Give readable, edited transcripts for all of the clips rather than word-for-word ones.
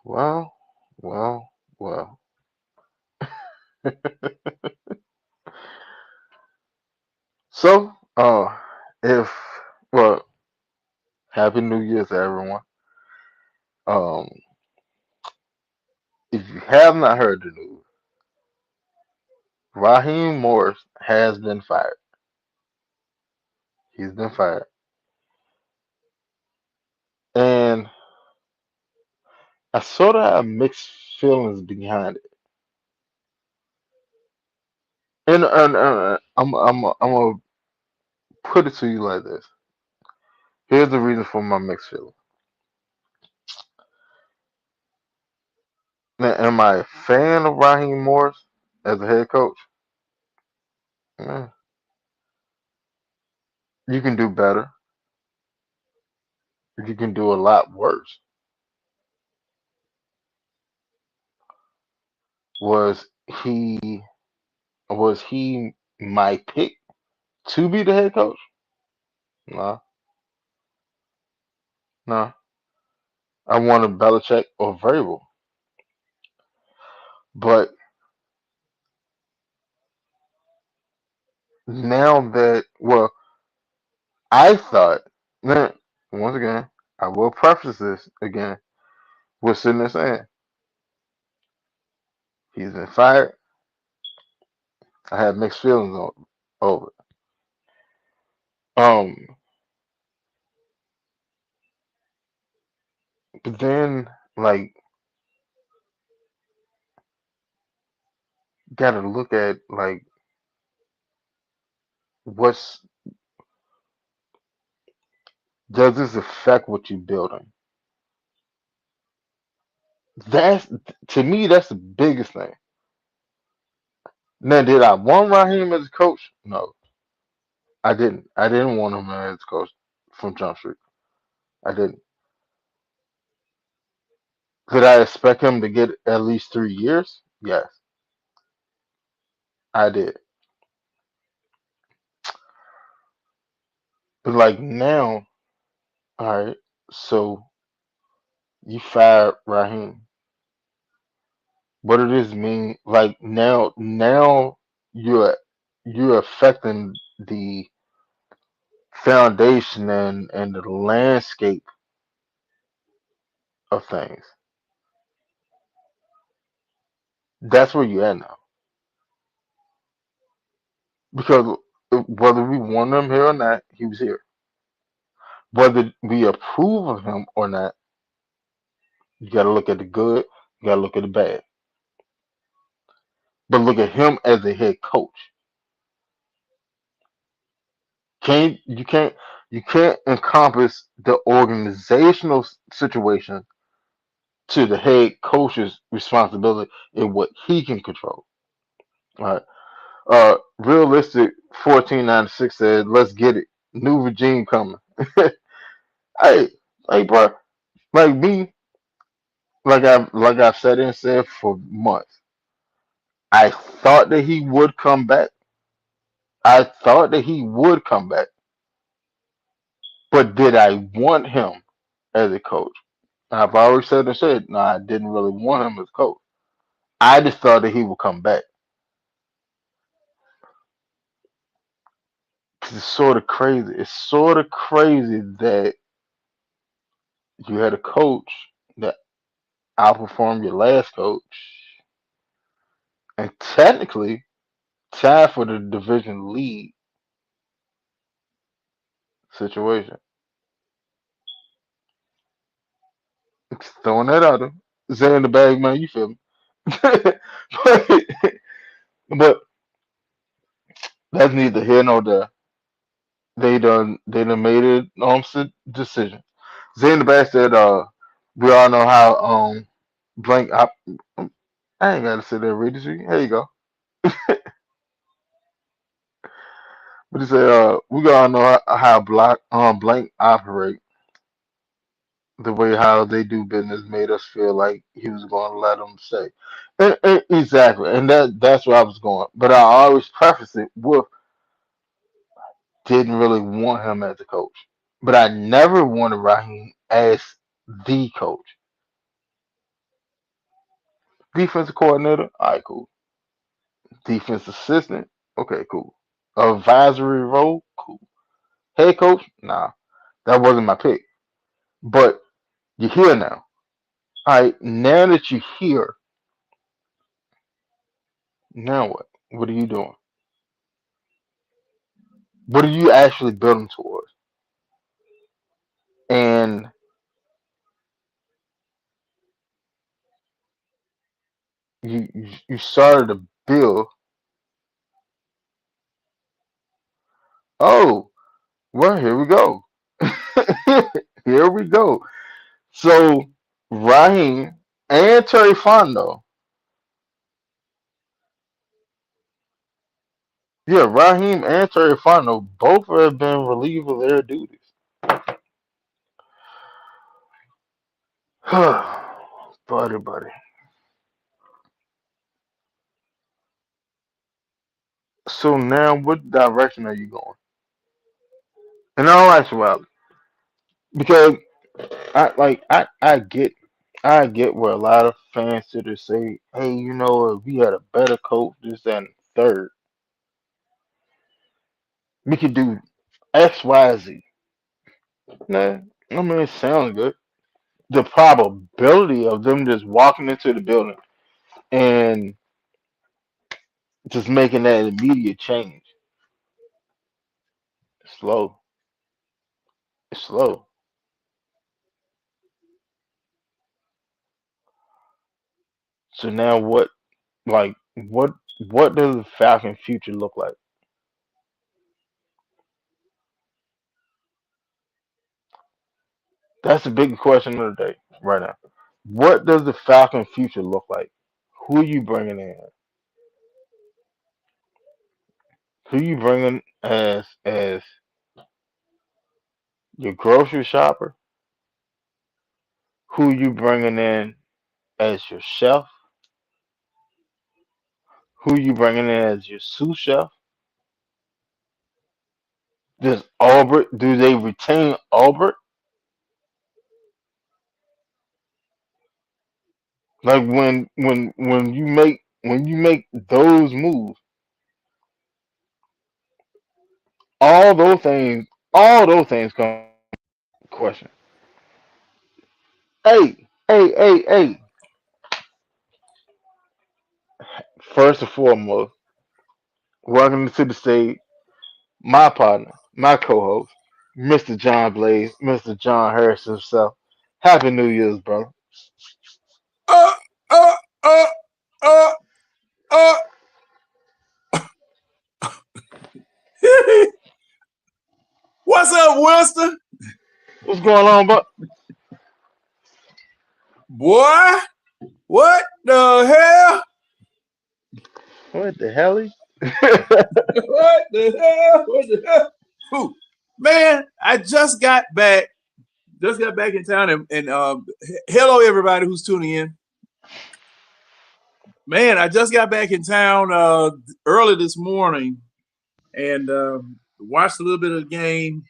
Well, well, well. So, if well, Happy New Year to everyone. Um, if you have not heard the news, Raheem Morris has been fired. He's been fired, and I sort of have mixed feelings behind it. And I'm gonna put it to you like this. Here's the reason for my mixed feelings. Now, am I a fan of Raheem Morris as a head coach? Eh, you can do better. You can do a lot worse. Was he was he my pick to be the head coach? No, no. I wanted Belichick or Vrabel. But now that I thought that once again, I will preface this again with sitting there saying he's been fired. I have mixed feelings over it. Um, but then like got to look at like what's does this affect what you're building? That's to me that's the biggest thing. Now, did I want Raheem as a coach? No, I didn't. I didn't want him as a coach from Jump Street. I didn't. Did I expect him to get at least 3 years? Yes, I did. But like now, all right. So you fired Raheem. What does this mean? Like now you're you're affecting the foundation and the landscape of things. That's where you're at now. Because whether we want him here or not, he was here. Whether we approve of him or not, you got to look at the good, you got to look at the bad. But look at him as a head coach. Can't you can't you can't encompass the organizational situation to the head coach's responsibility in what he can control. All right. Realistic 1496 said, "Let's get it. New regime coming." Hey, hey, bro. Like me, like I've said and said for months. I thought that he would come back. I thought that he would come back. But did I want him as a coach? I've already said, no, I didn't really want him as coach. I just thought that he would come back. 'Cause it's sort of crazy. It's sort of crazy that you had a coach that outperformed your last coach and technically tied for the division lead situation. Just throwing that out there. Zay in the bag, man. You feel me? but, but that's neither here nor there. They done made it decision. Zay in the bag said, we all know how blank. I ain't gotta sit there and read it to you. Here you go. But he said, we all know how blank operate. The way how they do business made us feel like he was going to let them stay. Exactly, and that's where I was going. But I always preface it with didn't really want him as a coach, but I never wanted Raheem as the coach. Defensive coordinator, all right, cool. Defense assistant, okay, cool. Advisory role, cool. Head coach, nah, that wasn't my pick. But you're here now. All right, now that you're here, now what? What are you doing? What are you actually building towards? And you started to build. Oh, well, here we go. Here we go. So Raheem and Terry Fondo, yeah, Raheem and Terry Fondo both have been relieved of their duties. Buddy, buddy. So now, what direction are you going? In all actuality, because I get where a lot of fans sit there say, hey, if we had a better coach, this that, and third, we could do X, Y, Z. Nah, I mean it sounds good. The probability of them just walking into the building and just making that immediate change, slow. It's slow. So now what? Like what does the Falcon future look like? That's the big question of the day right now. What does the Falcon future look like? Who are you bringing in? Who you bringing as your grocery shopper? Who you bringing in as your chef? Who you bringing in as your sous chef? Does Albert? Do they retain Albert? Like when you make those moves, all those things, all those things come question. Hey, hey, hey, hey. First and foremost, welcome to the stage, my partner, my co-host, Mr. John Blaze, Mr. John Harris himself. Happy New Year's, brother. Uh, uh, uh, uh, uh. What's up, Winston? What's going on, bro? Boy, what the hell? What the hell? What the hell? What the hell? Whew. Man, I just got back. Just got back in town, and hello everybody who's tuning in. Man, I just got back in town early this morning and watched a little bit of the game,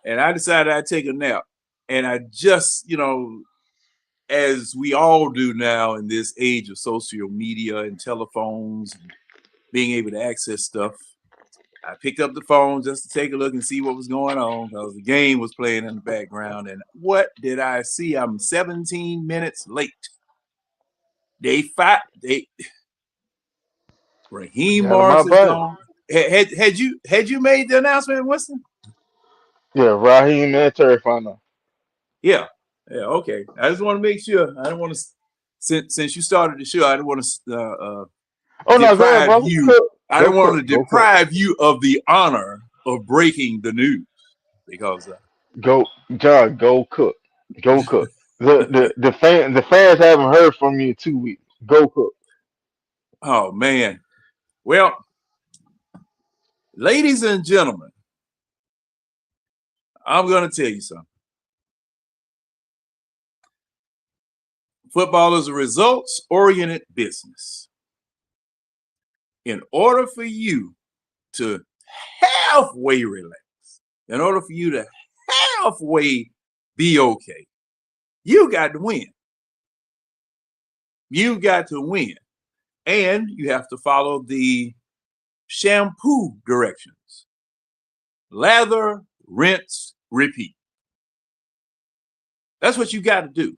and I decided I'd take a nap. And I just, as we all do now in this age of social media and telephones and being able to access stuff, I picked up the phone just to take a look and see what was going on because the game was playing in the background. And what did I see? I'm 17 minutes late. Raheem Got my Morris is bad. gone. Had you made the announcement, Winston? Yeah, Raheem and Terry Fondo. Yeah. Okay. I just want to make sure. I don't want to since you started the show. I don't want to Oh no, go ahead, deprive brother. you. Cook. I Go don't want to cook. Go cook. deprive you of the honor of breaking the news because Go, John. Go cook. Go cook. The fans haven't heard from you in 2 weeks. Go cook. oh man. Well, ladies and gentlemen, I'm going to tell you something. Football is a results-oriented business. In order for you to halfway relax, in order for you to halfway be okay, you got to win. You got to win. And you have to follow the shampoo directions. Lather, rinse, repeat. That's what you got to do.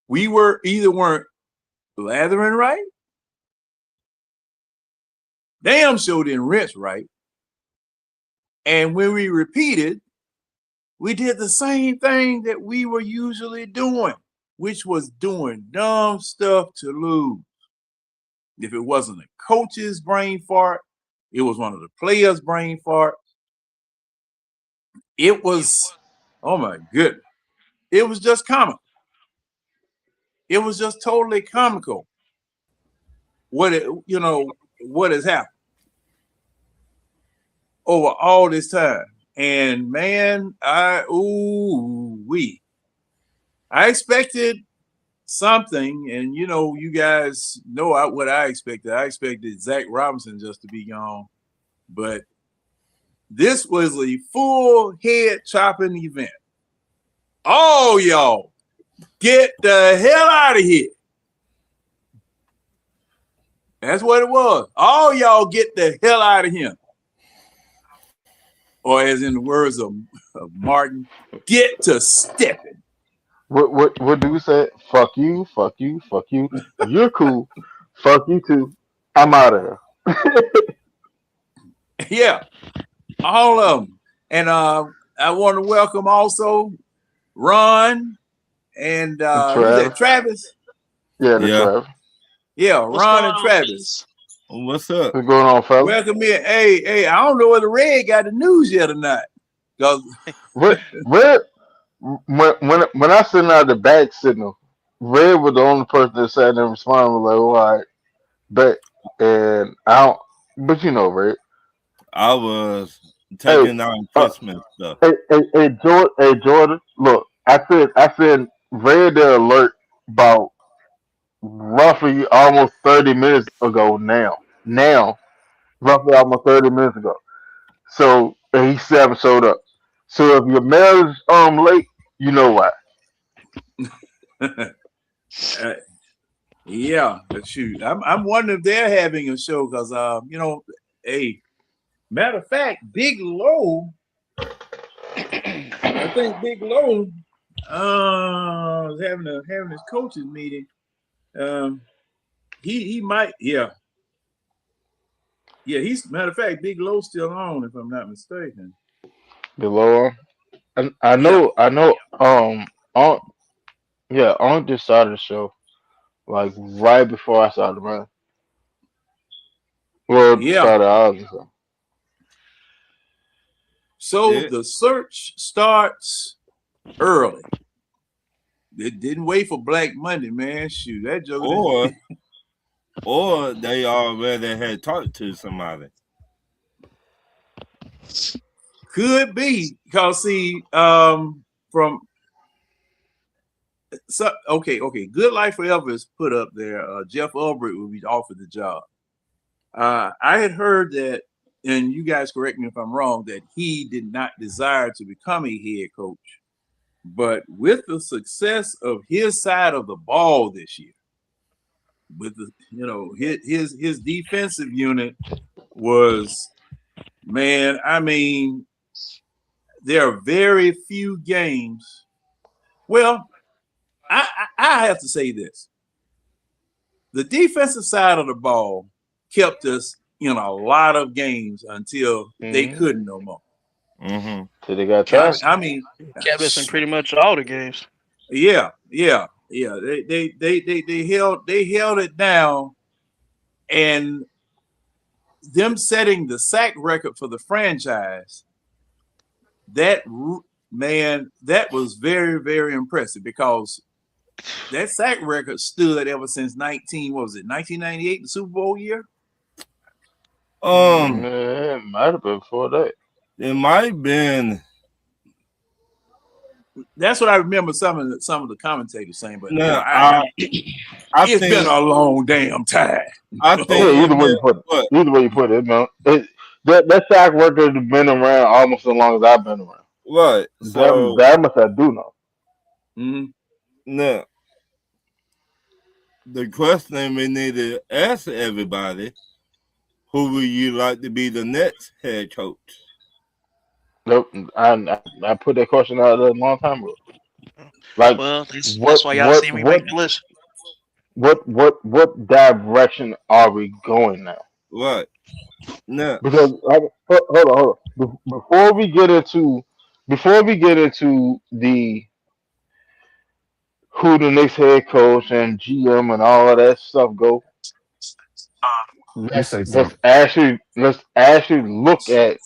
We weren't lathering right. Damn sure didn't rinse right. And when we repeated, we did the same thing that we were usually doing, which was doing dumb stuff to lose. If it wasn't a coach's brain fart, it was one of the players' brain farts. It was, oh my goodness, it was just comical. It was just totally comical. What has happened over all this time. And man, I expected something, and you guys know what I expected. I expected Zach Robinson just to be gone, but this was a full head chopping event. Oh, y'all, get the hell out of here. That's what it was. All y'all get the hell out of here. Or as in the words of Martin, get to stepping. What do we say? Fuck you, fuck you, fuck you. You're cool. Fuck you too. I'm out of here. Yeah, all of them. And I want to welcome also Ron and who's that? Travis. Yeah, Travis. Yeah, Ron and Travis. What's up? What's going on, fellas? Welcome in. Hey, I don't know whether Red got the news yet or not. Cause Red, when I sent out the back signal, Red was the only person that sat there and responded was like, "All right, bet." And I don't, but Red. I was taking on Christmas stuff. Hey, Jordan, look, I said Red the alert about roughly almost 30 minutes ago now, roughly almost 30 minutes ago. So, and he still haven't showed up. So if your mail is late, you know why. Yeah, shoot. I'm wondering if they're having a show because hey, matter of fact, Big Low, I think Big Low is having his coaches meeting. He might, yeah. He's matter of fact, Big Low's still on, if I'm not mistaken. Big Low, I know. On this side of the show, like right before I started running. Well, started ours or something. So the search starts early. It didn't wait for Black Monday, man. Shoot, that joke. Or they already had talked to somebody. Could be because see, Good Life Forever is put up there. Jeff Ulbrich will be offered the job. I had heard that, and you guys correct me if I'm wrong, that he did not desire to become a head coach. But with the success of his side of the ball this year, with his defensive unit was, man, I mean, there are very few games. Well, I have to say this. The defensive side of the ball kept us in a lot of games until they couldn't no more. Mm-hmm. So they got tired. I mean, kept us in pretty much all the games. Yeah. They held it down, and them setting the sack record for the franchise. That was very, very impressive because that sack record stood ever since 1998, the Super Bowl year? It might have been before that. It might have been. That's what I remember some of the commentators saying, but it's been a long damn time. I think either way you put it, man. That sack record has been around almost as long as I've been around. Right. So that much I do know. Mm-hmm. No, the question we need to ask everybody: who would you like to be the next head coach? Nope. I put that question out there a long time ago. Like, Well, that's what why y'all what see me what make the list. what direction are we going now? Right. Now, Because hold on. Before we get into the who the next head coach and GM and all of that stuff go, Let me let's say let's something. actually let's actually look at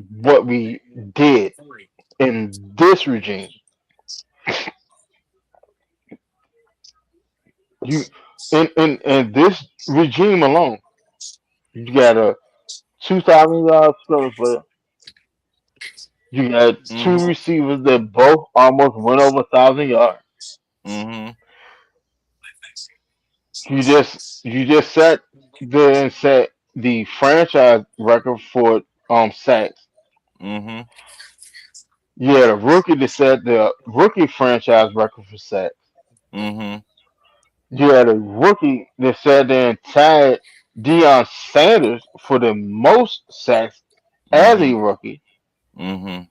what we did in this regime. You in this regime alone, you got a 2,000 yard scrums player. You got two mm-hmm, receivers that both almost went over 1,000 yards. mm-hmm, You just sat there and set the franchise record for sacks. mm-hmm, You had a rookie that set the rookie franchise record for sacks. mm-hmm, You had a rookie that sat there and tied Deion Sanders for the most sacks as mm-hmm, a rookie. mm-hmm.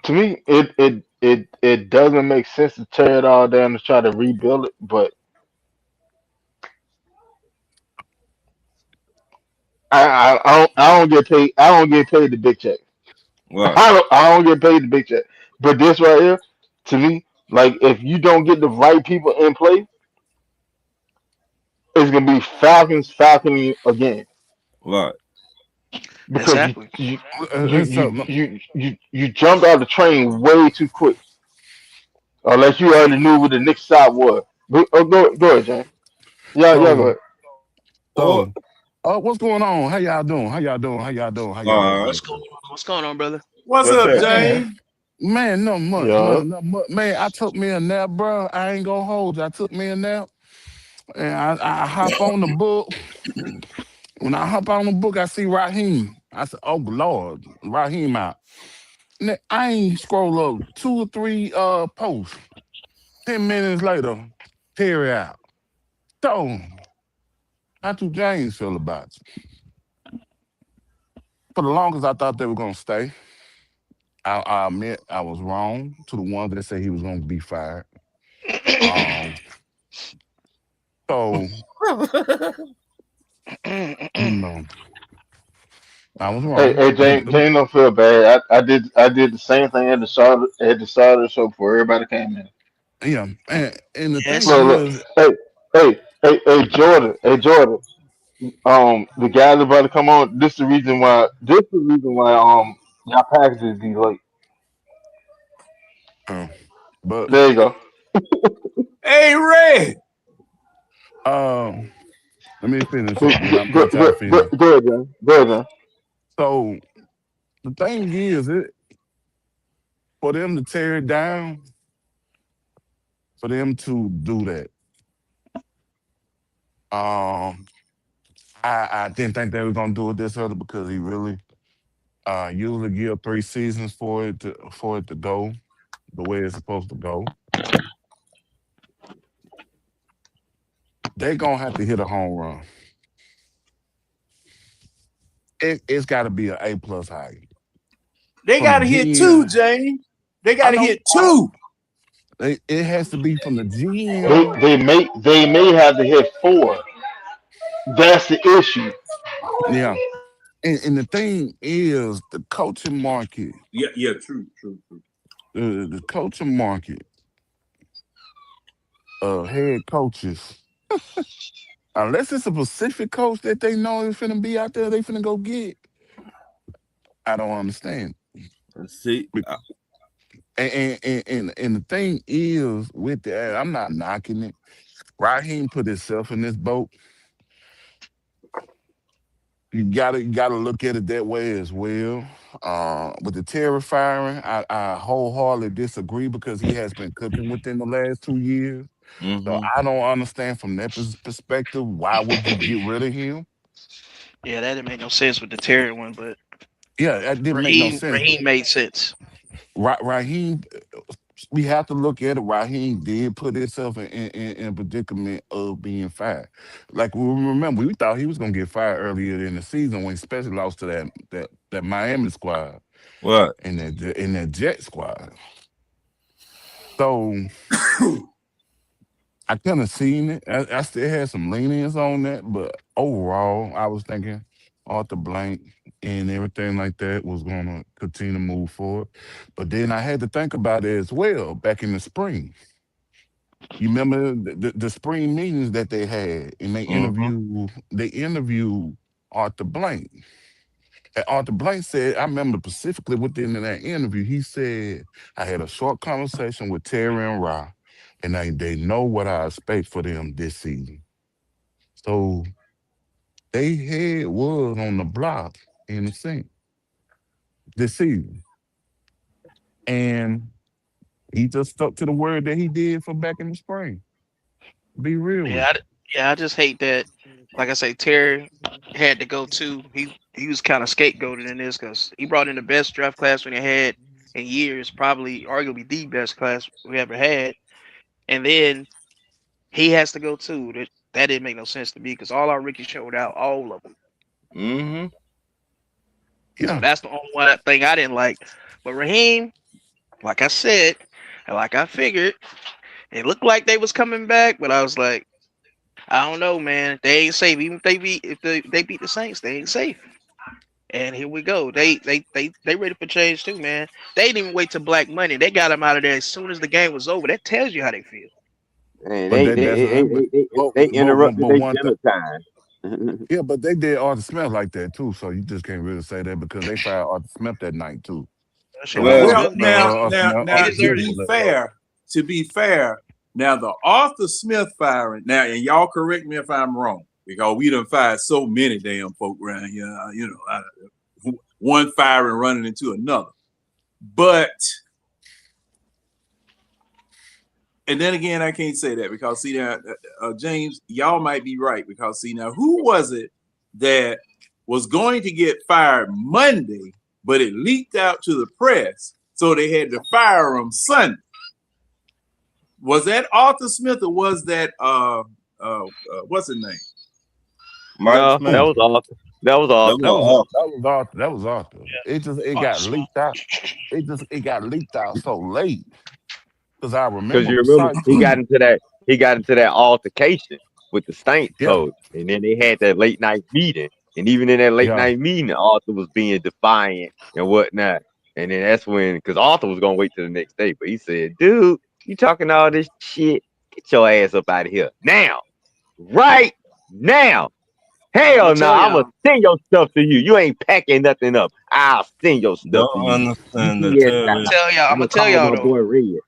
To me, it doesn't make sense to tear it all down to try to rebuild it. But I don't get paid. I don't get paid the big check. Right, I don't get paid the big check. But this right here, to me, like if you don't get the right people in place, it's gonna be Falcons again right, because you Exactly. you you It's you something. you you, you jumped out the train way too quick, unless you already knew what the next stop was. Go ahead, James. Yeah, go So, ahead. oh, so, what's going on? How y'all doing? How y'all doing? How y'all doing? How y'all all doing? right. What's going on? What's going on, brother? What's What's up, that? Man, James? man, no much, Yeah. man, no much. Man, I took me a nap, bro. I ain't gonna hold you. I took me a nap, and I hop on the book. When I hop on the book, I see Raheem. I said, "Oh Lord, Raheem out." I ain't scroll up 2 or 3 posts. 10 minutes later, Terry out. So, how do James feel about it? For the longest, I thought they were gonna stay. I admit I was wrong to the ones that said he was gonna be fired. Um, so you know, I was wrong. Hey, Jane, don't feel bad. I did the same thing at the start of the show before everybody came in. Yeah, and the thing Yes. Look, is, hey, Jordan. The guys about to come on. This is the reason why y'all packages be late. uh, but There you go. Hey, Red. um, let me finish Go, up, and I'm go, let y'all go, go, finish. go ahead, Jane. Go ahead, Jane. So the thing is, for them to tear it down, for them to do that, um, I didn't think they were gonna do it this early because he really usually give 3 seasons for it to go the way it's supposed to go. They're gonna have to hit a home run. It's got to be an A+ high They from the got to hit two, GM. James. They got I to know hit two. it has to be from the They GM. they may they may have to hit four. That's the issue. Yeah, and the thing is, the coaching market, Yeah, true. the coaching market, head coaches. Unless it's a specific coach that they know is finna be out there, they finna go get. I don't understand. See, And the thing is with that, I'm not knocking it. Raheem put himself in this boat. You gotta look at it that way as well. With the Terry firing, I wholeheartedly disagree because he has been cooking within the last 2 years. So mm-hmm. I don't understand from that perspective. Why would you get rid of him? Yeah, that didn't make no sense with the Terry one, but Yeah, that didn't make no Raheem sense. Raheem made sense. Raheem, we have to look at it. Raheem did put himself in predicament of being fired. Like we remember, we thought he was gonna get fired earlier in the season when he especially lost to that Miami squad Right. and that Jet squad. So I kind of seen it. I still had some lenience on that, but overall, I was thinking Arthur Blank and everything like that was going to continue to move forward. But then I had to think about it as well back in the spring. You remember the spring meetings that they had, and Mm-hmm. they interviewed Arthur Blank. And Arthur Blank said, I remember specifically within that interview, he said, I had a short conversation with Terry and Ra, and they know what I expect for them this season. So they head was on the block in the sink this season. And he just stuck to the word that he did from back in the spring. Be real Yeah, with you. yeah. I just hate that. Like I say, Terry had to go too. He was kind of scapegoated in this because he brought in the best draft class we had in years, probably arguably the best class we ever had, and then he has to go too. That didn't make no sense to me because all our rookies showed out, all of them. Mm-hmm. So Yeah. that's the only one thing I didn't like. But Raheem, like I said, and like I figured, it looked like they was coming back, but I was like, I don't know, man. They ain't safe. Even if they beat the Saints, they ain't safe. And here we go. They ready for change too, man. They didn't even wait till Black Monday. They got him out of there as soon as the game was over. That tells you how they feel. And But they that they that's they, not they, they, but they but one interrupted but their one thing. dinner time. Yeah, but they did Arthur Smith like that too. So you just can't really say that because they fired Arthur Smith that night too. That shit, So Arthur Well, Well, Smith, he now deserved it. to be fair, now the Arthur Smith firing. Now, and y'all correct me if I'm wrong, because we done fired so many damn folk around here. One firing running into another. But and then again, I can't say that because see now, James, y'all might be right because see now, who was it that was going to get fired Monday, but it leaked out to the press, so they had to fire him Sunday? Was that Arthur Smith or was that what's his name? Mike No, that Smith. was awesome. That was That awesome. was That was Arthur. That was Arthur. It Arthur got Smith. leaked out. It got leaked out so late because I Because remember you remember precise. he got into that altercation with the Saints Yeah, coach, and then they had that late night meeting. And even in that late yeah. night meeting, Arthur was being defiant and whatnot. And then that's when, because Arthur was gonna wait till the next day, but he said, "Dude, you talking all this shit? Get your ass up out of here now, right now." I'm gonna Hell no, tell I'm gonna y'all. send your stuff to you. You ain't packing nothing up. I'll send your stuff to don't you. understand the UPS I'm gonna Terry. style. tell y'all. I'm I'm gonna gonna tell call y'all my though. boy Red.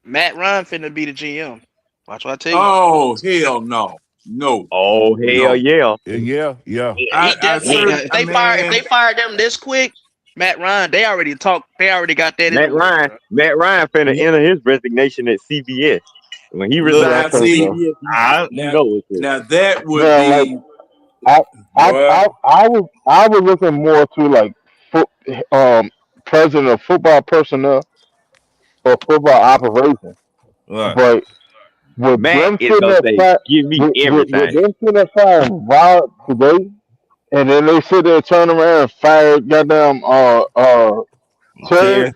Matt Ryan finna be the GM. Watch what I tell you. Oh hell no. Oh hell No. yeah. Yeah. He I definitely. certainly If man, they fired them this quick, Matt Ryan, they already talked. They already got that in the works, bro. Matt Ryan finna Yeah. enter his resignation at CBS. When he Yeah, I now resigns from think see so. CBS, I you now know it's it. now that would Yeah, like be I, boy. I was looking more to like foot, president of football personnel or football operations, right. but with Matt them is sitting gonna at say, five, "Give me with everything." them sitting at five Wild today, and then they sit there turn around and fire goddamn Terry Terry.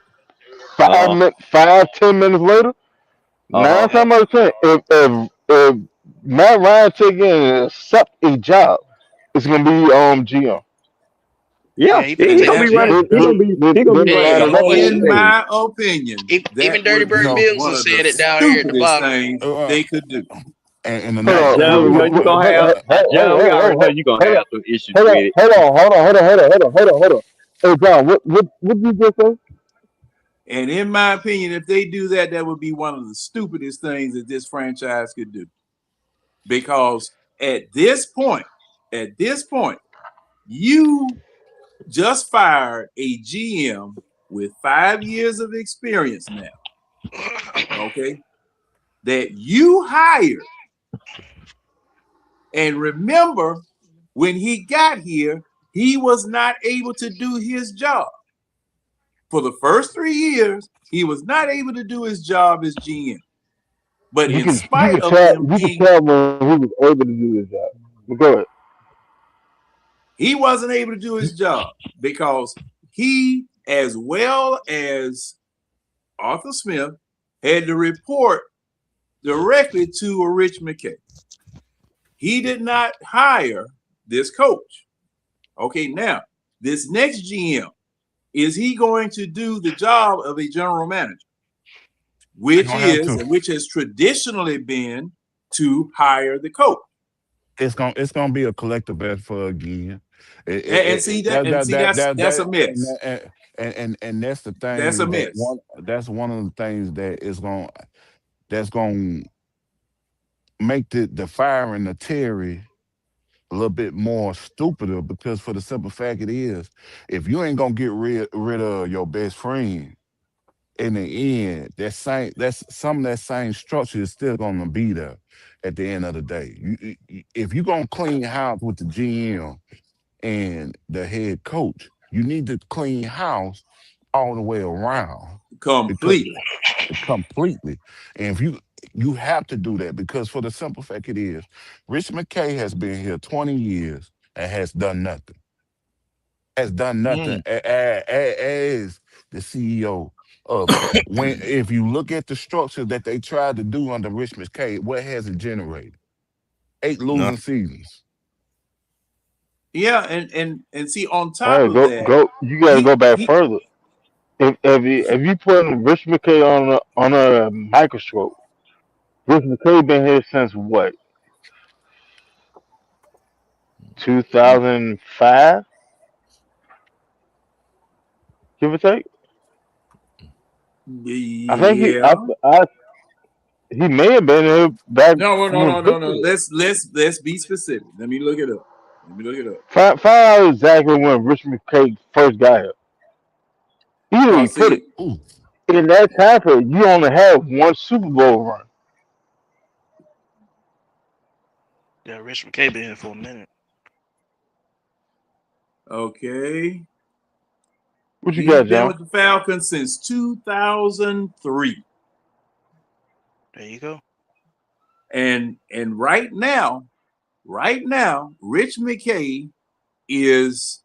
Uh huh. 10 minutes later. Uh Nine huh. Yep. times out of ten, if Matt Ryan take in and accept a job, it's gonna be GM. Yeah, Yeah, he finna he take gonna that be GM. running. He gonna be This running And the line it up. whole in thing. my opinion, Even that Dirty would Bird be So Mills one has of the said it down here at the stupidest bottom. things uh, they could do. and Hold another Now, on, thing John, we too. know you gonna have. John, we already know you gonna hold on, have some issues with it. hold on. Hey John, what did you just say? And in my opinion, if they do that, that would be one of the stupidest things that this franchise could do. Because at this point, you just fired a GM with 5 years of experience now, okay, that you hired. And remember, when he got here, he was not able to do his job. For the first 3 years, he was not able to do his job as GM. But in spite of him being, tell when he was able to do his job. But go ahead. he wasn't able to do his job because he, as well as Arthur Smith, had to report directly to a Rich McKay. He did not hire this coach. Okay, now this next GM, is he going to do the job of a general manager? Which has traditionally been to hire the coach. It's gonna be a collective effort again. That's a mess. And that's the thing. That's a mess. That's one of the things that's gonna make the firing of Terry a little bit more stupider, because for the simple fact it is, if you ain't gonna get rid of your best friend, in the end, that's some of that same structure is still gonna be there at the end of the day. If you're gonna clean house with the GM and the head coach, you need to clean house all the way around. Completely. And if you have to do that, because for the simple fact it is, Rich McKay has been here 20 years and has done nothing. As the CEO of if you look at the structure that they tried to do under Rich McKay, what has it generated? 8 losing seasons. Yeah, and see, on top of that, you gotta go back further. If you put Rich McKay on a microscope, Rich McKay been here since what? 2005, give or take. Yeah. I think he may have been here back. No. Let's be specific. Let me look it up. Find out exactly when Rich McKay first got here. He put it in that time period. You only have one Super Bowl run. Yeah, Rich McKay been here for a minute. Okay. What you got, John? He's been with the Falcons since 2003. There you go. And right now, Rich McKay is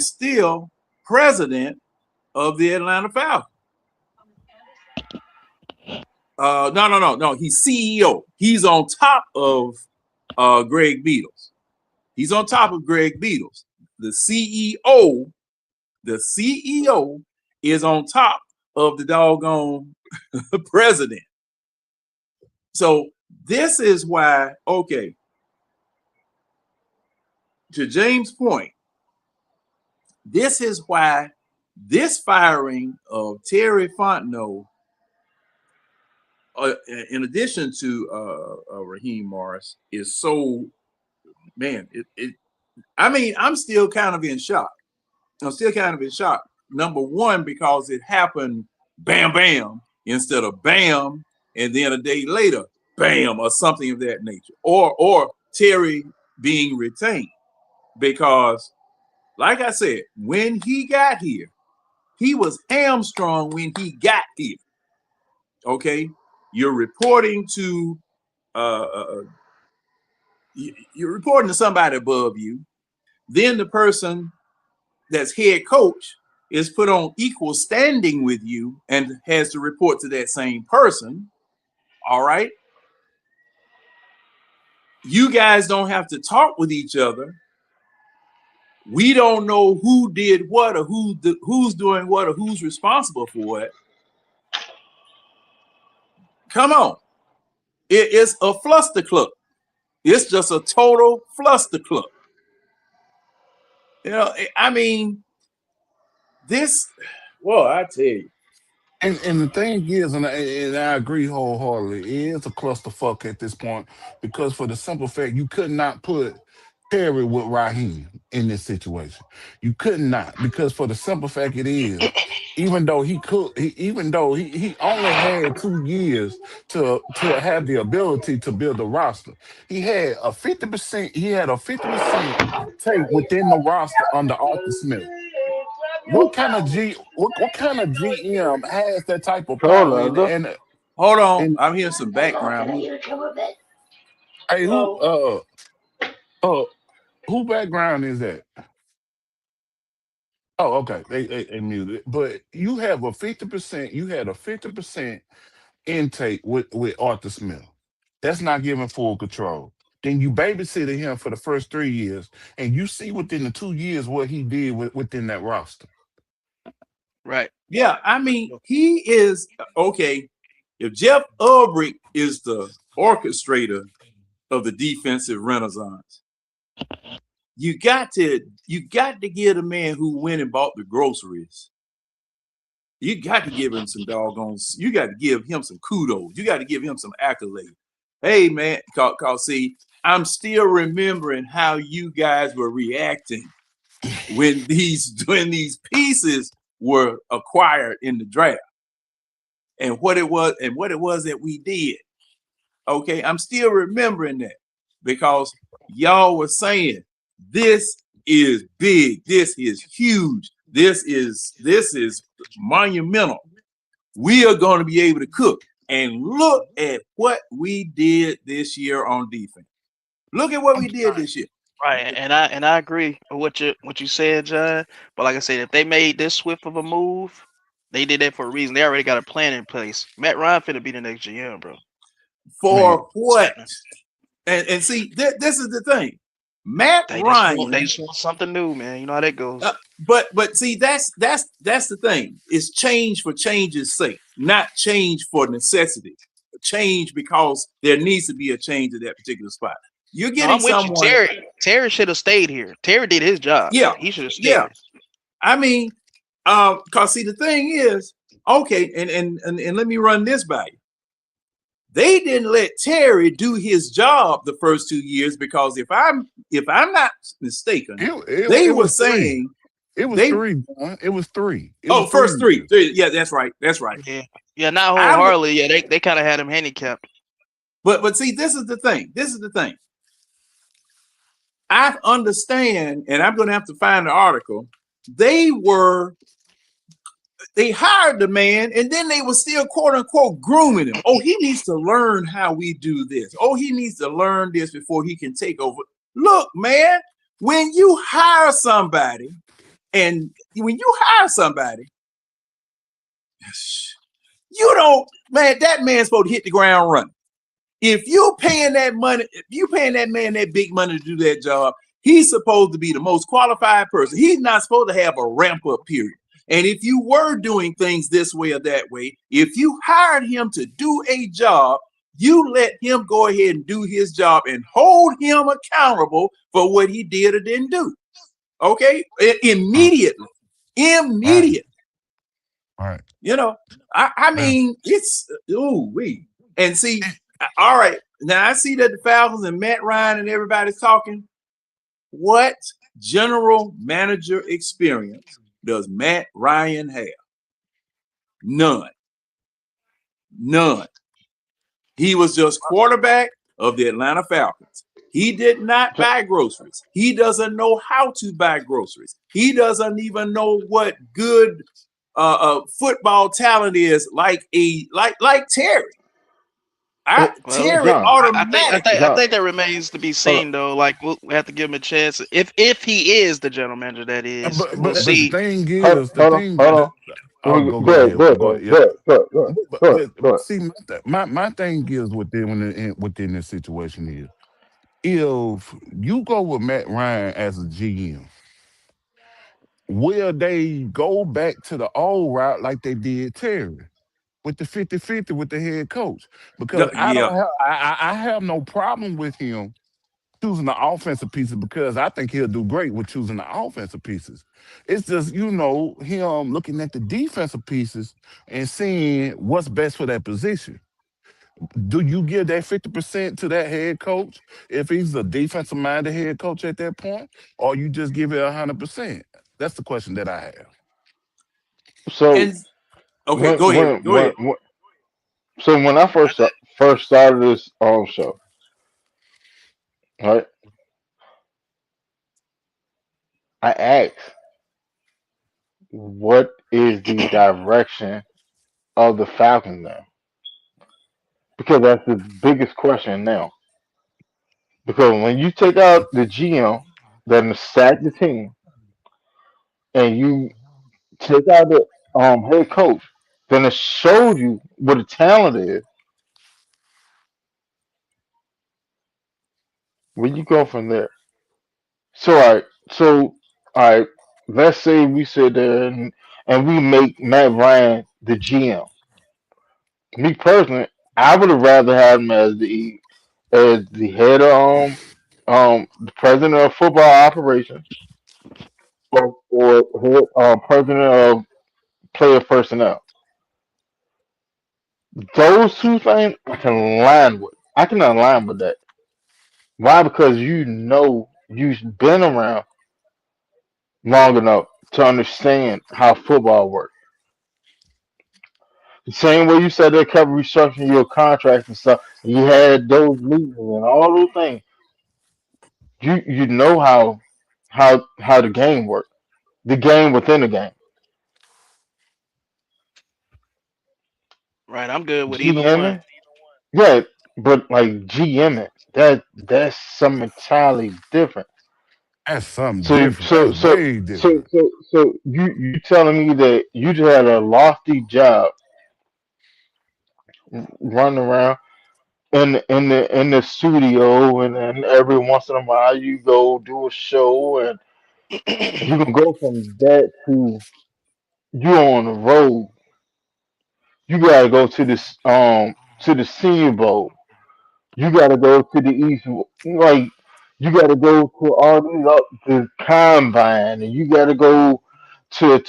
still president of the Atlanta Falcons. No. He's CEO. He's on top of Greg Beatles. He's on top of Greg Beatles. The CEO is on top of the doggone president. So this is why, okay, to James' point, this is why this firing of Terry Fontenot, in addition to Raheem Morris, is so, man, I'm still kind of in shock. Number one, because it happened bam, bam, instead of bam, and then a day later, bam, or something of that nature. Or Terry being retained. Because, like I said, when he got here, he was hamstrung when he got here. Okay? You're reporting to somebody above you. Then the person that's head coach is put on equal standing with you and has to report to that same person. All right. You guys don't have to talk with each other. We don't know who did what or who's doing what or who's responsible for it. Come on. It is a flustercluck. It's just a total flustercluck. You know, I mean, I tell you. And the thing is, and I agree wholeheartedly, it is a clusterfuck at this point, because for the simple fact you could not put Terry with Raheem in this situation. You could not, because for the simple fact it is, even though he only had 2 years to have the ability to build a roster, he had a 50% take within the roster under Arthur Smith. What kind of GM has that type of Troll power Linda. Hold on, and I'm hearing some background. hey uh who background is that? Oh, okay. They muted it. But you have a 50%, you had a 50% intake with Arthur Smith. That's not giving full control. Then you babysitted him for the first 3 years, and you see within the 2 years what he did within that roster. Right. Yeah, I mean, he is okay. If Jeff Ulbrich is the orchestrator of the defensive renaissance, you got to give the man who went and bought the groceries. You got to give him some doggone. You got to give him some kudos. You got to give him some accolades. Hey man, cause see, I'm still remembering how you guys were reacting when these pieces were acquired in the draft, and what it was that we did. Okay, I'm still remembering that because y'all were saying this is big, this is huge, this is monumental. We are going to be able to cook. And look at what we did this year on defense. Look at what we did this year. Right, and I agree with what you said, John. But like I said, if they made this swift of a move, they did that for a reason. They already got a plan in place. Matt Ryan finna be the next GM, bro. For Man. what? And see, this is the thing. Matt Ryan. They just want something new, man. You know how that goes. But see, that's the thing. It's change for change's sake, not change for necessity. Change because there needs to be a change at that particular spot. You're getting I'm with someone. you. Terry should have stayed here. Terry did his job. Yeah, he should have stayed. Yeah, I mean, cause see, the thing is, okay, and let me run this by you. They didn't let Terry do his job the first 2 years because if I'm not mistaken, they were saying it was three. It was three. First three. Yeah, that's right. That's right. Yeah. Not wholeheartedly. Yeah, they kind of had him handicapped. But see, this is the thing. I understand, and I'm going to have to find the article. They hired the man, and then they were still quote unquote grooming him. Oh, he needs to learn how we do this. Oh, he needs to learn this before he can take over. Look, man, when you hire somebody, you don't, man, that man's supposed to hit the ground running. If you're paying that money, if you paying that man that big money to do that job, he's supposed to be the most qualified person. He's not supposed to have a ramp up period. And if you were doing things this way or that way, if you hired him to do a job, you let him go ahead and do his job and hold him accountable for what he did or didn't do. Okay? Immediately. All right. You know, I mean, it's and see, all right. Now I see that the Falcons and Matt Ryan and everybody's talking. What general manager experience does Matt Ryan have? None. He was just quarterback of the Atlanta Falcons. He did not buy groceries. He doesn't know how to buy groceries. He doesn't even know what good football talent is like Terry. Terry automatically. I think that remains to be seen, though. Like we'll have to give him a chance if he is the general manager. That is, but see. The thing is, go ahead. But see, my thing is within this situation is, if you go with Matt Ryan as a GM, will they go back to the old route like they did Terry? With the 50-50 with the head coach, because I have no problem with him choosing the offensive pieces, because I think he'll do great with choosing the offensive pieces. It's just, him looking at the defensive pieces and seeing what's best for that position. Do you give that 50% to that head coach if he's a defensive minded head coach at that point, or you just give it 100%? That's the question that I have. So And okay, when go ahead. when Go when, ahead. when so when I first started this show, right? I asked, what is the direction of the Falcons now? Because that's the biggest question now. Because when you take out the GM that sacked the team, and you take out the head coach, then it showed you what the talent is. Where you go from there? So all right, all right. Let's say we sit there and we make Matt Ryan the GM. Me personally, I would have rather had him as the head of the president of football operations or head president of player personnel. Those two things I can align with. I can align with that. Why? Because you've been around long enough to understand how football works. The same way you said they kept restructuring your contracts and stuff, and you had those meetings and all those things. You know how the game works. The game within the game. Right, I'm good with either one. GMing, yeah, but like GMing, that's something entirely different. That's something So different. so That's so way so different. so so you telling me that you just had a lofty job running around in the studio, and then every once in a while you go do a show, and you can go from that to you on the road. You gotta go to the Senior Bowl. You gotta go to the East, like you gotta go to all these up the combine, and you gotta go to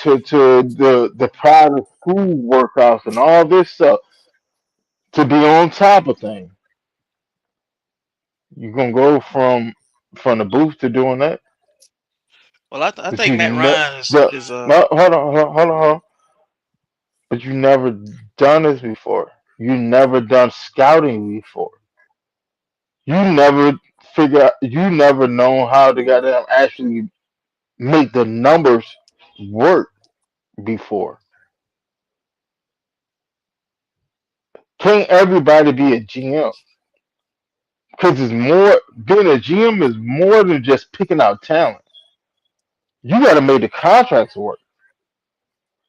the private school workouts and all this stuff to be on top of things. You gonna go from the booth to doing that, Well, I but think you Matt ne- Ryan the is no, hold on, but you never done this before. You never done scouting before. You never you never know how to goddamn actually make the numbers work before. Can't everybody be a GM? Because it's more being a GM is more than just picking out talent. You got to make the contracts work.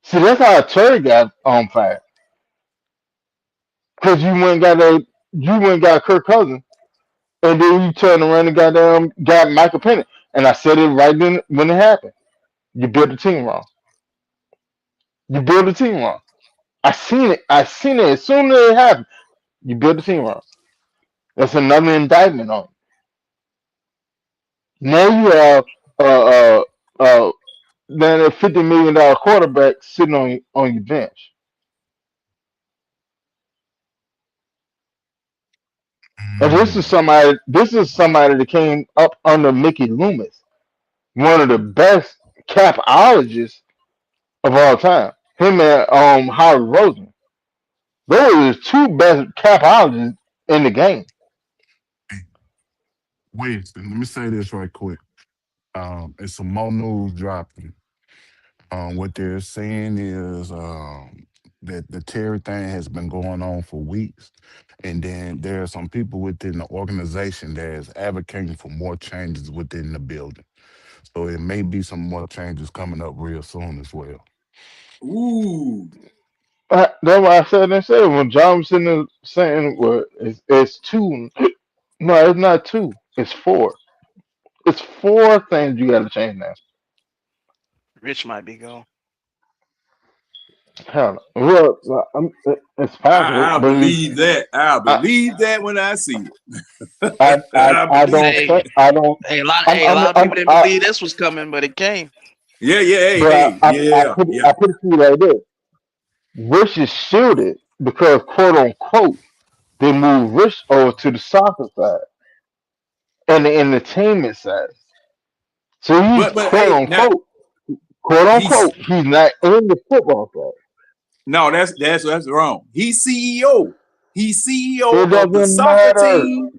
See, that's how Terry got on fire. Because you went got Kirk Cousins, and then you turn around and got Michael Penix. And I said it right then when it happened. You built the team wrong. You built the team wrong. I seen it. I seen it as soon as it happened. You built the team wrong. That's another indictment on you. Now you have uh uh then a $50 million quarterback sitting on your bench. And Mm. this is somebody that came up under Mickey Loomis, one of the best capologists of all time. Him and Howard Rosen. Those are the two best capologists in the game. Winston, let me say this right quick. And some more news dropping. What they're saying is that the Terry thing has been going on for weeks, and then there are some people within the organization that is advocating for more changes within the building. So it may be some more changes coming up real soon as well. Ooh. That's why I said and said when Johnson is saying well, it's two. No, it's not two. It's four. It's four things you got to change now. Rich might be gone. Hell, well, it's possible, I'll but believe that. I'll I, believe that when I see it. I I believe don't it. Hey, think I don't. a lot of I'm people didn't I, believe this was coming, but it came. Yeah, yeah, hey, but hey, yeah, yeah. I put it to you like this. Rich is shielded because quote unquote they moved Rich over to the soccer side and the entertainment side. So he's But hey, now quote he's unquote, he's not in the football side. no, that's wrong. He's CEO. He's CEO It of the doesn't soccer matter, team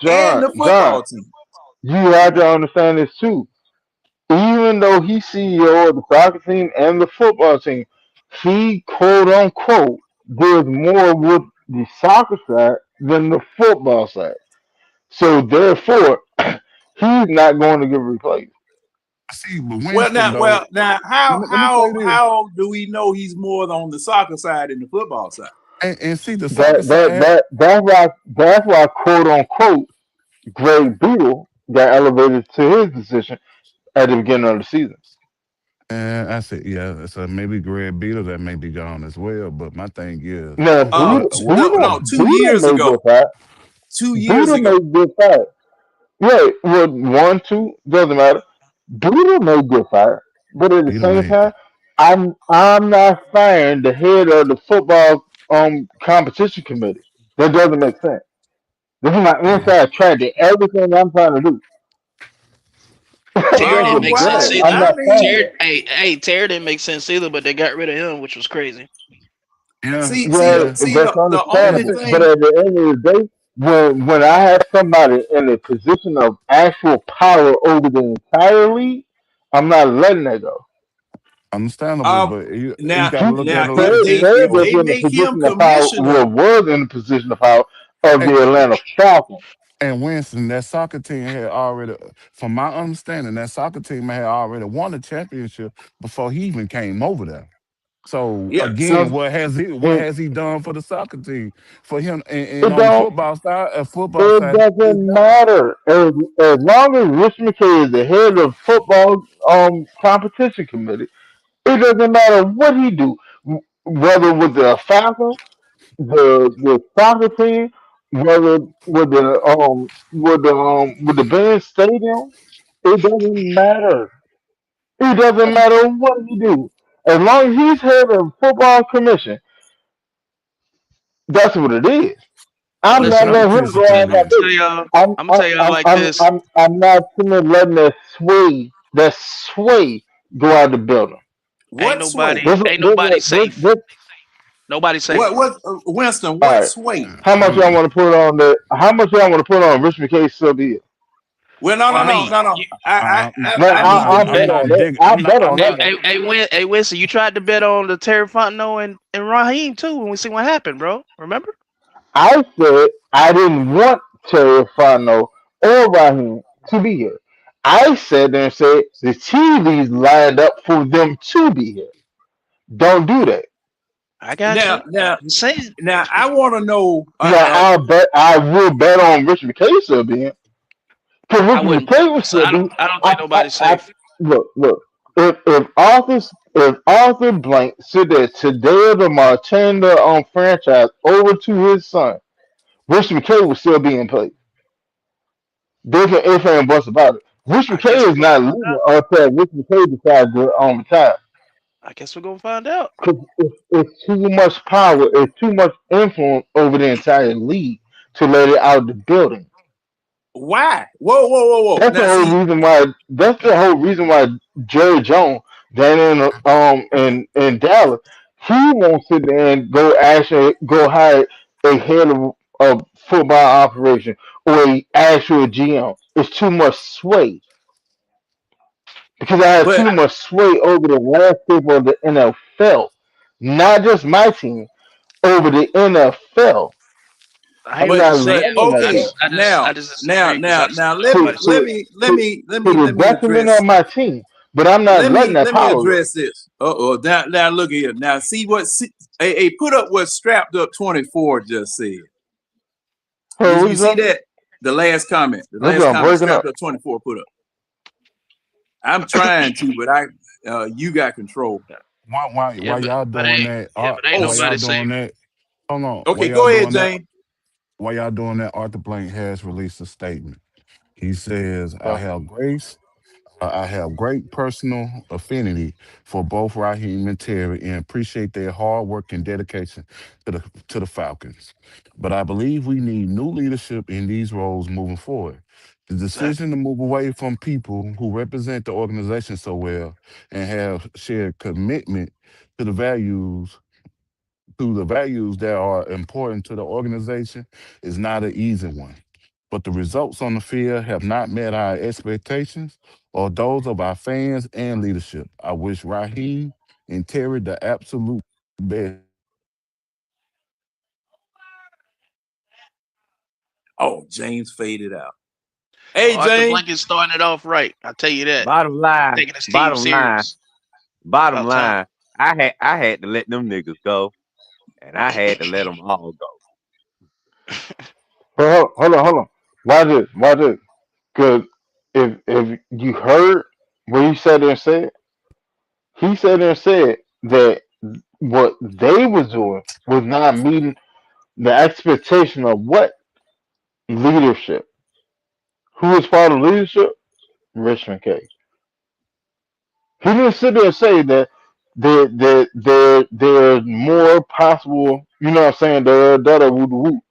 and John. the football team. You have to understand this too. Even though he's CEO of the soccer team and the football team, he quote unquote does more with the soccer side than the football side. So therefore, he's not going to get replaced. See, but Winston though, Well, now, let me say this. how do we know he's more on the soccer side than the football side? And see the soccer That side. that's why quote unquote Greg Beal got elevated to his position at the beginning of the season. And I said, yeah, so maybe Greg Beetle that may be gone as well. But my thing is, Now No, 2 years made ago. good fight. 2 years Buddha ago. made good fight. Yeah, well, 1, 2 doesn't matter. Buddha made good fight, but at the Beetle same made time, I'm not firing the head of the football competition committee. That doesn't make sense. This is my yeah. inside track to everything I'm trying to do. Terry didn't make sense Why? either. I'm I not mean, firing. Terry didn't make sense either, but they got rid of him, which was crazy. Yeah, see, Well, yeah. see, that's the only understandable. But thing. at the end of the day, when I have somebody in a position of actual power over the entire league, I'm not letting that go. Understandable, Um, but you now, got to look at now, it if like this they though. Was in the make him position of power, commissioner, was in the position of power of And, the Atlanta Falcons. and Winston, that soccer team had already, from my understanding, that soccer team had already won the championship before he even came over there. So yeah. again, So what It, has he done for the soccer team? For him and it on the don't. football It side, his doesn't job. matter as long as Rich McKay is the head of football competition committee. It doesn't matter what he do, whether with the Falcons, the soccer team, whether with the band stadium. It doesn't matter. It doesn't matter what he do. As long as he's head of football commission, that's what it is. I'm What not Listen, type of letting him go Christian out team my is? tell business. y'all, I'm I'm gonna I'm tell y'all I'm like I'm this. I'm, I'm not sitting there letting that sway go out the building. Ain't what sway? nobody, ain't nobody safe. This, Nobody safe, bro. What Winston? all What right. sway? How much y'all I'm want to put on How much y'all want to put on Rich McKay sub here? Well, I mean, no. Man, I need to I I'm bet know. on not that. digging. I I'm not. bet I'm on that hey, not. one. Winston, you tried to bet on the Terry Fontenot and Raheem too, when we see what happened, bro. Remember? I said I didn't want Terry Fano or Raheem to be here. I said there and said the TVs lined up for them to be here. Don't do that. I got Now, you. now, I'm saying. now, I want to know. Now I will bet on Richard McKay still being because I Richard wouldn't. McKay will So still be. I don't think nobody's I safe. look. If Arthur Blank said that today or tomorrow turn the franchise over to his son, Richard McKay will still be in place. There's an if and buts about it. Rich I guess McKay we're is gonna not find leaving out. until Rich McKay decides to retire. I guess we're gonna find out. Because it's too much power, it's too much influence over the entire league to let it out of the building. why? Whoa. That's the Now, whole see, reason why. That's the whole reason why Jerry Jones, down in Dallas, he won't sit there and go hire a head of football operation or a actual GM. It's too much sway because I have but too much sway over the landscape of the NFL, not just my team, over the NFL. I I'm ain't not but saying. letting that okay. go I just disagree because I just don't think Let to me nobody's let safe. me let to me let to me the let me detriment of address. my team, but I'm not letting that Let me power go. address this. Now look here. Now see what. Hey, put up what strapped up 24 just said. Hey, what You you see say? that? The last comment. The This last I'm comment breaking strapped up. up 24 put up. I'm trying to, but you got control. Why y'all doing that? But ain't Oh, Why y'all nobody doing safe. that? Hold on. okay. Go ahead, Jane. Why y'all doing that? Arthur Blank has released a statement. He says, "I Uh, have grace. I have great personal affinity for both Raheem and Terry and appreciate their hard work and dedication to the Falcons. But I believe we need new leadership in these roles moving forward. The Exactly. decision to move away from people who represent the organization so well and have shared commitment to the values that are important to the organization is not an easy one. But the results on the field have not met our expectations or those of our fans and leadership. I wish Raheem and Terry the absolute best. Oh, James faded out. Hey, Arthur James. Blank is starting it off right. I'll tell you that. Bottom line, Taking his team bottom line, serious. bottom About time. line. I had to let them niggas go, and I had to let them all go. But hold on. Why this? Because if you heard what he said there and said that what they was doing was not meeting the expectation of what leadership. Who was part of leadership? Richmond K. He didn't sit there and say that there's more possible. You know what I'm saying? That woo woo.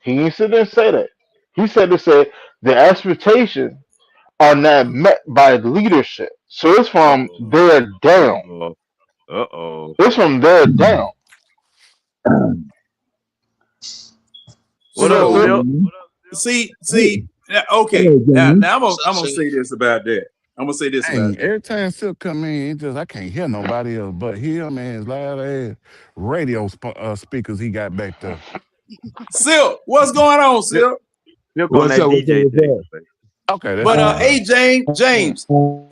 He didn't sit there and say that. He said to say the expectations are not met by leadership. So it's from there down. Uh-oh. It's from there down. What up, So, Silk? see, okay. Hey, Now James. I'm What's up, gonna Sid? say this about that. I'm gonna say this about Dang, that. every time Silk come in, I can't hear nobody else but him and his loud ass speakers he got back there. Silk, what's going on, Silk? Silk on What's that up? What's up? DJ What's thing. up? Okay, that's But what's up. hey,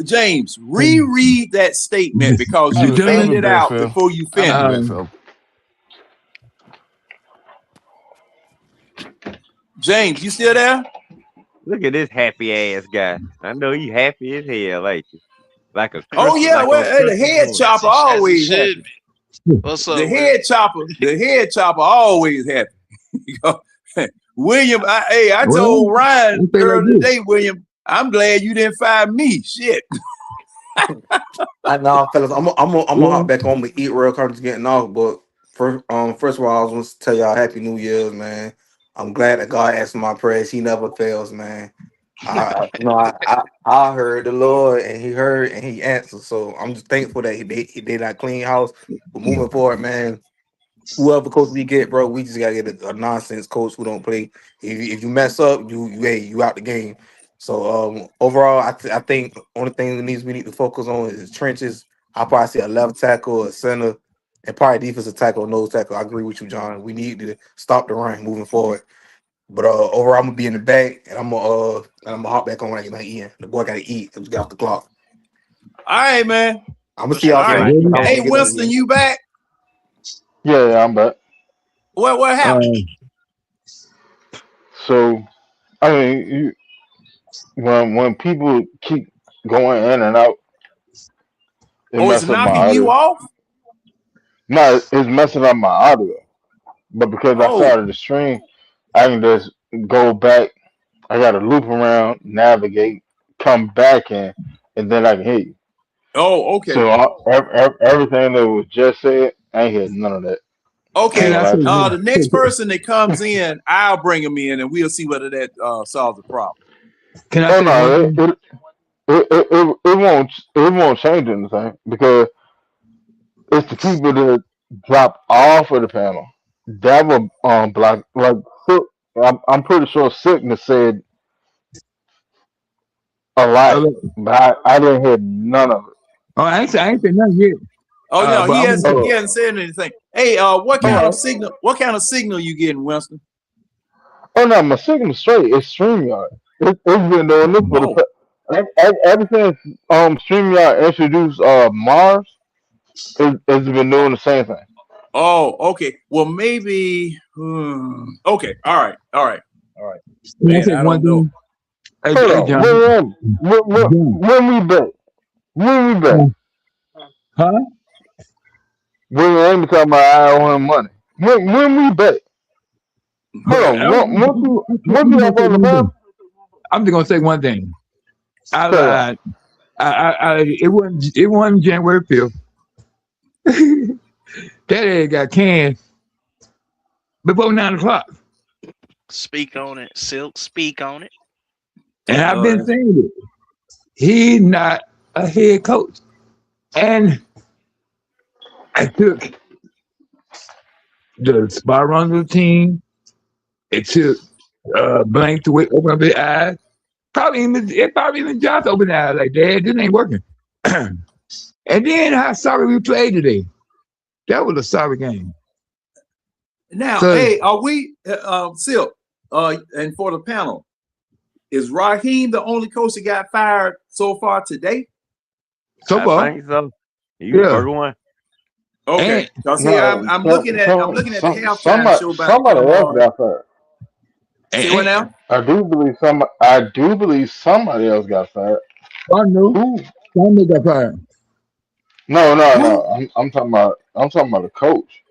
James, reread that statement because That you was, that was faded bad, out Phil. before you That was finished. bad, Phil. James, you still there? Look at this happy ass guy. I know you happy as hell, ain't you? Like a Oh Christmas, yeah, like well, on hey, the Christmas head morning. chopper As he always should happy. be. What's up, The Will? head chopper always happy. William, I Well, told Ryan I say like earlier this. today, William, I'm glad you didn't fire me. Shit. Nah, fellas, I'm gonna Yeah. hop back on the eat real conference getting off. But first of all, I was going to tell y'all Happy New Year's, man. I'm glad that God answered my prayers. He never fails, man. I heard the Lord and He heard and He answered. So I'm just thankful that he did not clean house. But moving forward, man, whoever coach we get, bro, we just gotta get a nonsense coach who don't play. If you mess up, you out the game. So overall, I think only thing we need to focus on is trenches. I'll probably say a left tackle, a center, and probably defensive tackle, nose tackle. I agree with you, John. We need to stop the run moving forward. But overall, I'm gonna be in the back, and I'm gonna hop back on when I get my eating. The boy gotta eat. Let's get off the clock. All right, man. I'm gonna For see y'all sure. All right. soon. Well, I'm Hey, gonna get Winston, you back? Yeah, I'm back. What happened? So I mean, when people keep going in and out, it Oh, it's messes up my knocking you audio. off? No, it's messing up my audio. But because I Oh, started the stream, I can just go back. I got to loop around, navigate, come back in, and then I can hear you. okay. So everything that was just said, I ain't hear none of that. I ain't Okay. can gonna I lie say to you. this? The next person that comes in, I'll bring him in and we'll see whether that solves the problem. Can I Oh say one no, thing? it won't change anything because it's the people that drop off of the panel that were block like Silk- I'm pretty sure Sickness said a Uh, lot, but I didn't hear none of it. Oh, I ain't say nothing yet. Oh no, But he I'm gonna say, hasn't said anything. Hey, what All kind of right. signal? What kind of signal you getting, Winston? Oh no, my signal's straight. It's StreamYard. It's been doing this for the Oh, ever since StreamYard introduced Mars. It's been doing the same thing. okay. Well, maybe. Okay. All right. can I Man, say I one don't know. thing? Hey, Hold hey on. John. John. When we back? When we back? Huh? We ain't talking about I owe him money. When we back? Hold on. Once you I'm up just on the panel, gonna say one thing. I say what? lied. It wasn't January 5th. That ass got canned before 9 o'clock. Speak on it, Silk. Speak on it. And I've been saying it. He's not a head coach. And I took the spot run of the team. It took Blank to open up his eyes. Probably even Josh opened his eyes like, Dad, this ain't working. And then how sorry we played today. That was a sorry game. Now, So- hey, are we Silk? And for the panel, is Raheem the only coach that got fired so far today? So I far, think so. You the Yeah. first one. Okay, And- because No, I'm looking at the halftime somebody, show by somebody else got fired. See what now? I do believe somebody else got fired. Rondo got fired. No. I'm talking about the coach.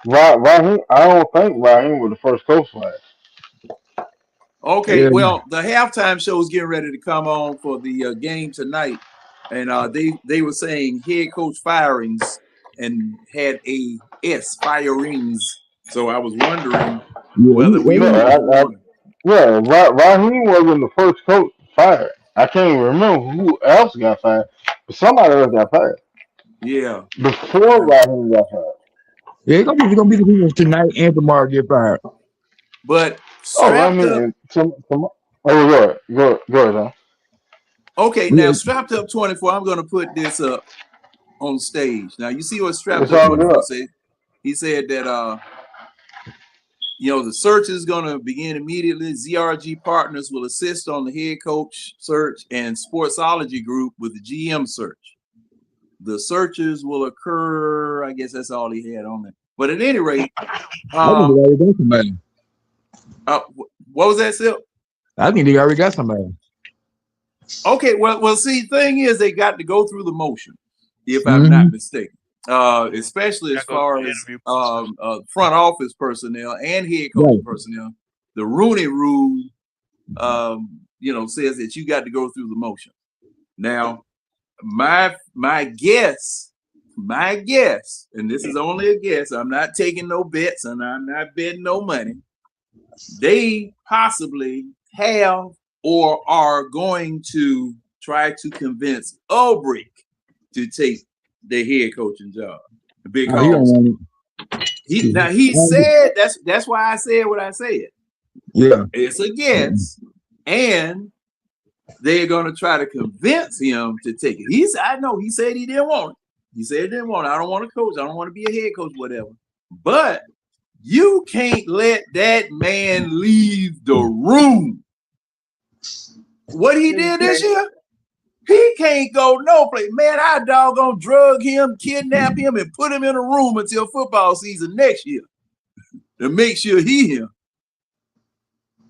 Raheem, I don't think Raheem was the first coach fired. Okay, Yeah. well, the halftime show is getting ready to come on for the game tonight, and they were saying head coach firings and had a S firings. So I was wondering whether we were Raheem wasn't the first coach fired. I can't even remember who else got fired, but somebody else got fired yeah. before Raheem got fired. Yeah, it's gonna be the people tonight and tomorrow get fired. But Oh, I strapped up. mean, go ahead, huh? Okay, Yeah. now strapped up 24. I'm going to put this up on stage. Now you see what strapped It's up all 24 good. said. He said that the search is going to begin immediately. ZRG Partners will assist on the head coach search, and Sportsology Group with the GM search. The searches will occur. I guess that's all he had on there. But at any rate, I think they already got somebody. what was that, Sil? I think they already got somebody. Okay, well, see, thing is, they got to go through the motion, if I'm not mistaken. Especially as far as front office personnel and head coaching personnel. The Rooney Rule, says that you got to go through the motion. Now, my guess, and this is only a guess, I'm not taking no bets and I'm not betting no money. They possibly have or are going to try to convince Ulbrich to take the head coaching job because he said that's why I said what I said. Yeah, it's a guess, and they're going to try to convince him to take it. He said he didn't want it. He said he didn't want it. I don't want to coach. I don't want to be a head coach, whatever. But you can't let that man leave the room. What he did this year, he can't go no place. Man, I doggone drug him, kidnap him, and put him in a room until football season next year to make sure he here.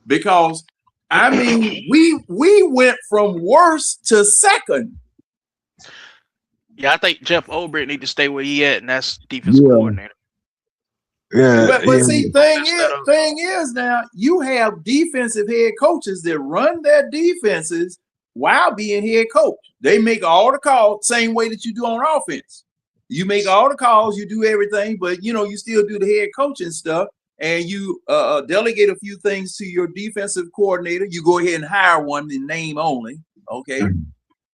Because I mean, we went from worst to second. Yeah, I think Jeff Ulbrich need to stay where he at, and that's defensive coordinator. Yeah, but see, thing is now you have defensive head coaches that run their defenses while being head coach. They make all the calls same way that you do on offense. You make all the calls, you do everything, but you still do the head coaching stuff, and you delegate a few things to your defensive coordinator. You go ahead and hire one in name only, okay?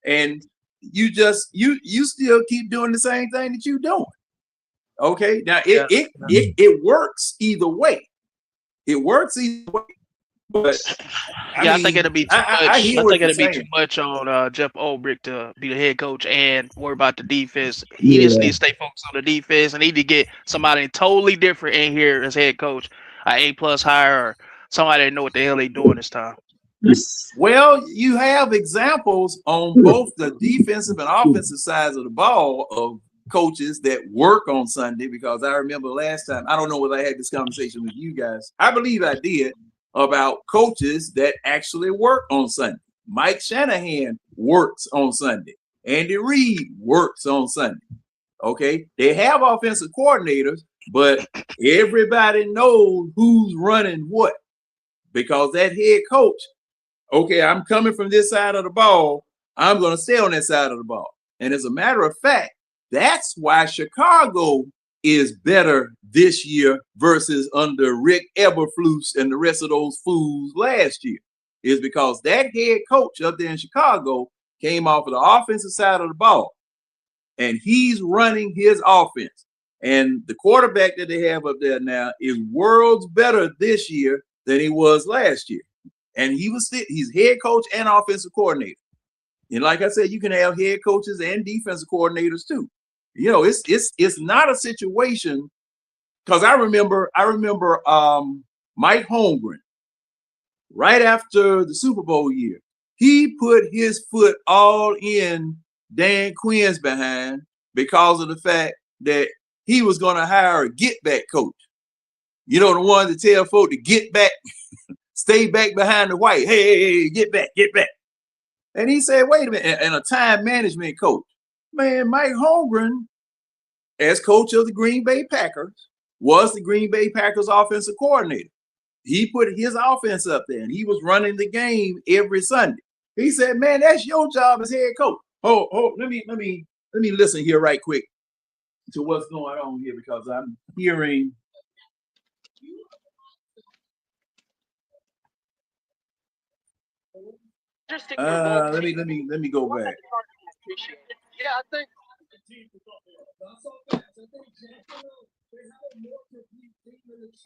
And you still keep doing the same thing that you're doing. Okay, now it works either way. It works either way. But I think it'll be too much. I think it'll be too much on Jeff Ulbrich to be the head coach and worry about the defense. He just needs to stay focused on the defense and need to get somebody totally different in here as head coach, an A+ hire, or somebody that know what the hell they doing this time. Well, you have examples on both the defensive and offensive sides of the ball of coaches that work on Sunday, because I remember last time, I don't know whether I had this conversation with you guys. I believe I did, about coaches that actually work on Sunday. Mike Shanahan works on Sunday. Andy Reid works on Sunday. Okay, they have offensive coordinators, but everybody knows who's running what, because that head coach, okay, I'm coming from this side of the ball. I'm going to stay on that side of the ball. And as a matter of fact, that's why Chicago is better this year versus under Rick Eberflus and the rest of those fools last year, is because that head coach up there in Chicago came off of the offensive side of the ball, and he's running his offense. And the quarterback that they have up there now is worlds better this year than he was last year. And he's head coach and offensive coordinator. And like I said, you can have head coaches and defensive coordinators too. You know, it's not a situation, because I remember Mike Holmgren right after the Super Bowl year. He put his foot all in Dan Quinn's behind because of the fact that he was going to hire a get back coach. You know, the one to tell folk to get back, stay back behind the white. Hey, get back, get back. And he said, wait a minute, and a time management coach. Man, Mike Holmgren, as coach of the Green Bay Packers, was the Green Bay Packers offensive coordinator. He put his offense up there, and he was running the game every Sunday. He said, man, that's your job as head coach. Oh, let me listen here right quick to what's going on here, because I'm hearing. Let me go back. Yeah, I think.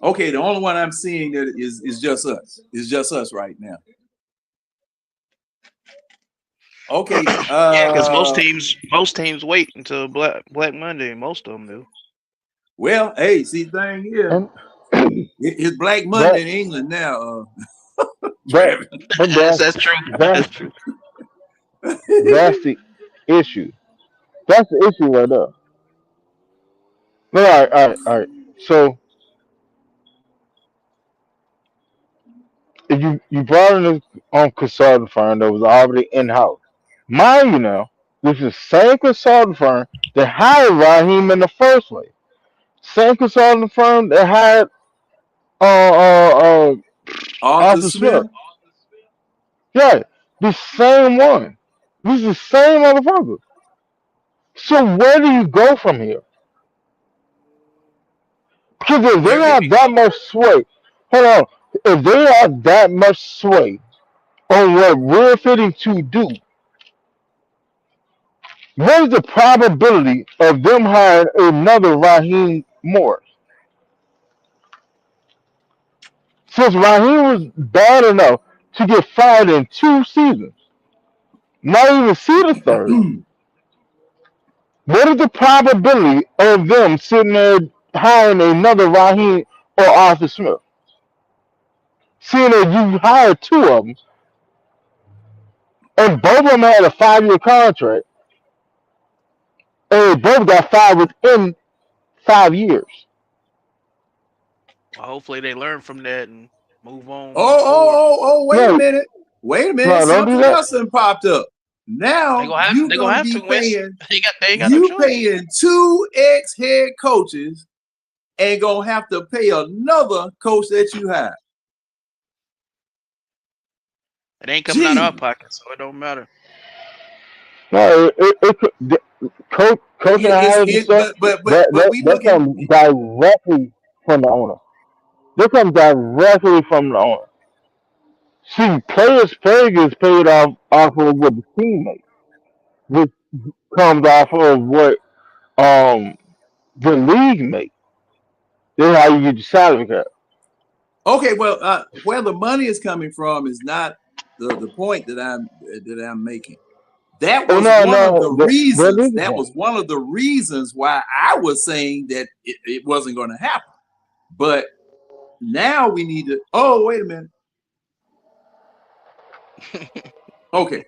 Okay, the only one I'm seeing that is just us. It's just us right now. Okay. Yeah, because most teams wait until Black Monday. Most of them do. Well, hey, see, the thing here, it's Black Monday in England now. That's true. That's true. That's the issue. That's the issue right there. No, all right. So if you brought in on consulting firm that was already in house, mind you now, this is the same consulting firm that hired Raheem in the first place. Same consulting firm that hired Arthur Arthur Smith. Smith. Yeah, the same one. This is the same motherfucker. So where do you go from here? Because if they have that much sway, hold on. If they have that much sway on what we're fitting to do, what is the probability of them hiring another Raheem Morris? Since Raheem was bad enough to get fired in 2 seasons, not even see the third, what is the probability of them sitting there hiring another Raheem or Arthur Smith? Seeing that you hired 2 of them, and both of them had a 5-year contract, and they both got fired within 5 years. Well, hopefully they learn from that and move on. Wait a No, minute. Wait a minute. no, don't do Something that. else done popped up. Now you're They gonna have be to win. paying. They got no You choice. paying 2 ex-head coaches and gonna have to pay another coach that you hired. It ain't coming out of our Gee. pocket, so it don't matter. No, coaching hires and stuff, But that we that looking. comes directly from the owner. That comes directly from the owner. See, players' pay gets paid off of what the team makes, which comes off of what the league makes. That's how you get your salary cap. Okay, well, where the money is coming from is not the point that I'm making. That Oh was no, one of the no, that reasons. is the That point. was one of the reasons why I was saying that it wasn't going to happen. But now we need to. Oh, wait a minute. Okay.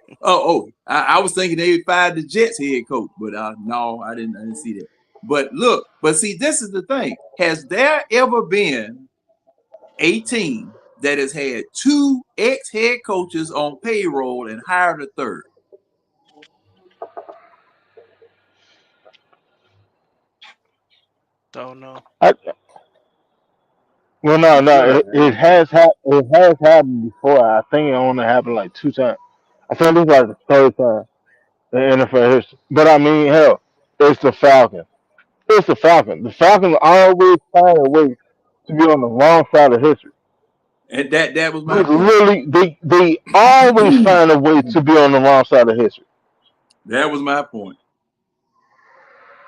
I was thinking they fired the Jets head coach, but no, I didn't see that. But look, see, this is the thing. Has there ever been a team that has had 2 ex-head coaches on payroll and hired a third? Don't know. Well, no, it has happened before. I think it only happened like 2 times. I think this is like the third time in NFL history. But I mean, hell, it's the Falcons. It's the Falcons. The Falcons always find a way to be on the wrong side of history. And that was They my point. literally, they always find a way to be on the wrong side of history. That was my point.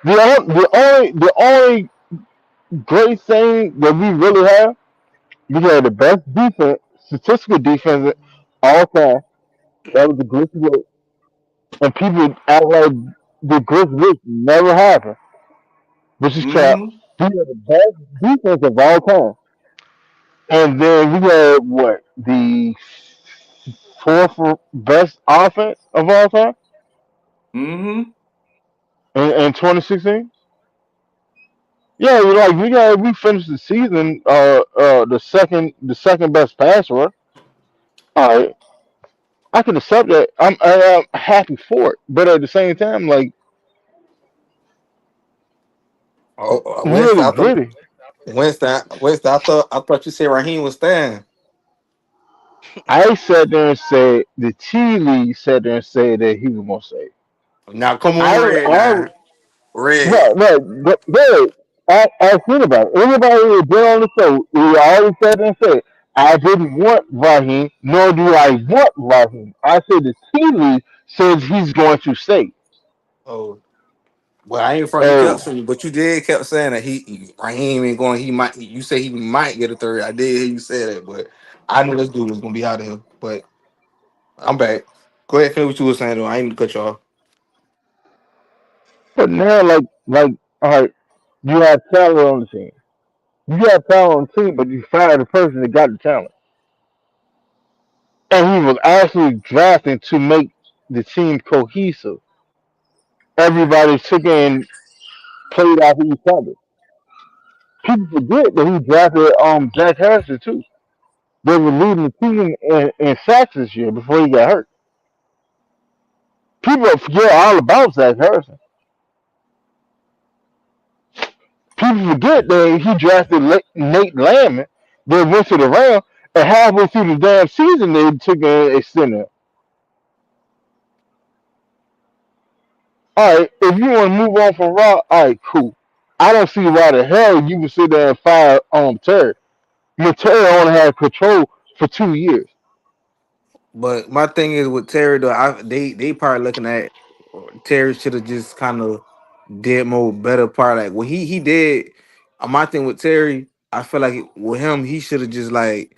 The only great thing that we really have, we had the best defense, statistical defense all time. That was the Grizzlies, Wade. And people act like the Grizzlies never happened, which is crap. Mm-hmm. We had the best defense of all time. And then we had what, the fourth best offense of all time Mm-hmm. in 2016. Yeah, we finished the season the second best passer. All right, I can accept that. I'm happy for it, but at the same time, like, Winston, really I thought gritty. Winston, I thought you said Raheem was staying. I sat there and said the tea league sat there and said that he was gonna say. Now come on, I Red. I Now, Red. no, I think about it. Everybody who been on the show, we always sat there and said, I didn't want Raheem, nor do I want Raheem. I said the tea league says he's going to stay. Oh, well, I ain't front. You kept And saying, but you did kept saying that Raheem ain't going. He might. You say he might get a third. I did hear you say that, but I knew this dude was gonna be out of here. But I'm back. Go ahead, finish what you were saying though. I ain't gonna cut you off. but now, like, all right, you have talent on the team. You have talent on the team, but you fired the person that got the talent, and he was actually drafting to make the team cohesive. Everybody took in played off each other. People forget that he drafted Jack Harrison too. They were leading the team in sacks this year before he got hurt. People forget all about Zach Harrison. People forget that he drafted Nate Landman. They went to the Rams, and halfway through the damn season, they took a center. All right, if you want to move on from Raw, all right, cool. I don't see why the hell you would sit there and fire Terry. Terry only had control for 2 years. But my thing is with Terry though, they probably looking at Terry should have just kind of did more better part. Like what he did. My thing with Terry, I feel like with him, he should have just like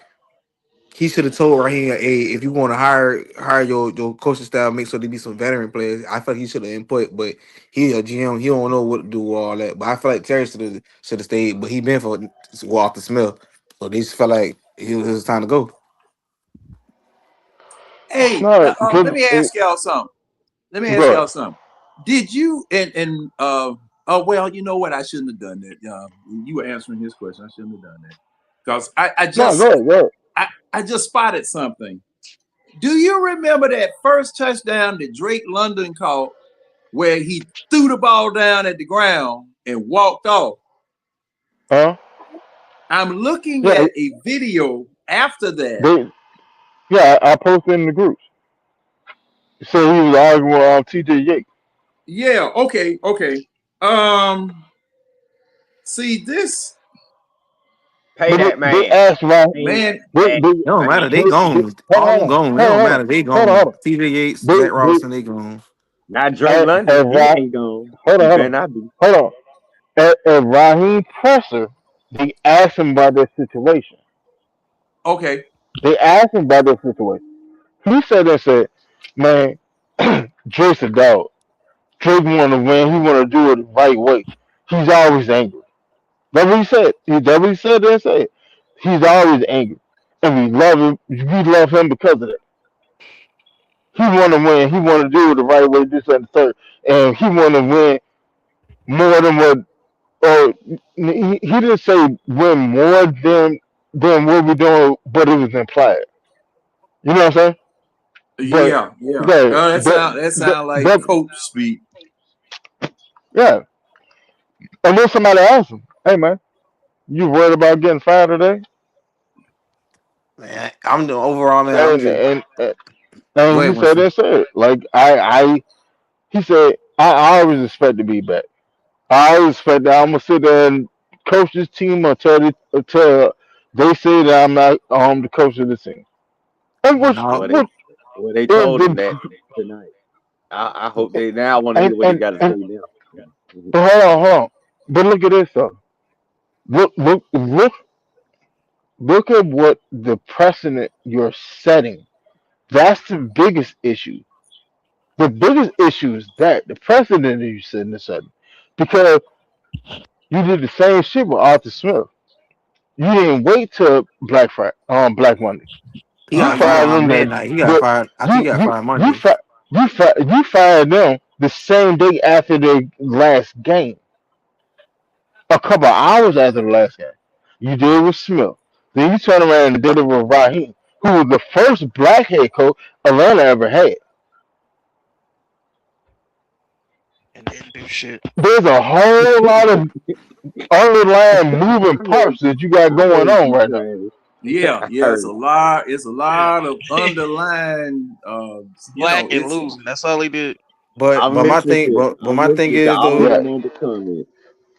he should have told Raheem, hey, if you want to hire your coaching staff, make sure there be some veteran players. I feel like he should have input, but he a GM, he don't know what to do with all that. But I feel like Terry should have stayed, but he been for Walter Smith, so they just felt like it was his time to go. Hey, No, let me ask y'all something. good. Did you oh well, you know what? I shouldn't have done that. You were answering his question. I shouldn't have done that because No, go ahead. I just spotted something. Do you remember that first touchdown that Drake London caught, where he threw the ball down at the ground and walked off? Huh? I'm looking Yeah, at a video after that. I posted in the groups. So he was arguing with T.J. Yates. Yeah. Okay. See this. Pay But that man. they asked Raheem. Man, It don't matter. They gone. All them gone. It don't matter. They gone. T.J. Yates, Zach Robinson, they gone. Not Drake London. He ain't gone. Hold He on. better not be. Hold on. At Raheem Presser, they asked him about their situation. okay. They asked him about their situation. He said, man, Drake's a dog. Drake want to win. He want to do it the right way. He's always angry. That's what he said. That's what he said there. Said he's always angry, and we love him. We love him because of that. He want to win. He want to do it the right way. This and the third, and he want to win more than what. Or he didn't say win more than what we're doing, but it was implied. You know what I'm saying? But Yeah. yeah, Oh, that sound like but coach speak. yeah. And then somebody asked him, "Hey man, you worried about getting fired today?" Man, I'm the overall man. I'm And just and Go And ahead, he said Winston. that's it. Like he said, I always expect to be back. I always expect that I'm gonna sit there and coach this team until they say that I'm not the coach of the team. And But which now, Well, they which well they is told him that tonight. I hope they now want to and hear what he and got to say and now. Mhm. but hold on. But look at this though. Look at what the precedent you're setting. That's the biggest issue. The biggest issue is that the precedent that you setting is setting. Because you did the same shit with Arthur Smith. You didn't wait till Black Monday. he You Uh got fired huh. fired on them midnight. He got the fired. I think he you got you fired you Monday. fi- you fired them the same day after the last game. A couple of hours after the last game. You did it with Smith. Then you turn around and did it with Raheem, who was the first black head coach Atlanta ever had. And didn't do shit. There's a whole lot of underlying moving I heard parts that you got I going heard on you, right now. Travis. Yeah, I yeah. It's heard a you. lot. It's a Yeah. lot of underlying. Black and It's losing. That's all he did. But I'm but my listening thing, to but I'm my thing listening to is all though, Yeah, them on the comments.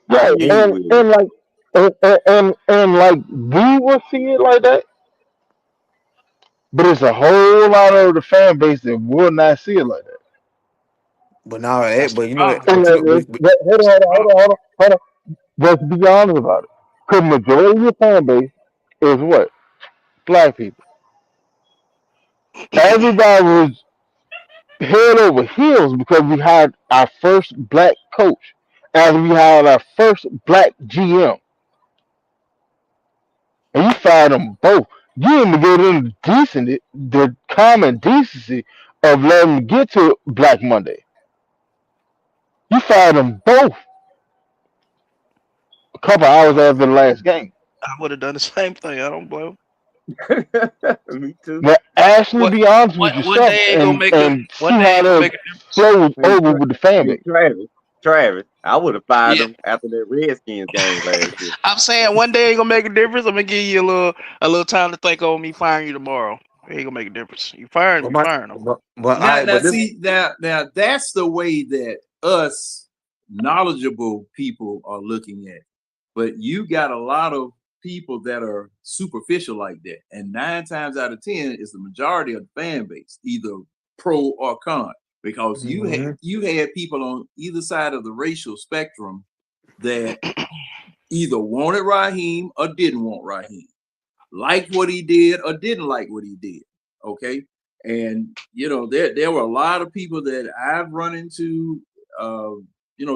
I yeah, agree he, with it. and like and like we will see it like that, but it's a whole lot of the fan base that will not see it like that. but now, That's the but you know, problem. And hold That's on, the hold on, problem. hold on, hold on, hold on. Let's be honest about it. Because majority of your fan base is what? Black people. Everybody was head over heels because we had our first black coach, as we had our first black GM, and you fired them both. You didn't even get in the common decency of letting them get to Black Monday. You fired them both a couple hours after the last game. I would have done the same thing. I don't blame him. Me too. Now, actually, What be honest with one yourself day ain't gonna and make a and one see day how ain't gonna that make a difference. flows Hey, over with the fan hey base. Travis, I would have fired Yeah. them after that Redskins game last year. I'm saying one day ain't gonna make a difference. I'm gonna give you a little time to think on me firing you tomorrow. It ain't gonna make a difference. You firing but them, you my, firing them. but Now, I, now, but this, see, now, that's the way that us knowledgeable people are looking at it. But you got a lot of people that are superficial like that, and 9 times out of 10 is the majority of the fan base, either pro or con, because mhm. you had people on either side of the racial spectrum that either wanted Raheem or didn't want Raheem, liked what he did or didn't like what he did. Okay. And there were a lot of people that I've run into,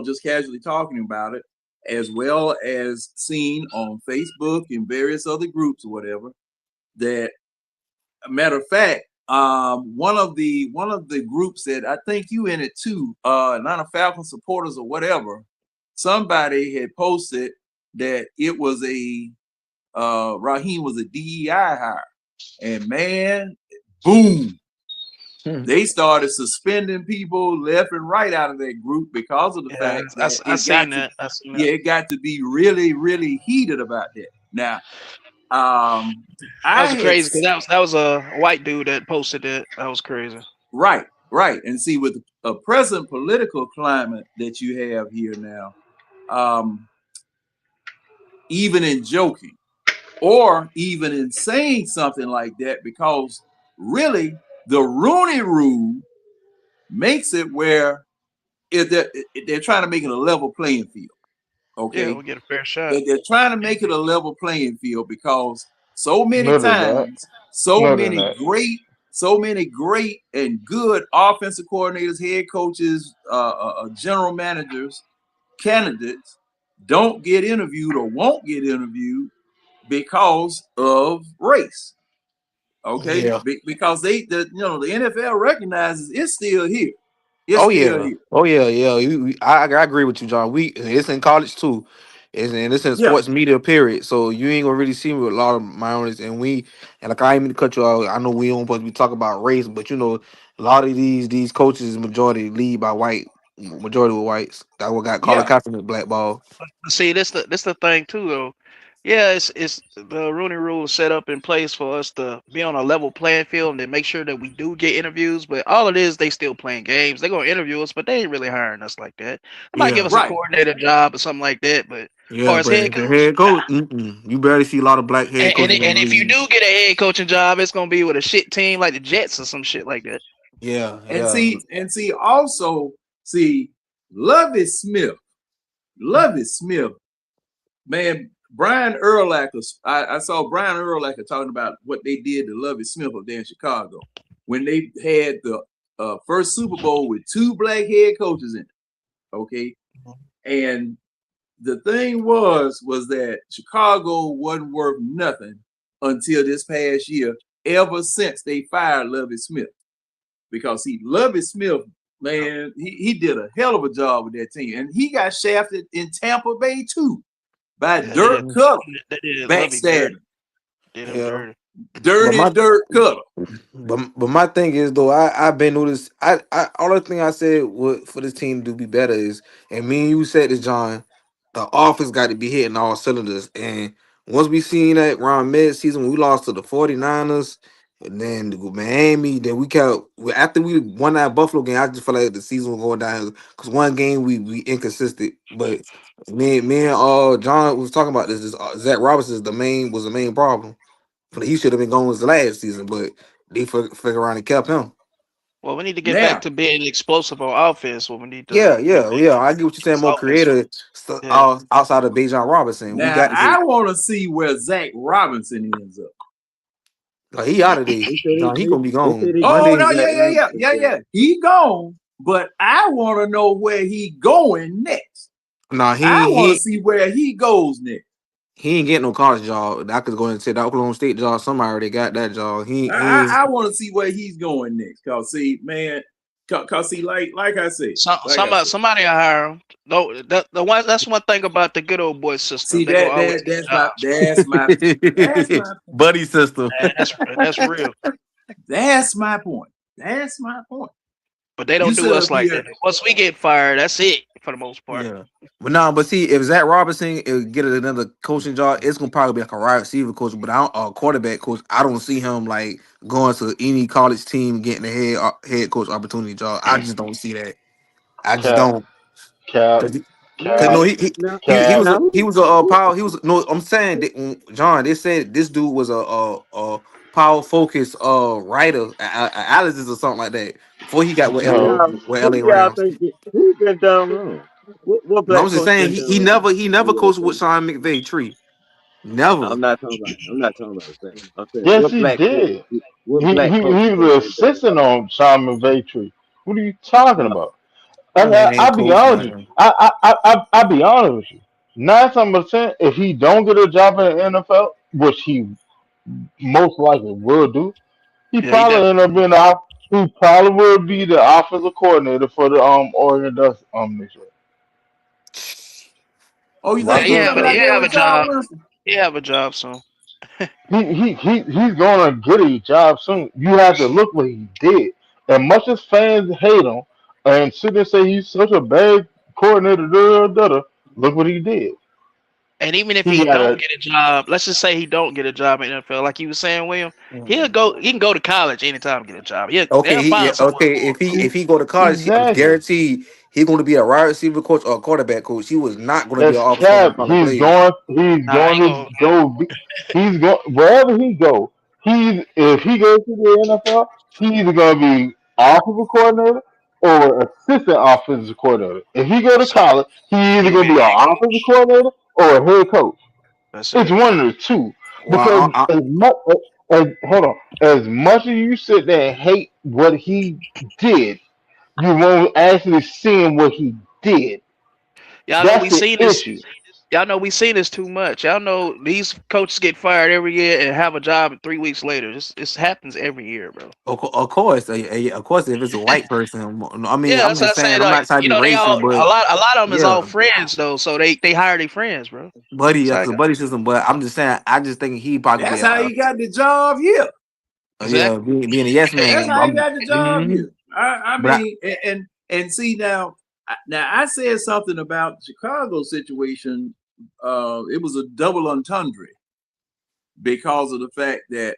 just casually talking about it, as well as seen on Facebook and various other groups or whatever. That, matter of fact, one of the groups that I think you in it too, Atlanta Falcon supporters or whatever, somebody had posted that it was Raheem was a DEI hire. And man, boom, Hmm. they started suspending people left and right out of that group because of the Yeah, fact that I seen that. I seen that. it got to be really, really heated about that. Now, That I was had crazy because that was a white dude that posted that. That was crazy. right, right, and see with a present political climate that you have here now, um, even in joking or even in saying something like that, because really the Rooney Rule makes it where if they're trying to make it a level playing field. Yeah, Okay, we'll get a fair shot. they're trying to make it a level playing field because so many No, they're not. times, so No, they're many not. great, so many great and good offensive coordinators, head coaches, general managers, candidates don't get interviewed or won't get interviewed because of race. Okay, Yeah. because the NFL recognizes it's still here. It's Oh still yeah. here. Oh yeah. Yeah. I agree with you, John. It's in college too. It's in Yeah, sports media period. So you ain't gonna really see me with a lot of minorities. And like I ain't mean to cut you out. I know we don't supposed to be talking about race, but a lot of these coaches majority lead by majority with whites. That what got Colin yeah, Kaepernick blackball. But see, this the thing too though. Yeah, it's the Rooney Rule is set up in place for us to be on a level playing field and then make sure that we do get interviews. But all it is, they still playing games. They're gonna interview us, but they ain't really hiring us like that. They might give Yeah, us a Right. coordinator job or something like that. But as yeah, far as head but the coach, head coach, you barely see a lot of black head coaches in and the if you league. do get a head coaching job, it's gonna be with a shit team like the Jets or some shit like that. Yeah, And yeah. see, also, see, Lovie Smith, man, Brian Urlacher, I saw Brian Urlacher talking about what they did to Lovie Smith up there in Chicago when they had the first Super Bowl with 2 black head coaches in it. Okay. And the thing was that Chicago wasn't worth nothing until this past year, ever since they fired Lovie Smith. Because Lovie Smith, man, he did a hell of a job with that team. And he got shafted in Tampa Bay too by Yeah, Dirk Cutter, they did Lovey backstabbing. dirty. Did him Yeah. dirty. Dirty my Dirk Cutter. but my thing is though, I've been noticed. I all the thing I said would for this team to be better is, and me and you said this, John. The offense got to be hitting all cylinders, and once we seen that around mid season, we lost to the 49ers, and then to Miami. Then we kept after we won that Buffalo game. I just felt like the season was going down because one game we inconsistent. But me and John was talking about this. Zach Robinson was the main problem. He should have been going the last season, but they figure around and kept him. Well, we need to get Now, back to being explosive on offense. What we need to Yeah, get back yeah. I get what you're saying. this More offense. creative Yeah. outside of Bijan Robinson. We got to I get want to see where Zach Robinson ends up. he out of there. They said John, he gonna be they gone said they Oh Monday. no, got Zach yeah. He gone, but I want to know where he going next. Nah, I want to see where he goes next. he ain't getting no college job. I could go and say the Oklahoma State job. Somebody already got that job. He ain't. I want to see where he's going next. Cause see, man, cause see, like I said, Somebody will hire him. No, that's one thing about the good old boy system. see They gonna always that's get my jobs. that's my buddy system. That's real. that's my point. That's my point. But they You don't do sit us up like here- that. Once we get fired, that's it for the most part. Yeah, but see, if Zach Robinson get another coaching job, it's gonna probably be like a wide receiver coach, but a quarterback coach. I don't see him like going to any college team getting a head coach opportunity job. I just don't see that. I just Cap, don't. cap, Cause cap, no, now. he was cap. a power. He was no. I'm saying that, John. They said this dude was a power focused writer, analysis or something like that before he got with No, Who LA y'all Rams. think who's been done wrong? What No, black I'm just coach saying been done wrong? he never coached with Sean McVay tree. Never. I'm not talking about that. I'm saying yes, he did. what He black he, coach he you was think an been done assistant wrong? on Sean McVay. What are you talking about? That man ain't I'll be coach, honest with you. man. I'll be honest with you. 9 if he don't get a job in the NFL, which he most likely will do, he Yeah, he probably end up being he probably will be the offensive coordinator for the Oregon Ducks next year. Oh, you Watch think he he's him. coming have out there a with John job. Winston? He have a job soon. He's gonna get a job soon. You have to look what he did. As much as fans hate him and sit there and say he's such a bad coordinator, look what he did. And even if He he got don't a get a job, let's just say he don't get a job in NFL, like you were saying, William, he can go to college anytime and get a job. Okay, They'll find someone okay. for him. If he go to college, I'm exactly. guaranteed he's going to be a wide receiver coach or a quarterback coach. He was not going to be an That's offensive coach cap. on play. He's Nah, I going ain't to gonna go. He's going wherever he go. If he goes to the NFL, he's either going to be offensive coordinator or assistant offensive coordinator. If he go to so college, he's he either gonna going be to a be an head offensive coach. coordinator or a head coach. That's It's it. one of the two. Well, Because as much as you sit there and hate what he did, you won't actually see what he did. Y'all know That's we the seen this. issue. Y'all know we seen this too much. Y'all know these coaches get fired every year and have a job 3 weeks later. This happens every year, bro. of course, of course, if it's a white person, I mean, Yeah, I'm that's what I just saying, said. I'm Like, not trying to be they racist, all but a lot of them is all yeah, friends though, so they hire their friends, bro. buddy, It's that's like a buddy system. But I'm just saying, I just think he probably That's be, how he got the job here. yeah, exactly. being a yes That's man. how he got the job Mhm. here. I But mean, and see now I said something about the Chicago situation it was a double entendre because of the fact that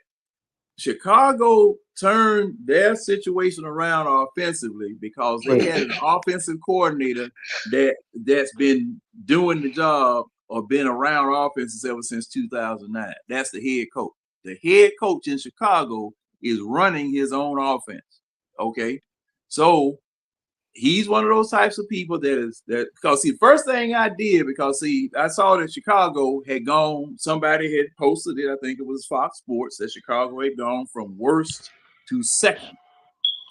Chicago turned their situation around offensively because they had an offensive coordinator that's been doing the job or been around offenses ever since 2009. That's the head coach. The head coach in Chicago is running his own offense. Okay, so he's one of those types of people because see, first thing I did, because see, I saw that Chicago had gone, somebody had posted it, I think it was Fox Sports, that Chicago had gone from worst to second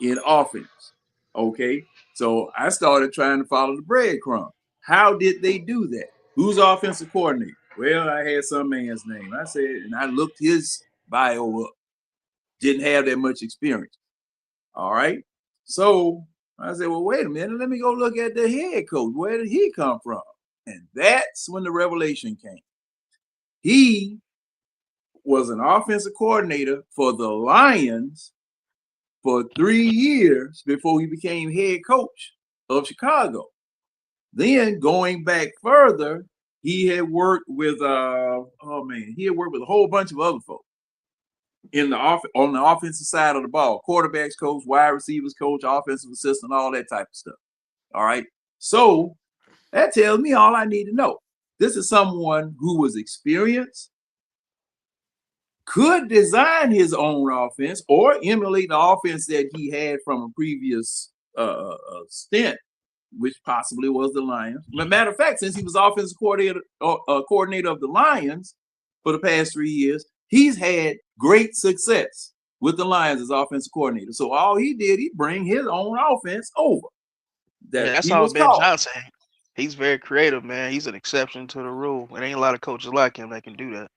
in offense. Okay, so I started trying to follow the breadcrumb. How did they do that? Who's offensive coordinator? Well, I had some man's name. I said, and I looked his bio up. Didn't have that much experience. All right, so I said, well, wait a minute. Let me go look at the head coach. Where did he come from? And that's when the revelation came. He was an offensive coordinator for the Lions for 3 years before he became head coach of Chicago. Then going back further, he had worked with he had worked with a whole bunch of other folks on the offensive side of the ball, quarterbacks coach, wide receivers coach, offensive assistant, all that type of stuff. All right. So that tells me all I need to know. This is someone who was experienced, could design his own offense or emulate the offense that he had from a previous stint, which possibly was the Lions. Matter of fact, since he was offensive coordinator of the Lions for the past 3 years, he's had great success with the Lions as offensive coordinator. So all he did, he bring his own offense over. That's all Ben Johnson. He's very creative, man. He's an exception to the rule. There ain't a lot of coaches like him that can do that.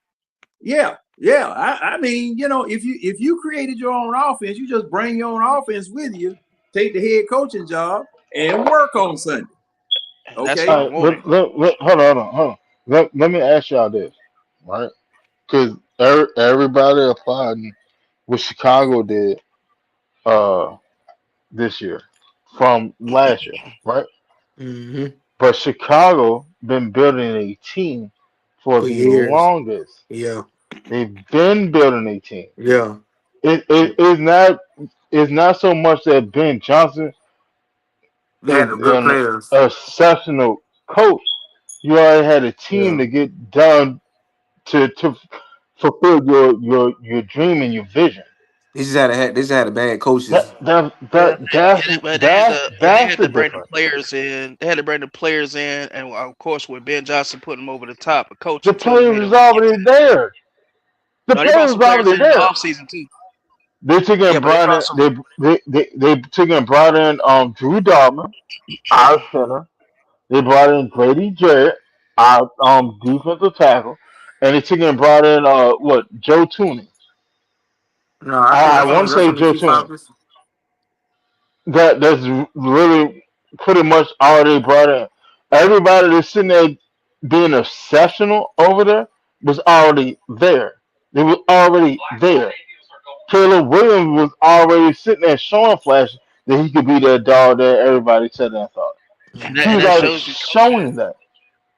Yeah. I mean, if you created your own offense, you just bring your own offense with you, take the head coaching job, and work on Sunday. Okay. Hold on. Let me ask y'all this, right? Because everybody applauding what Chicago did this year from last year, right? Mm-hmm. But Chicago been building a team for the years. longest. Yeah. They've been building a team. Yeah. It's not so much that Ben Johnson They is had good an players. exceptional coach. You already had a team to get done to fulfill your dream and your vision. They just had a bad coaches. That's They had the to bring the difference. players in. They had to bring the players in, and of course, with Ben Johnson putting them over the top, a coach. The players was already there. The No, they brought players some was players already in the there. offseason too. They took Yeah, in but they brought Brian. some. They took in brought in Drew Dalman, our center. They brought in Grady Jarrett, our defensive tackle, and they took in brought in Joe Tooney. No, I want to that's say from the Joe Chief Tooney. Falcons. That's really pretty much all they brought in. Everybody that's sitting there being exceptional over there was already there. They were already there. Caleb Williams was already sitting there showing flashes that he could be that dog that everybody said and thought. And He was that already shows you coaching. showing that.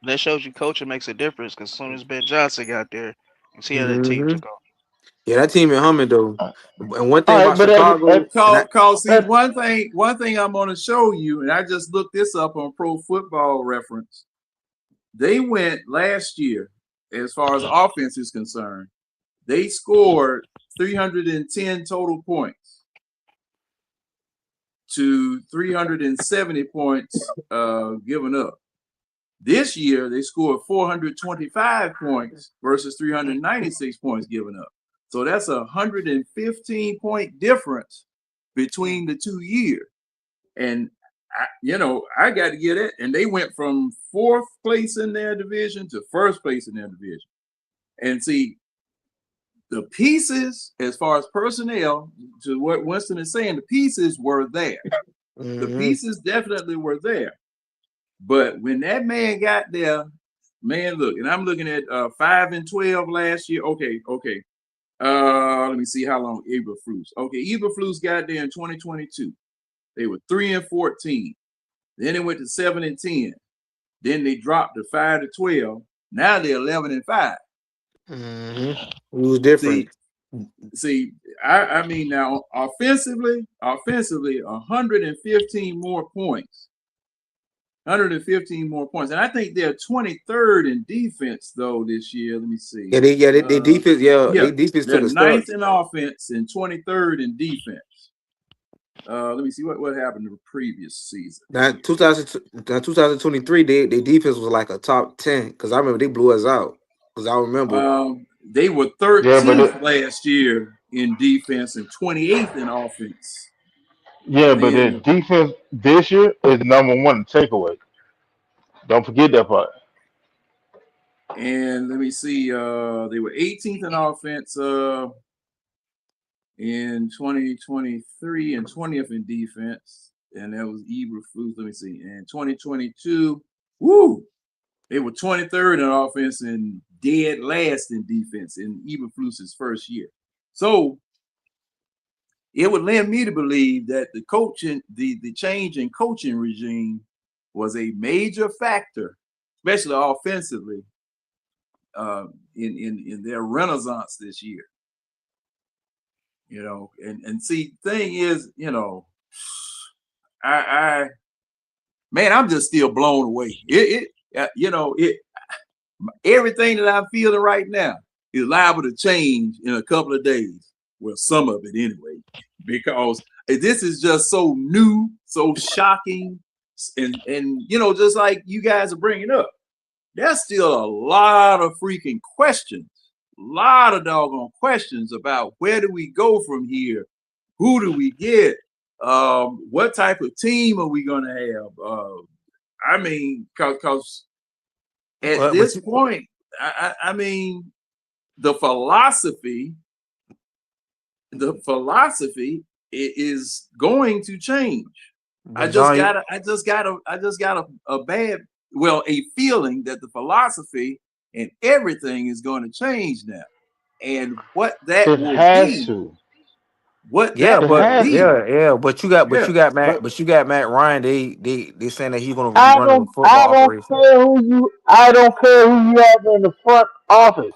That shows you coaching makes a difference. Because as soon as Ben Johnson got there, you see how that team Mm-hmm. took off. Yeah, that team in humming though. And one thing All right, about but Chicago, See, one thing I'm going to show you, and I just looked this up on Pro Football Reference. They went last year, as far as offense is concerned, they scored 310 total points to 370 points given up. This year, they scored 425 points versus 396 points given up. So that's a 115-point difference between the 2 years. And, I got to get it. And they went from 4th place in their division to 1st place in their division. And see, the pieces, as far as personnel, to what Winston is saying, the pieces were there. The pieces definitely were there. But when that man got there, man, look, and I'm looking at 5-12 last year. Okay. Let me see how long Eberflus. Okay, Eberflus got there in 2022. They were 3-14. Then they went to 7-10. Then they dropped to 5-12. Now they're 11-5. Mm-hmm. It was different. See, I mean now offensively, 115 more points. 115 more points. And I think they're 23rd in defense though this year. Let me see. They defense, they defense they're took a ninth step. in offense and 23rd in defense. Let me see what happened in the previous season. Now 2023, their defense was like a top 10 because I remember they blew us out. Because I remember They were 13th last year in defense and 28th in offense. Yeah, but their defense this year is number one in takeaway. Don't forget that part. And let me see, they were 18th in offense in 2023 and 20th in defense. And that was Eberflus. Let me see. In 2022, they were 23rd in offense and dead last in defense in Eberflus's first year. So it would lend me to believe that the coaching, the change in coaching regime was a major factor, especially offensively, in their renaissance this year. You know, and see, thing is, you know, I'm just still blown away. Everything that I'm feeling right now is liable to change in a couple of days. Well, some of it anyway, because this is just so new, so shocking, and you know, just like you guys are bringing up, there's still a lot of freaking questions, a lot of doggone questions about where do we go from here, who do we get, what type of team are we going to have? I mean, because at this point, I mean, the philosophy is going to change. I just got a feeling that the philosophy and everything is going to change now, and what that It will has be. to. What that but be. but you got Matt Ryan. They saying that he's gonna be I running the don't football operation. care who you have in the front office.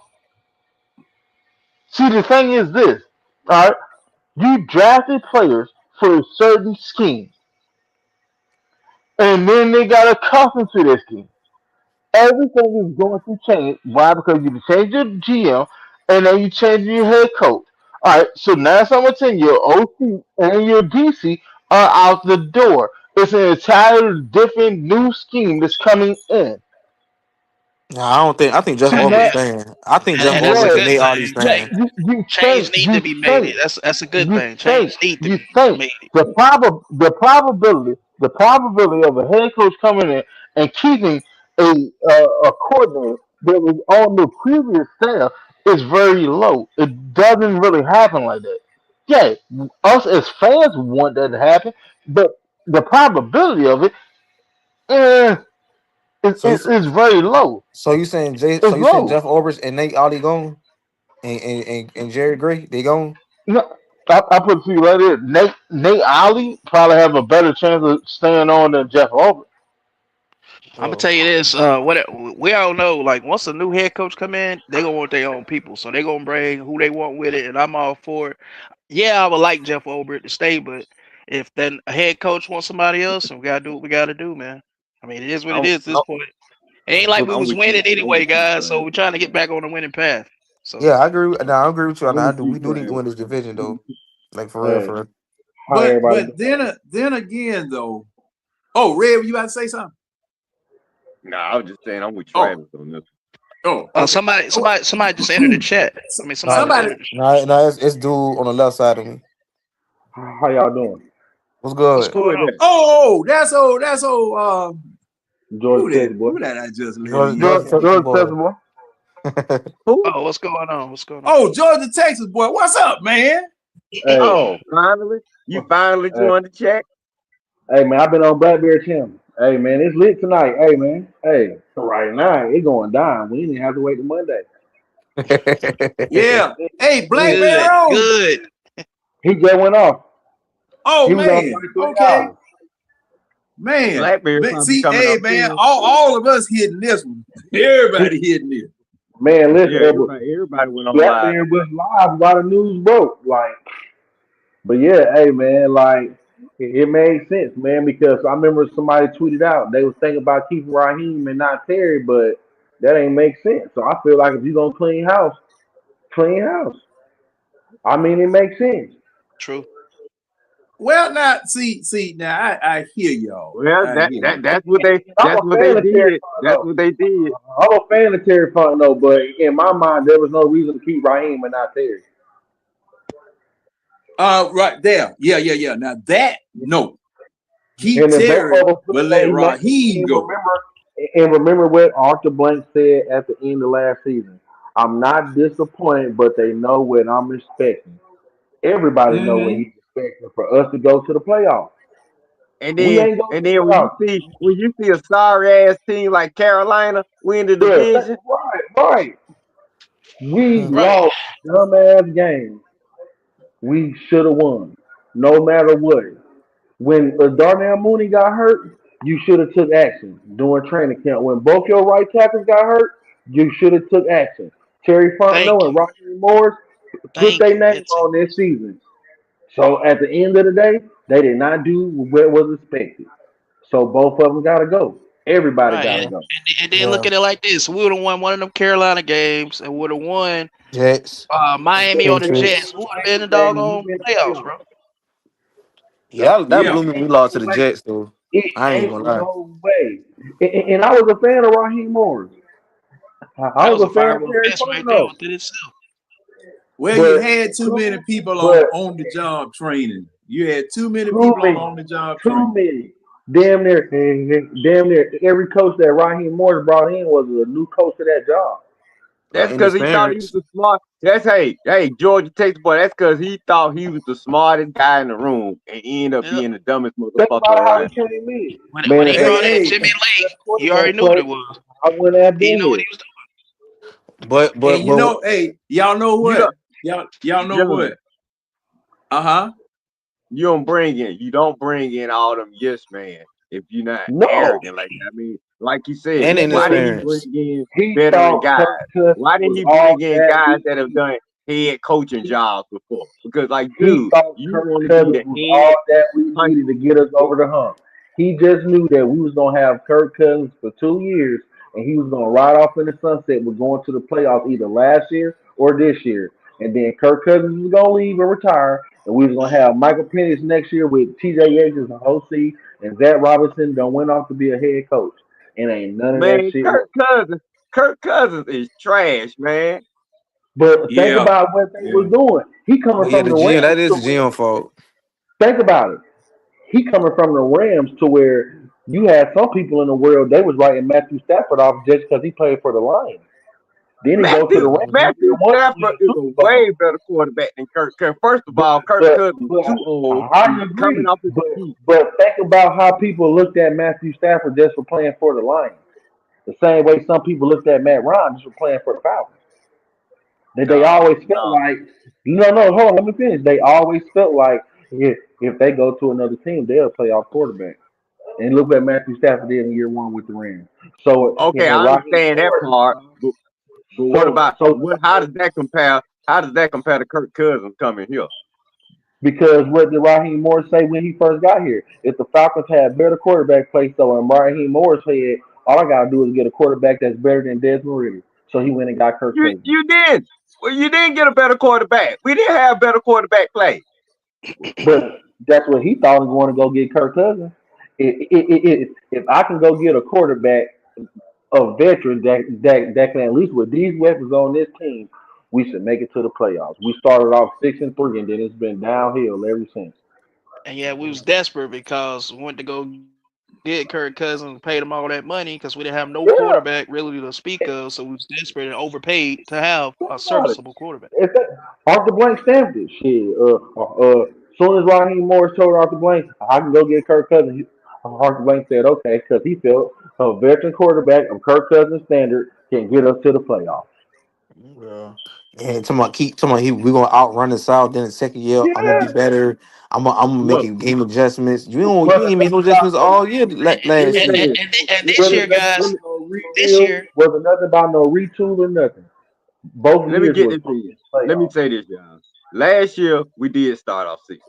See, the thing is this, all right? You drafted players for a certain scheme, and then they got accustomed to this scheme. Everything is going to change. Why? Because you change your GM, and then you change your head coach. All right, so now someone your OC and your DC are out the door. It's an entirely different new scheme that's coming in. No, I think Jeff So Ulbrich now, staying. I think Jeff And that's a Ulbrich and good Nate Ollie's thing. staying. Change need to be made. That's a good thing. Change need to be made. the probability of a head coach coming in and keeping a coordinator that was on the previous staff is very low. It doesn't really happen like that. Yeah, us as fans want that to happen, but the probability of it is very low. So you saying It's low. Jeff Ulbrich and Nate Ollie gone, and Jerry Gray they gone? No, I put it to you right here. Nate Ollie probably have a better chance of staying on than Jeff Auburn. I'm gonna tell you this. We all know, like once a new head coach come in, they gonna want their own people, so they gonna bring who they want with it, and I'm all for it. Yeah, I would like Jeff Ulbrich to stay, but if then a head coach wants somebody else, we gotta do what we gotta do, man. I mean, it is what it is at this point. It ain't like we was winning anyway, guys. So we're trying to get back on the winning path. So yeah, I agree. I agree with you. We do need to win this division though, like for real. But then again though, Red, you about to say something? No, I was just saying I'm with Travis on this. Somebody just entered the chat. I mean, somebody. No, it's dude on the left side of me. How y'all doing? What's good? What's going on? That's old. George Texas boy. Who that I just George Texas boy. Oh, what's going on? Oh, Georgia, Texas boy. What's up, man? Hey. Oh, finally, you finally joined the chat. Hey man, I've been on Blackberry Channel. Hey man, it's lit tonight. Hey man, hey, right now it's going down. We didn't have to wait till Monday. Yeah. Hey, Blackberry. Good. He just went off. Oh he was man. on Okay. Man, Blackberry man, probably see, coming hey off man, too. all of us hitting this one. Everybody hitting this. Man, listen, Yeah, everybody went on live. Blackberry was live while the news broke. Like, but yeah, hey man, like it made sense, man, because I remember somebody tweeted out they was thinking about keeping Raheem and not Terry, but that ain't make sense. So I feel like if you gonna clean house, clean house. I mean, it makes sense. True. Well, now, see, now I hear y'all. Well, I hear y'all. that's what they I'm a fan of Terry did. Funk That's though. what they did. I'm a fan of Terry Funk though, but in my mind, there was no reason to keep Raheem and not Terry. Right there. Yeah. Now that no. Keep And if both Terry, of them but could let say, Raheem go. remember what Arthur Blank said at the end of last season. I'm not disappointed, but they know what I'm expecting. Everybody know what Mm-hmm. he's expecting for us to go to the playoffs. And We then ain't going to and the then playoffs. when you see a sorry ass team like Carolina win the Yeah, division, right. We Hmm. Right. lost dumbass games. We should have won, no matter what. When Darnell Mooney got hurt, you should have took action during training camp. When both your right tackles got hurt, you should have took action. Terry Thank Fontenot and you. Raheem Morris put Thank their you. name It's on this season. So at the end of the day, they did not do what was expected. So both of them got to go. Everybody right. got to And, go. and then Yeah. look at it like this. We would have won one of them Carolina games and would have won Jets, Miami or the Jets. Patriots. We would have been in the doggone playoffs, bro. Yeah, that Yeah. blew me when we lost to the Jets, though. It I ain't ain't gonna lie. no way. And I was a fan of Raheem Morris. I That was was a a fan of firework Terry fest right there Fontenot. within itself. Well, you But had too many too, people but on the job training. You had too many too people many, on the job too training. many. Damn near every coach that Raheem Morris brought in was a new coach to that job. that's because he thought he was Inexperience. the smart. That's hey Georgia Tech boy. That's because he thought he was the smartest guy in the room and ended up Yep. being the dumbest Think motherfucker about how he around. came in. When Man, he if they Hey, brought would in have hey, Jimmy Lake, better he already quarterback knew what play, it was. I wouldn't have He been knew what here. he was But and but you but know, hey, y'all know You what? don't, Y'all know John, what? Uh-huh. you don't bring in all them yes man if you're not No, arrogant like that. I mean, like you said, and why didn't he bring inexperience. in he veteran thought guys? Kirk Cousins Why didn't was he all bring in that guys we that have needed. done head coaching jobs before? Because like, He dude, thought you Kirk want to be Cousins the was all head that we hunter. needed to get us over the hump. He just knew that we was gonna have Kirk Cousins for 2 years, and he was gonna ride off in the sunset with going to the playoffs either last year or this year. And then Kirk Cousins was gonna leave and retire, and we was gonna have Michael Penix next year with T.J. Yates as an OC, and Zach Robinson done went off to be a head coach. And ain't none of that Man, shit worked. Kirk Cousins is trash, man. But think Yeah. about what they Yeah. was doing. He coming But yeah, from the the GM, that Rams is to the where GM fault. think about it. He coming from the Rams to where you had some people in the world they was writing Matthew Stafford off just because he played for the Lions. Then he go to the Matthew Rams Mhm. and Matthew won Stafford the is Super a Bowl. way better quarterback than Kirk Cousins. First of But all, Kirk but Cousins is but too old. I He's coming agree. off his But feet. but think about how people looked at Matthew Stafford just for playing for the Lions. The same way some people looked at Matt Ryan just for playing for the Falcons. That they No, always felt no. like no, hold on, let me finish. They always felt like if they go to another team, they'll play off quarterback. And look what Matthew Stafford did in year one with the Rams. So Okay, and I Raheem understand that Morris. part, but what So about so what? How does that compare? How does that compare to Kirk Cousins coming here? because what did Raheem Morris say when he first got here? If the Falcons had better quarterback play, so in Raheem Morris said, all I gotta do is get a quarterback that's better than Desmond Ridder. So he went and got Kirk You Cousins. you did. Well, you didn't get a better quarterback. We didn't have better quarterback play. But that's what he thought was going to go get Kirk Cousins. If I can go get a quarterback, a veteran that can at least with these weapons on this team, we should make it to the playoffs. We started off 6-3, and then it's been downhill ever since. And yeah, we was desperate because we went to go get Kirk Cousins, paid him all that money because we didn't have no Yeah, quarterback really to speak of. So we was desperate and overpaid to have think a about it. serviceable quarterback. If that Arthur Blank stamped it, shit. Soon as Raheem Morris told Arthur Blank, I can go get Kirk Cousins. Arthur Blank said, okay, because he felt a veteran quarterback of Kirk Cousins' standard can get us to the playoffs. Yeah. And talking about we gonna outrun the South. Then the second year, I'm gonna Yeah, be better. I'm Look, making game adjustments. You Was ain't make no another about adjustments no all year retool. let me last Listen, say year. this. And this wasn't year, nothing Let about guys, me no this rebuild. year, Wasn't nothing about no retool or nothing. Both let me years get was this in. Let me playoffs. say this, y'all. Last year we did start off 6-3.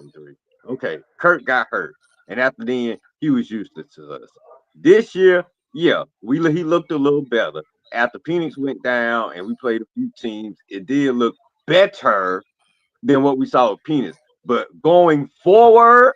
Okay, Kurt got hurt, and after then he was useless to us. This year, yeah, he looked a little better. After Phoenix went down and we played a few teams, it did look better than what we saw with Phoenix. But going forward,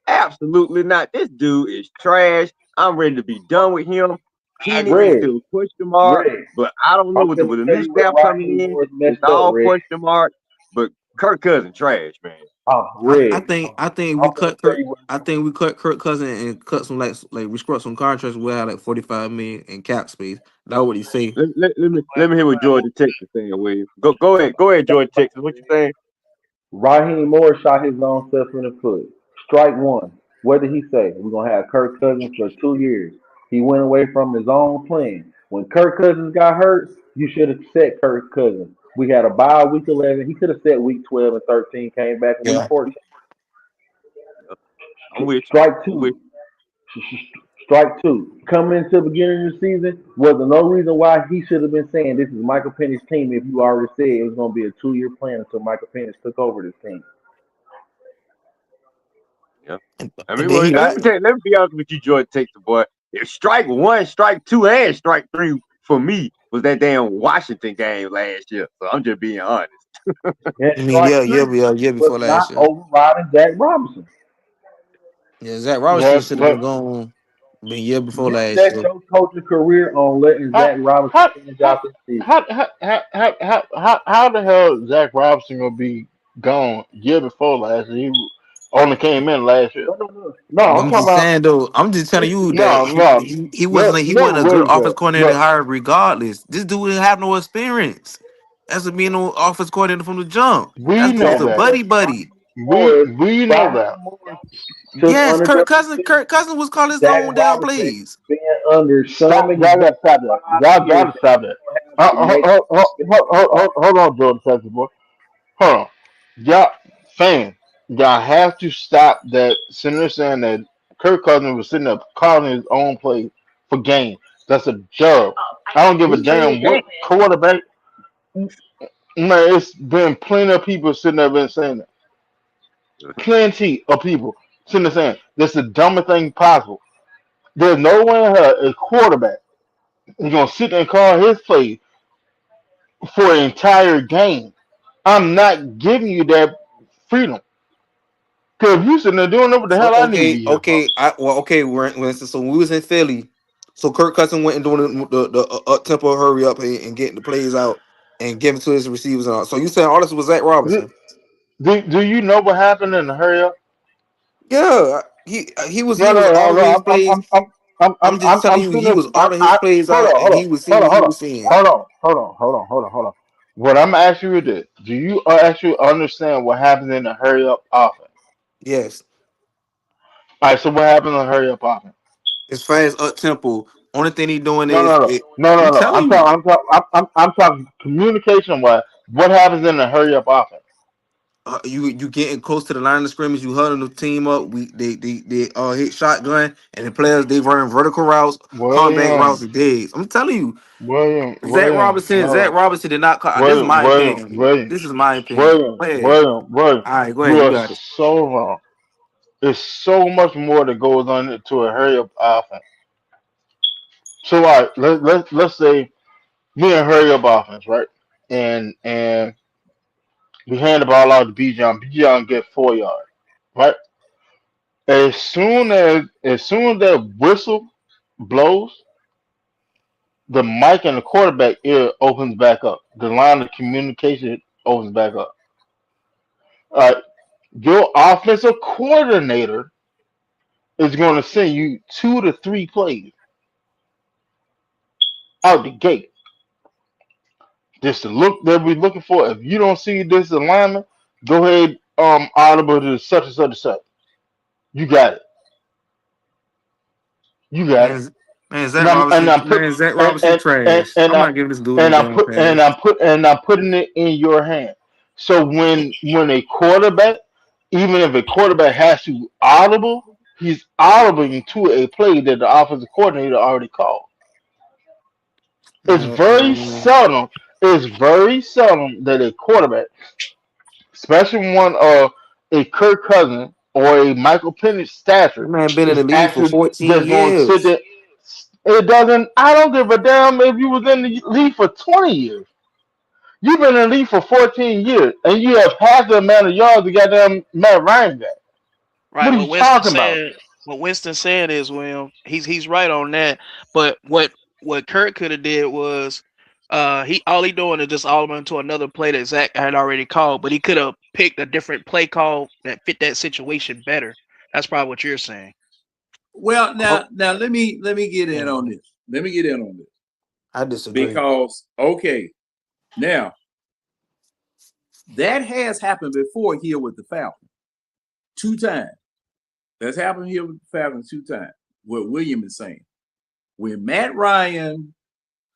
absolutely not. This dude is trash. I'm ready to be done with him. I Penix is agree. Red, still a question mark, Red. but I don't know I'm with gonna with a tell new you where staff coming Raheem in. Morris It's messed up, all Red. question mark. But Kirk Cousins trash, man. I Red. think I'm gonna tell you what. we cut Kirk Cousins and cut some like we screwed some contracts. We had like 45 million in cap space. That's what he say. Let me hear what Georgia Texas saying, William. Go ahead, Georgia Texas. What you saying? Raheem Morris shot his own self in the foot. Strike one. What did he say? We're gonna have Kirk Cousins for 2 years. He went away from his own plan. When Kirk Cousins got hurt, you should have set Kirk Cousins. We had a bye week 11. He could have set week 12 and 13. Came back in week Yeah. 14. I'm with you. Strike I'm with two. Strike two. Coming into the beginning of the season was no reason why he should have been saying this is Michael Penix's team if you already said it was going to be a 2-year plan until Michael Penix took over this team. you. Yeah. And, I and mean, then well, he got let me be honest with you, Georgia Texas boy. If strike one, strike two, and strike three for me was that damn Washington game last year. So I'm just being honest. And I mean strike three year was before last not year. overriding Zach Robinson. Yeah, Zach Robinson But should have but been gone the year before You last set year. your coaching career on letting how Zach Robinson how finish how out this season. how the hell is Zach Robinson gonna be gone year before last year? He only came in last year. No, I'm I'm talking just about saying though. I'm just telling this you season. that No, no, he never wasn't a good really offense good. coordinator Look, hired regardless. This dude didn't have no experience as a being no offense coordinator from the jump. we That's because know he's a that. buddy. We know that. Raheem Morris took Yes, under Kirk Doug Cousins. Peterson. Kirk Cousins was calling his Zach own damn Robinson plays. being under Sean Stop! Y'all McVay gotta stop for that. 5 Y'all years gotta that stop he's that. going to have to make Hold on, Jordan Texas boy. Hold on. Y'all fans, y'all have to stop that sitting there saying that Kirk Cousins was sitting up calling his own play for game. That's a job. I don't give a Who said damn that? what quarterback. Man, it's been plenty of people sitting there been saying that. Plenty of people sitting there saying that's the dumbest thing possible. There's no way in hell a quarterback is gonna sit there and call his play for an entire game. I'm not giving you that freedom. Because if you sitting there doing what the So hell I need you here for. So when we was in Philly, so Kirk Cousins went and doing the up tempo hurry up and getting the plays out and giving to his receivers and all. So you saying all this was Zach Do, Robinson? do you know what happened in the hurry up? Yeah, he No, was no, no, ordering his no. plays. I'm just telling I'm you, sitting he there. was ordering his I plays hold out on, and hold on, he was seeing hold on, what he hold was on, seeing. hold on, hold on, hold on, hold on, hold on. What I'm asking you is this: do you actually understand what happens in the hurry up offense? Yes, All right, so what happens in the hurry up offense? as far as up tempo, only thing he doing No, is no, no, no, I'm no, no. telling you. I'm talking communication wise. What happens in the hurry up offense? You getting close to the line of scrimmage, you huddling the team up. They hit shotgun and the players they run vertical routes, comeback routes, William, and digs. I'm telling you, Zach no, Robinson did not call. This is my opinion. William, This is my opinion. Go ahead. William. All right, go ahead. You You are got it. so wrong. There's so much more that goes on into a hurry up offense. So all right, let's say me and hurry up offense, right? And we hand the ball out to Bijan. Bijan get 4 yards, right? As soon as that whistle blows, the mic and the quarterback ear opens back up. The line of communication opens back up. All right, your offensive coordinator is going to send you 2 to 3 plays out the gate. This the look that we're looking for. If you don't see this alignment, go ahead, audible to such and such and such. You got it. You got it. Man, man, And I'm put Zach and Robinson trash. and I'm I not giving this dude no and I'm damn put pass. and I'm putting it in your hand. So when a quarterback even if a quarterback has to audible, he's audibling to a play that the offensive coordinator already called. It's very Mm, seldom. It's very seldom that a quarterback, especially one of a Kirk Cousins or a Michael Penix that stature, man been in the is league for actually 14 just going to sit years. there. It doesn't. I don't give a damn if you was in the league for 20 years. You've been in the league for 14 years, and you have half the amount of yards that goddamn Matt Ryan got. What Right. are you talking about? What Winston said is, William, he's right on that. But what Kurt could have did was, he doing is just all into another play that Zach had already called, but he could have picked a different play call that fit that situation better. That's probably what you're saying. Well, Oh, now let me get in on mm, this. Let me get in on this I disagree. because okay, now that has happened before here with the Falcons 2 times. That's happened here with the Falcons 2 times. What William is saying. When Matt Ryan,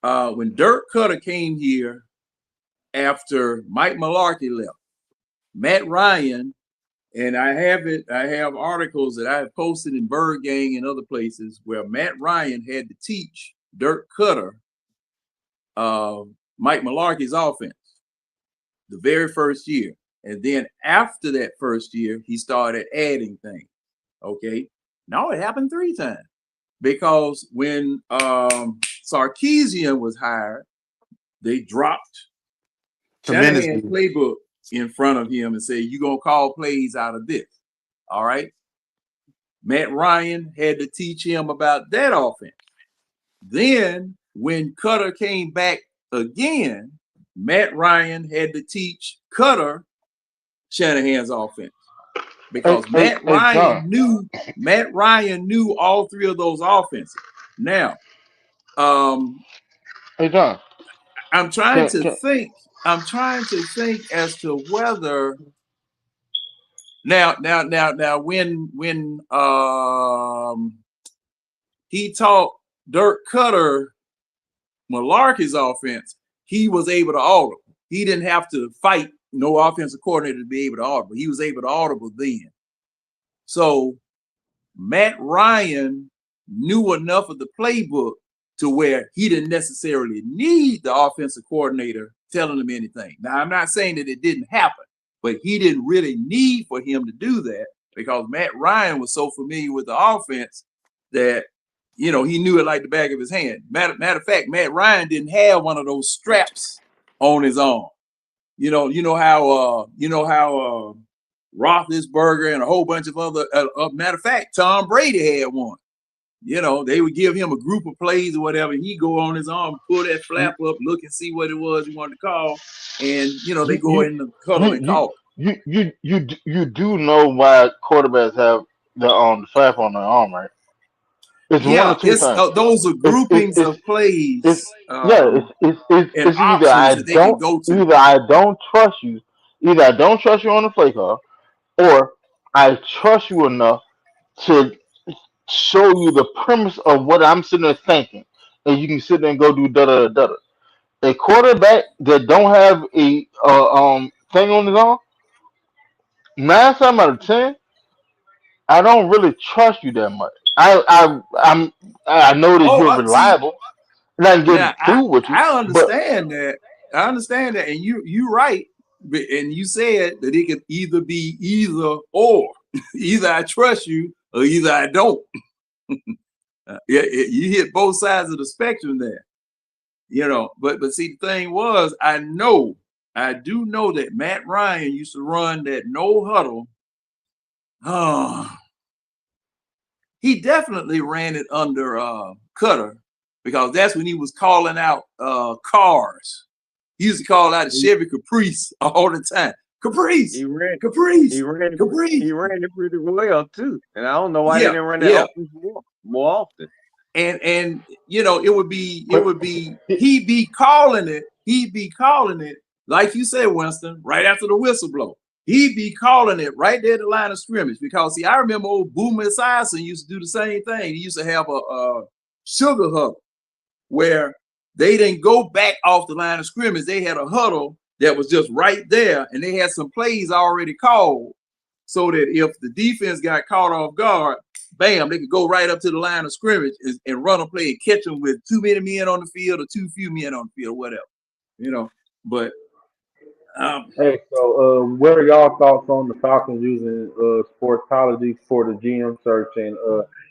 when Dirk Cutter came here after Mike Mularkey left, Matt Ryan, and I have articles that I have posted in Bird Gang and other places where Matt Ryan had to teach Dirk Cutter Mike Mularkey's offense the very first year. And then after that first year, he started adding things. Okay. Now it happened 3 times because when Sarkisian was hired, they dropped Shanahan's Tremendously. playbook in front of him and said, you're going to call plays out of this. All right. Matt Ryan had to teach him about that offense. Then when Cutter came back again, Matt Ryan had to teach Cutter Shanahan's offense because Hey, John. Matt Ryan knew all 3 of those offenses. Now, Hey, John. I'm trying to Can, think as to whether now when he taught Dirk Cutter Mularkey's offense, he was able to audible. He didn't have to fight no offensive coordinator to be able to audible. He was able to audible then. So Matt Ryan knew enough of the playbook to where he didn't necessarily need the offensive coordinator telling him anything. Now, I'm not saying that it didn't happen, but he didn't really need for him to do that because Matt Ryan was so familiar with the offense that, you know, he knew it like the back of his hand. Matter of fact, Matt Ryan didn't have one of those straps on his arm. You know how Roethlisberger and a whole bunch of other. Matter of fact, Tom Brady had one. You know, they would give him a group of plays or whatever. He'd go on his arm, pull that flap up, look and see what it was he wanted to call, and they go in the huddle and call it. you do know why quarterbacks have the flap on their arm, right? It's one Yeah, or two it's things. those are groupings of plays It's and it's options that they can go to. either I don't trust you, on the play call, or I trust you enough to show you the premise of what I'm sitting there thinking, and you can sit there and go do da da da da. A quarterback that don't have a thing on his arm, 9 times out of 10, I don't really trust you that much. I know that you're See, reliable, and I can now get through with you, I but understand that. And you're right. And you said that it could either be either or. Either I trust you or either I don't. You hit both sides of the spectrum there. But see, the thing was, I do know that Matt Ryan used to run that no huddle. Oh, he definitely ran it under Cutter because that's when he was calling out cars. He used to call out a Chevy Caprice all the time. Caprice, He ran Caprice, he ran it Caprice. he ran it pretty well too. And I don't know why they Yeah, didn't run that yeah. offense more often. And it would be he'd be calling it like you said, Winston, right after the whistle blow. He'd be calling it right there at the line of scrimmage because see, I remember old Boomer Esiason used to do the same thing. He used to have a sugar huddle where they didn't go back off the line of scrimmage. They had a huddle that was just right there, and they had some plays already called. so that if the defense got caught off guard, bam, they could go right up to the line of scrimmage and run a play and catch them with too many men on the field or too few men on the field, whatever, you know. But Hey, so what are y'all thoughts on the Falcons using Sportology for the GM search and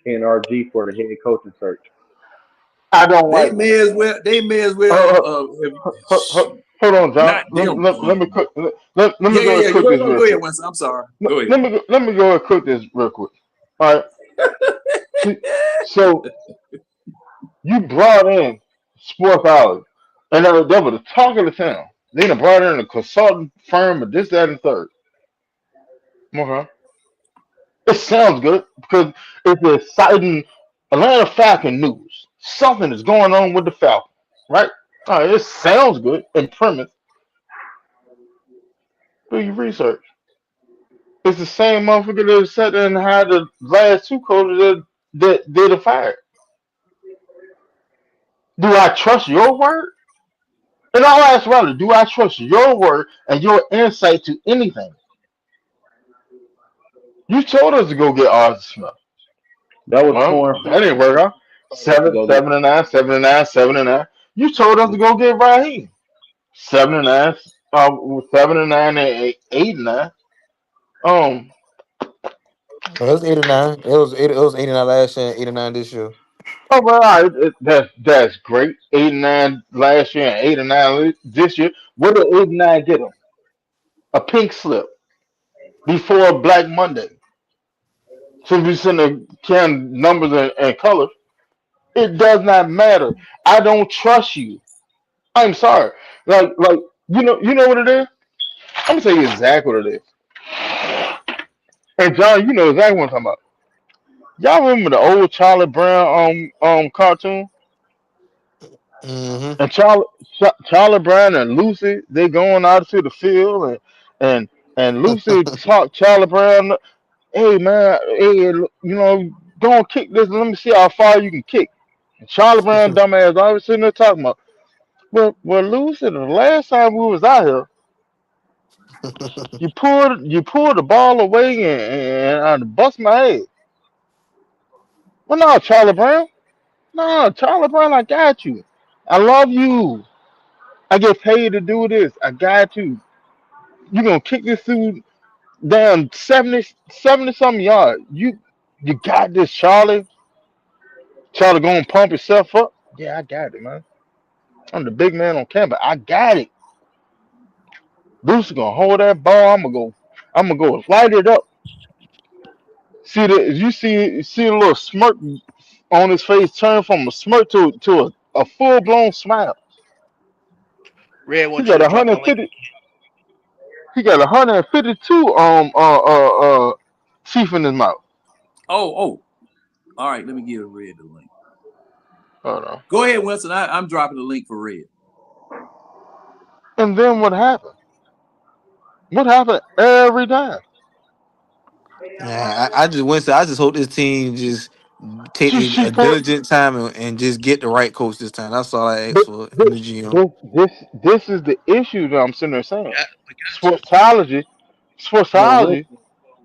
NRG for the head coaching search? I don't they like. may as well. They may as Uh, well. Hold on, John. Not them. Let me cook. Let me Yeah, go and yeah. cook Go this ahead, real go ahead, quick. Winston. I'm sorry. Go ahead. Let me go and cook this real quick. All right. So you brought in Sportology, and they were the talk of the town. They done brought in a consulting firm of this, that, and third. Okay. It sounds good because it's exciting Atlanta Falcon news. Something is going on with the Falcon, right? All right, it sounds good in premise. Do your research. It's the same motherfucker that sat there and had the last two coaches that did a fire. Do I trust your word? And I'll ask rather, do I trust your word and your insight to anything? You told us to go get Arthur Smith. That was Well, Corn that didn't work out. Seven, Ferry. 7-9, 7-9, 7-9. You told us to go get Raheem. 7-9, 7-9, and 8-9. Um, It was 89. It was 89 last year and 89 this year. oh well, all right, that's great. 8-9 last year and 8-9 this year. What did 8-9 get him? A pink slip before Black Monday. Since we send the can numbers and colors, it does not matter. I don't trust you. I'm sorry. Like you know what it is. I'm gonna tell you exactly what it is. And John, you know exactly what I'm talking about. Y'all remember the old Charlie Brown cartoon? Mm-hmm. And Charlie Brown and Lucy, they going out to the field and and Lucy talk Charlie Brown, hey man, hey, go and kick this. Let me see how far you can kick. And Charlie Brown, dumbass, always sitting there talking about, well, Lucy, the last time we was out here, you pulled the ball away and I bust my head. Well, no, Charlie Brown, no, Charlie Brown, I got you. I love you. I get paid to do this. I got you. You gonna kick this through down 70 something yards. You got this, Charlie. Charlie gonna pump himself up. Yeah, I got it, man. I'm the big man on campus. I got it. Lucy gonna hold that ball. I'm gonna go light it up. See the you see a little smirk on his face turn from a smirk to a full blown smile. Red He wants you got to drop the link. 150. He got 152 teeth in his mouth. Oh. All right, let me give Red the link. Hold on. Go ahead, Winston. I'm dropping the link for Red. And then what happened? What happened every time? Yeah, I just Winston. I just hope this team just take She a put diligent time and just get the right coach this time. That's all I ask this for in this the GM. this is the issue that I'm sitting there saying. We got to. Sportsology, But sportsology listen,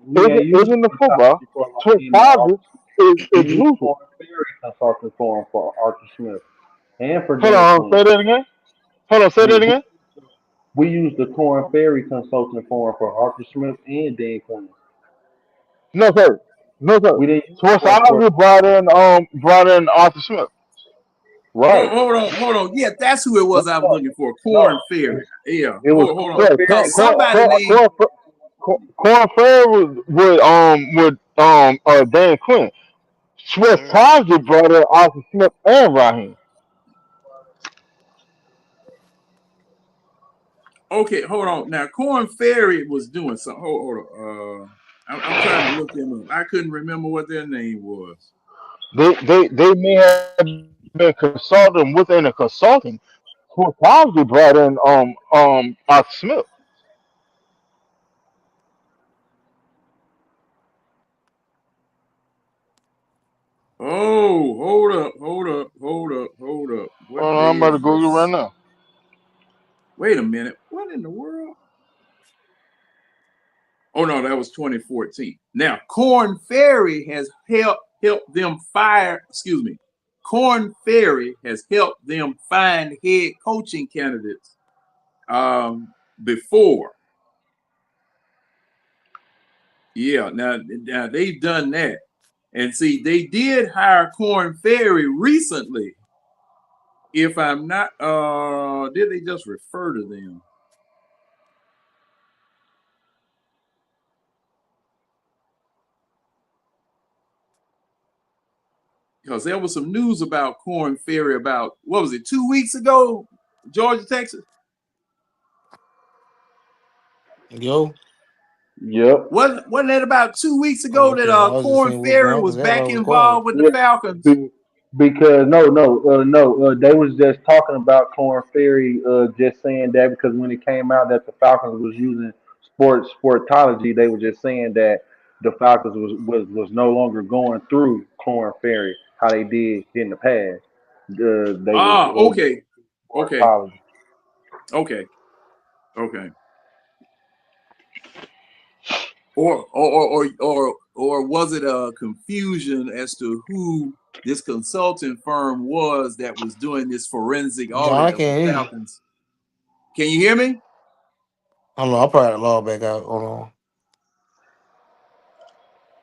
we ain't used isn't the football. Sportology for Raheem or Arthur Sportsology Smith. We is used lucid. Corn Ferry consulting for him for Arthur Smith and for Hold Dan on, Quinn. say that again. Hold on, say We that we, again. we used the Corn Ferry consulting for him for Arthur Smith and Dan Quinn. No sir, no sir. We didn't use it for Sportsology brought in Arthur Smith. right. Hold on. Yeah, that's who it was I was No, looking for. no. Corn Ferry. Yeah. It was Hold on. Corn Yeah, Ferry. Cause somebody named. Corn Fair with Dan Quinn. Mhm. Sportsology brought in Arthur Smith and Raheem. Okay, hold on. Now Corn Ferry was doing something. Hold on. I'm trying to look them up. I couldn't remember what their name was. They may have been consulting within a consulting. Sportsology brought in Arthur Smith. Oh, hold up. What I'm about page to is Google right this? now. Wait a minute. What in the world? Oh no, that was 2014. Now, Corn Ferry has helped them fire. Excuse me. Corn Ferry has helped them find head coaching candidates before. Yeah, now they've done that. And see, they did hire Corn Ferry recently. If I'm not, did they just refer to them? Because there was some news about Corn Ferry about, what was it, 2 weeks ago, Georgia, Texas? Yo, Yep. Wasn't that about 2 weeks oh, ago that okay. I was just Corn saying what Ferry going was because back everybody was quiet. involved with the Yeah. Falcons? Because they was just talking about Corn Ferry, just saying that because when it came out that the Falcons was using sportology, they were just saying that the Falcons was no longer going through Corn Ferry how they did in the past. They was Okay. sportology. Okay. Or was it a confusion as to who this consulting firm was that was doing this forensic John, audit I of the can't hear you. Falcons? Can you hear me? I don't know. I'll probably log back out. Hold on.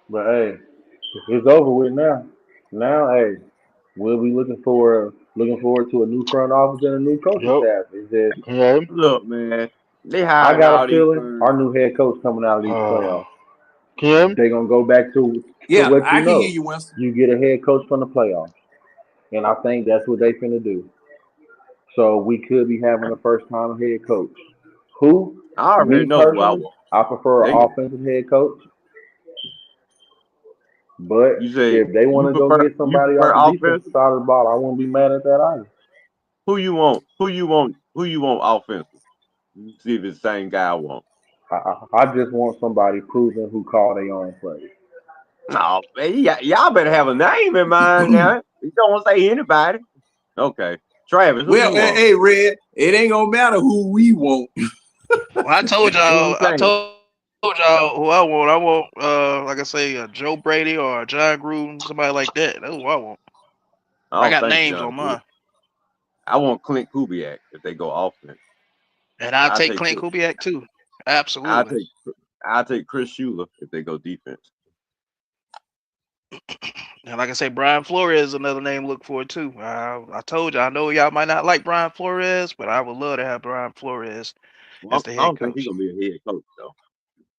But hey, it's over with now. Now, hey, we'll be looking forward to a new front office and a new coaching Yep. staff. It's just Yeah. Look, man, they I hiring got all a these feeling birds. our new head coach coming out of these playoffs. Can you hear me? They're gonna go back to Yeah, what I you can hear know. you, Winston. You get a head coach from the playoffs, and I think that's what they finna do. So we could be having a first time head coach. Who? I already Me know who I personally, want. I prefer an They, offensive head coach. But you say if they want to go get you somebody prefer off the defensive offensive? side of the ball, I won't be mad at that either. Who you want? Who you want? Who you want offensive? See if it's the same guy I want. I just want somebody proven who call their own plays. No, man, y'all better have a name in mind now. You don't want to say anybody. Okay, Travis, who Well, you want? hey, Red, it ain't gonna matter who we want. Well, I told That's y'all. what I'm saying. Who I want. I want, like I say, a Joe Brady or a John Gruden, somebody like that. That's who I want. I I don't got think names John on Gruden. mine, I want Clint Kubiak if they go offense. and I'll I take take Clint Kubiak too. I Absolutely. take Chris Shula if they go defense. And like I say, Brian Flores is another name to look for too. I told you, I know y'all might not like Brian Flores, but I would love to have Brian Flores as the I head don't think he's coach. gonna be a head coach though.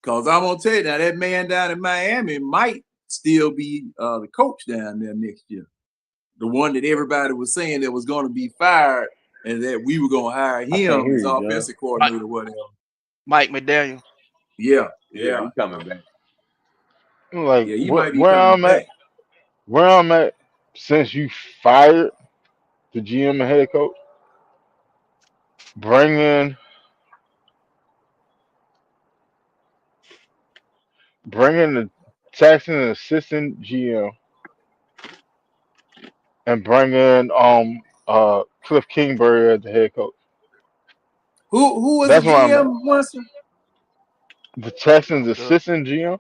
Cause I'm gonna tell you now, that man down in Miami might still be the coach down there next year. The one that everybody was saying that was going to be fired and that we were going to hire I can't him hear as you, John. offensive coordinator, whatever. Mike McDaniel. Yeah, Yeah, he's coming back. Like yeah. He might be where coming I'm at, back. since you fired the GM and head coach, bring in the Texans assistant GM and bring in Cliff Kingsbury as the head coach. Who was the That's where I'm at. GM, Winston? The Texans I'm good. assistant GM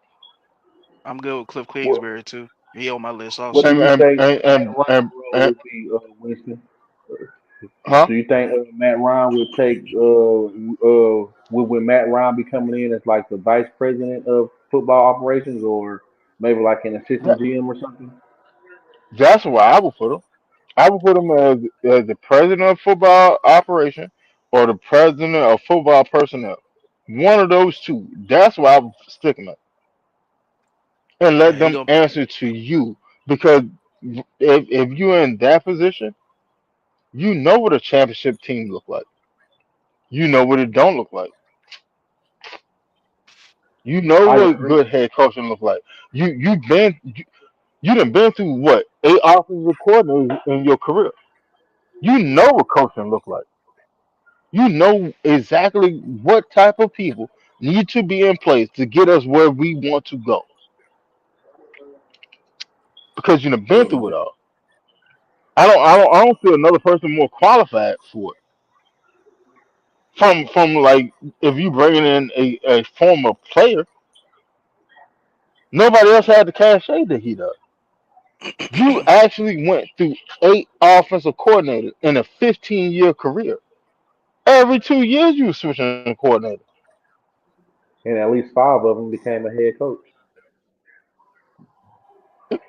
I'm good with Cliff What Kingsbury too. He on my list What also. do and you and think and Matt and, Ryan's and, role and would be, Winston? huh? Do you think Matt Ryan would take would Matt Ryan be coming in as like the vice president of football operations or maybe like an That, assistant GM or something? that's where I would put him. I would put him as the president of football operation or the president of football personnel. One of those two. That's where I would stick him at. And let Yeah, he them gonna. answer to you. Because if you're in that position, you know what a championship team look like. You know what it don't look like. You know I what agree. good head coaching look like. You done been through what 8 offensive coordinators in your career. You know what coaching look like. You know exactly what type of people need to be in place to get us where we want to go because you've been So through it all. I don't feel another person more qualified for it. From like if you bringing in a former player, Nobody else had the cachet that he does. You actually went through 8 offensive coordinators in a 15-year career. Every 2 years, you were switching coordinator. And at least 5 of them became a head coach.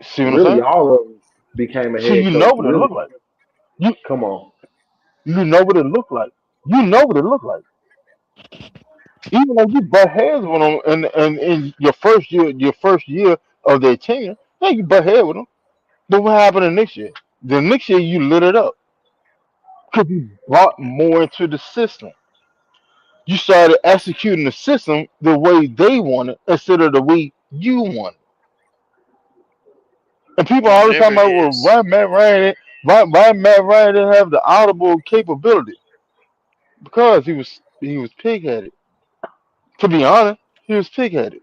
See what I'm Really, saying? all of them became a So head you know coach. what it Really, looked like. You come on. you know what it looked like. You know what it looked like. Even though you butt heads with them in your first year of their tenure, yeah, you butt heads with them. But what happened the next year? The next year you lit it up because you brought more into the system. You started executing the system the way they wanted instead of the way you wanted. And people always Whatever talking it about, well, is. why Matt Ryan didn't have the audible capability? Because he was pig-headed. To be honest, he was pig-headed.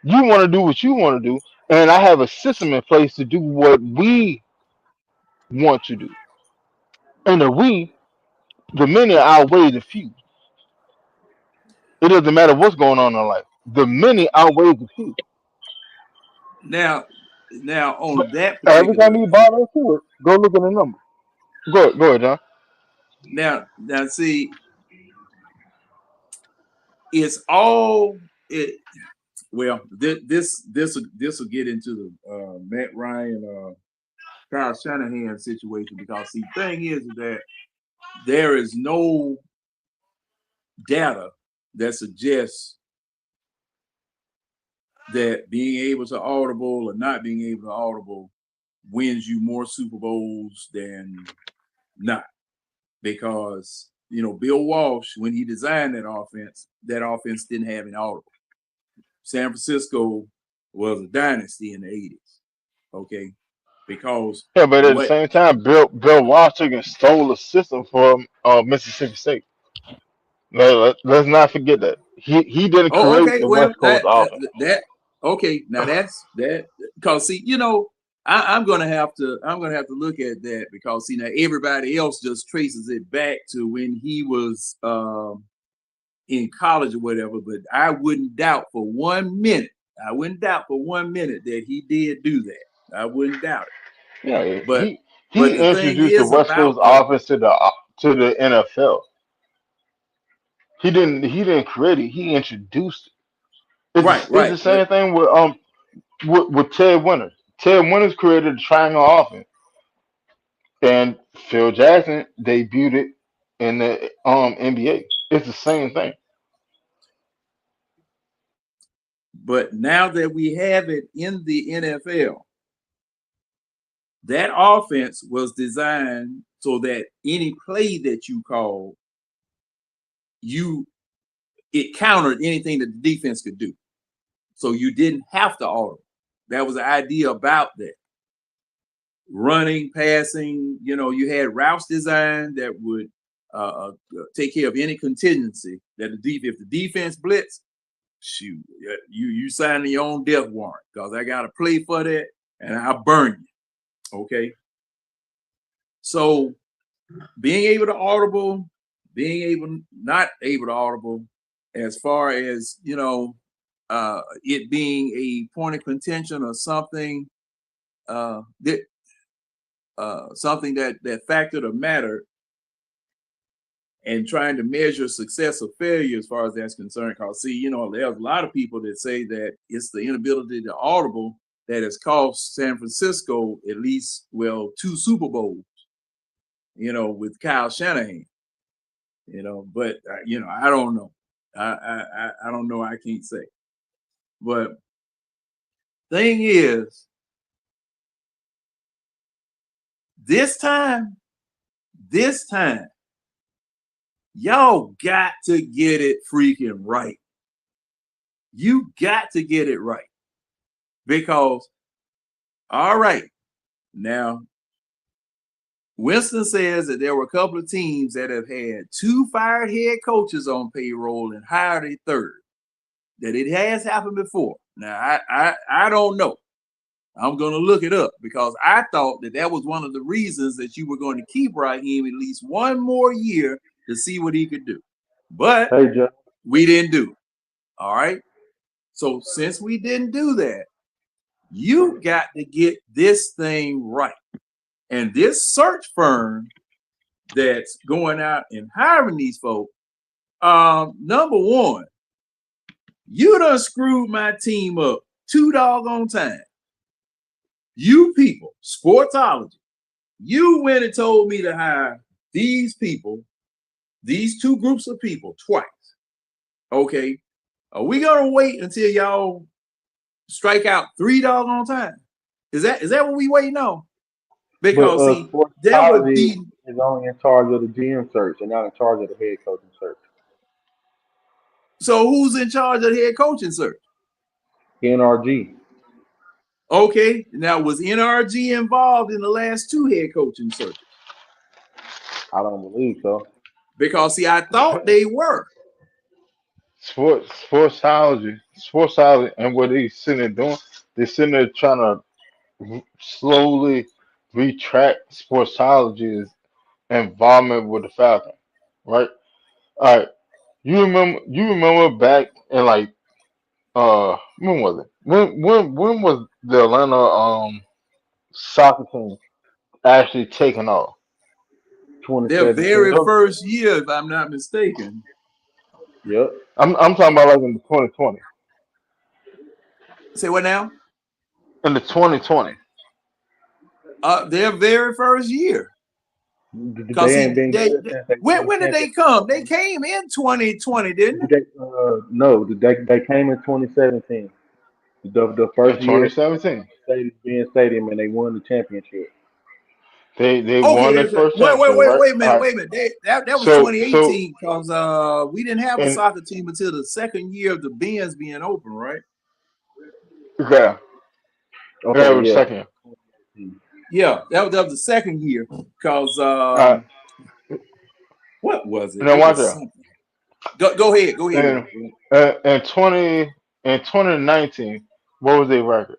You want to do what you want to do, and I have a system in place to do what we want to do. And the many outweigh the few. It doesn't matter what's going on in life. The many outweigh the few. Now, But on that every time particular, you bought into it, go look at the number. Go ahead, John. now see, it's all it. Well, this will get into the Matt Ryan, Kyle Shanahan situation because see, thing is that there is no data that suggests that being able to audible or not being able to audible wins you more Super Bowls than not. Because Bill Walsh, when he designed that offense didn't have an audible. San Francisco was a dynasty in the 80s. Okay. Because Yeah, but at the what same time, Bill Walsh took and stole the system from Mississippi State. Let's not forget that he didn't oh, create okay, the well West Coast offense. that okay, now that's that because see, I'm gonna have to look at that because see now everybody else just traces it back to when he was in college or whatever, but I wouldn't doubt for 1 minute. I wouldn't doubt for 1 minute that he did do that. I wouldn't doubt it. Yeah, But he the thing introduced the is West about Coast that, offense to the NFL. He didn't create it. He introduced it. right, It's right. the same thing with Ted Winters. Ted Winters created the triangle offense, and Phil Jackson debuted it in the NBA. It's the same thing. But now that we have it in the NFL, that offense was designed so that any play that you called, it countered anything that the defense could do. So you didn't have to audible. That was the idea about that. Running, passing, you had routes designed that would take care of any contingency that if the defense blitz, shoot, you sign your own death warrant because I got to play for that and I'll burn you. Okay. So being able to audible, being able not able to audible, as far as it being a point of contention or something something that factored or mattered, and trying to measure success or failure as far as that's concerned. Because see, there's a lot of people that say that it's the inability to audible that has cost San Francisco at least 2 Super Bowls. With Kyle Shanahan. But I don't know. I don't know. I can't say. But thing is, this time, y'all got to get it freaking right. You got to get it right. Because, all right, now, Winston says that there were a couple of teams that have had 2 fired head coaches on payroll and hired a third. That it has happened before. Now, I don't know. I'm going to look it up because I thought that was one of the reasons that you were going to keep Raheem at least 1 more year to see what he could do. But Hey, Joe. we didn't do it. All right. So since we didn't do that, you got to get this thing right. And this search firm that's going out and hiring these folks, number one, you done screwed my team up 2 doggone times. You people, Sportsology, you went and told me to hire these people, these 2 groups of people twice. Okay. Are we gonna wait until y'all strike out 3 doggone times? Is that what we waiting on? Because But see, that would Sportsology be is only in charge of the GM search and not in charge of the head coaching search. so who's in charge of the head coaching search? NRG. Okay, now was NRG involved in the last 2 head coaching searches? I don't believe so. Because see, I thought they were. Sportsology, and what they sitting there doing, they're sitting there trying to slowly retract Sportsology's involvement with the Falcons, right? All right, you remember back in like when was it? When was the Atlanta soccer team actually taking off? Their 2017. very first year, if I'm not mistaken. Yep. I'm talking about like in the 2020. Say what now? In the 2020. Their very first year. Because They ain't been good since they won when the did they come? They came in 2020, didn't they? No, they came in 2017. The In first year 2017. Mercedes-Benz Stadium, and they won the championship. They won their first championship, right? Wait a minute, All right. wait a minute. That was So 2018 because we didn't have a and soccer team until the second year of the Benz being open, right? yeah, that Okay, was yeah. second. Yeah, that was the second year because All right. what was it? Now It watch was out. something. Go ahead. In 2019, what was their record?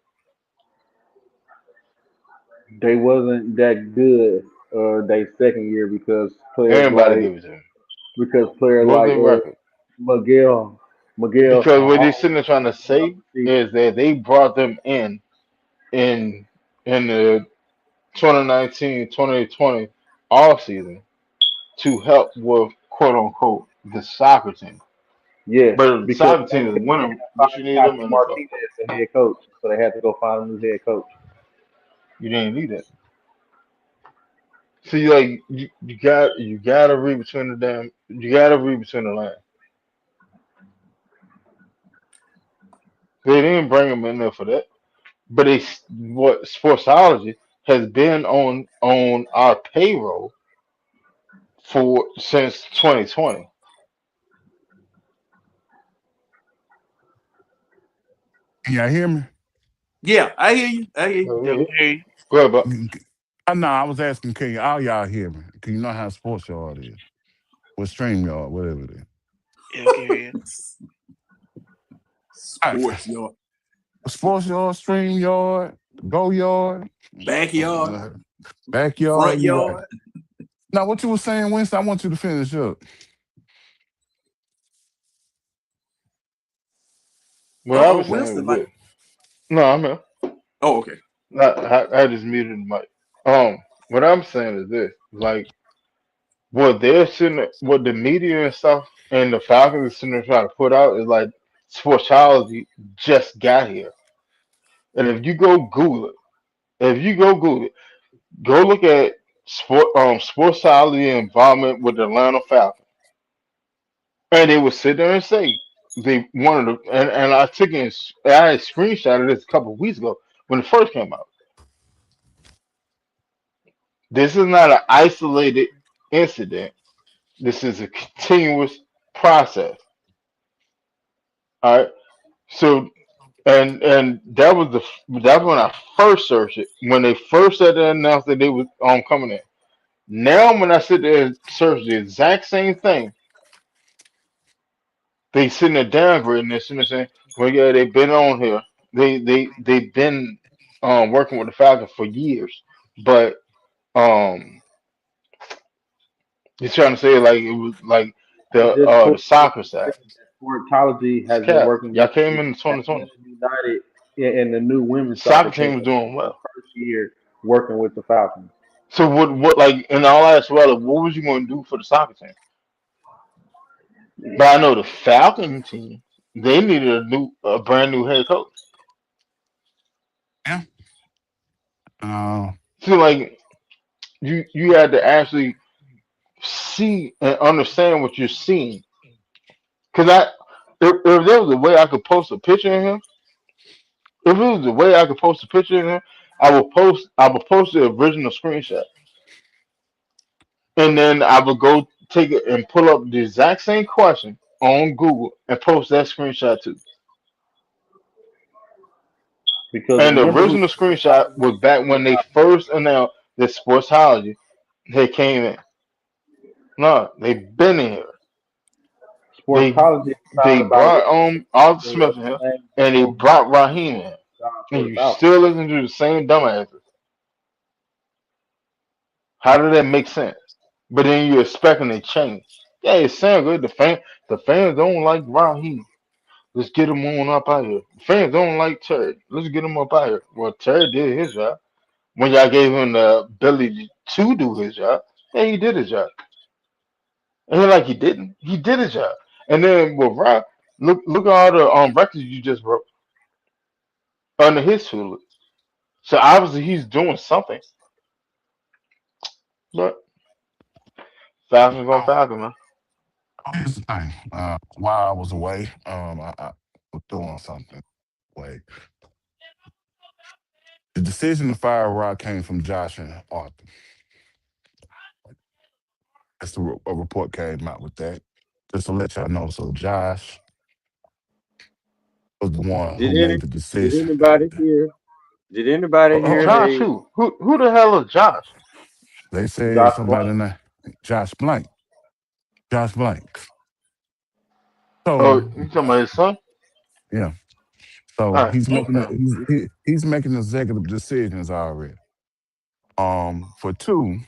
They wasn't that good they second year because Everybody give it to them. players What was like their record? Miguel Because what they sitting there trying to always say is that they brought them in the 2019-2020 off season to help with quote unquote the soccer team. yes, But if the because soccer team is winning, what you find need them Tati in it for? Martinez the head coach, so they had to go find a new head coach. You didn't need it. See, like you gotta read between the lines. They didn't bring him in there for that. But what Sportsology has been on our payroll for since 2020. Can y'all hear me? Yeah, I hear you. Okay. Go ahead, but No, I was asking, can all y'all hear me? Can you know how sports yard is? With StreamYard, whatever it is. Yeah, I can hear you. Sports yard, Sports yard, StreamYard, Go Yard, backyard, Backyard. front You yard. right. Now, what you were saying, Winston, I want you to finish up. what I was saying Winston, was this. No, I'm here. oh, okay. I just muted the mic. What I'm saying is this: like, what the media and stuff, and the Falcons are sitting there trying to put out is like Sportsology just got here, and if you go Google it, go look at Sportsology involvement with the Atlanta Falcons, and they would sit there and say they wanted to, and I took it, I screenshotted this a couple of weeks ago when it first came out. This is not an isolated incident. This is a continuous process. All right. So, and that's when I first searched it. When they first said they announced that they was coming in. Now, when I sit there and search the exact same thing, they sitting there downgrading this and they're saying, "Well, yeah, they've been on here. They've been working with the Falcons for years, but um." He's trying to say like it was like Just the soccer side. Sportology has been Cap, working y'all with came the in 2020. Atlanta United and the new women's Soccer soccer team team. was doing well. First year working with the Falcons So what like in all actuality, what was you going to do for the soccer team? But I know the Falcon team, they needed a brand new head coach. Yeah. Uh, So like you had to actually see and understand what you're seeing. Cause if there was a way I could post a picture of him, if it was a way I could post a picture of him, I would post the original screenshot, and then I would go take it and pull up the exact same question on Google and post that screenshot too. because And the remember who original screenshot was back when they first announced that Sportsology had came in. No, they've been in here. They Sportology they found about brought Arthur the Smith in here, same and they people brought Raheem in, for and the you Falcons. still listen to the same dumbasses. How did that make sense? But then you're expecting a change. Yeah, it sounds good. The fans don't like Raheem. Let's get him on up out here. The fans don't like Terry. Let's get him up out here. Well, Terry did his job. When y'all gave him the ability to do his job, yeah, he did his job. And like he didn't. He did his job. And then with Rob, look at all the records you just broke under his tutelage. So obviously he's doing something. But Falcons gonna oh, Falcon, man. here's the thing. While I was away, I was doing something. Away. The decision to fire Rod came from Josh and Arthur. A report came out with that. Just to let y'all know. So Josh was the one Did who any made the did decision. anybody hear? Did anybody hear Josh they? who? Who the hell is Josh? They said Josh somebody Blank. named Josh Blank. Josh Blank. Oh, So you talking about his son? yeah. So All right, he's making okay. he's making executive decisions already. For two,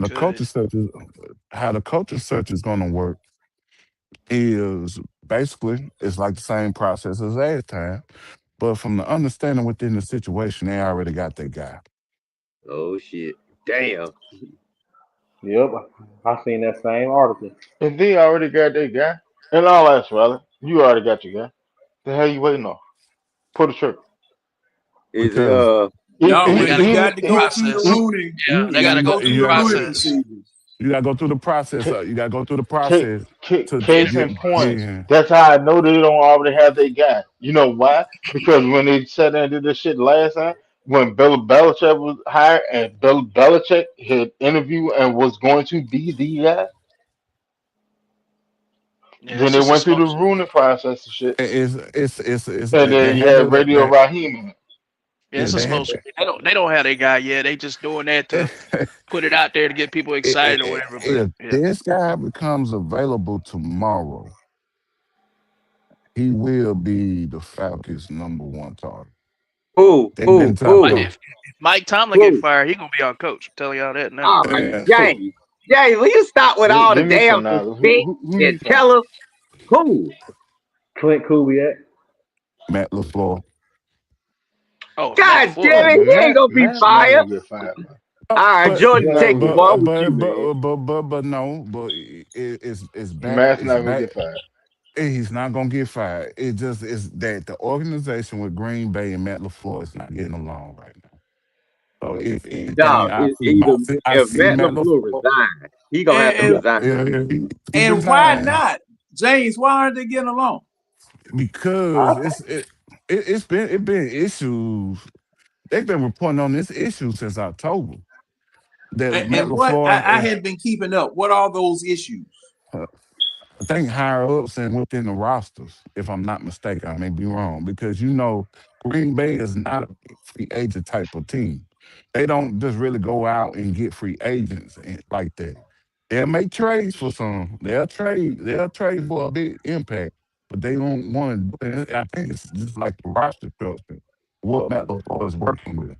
the culture Good. search is how the culture search is going to work is basically it's like the same process as last time, but from the understanding within the situation, they already got their guy. Oh shit! Damn. Yep, I seen that same article. If they already got their guy, and all that, brother, you already got your guy. The hell you waiting on? Pull the trigger. Is it Because No, They when gotta he go Even, through got to the go even, through the process. Rooney, Yeah, they got to gotta go go through through the the you Rooney process. procedures. you got to go through the process. ca- You got to go through the ca- process to Get case him. in get point, yeah. that's how I know they don't already have their guy. You know why? Because when they sat there and did this shit last time, when Bill Belichick was hired and Bill Belichick had interviewed and was going to be the guy, Yeah, then it's they just a went through smoke the show. ruining process and shit, It's and they then you had had Radio Raheem in it. Yeah, yeah it's a they smoke had show. They don't have their guy yet. They just doing that to put it out there to get people excited or whatever. But if yeah, this guy becomes available tomorrow, he will be the Falcons' number one target. who? They've been Who? top Who? dog. if Mike Tomlin get Who? fired, he gonna be our coach. I'm telling y'all that now. Oh, And James. James, will you stop with all the Give me damn some knowledge. Who, respect who and you think? tell us who? Clint Kubiak. Matt LaFleur. Oh, Matt God LaFleur. damn Oh, it, he ain't Matt, gonna be Matt's not fired. gonna get fired, man. All right, But He's Jordan, not take gonna the get ball fired. with you, man. but no, but Matt's it's not gonna back. get fired. He's not gonna get fired. It just is that the organization with Green Bay and Matt LaFleur is not getting along right now. So if anything, Dog, it's either I if see Matt Matt LaFleur LaFleur. resign, he gonna have to And resign. He and why resigned not, James? Why aren't they getting along? because it's been issues. They've been reporting on this issue since October. That Matt And what I LaFleur, had been keeping up. What are those issues? I think higher ups and within the rosters, if I'm not mistaken, I may be wrong, because Green Bay is not a free agent type of team. They don't just really go out and get free agents like that. They'll make trades for some. They'll trade for a big impact, but they don't want to. I think it's just like the roster structure. What Matt LaFleur is working with.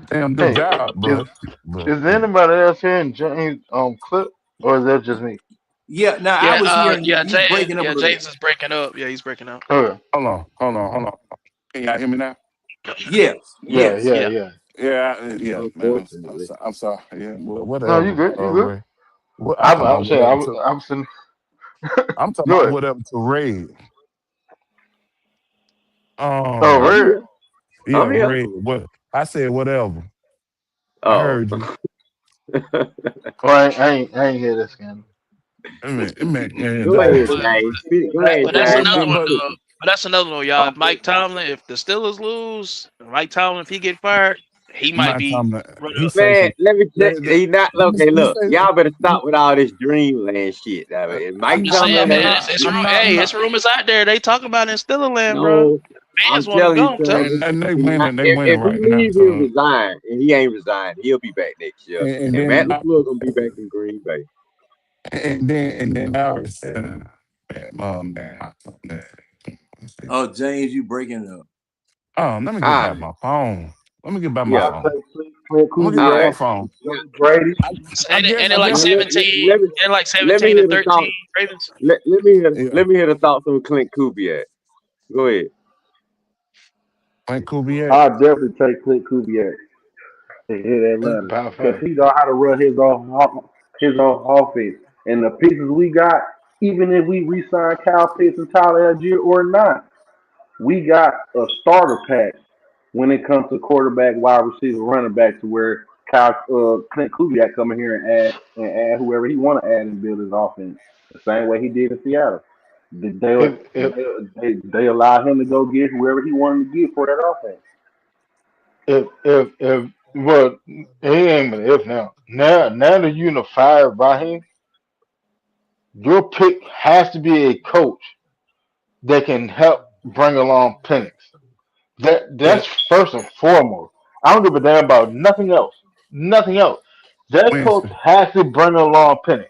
Damn good Hey, job, is but is there anybody else here in James clip, or is that just me? Yeah. Now I Yeah, was hearing you. yeah, You was breaking up a little James bit. is breaking up. Yeah, he's breaking up. Okay. Hold on. Can y'all hear me now? Yes. Yeah, Yes. yeah, Yeah. yeah. Yeah, yeah, man. Unfortunately. I'm sorry. Yeah, No, you whatever. good. You good. Ray. What I'm talking I'm about saying whatever. To, I'm sitting. I'm talking Go about ahead. whatever to Ray. Oh, I'm Um, Red. here. yeah, I'm here. Ray. What I said, whatever. I Oh. heard you. Well, I ain't hear this again. Man, Go ahead, But James. Go but, ahead, but that's but, James. another but, one Finish but cooking. But that's another one, y'all. I'm If Mike Tomlin, if the Steelers lose, Mike Tomlin, if he get fired, he might my be time run he up. say Man, some. let me check. He not Let okay. me Look, say. y'all better stop with all this dreamland shit. I mean, Mike I'm just saying, Tomlin man. ain't. Hey, it's rumors out there. They talk about it in Steeler land, bro. No, Fans I'm want him telling you, gone. Tell him. cuz And they he not. winning. They winning If he right now. leave, he'll So resign, and he ain't resigned. He'll be back next year, and and then Matt LaFleur gonna be back in Green Bay. I already said, man, Oh, James, you breaking up. oh, let me get All back right, my phone. Let me get back my I yeah, phone. say Clint Let me get all back my Kubiak, right. phone. Joe Brady. I guess. And it like Well, 17, and like let me 17 hear and the 13 thoughts. Ravens. Yeah, Let me hear the thoughts on Clint Kubiak. Go ahead. Clint Kubiak. I'll definitely take Clint Kubiak to hit Atlanta Power because fact. he know how to run his own offense. And the pieces we got, even if we re-sign Kyle Pitts and Tyler Algier or not, we got a starter pack when it comes to quarterback, wide receiver, running back to where Clint Kubiak come in here and add whoever he want to add and build his offense the same way he did in Seattle. They If they allowed him to go get whoever he wanted to get for that offense. if well, it ain't even if now. Now that you unified Raheem, your pick has to be a coach that can help bring along Penix. Yeah, That's first and foremost. I don't give a damn about nothing else. Nothing else. That coach Winston. has to bring along Penix.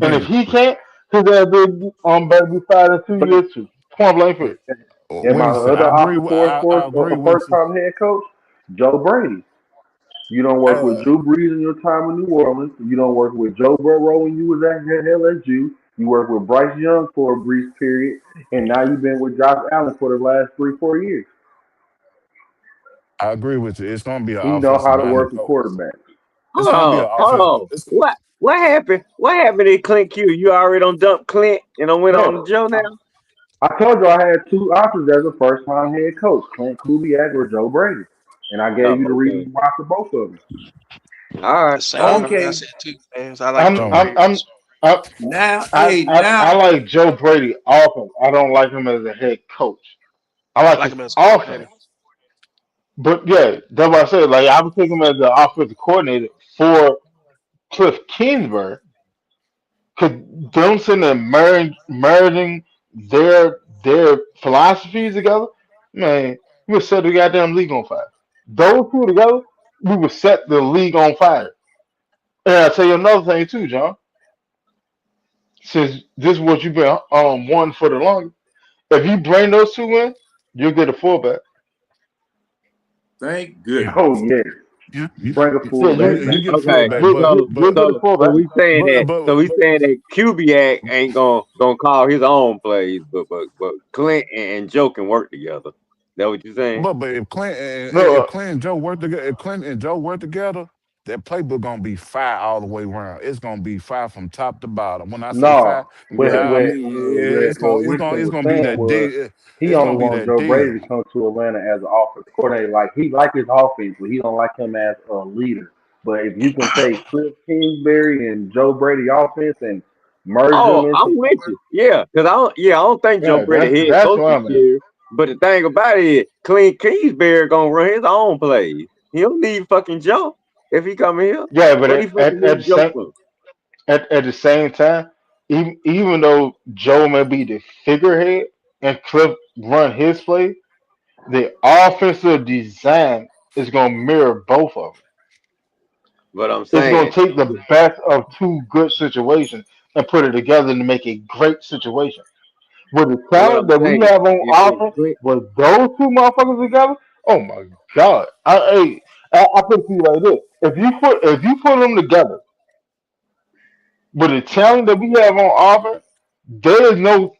And if Agree. he can't, his ass better be fired in But 2 years too. Point blank period. and my Winston. other I agree. option for I agree, a first Winston. time head coach, Joe Brady. You don't work with Uh, Drew Brees in your time in New Orleans. You don't work with Joe Burrow when you was at LSU. You work with Bryce Young for a brief period, and now you've been with Josh Allen for the last 3-4 years. I agree with you. It's gonna be an He know offensive how to minded work with coach. quarterbacks. It's Hold gonna be on, an hold offense. on. It's, What happened? What happened to Clint Q? You already done dumped Clint and I went on to No, Joe now? I told you I had two options as a first time head coach: Clint Kubiak or Joe Brady, and I gave you the Oh, okay. reasons why for both of them. All right, The same all right. thing I Okay. said too, James. I like I'm Joe so I'm Brady I'm also. I Now, hey, I now, like Joe Brady offense. I don't like him as a head coach. I I like like his him as a coordinator. offense. But yeah, that's what I said. Like I would take him as the offensive coordinator for Cliff Kingsbury because them sitting there merging their philosophies together, man, we would set the goddamn league on fire. Those two together, we would set the league on fire. And I'll tell you another thing too, John. Since this is what you've been wanting for the longest, if you bring those two in, you'll get a fullback. thank yeah, goodness. Oh yes, you bring a Yeah, fullback you back. get a Okay, fullback, you, but you, you'll get a so fullback. but we saying that Kubiak ain't gonna call his own plays, but Clint and Joe can work together. That what you saying? but No, if Clint and Joe work together, if Clint and Joe work together, that playbook gonna be fire all the way around. It's gonna be fire from top to bottom. When I say fire, No, yeah, I mean what it's Winston was gonna be saying that was dig. he It's only gonna be wants that Joe dig. Brady to come to Atlanta as an offensive coordinator. Like he like his offense, but he don't like him as a leader. But if you can take Cliff Kingsbury and Joe Brady offense and merge them Oh, into I'm with one, you. Yeah, because I don't think Joe yeah, Brady head that's coach what this I'm at. year. But the thing about it is, Clint Kingsbury gonna run his own plays. He don't need fucking Joe if he come here. Yeah, but What he fucking at need the Joe same for? at the same time, even though Joe may be the figurehead and Cliff run his play, the offensive design is gonna mirror both of them. But I'm It's gonna saying, take the best of two good situations and put it together to make a great situation. With the what talent I'm that we saying, have on if offense, Clint, with those two motherfuckers together, oh my god! I put it to you like this: if you put them together, With the talent that we have on offense, there is no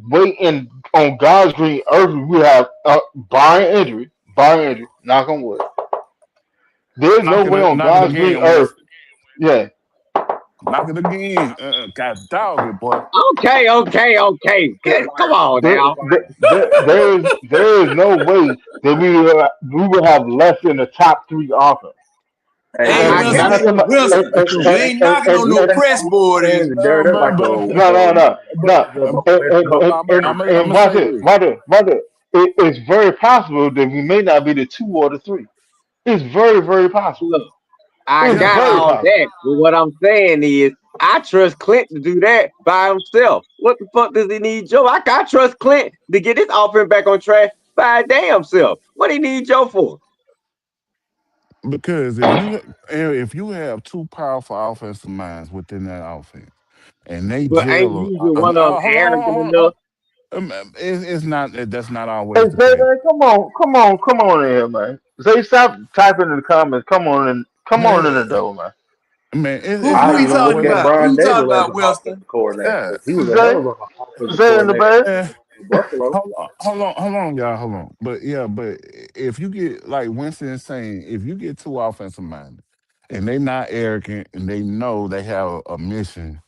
way in on God's green earth we have barring injury, knock on wood. There's no way on Knock it God's green again, earth. West. Yeah, Knock it again. God dog it, boy. Okay. Come on there, now. there is no way that we will have less than the top three offense. Hey, Hey, And I Winston, got not Winston, so you. much. Winston, you ain't knocking on no press board, saying is that you? they're like But No, no, no, no. go. I'm And gonna watch say it, this. watch it, watch it. It's very possible that we may not be the two or the three. It's very, very possible. Look, I It's Yeah. got very all possible. that. But what I'm saying is, I trust Clint to do that by himself. What the fuck does he need Joe? I trust Clint to get his offense back on track by a damn self. What he need Joe for? Because if you have two powerful offensive minds within that offense, and they But ain't gel, usually one of them hold arrogant on, hold on. enough. It's not that's not Hey, always the Zay, case. man, come on in here, man. Zay, stop typing in the comments. Come on in the Man, door, man. man, Who I who don't he even talking look at always. about? Brian Who you talking Dable as about, an Winston? offensive coordinator Yeah, because he was a hell Zay, of an offensive Zay in the coordinator bed. eh, in Buffalo. hold on, y'all, hold on. But if you get like Winston is saying, if you get two offensive minded, and they not arrogant, and they know they have a mission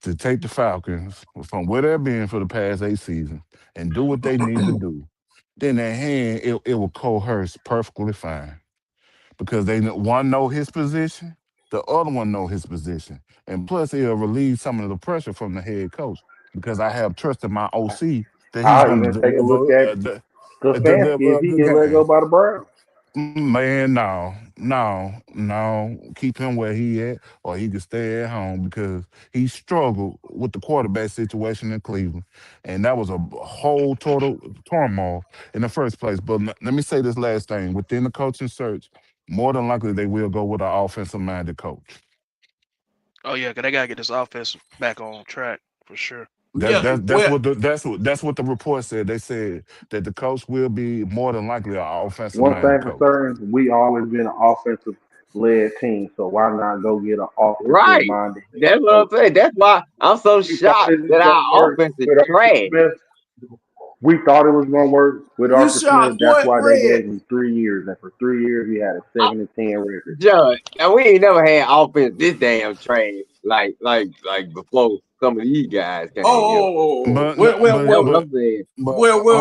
to take the Falcons from where they've been for the past 8 seasons and do what they need to do, then their hand it will coerce perfectly fine because one know his position, the other one know his position, and plus it'll relieve some of the pressure from the head coach because I have trust in my OC that he's I'll going to even take a look deliver at Stefanski deliver if a he good get let game. go by the Browns. Man, no. Keep him where he at, or he can stay at home because he struggled with the quarterback situation in Cleveland, and that was a whole total turmoil in the first place. But let me say this last thing: within the coaching search, more than likely they will go with an offensive-minded coach. Oh yeah, 'cause they gotta get this offense back on track for sure. That, Yeah, that that's well, what the report said. They said that the coach will be more than likely an One offensive-minded thing for coach. certain, we always been an offensive led team, so why not go get an offensive Right. minded That's what I'm coach? saying. That's why I'm so We thought shocked it was that gonna our work offense is with Arthur trash. Smith. We thought it was gonna work with you Arthur Smith. shot That's point why they red. gave him 3 years, and for 3 years he had a I, 7-10 record. John, and we ain't never had offense this damn trash like before some of these guys Oh, came here. oh, oh, oh. But Well, well, That's well, what but I'm saying. but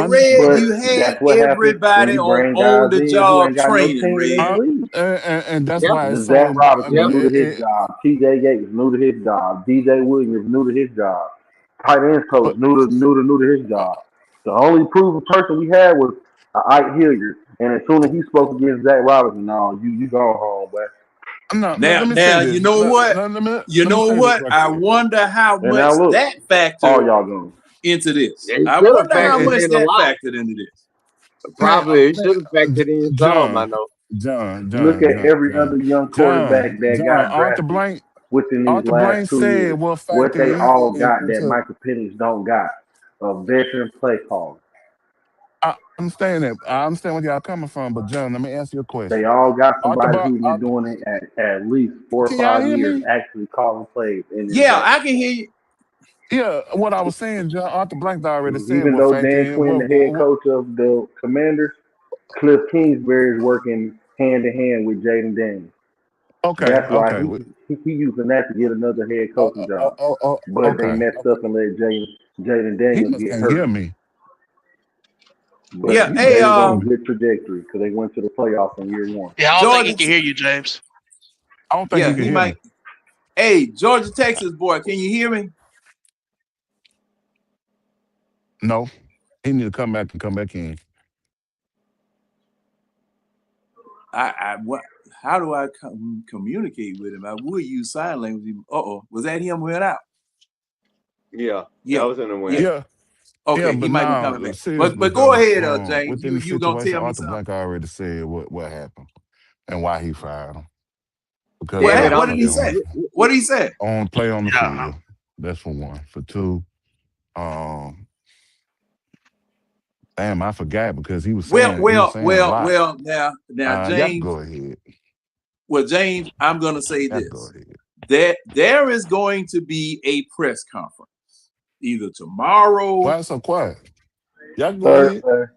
Red, But you had that's what happens when everybody you on bring guys the in who job ain't got no training, team in Red. the league. and that's Yep, why it's so. Zach Robinson yep. new to his job. T.J. Yates new to his job. D.J. Williams new to his job. Tight ends coach But new to his uh, job. The only proven person we had was Ike Hilliard, and as soon as he spoke against Zach Robinson, no, you go home, boy. no, Now, let me say now, this. you know what? You Let me know say this what? right I quick. wonder how And now much look, that all factored y'all gone. into this. It I should have wonder how Hey, factored much in a that lot. factored into this. man, Probably it man, should have factored in some, I John, know. John, Look John, at John, every John, other young quarterback John, that John. got drafted within these Arthur last Blank 2 years. said what What factor they all got that into. Michael Penix don't got. A veteran play caller. I understand where y'all coming from, but John, let me ask you a They question. all got Arthur, somebody who's been doing it at least four or can y'all 5 years, hear me? actually calling plays in this Yeah, game. I can hear you. Yeah, what I was saying, John. Arthur Blank already said Even what though factor Dan in. Quinn, the head coach of the Commanders, Cliff Kingsbury is working hand in hand with Jaden Daniels. Okay, That's why okay, he using that to get another head coaching job. But they okay. messed up and let Jaden He Daniels must get can't hear hurt. me. But Yeah, He hey, must they can't was hear on a me. good trajectory because they went to the playoffs in year one. Yeah, I don't think he Georgia. can hear you, James. I don't think he Yeah, can he hear me. might. Hey, Georgia, Texas boy, can you hear me? No, he need to come back and come back in. What? How do I communicate with him? I would use sign language. Was that him went out? Yeah, that Yeah, was in the yeah. wind. Yeah, yeah, Okay, he but might be now coming back. seriously But go though, ahead, James. within the You gonna situation, tell me Arthur something? Blank already said what happened and why he fired him because of Damn it, What I'm did he say? What did he say? on play on the Yeah. field. That's for one. For two, um, damn, I forgot because he was saying a lot. Now, Y'all can James. go ahead. Well, James, I'm gonna say Y'all can go this. ahead. there is going to be a press conference either tomorrow. Why it's so quiet? Y'all go ahead. Thursday.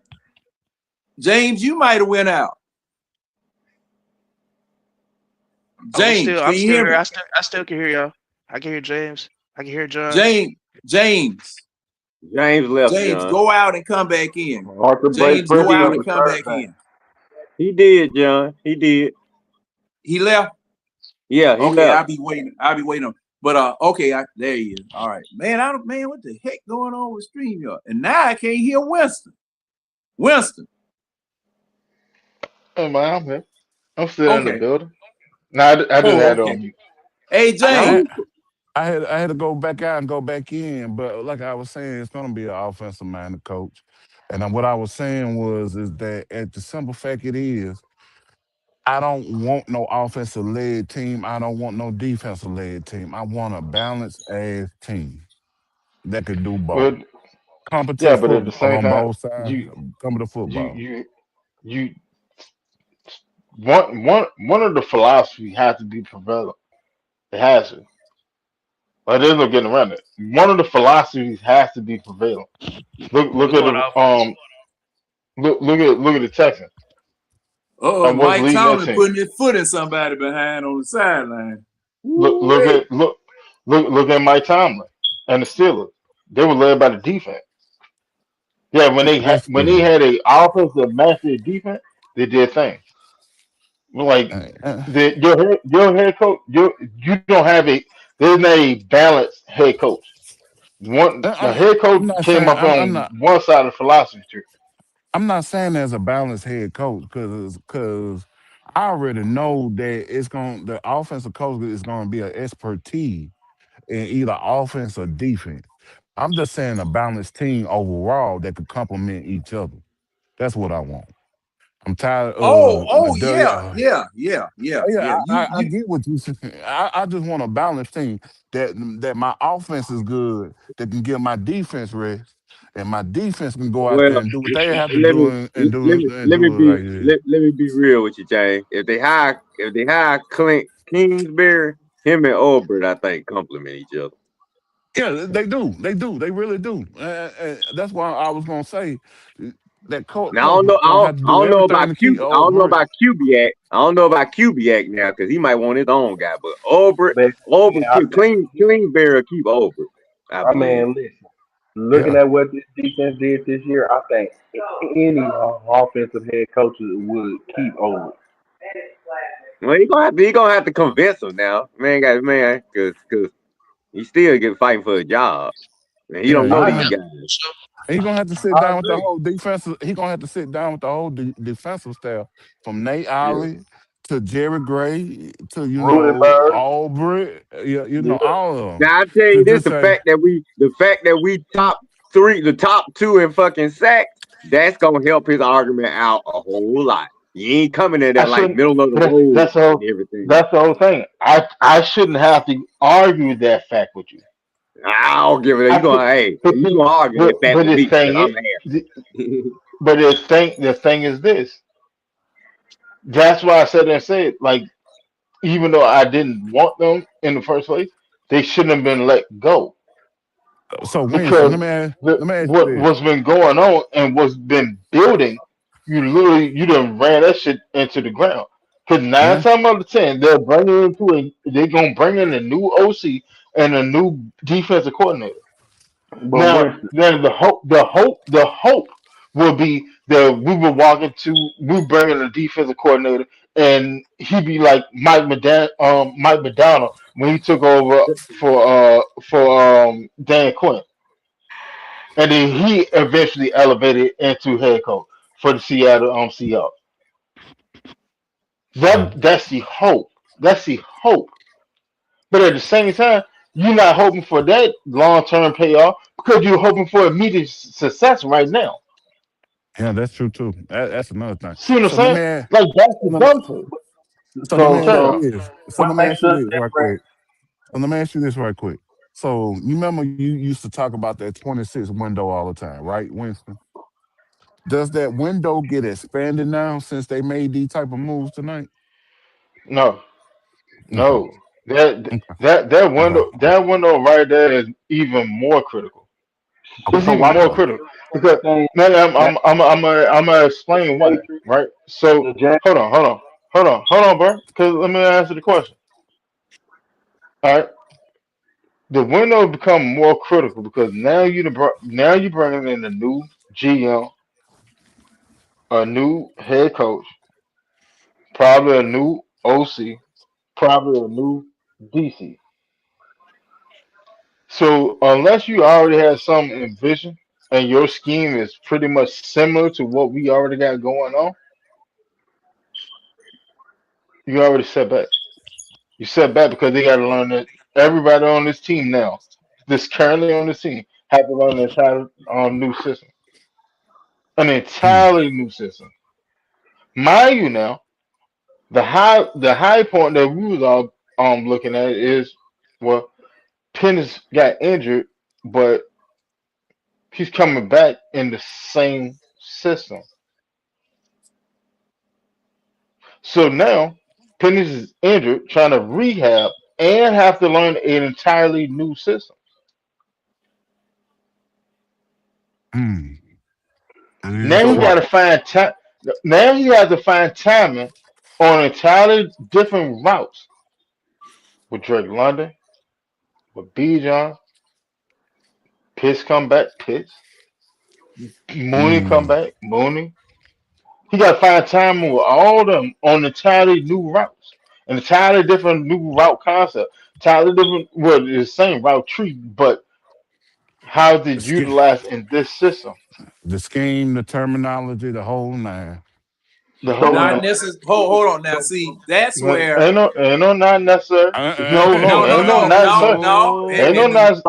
James, you might have went out. James, I'm can you still hear here. me? I still can hear y'all. I can hear James. I can hear John. James, James left, James, John. go out and come back in. Arthur Blank James, go press out and conference come back Thursday. in. He did, John. He did. He left. Yeah, he Okay, left. I'll be waiting on. But okay, there he is. All right, man. What the heck going on with StreamYard? And now I can't hear Winston. Hey man, I'm here. I'm still in the Okay. building. No, I just had it Okay. on mute. Hey, James. I had to go back out and go back in, but like I was saying, it's gonna be an offensive minded coach. And what I was saying is that at the simple fact it is, I don't want no offensive led team. I don't want no defensive led team. I want a balanced ass team that could do both. But yeah, Competent but at the football same on time, both sides. you Competent you football. you one of the philosophies has to be prevalent. It has to. Like there's no getting around it. One of the philosophies has to be prevalent. Look We're at going the offense. look at the Texans and what's Mike leading that Tomlin team. putting his foot in somebody behind on the sideline. Look at Mike Tomlin and the Steelers. They were led by the defense. Yeah, That's when they true. had a offense that matched their defense, they did things. Like your head coach, you don't have a there's not a balanced head coach. The head coach I'm not came saying up on one side of the philosophy tree. I'm not saying there's a balanced head coach because I already know that the offensive coach is gonna be an expertise in either offense or defense. I'm just saying a balanced team overall that could complement each other. That's what I want. I'm tired of Yeah. yeah, I You get what you saying. I just want a balanced team that my offense is good, that can give my defense rest, and my defense can go out Well, there and do what they have to let do me and let me do it be like this. let me be real with you, Jay. If they hire Clint Kingsbury, him and Albert, I think complement each other. Yeah, they do. They really do. That's why I was gonna say that Now coach gonna have to I do don't know about everything to keep I don't know over. about Kubiak. I don't know about Kubiak now because he might want his own guy. But Albert, But I think Kingsbury will keep Albert, I I believe. mean, listen. Looking Yeah. at what this defense did this year, I think any offensive head coaches would keep over. Well, he gonna have to convince him now, man, because he still get fighting for a job, and he Yeah, don't you're know gonna these have guys. He's gonna have to sit I down with the agree. whole defensive. He's gonna have to sit down with the whole defensive staff, from Nate Yeah. Ollie to Jerry Gray to Rudenberg. Albrecht. Yeah, Yeah. all of them. Now I tell To you this: just say, the fact that we the top two in fucking sacks, that's gonna help his argument out a whole lot. You ain't coming in I there like shouldn't. middle of the That's road that's the whole and everything. that's the whole thing. I shouldn't have to argue that fact with you. I don't give it. I could, but You see, gonna argue that fact but with this me because thing I'm is, there. but the thing is this. That's why I said and said like even though I didn't want them in the first place, they shouldn't have been let go so Winston, because let me ask you this. what's been going on and what's been building, you done ran that shit into the ground. Because nine Yeah, times out of ten, they're gonna bring in a new OC and a new defensive coordinator. But Now, Winston, then the hope will be that we bring in a defensive coordinator and he be like Mike McDonald when he took over for Dan Quinn, and then he eventually elevated into head coach for the Seattle Seahawks. yeah. That's the hope. That's the hope. But at the same time, you're not hoping for that long term payoff because you're hoping for immediate success right now. Yeah, that's true too. That's another thing. See what I'm So let saying? me ask, Like that's so the let me, dumb thing. so let me ask Tell you so me. this. So what let me makes ask you us this right different? quick. So let me ask you this right quick. So you remember you used to talk about that 26 window all the time, right, Winston? Does that window get expanded now since they made these type of moves tonight? No, Okay. no. That Okay. that Okay. window right there is even more critical. Okay. It's So even watch more Okay. critical because the game man, that I'm gonna the explain why. Patriots, Right. So the Jags. hold on, bro. Because let me answer the question. All right. The window become more critical because now you bringing in a new GM, a new head coach, probably a new OC, probably a new DC. So unless you already have some envision and your scheme is pretty much similar to what we already got going on, you already set back. You set back because they got to learn that everybody on this team now, this currently on this team, have to learn an entire new system, an Mm. entirely new system. Mind you, now the high point that we was all looking at is well, Pennis got injured, but he's coming back in the same system. So now Pennis is injured, trying to rehab and have to learn an entirely new system. Mm. That is Now So he watch got true. to find time. Now he has to find timing on entirely different routes with Drake London, with B. John, Pitts come back, Pitts, Mooney come Mm. back, Mooney. He got to find timing with all of them on entirely new routes, an entirely different new route concept, entirely different. Well, it's the same route tree, but how is The it scheme, utilized in this system? the terminology, the whole nine. The so whole Not night. necessarily. Hold on now. See, that's Man, where. ain't no not necessary. No, No, no, ain't no no, not no, sir. no. No. And, Ain't no and not. so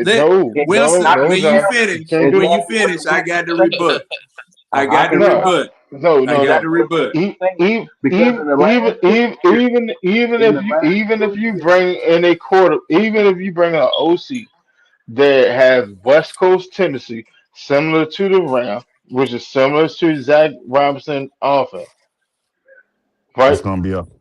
look, No, if no, Winston, not no, when you John. You finish, can't do when that. you finish, I got to rebut. I I got to can No, rebut rebut. no, I no, got to no. because rebut. because in the last 2 years, in the last Even if 2 you years, bring in a quarter, even if you bring an OC that has West Coast tendency, similar to the Ram, which is similar to Zach Robinson offense, right?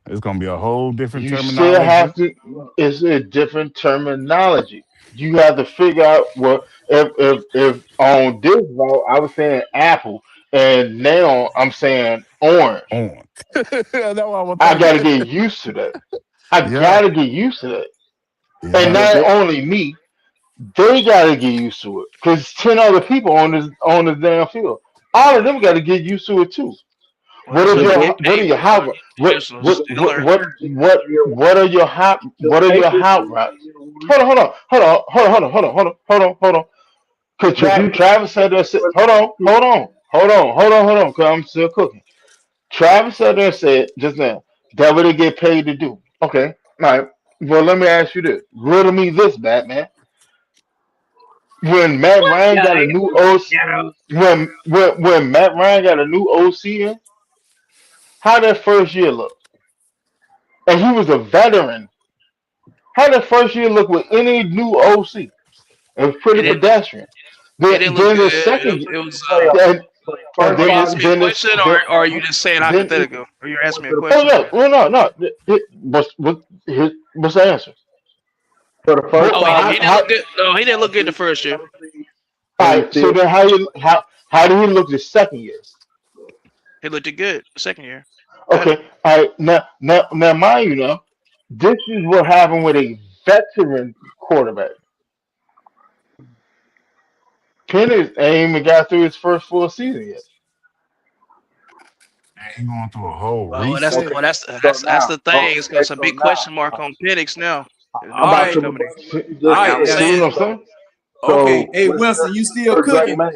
It's gonna be a whole different You still terminology. have to. It's a different terminology. You have to figure out what if on this route I was saying apple and now I'm saying orange. On. That's what I was I got to thinking. get used to that. I Yeah. got to get used to that. And Yeah. but not only me, they got to get used to it because 10 other people on this damn field. All of them got to get used to it too. Well, that's the, why he What are paid your for hot it. what Just a what the, what Steeler. what what what are your hot the what are your Patriots hot did it routes? year one. Hold on. Cause But you Travis said that. Hold on. Cause I'm still cooking. Travis said that said just now that what they get paid to do. Okay, all right. Well, let me ask you this. Riddle me this, Batman. When Matt Ryan got a new OC, when Matt Ryan got a new OC in, how that first year look? And he was a veteran. How that first year look with any new OC? It was It pretty didn't. pedestrian. It didn't look Then good. the It second, was. It was. playoff and, for the and first Are then you five the, asking me years. a then this, question, or are you just saying then hypothetical? Are you asking me a oh question? yeah, well no, no. What's the answer? For the first Oh, he, How he 5 didn't how look years, good. No, he didn't all look good the three first year. 17, all and he right? So still then how did he look the second year? He looked good the second year. Better. Okay, all right. Now, mind you, now this is what happened with a veteran quarterback. Penix ain't even got through his first full season yet. Man, he going through a whole Well, that's okay. reset. So that's now, the thing. It's okay, a so big now question mark on Penix now. There's I'm no All about OC right, to coming in. rebut what you all just Like right. I was Now, said. See what saying. I'm saying? okay. So Hey, what's Winston, you still Drake cooking? May?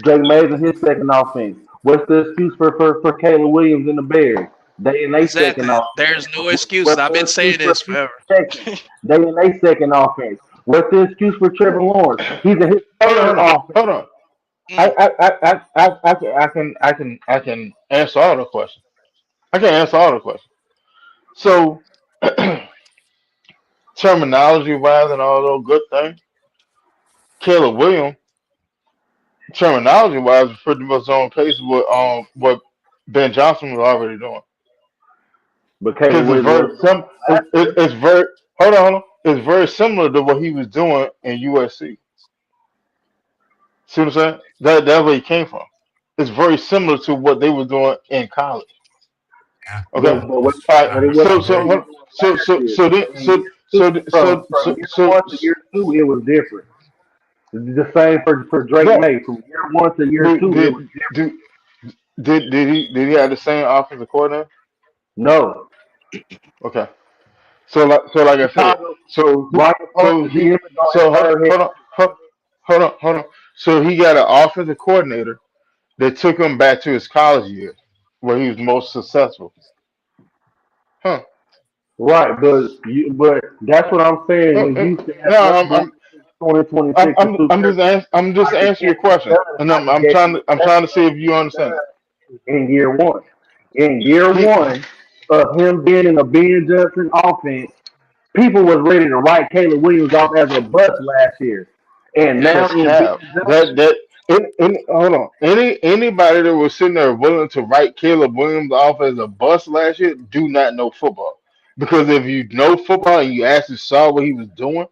Drake Mays and his second offense. What's the excuse for Caleb Williams and the Bears? They in their second Exactly. offense. There's no excuses. What's I've the been excuse saying for this Pete forever. Texans? They in their second offense. What's the excuse for Trevor Lawrence? He's in his third offense. Hold on. Mm. I can answer all the questions. I can answer all the questions. So terminology wise and all those good things, Caleb Williams, terminology wise, was pretty much on pace with what Ben Johnson was already doing. But Caleb Because it's Williams very wasn't doing sim. it last year. It's very hold on. It's very similar to what he was doing in USC. See what I'm saying? That's where he came from. It's very similar to what they were doing in college. Yeah. Okay. But it So wasn't what so he was hold- doing so last so year. so then In year two, from year one to year two, it was different. The same for Drake yeah. May. From year one to year Did two, it was did different. did did he have the same offensive coordinator? No. Okay. So like I said, Chicago, so Roger so Parker, he him and so hired head coach. hold on. So he got an offensive coordinator that took him back to his college years where he was most successful. Huh. Right, but that's what I'm saying. When Uh, Houston has No, went going into 2026 to I'm just like the answering your Kansas question, City and like he I'm gave trying you to I'm that trying to see if you understand it. in year one. In year He one of him being in a Ben Johnson offense, people was ready to write Caleb Williams off as a bust last year. And now That's in cap. Ben That Johnson, that hold on. Anybody that was sitting there willing to write Caleb Williams off as a bust last year do not know football. Because if you know football and you actually saw what he was doing,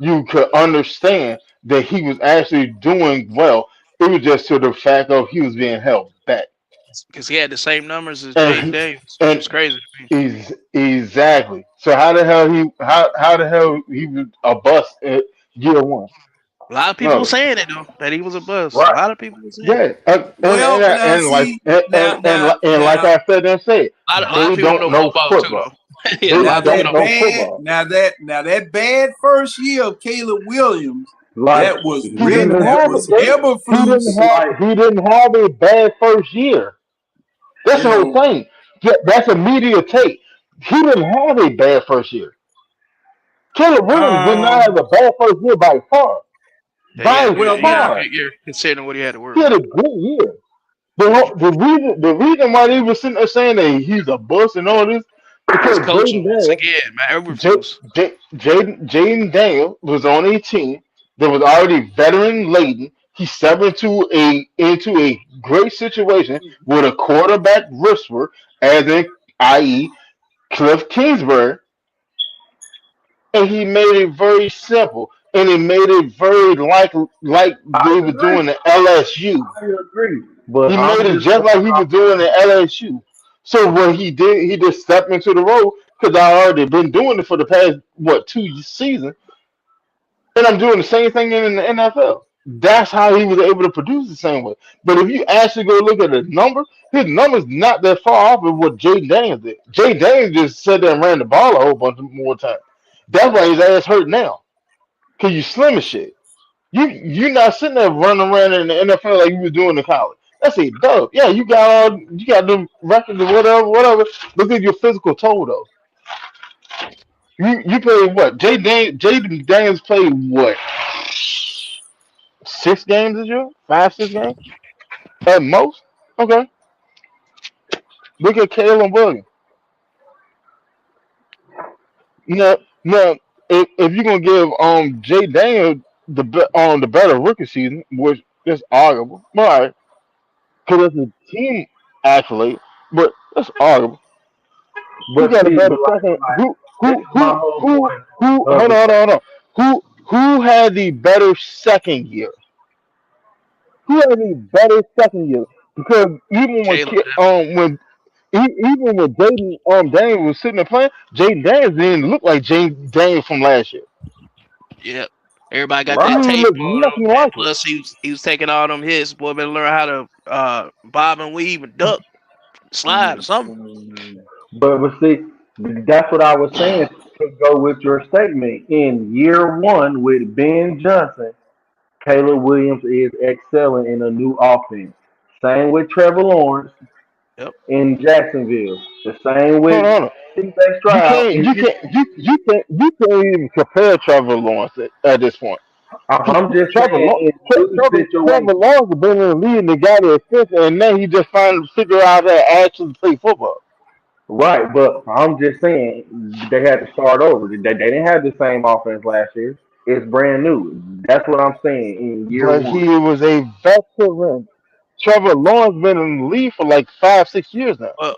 you could understand that he was actually doing well. It was just to the fact of he was being held back. Because he had the same numbers as Jaden And Daniels, which and was crazy to me. exactly. So how the hell he was a bust at year one? A lot of people were No. saying it though, that he was a bust. A right? lot of people were saying it. Yeah, Well, now see, and like I said and said, A lot of they people don't don't know know football too football. though. Yeah, a They lot now of people don't that don't know know. bad, football. now that bad first year of Caleb Williams, Like that was he He real. didn't didn't That have was a Eberflus. like he didn't have a bad first year. That's You the whole know, thing. That's a media take. He didn't have a bad first year. Caleb Williams did not um, have a bad first year by far. Yeah, By well he had a now, far. good year considering what he had to work He had with. a good year. The reason why they were sitting there saying that he's a bust and all this, It's because coaching once again, man. Eberflus. Jaden Daniel was on a team that was already veteran laden. He stepped into a great situation with a quarterback whisperer, as in i.e. Cliff Kingsbury, and he made it very simple, and he made it very like I they were agree. doing at LSU. I agree. But He made I'm it just just like he was doing at LSU. So what he did, he just stepped into the role because I already been doing it for the past 2 seasons, and I'm doing the same thing in the NFL. That's how he was able to produce the same way. But if you actually go look at his numbers not that far off of what Jay Daniels did. Jay Daniels just sat there and ran the ball a whole bunch more times. That's why his ass hurt now. Cause you slim as shit. You not sitting there running around in the NFL like you was doing in college. That's a dub. Yeah, you got the records or whatever. Look at your physical toll though. You played what? Jaden Daniels played what? 6 games this year? 5, 6 games at most. Okay. Look at Caleb Williams. Now, if you're gonna give Jay Daniels the better rookie season, which is arguable, but all right, because it's a team accolade, but that's arguable. Who but got a see, better but like second? this is my whole point Who? of the Hold on. Who had the better second year? Who had the better second year? Because Caleb. even when Jaden Daniels was sitting there playing, Jaden Daniels didn't look like Jaden Daniels from last year. Yep. Everybody got He that right. didn't tape look on him, nothing and like it. plus he was taking all them hits. Boy, better learn how to bob and weave and duck, slide or something. But see, that's what I was saying to go with your statement. In year one with Ben Johnson, Caleb Williams is excelling in a new offense. Same with Trevor Lawrence Yep. in Jacksonville. The same Hold with on. CJ You Stroud can't in you can't Houston. you can't even compare Trevor Lawrence at this point. I'm just Trevor saying Lawrence, in new Trevor situations. Lawrence has been in the league and they got it fifth, and then he just finally figure out how to actually play football. Right, but I'm just saying they had to start over. They didn't have the same offense last year. It's brand new. That's what I'm saying in year But one. he was a veteran. Trevor Lawrence been in the league for like 5, 6 years now. Well,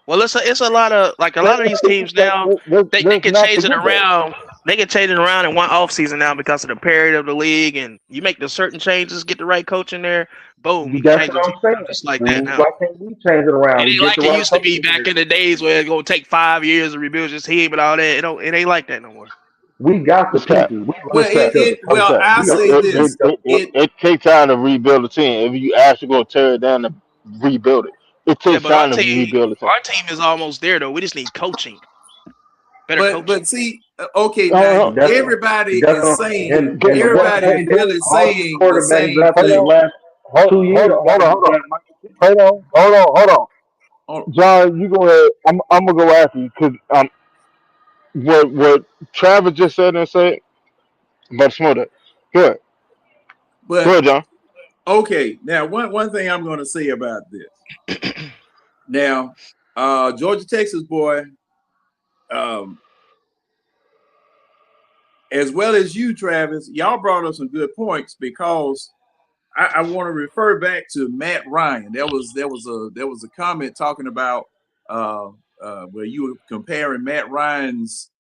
Well, it's a lot of like a lot of these teams now. They Let's can not change it forget that. around. They can change it around in one off season now because of the period of the league, and you make the certain changes, get the right coach in there. Boom, you can That's change the what team I'm saying. around just like that now. Why can't we change it It around? We ain't get like the it right used to be coach in back there. in the days where it's gonna take 5 years to rebuild your team and all that. It ain't like that no more. We got the It's cat. people. We Well, run each other. It's cat. I'll We gonna say run each this. other. It It takes time to rebuild a team. If you actually go tear it down and rebuild it, it Yeah, takes but our time to team, rebuild a team. our team is almost there though. We just need coaching, better but coaching. see, okay, Hold now on, That's everybody that's is what saying, and hold everybody is and really all these saying the quarterbacks same drafted in the thing. last on, 2 years hold on, got Mike. hold on. Oh, John, you go ahead. I'm gonna go after you because what Travis just said and said, but smoother. Good, but good, John. okay, now one thing I'm going to say about this. Now, Georgia Texas boy, as well as you, Travis, y'all brought up some good points because I want to refer back to Matt Ryan. There was a comment talking about where you were comparing Matt Ryan's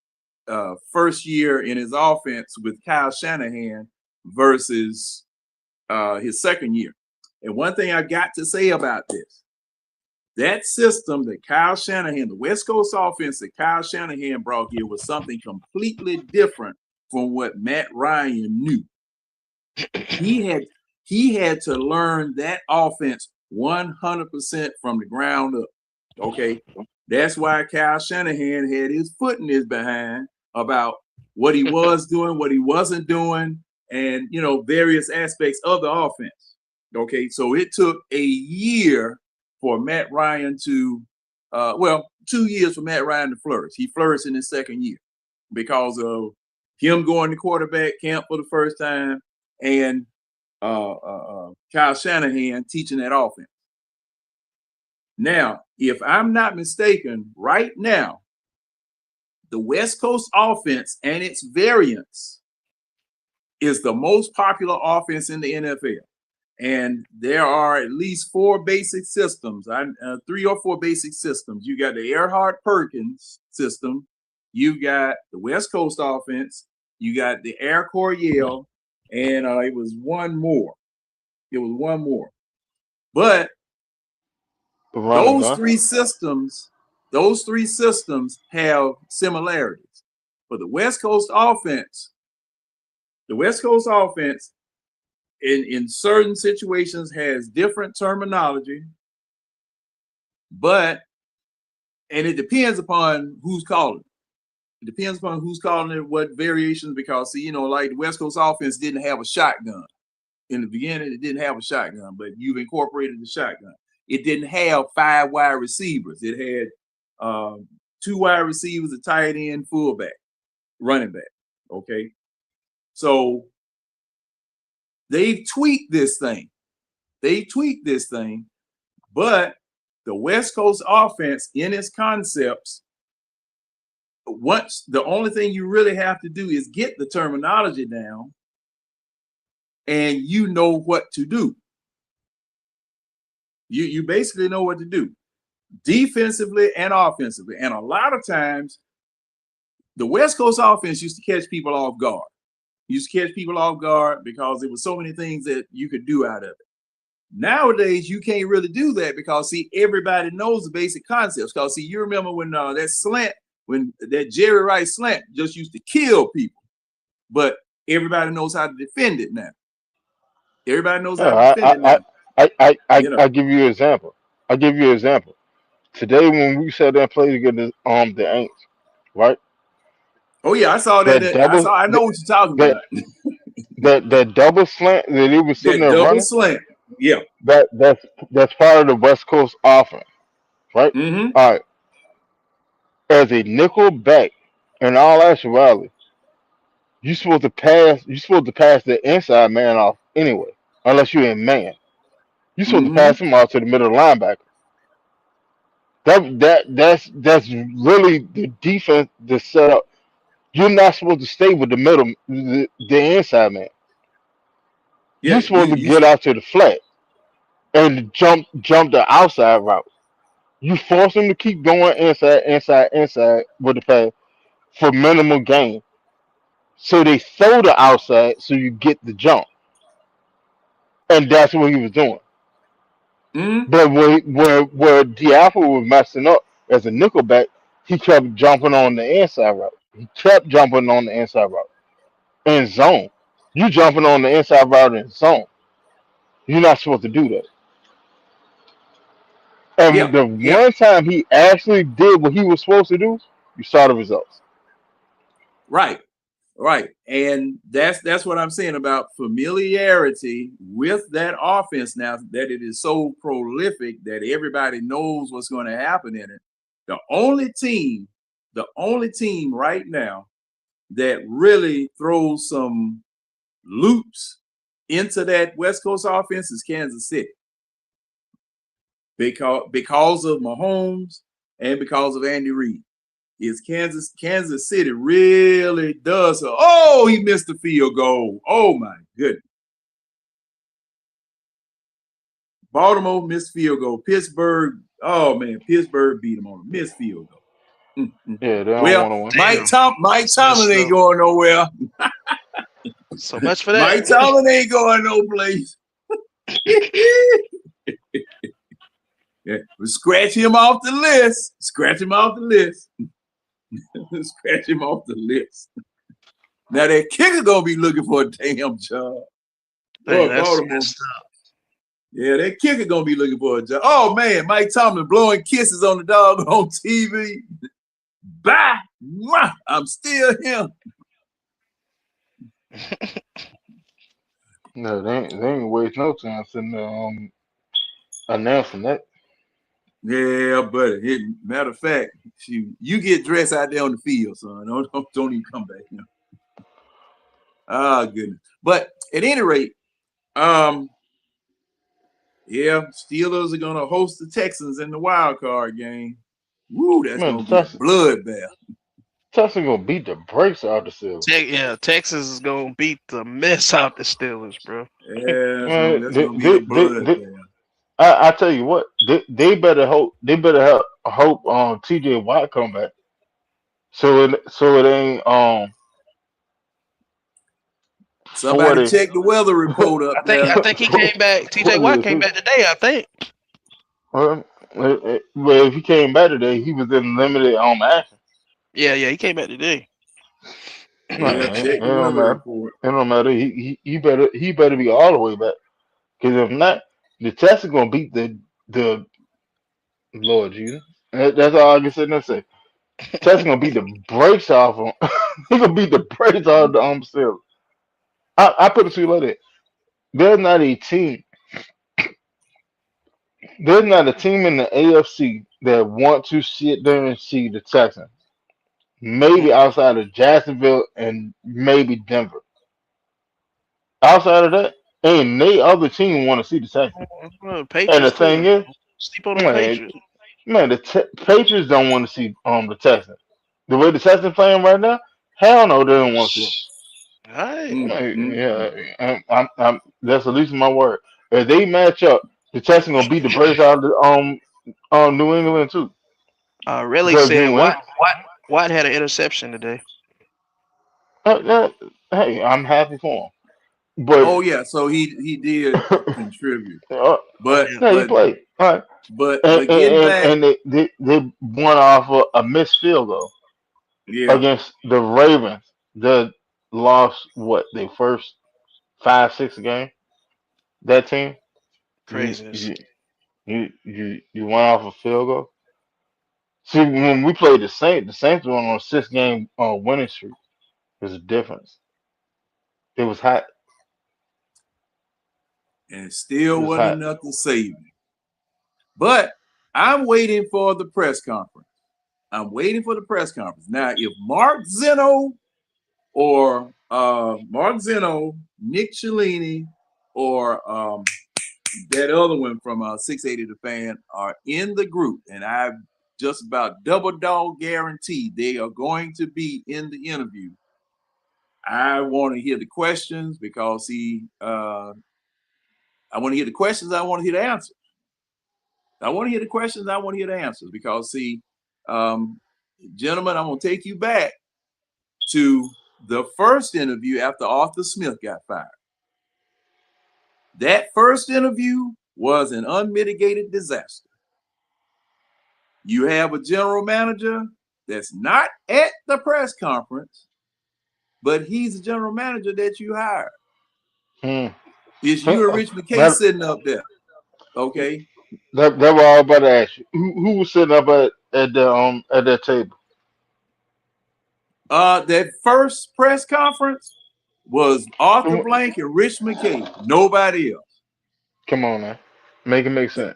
first year in his offense with Kyle Shanahan versus his second year. And one thing I got to say about this, that system that Kyle Shanahan, the West Coast offense that Kyle Shanahan brought here was something completely different from what Matt Ryan knew. He had to learn that offense 100% from the ground up. Okay. That's why Kyle Shanahan had his foot in his behind about what he was doing, what he wasn't doing, and various aspects of the offense. Okay, so it took a year for Matt Ryan to 2 years for Matt Ryan to flourish. He flourished in his second year because of him going to quarterback camp for the first time and Kyle Shanahan teaching that offense. Now, if I'm not mistaken, right now, the West Coast offense and its variants is the most popular offense in the NFL. And there are at least 4 basic systems, 3 or 4 basic systems. You got the Earhart Perkins system, you got the West Coast offense, you got the Air Coryell, and it was one more. But those three systems have similarities. But the West Coast offense in certain situations has different terminology, and it depends upon who's calling it. It depends upon who's calling it, what variations, because like the West Coast offense didn't have a shotgun. In the beginning, it didn't have a shotgun, but you've incorporated the shotgun. It didn't have 5 wide receivers. It had 2 wide receivers, a tight end, fullback, running back. Okay. So they've tweaked this thing. But the West Coast offense in its concepts, the only thing you really have to do is get the terminology down and you know what to do. You basically know what to do defensively and offensively. And a lot of times the West Coast offense used to catch people off guard. Because there were so many things that you could do out of it. Nowadays, you can't really do that because everybody knows the basic concepts. Because you remember when that slant, when that Jerry Rice slant just used to kill people, but everybody knows how to defend it now. Everybody knows how to defend it now. I give you an example. Today when we sat there and played against the Aints, right? Oh yeah, I saw that. I know what you're talking about. That double slant that he was sitting there double running. Slant. Yeah. That's part of the West Coast offense, right? Mm-hmm. All right. As a nickel back, in all actuality, you're supposed to pass the inside man off anyway, unless you're in man. You're supposed to pass him off to the middle linebacker. That's really the defense that's set up. You're not supposed to stay with the middle, the inside man. Yeah, You're supposed to get out to the flat and jump the outside route. You force them to keep going inside with the pass for minimal gain. So they throw the outside so you get the jump. And that's what he was doing. Mm, But where Diafra was messing up as a nickelback, he kept jumping on the inside route. He kept jumping on the inside route in zone. You jumping on the inside route in zone. You're not supposed to do that. yeah, And the yeah, one time he actually did what he was supposed to do, you saw the results. right, right. And that's what I'm saying about familiarity with that offense now that it is so prolific that everybody knows what's going to happen in it. The the only team right now that really throws some loops into that West Coast offense is Kansas City because of Mahomes and because of Andy Reid. Is Kansas City really does? Oh, he missed the field goal. Oh my goodness. Baltimore missed field goal. Pittsburgh, oh man, Pittsburgh beat them on a missed field goal. Yeah, they don't Well, want to win. Mike That's Tomlin messed ain't up. going nowhere. So much for that. Mike Tomlin ain't going no place. Yeah, scratch him off the list. Scratch him off the list. Scratch him off the list. Now that kicker gonna be looking for a damn job. Hey, Oh, that's Baltimore. messed up. Yeah, that kicker gonna be looking for a job. Oh man, Mike Tomlin blowing kisses on the dog on TV. Bye. Mwah. I'm still here. No, they ain't waste no time sitting there announcing that. Yeah, but matter of fact, you get dressed out there on the field, son. Don't even come back here. Ah, goodness. But at any rate, yeah, Steelers are gonna host the Texans in the wild card game. Woo, that's Man, gonna be a bloodbath. Texas gonna beat the brakes out the Steelers. Yeah, Texas is gonna beat the mess out the Steelers, bro. Yeah, Man, that's gonna be a bloodbath. I tell you what, they better hope TJ Watt come back. So it ain't Somebody 40. check the weather report up there. I think he came back. TJ Watt came back today, I think. Well, if he came back today, he was in limited action. Yeah, he came back today. Yeah, check It the don't weather matter. report. It don't matter. He better be all the way back. Because if not, the Texans gonna beat the Lord Jesus. That's all I can sit there and say. Texas gonna beat the brakes off him. He gonna beat the brakes off the Steelers. I put it to you like that. There's not a team. There's not a team in the AFC that want to sit there and see the Texans. Maybe outside of Jacksonville and maybe Denver. Outside of that, ain't no other team want to see the Texans. And the Patriots thing too. is, Sleep on the man, Patriots. the Patriots don't want to see the Texans. The way the Texans playing right now, hell no, they don't want to see them. All right. That's the least of my word. If they match up, the Texans gonna beat the brakes out of New England too. Really Because said New England, Watt had an interception today. hey, I'm happy for him. But Oh yeah, so he did contribute. But no, he played. All right. but getting And, back, and, and they won off a missed field goal yeah, against the Ravens. That lost what their first 5-6 game. That team, you Craziness. you you went off a field goal. See, when we played the Saints were on a 6 game winning streak. There's a difference. It was hot. and It still was wasn't hot. enough to save me. But I'm waiting for the press conference. I'm waiting for the press conference. Now, if Mark Zeno, Nick Cellini, or that other one from 680 The Fan are in the group, and I've just about double dog guaranteed they are going to be in the interview. I want to hear the questions because I want to hear the questions. I want to hear the answers. I want to hear the questions. I want to hear the answers because, see, gentlemen, I'm going to take you back to the first interview after Arthur Smith got fired. That first interview was an unmitigated disaster. You have a general manager that's not at the press conference, but he's the general manager that you hired. It's you and Rich McKay sitting up there. Okay. That what I was about to ask you. Who was sitting up at that table? That first press conference was Arthur Blank and Rich McKay. Nobody else. Come on now, make it make sense.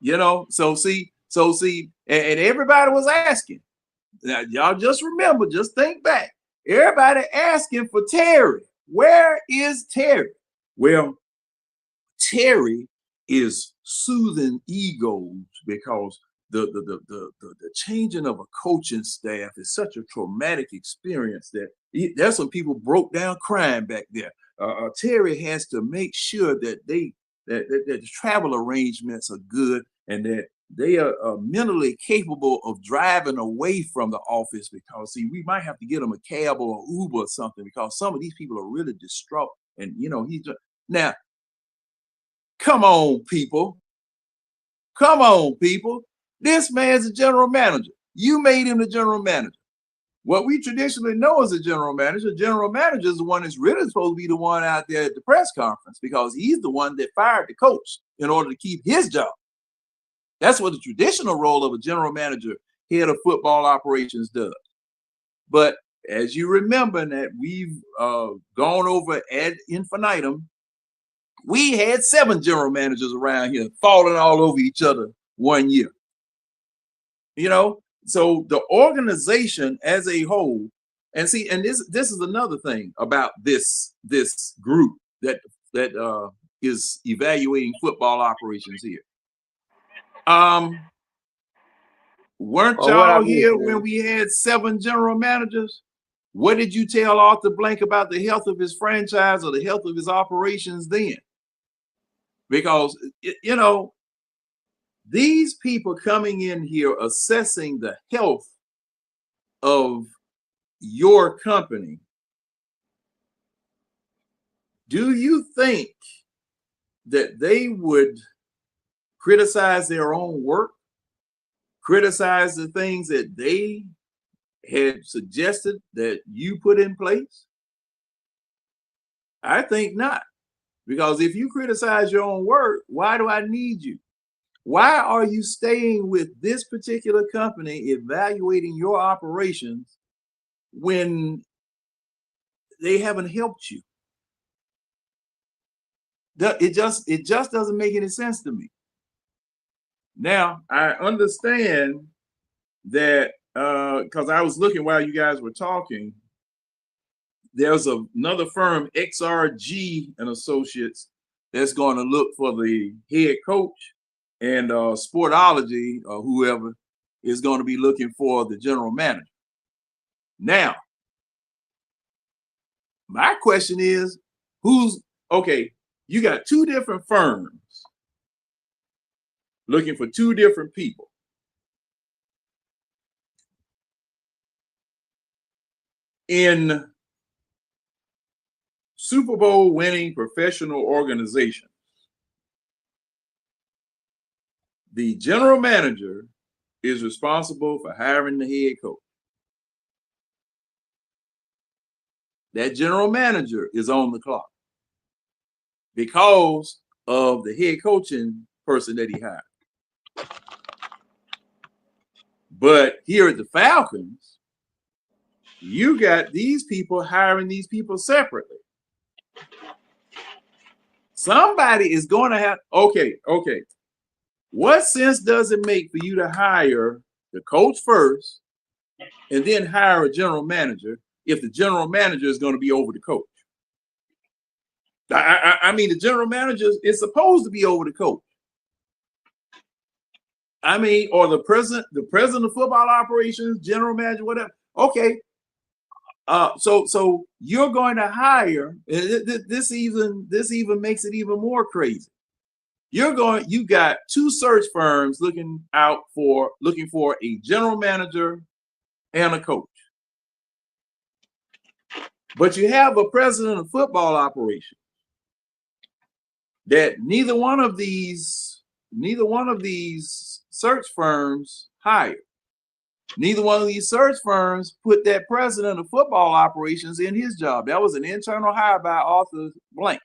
You know, so see, and everybody was asking. Now, y'all just remember, just think back. Everybody asking for Terry. Where is Terry? Well, Terry is soothing egos because the changing of a coaching staff is such a traumatic experience that that's when people broke down crying back there. Terry has to make sure that that the travel arrangements are good and that they are mentally capable of driving away from the office because, see, we might have to get them a cab or an Uber or something because some of these people are really distraught. And, you know, now, come on, people. Come on, people. This man's a general manager. You made him the general manager. What we traditionally know as a general manager is the one that's really supposed to be the one out there at the press conference because he's the one that fired the coach in order to keep his job. That's what the traditional role of a general manager, head of football operations, does. But as you remember that we've gone over ad infinitum, we had 7 general managers around here falling all over each other one year. You know, so the organization as a whole, and see, and this is another thing about this group that is evaluating football operations here. Weren't y'all here when we had 7 general managers? What did you tell Arthur Blank about the health of his franchise or the health of his operations then? Because, you know, these people coming in here assessing the health of your company, do you think that they would criticize their own work, criticize the things that they had suggested that you put in place? I think not. Because if you criticize your own work, why do I need you? Why are you staying with this particular company evaluating your operations when they haven't helped you? It just doesn't make any sense to me. Now, I understand that because I was looking while you guys were talking, there's another firm, XRG and Associates, that's going to look for the head coach, and Sportology or whoever is going to be looking for the general manager. Now, my question is, okay, you got 2 different firms looking for 2 different people. In Super Bowl winning professional organizations, the general manager is responsible for hiring the head coach. That general manager is on the clock because of the head coaching person that he hired. But here at the Falcons, you got these people hiring these people separately. Somebody is going to have, okay. What sense does it make for you to hire the coach first and then hire a general manager if the general manager is going to be over the coach? I mean, the general manager is supposed to be over the coach. I mean, or the president of football operations, general manager, whatever. Okay. So you're going to hire, this even makes it even more crazy. You got two search firms looking for a general manager and a coach. But you have a president of football operations that neither one of these search firms hired. Neither one of these search firms put that president of football operations in his job. That was an internal hire by Arthur Blank.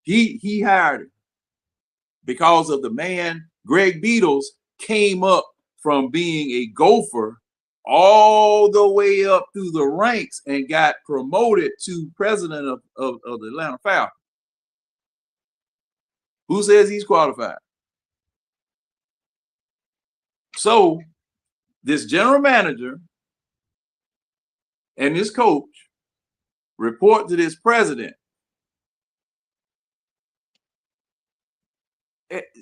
He hired him because of the man. Greg Beatles came up from being a gopher all the way up through the ranks and got promoted to president of the Atlanta Falcons. Who says he's qualified? So this general manager and this coach report to this president.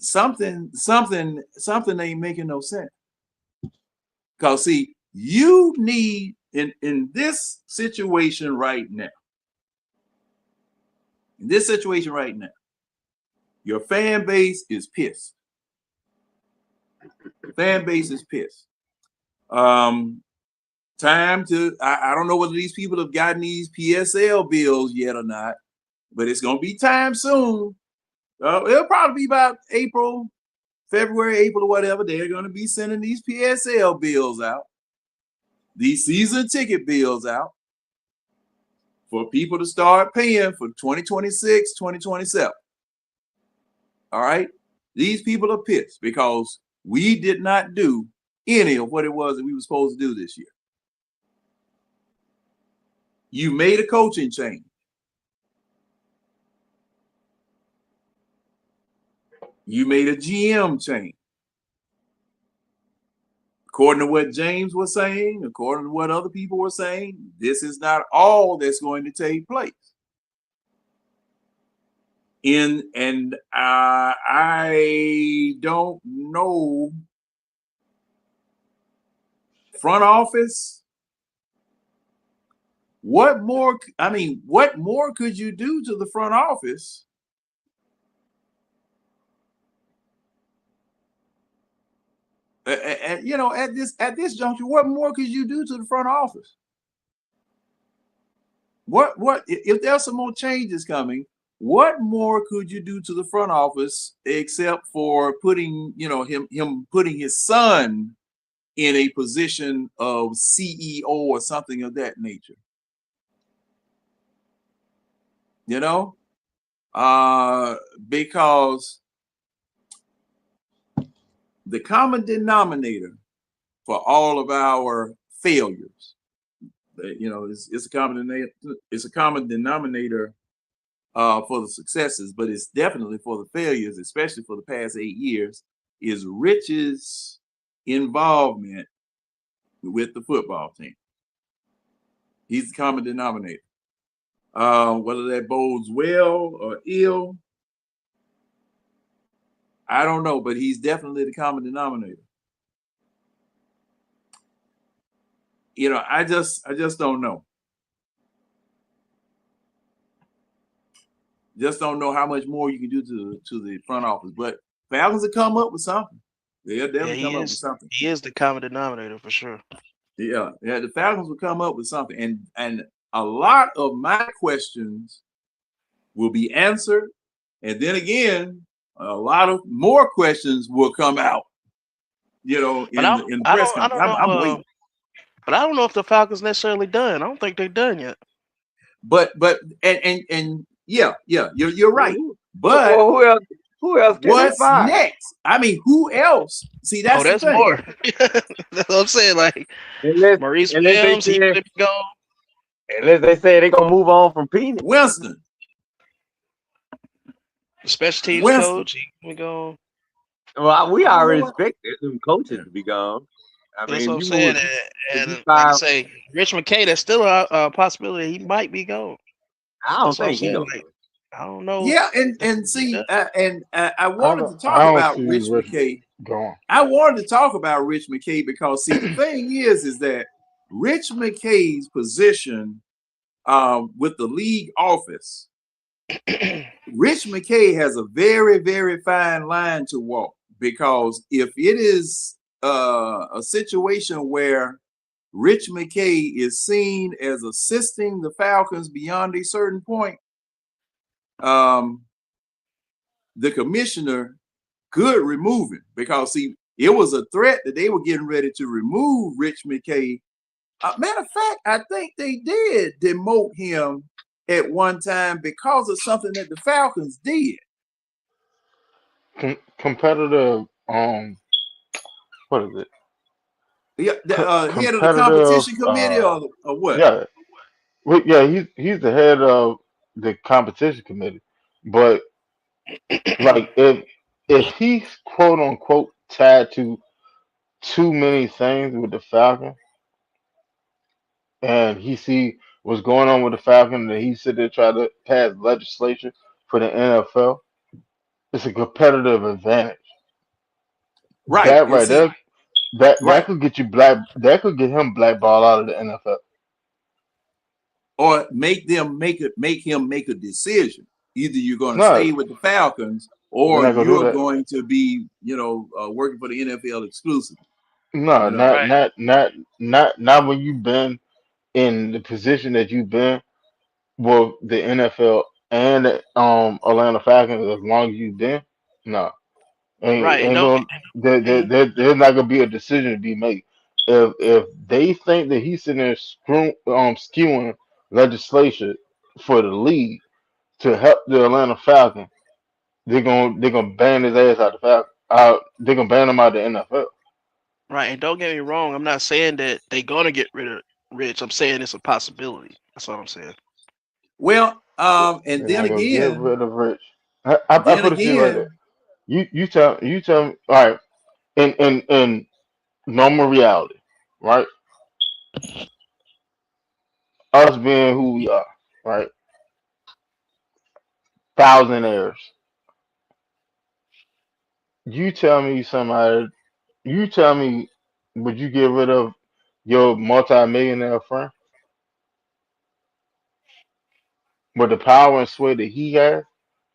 Something ain't making no sense. Because see, you need in this situation right now, your fan base is pissed. Fan base is pissed. Time to, I don't know whether these people have gotten these PSL bills yet or not, but it's going to be time soon. It'll probably be about February, April, or whatever. They're going to be sending these PSL bills out, these season ticket bills out for people to start paying for 2026, 2027. All right. These people are pissed because we did not do any of what it was that we were supposed to do this year. You made a coaching change. You made a GM change. According to what James was saying, according to what other people were saying, this is not all that's going to take place. I don't know. Front office. What more could you do to the front office? At this juncture, what more could you do to the front office? What if there's some more changes coming? What more could you do to the front office except for putting putting his son in a position of CEO or something of that nature? Because the common denominator for all of our failures, it's a common denominator for the successes, but it's definitely for the failures, especially for the past 8 years, is Rich's involvement with the football team. He's the common denominator. Whether that bodes well or ill, I don't know, but he's definitely the common denominator. I just don't know. Just don't know how much more you can do to the front office. But Falcons will come up with something. They'll definitely come up with something. He is the common denominator for sure. Yeah, the Falcons will come up with something, and a lot of my questions will be answered, and then again, a lot of more questions will come out. In the press conference. I'm waiting. But I don't know if the Falcons necessarily done. I don't think they're done yet. But yeah, you're right. But well, who else? What's next? I mean, who else? See, that's the thing. More. That's what I'm saying. Like Maurice Williams, he could be gone. Unless they say they're gonna move on from Penix. Winston, the special teams coach, he can be gone. Well, we already expected them coaches to be gone. That's what I'm saying. And like I say, Rich McKay, there's still a possibility he might be gone. I don't think he's gonna. I don't know. Yeah, and see, I wanted to talk about Rich McKay. I wanted to talk about Rich McKay because see, the thing is that Rich McKay's position with the league office Rich McKay has a very, very fine line to walk, because if it is a situation where Rich McKay is seen as assisting the Falcons beyond a certain point, the commissioner could remove him, because see, it was a threat that they were getting ready to remove Rich McKay. Matter of fact, I think they did demote him at one time because of something that the Falcons did. Competitive. What is it? Yeah, the head of the Competitive. competition committee, or what? Yeah. Well, yeah. He's the head of the competition committee, but like if he's quote unquote tied to too many things with the Falcon, and he see what's going on with the Falcon, and he sit there try to pass legislation for the NFL, it's a competitive advantage. Right. That And right see, there, that right. could get you that could get him blackballed out of the NFL. Or make him make a decision. Either you're going to No, stay with the Falcons, they're or not gonna do you're that. going to be, working for the NFL exclusively. No, You know. not Right. not when you've been in the position that you've been with the NFL and the Atlanta Falcons as long as you've been. No, Right. And ain't don't gonna there's not gonna be a decision to be made. If they think that he's sitting there skewing legislation for the league to help the Atlanta Falcons, they're gonna ban his ass out the Falcons. They're gonna ban him out of the NFL. right. And don't get me wrong. I'm not saying that they're gonna get rid of Rich. I'm saying it's a possibility. That's all I'm saying. Well, and They're then not gonna get again, rid of Rich. I then put it to you like that. again, You tell me. All right, in normal reality, right? Us being who we are, right? Thousandaires. You tell me somebody. You tell me, would you get rid of your multi-millionaire friend with the power and sway that he has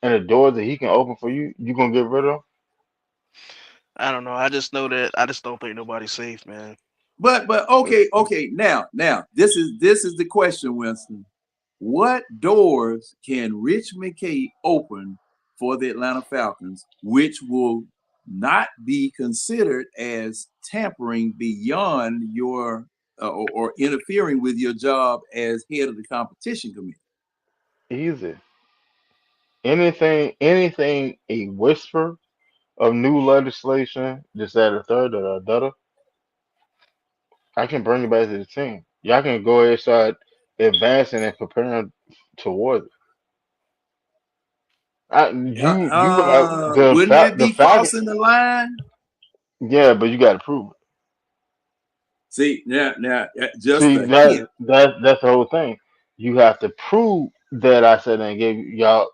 and the doors that he can open for you? You gonna get rid of him? I don't know. I just know that I just don't think nobody's safe, man. but okay. Now this is the question, Winston. What doors can Rich McKay open for the Atlanta Falcons, which will not be considered as tampering beyond your or interfering with your job as head of the competition committee? Easy. Anything a whisper of new legislation, just add a third or a data, I can bring it back to the team. Y'all can go ahead and start advancing and preparing towards it. You like Wouldn't that the be Falcon, crossing the line? yeah, but you got to prove it. See, now, just See a hint. that's the whole thing. You have to prove that I said and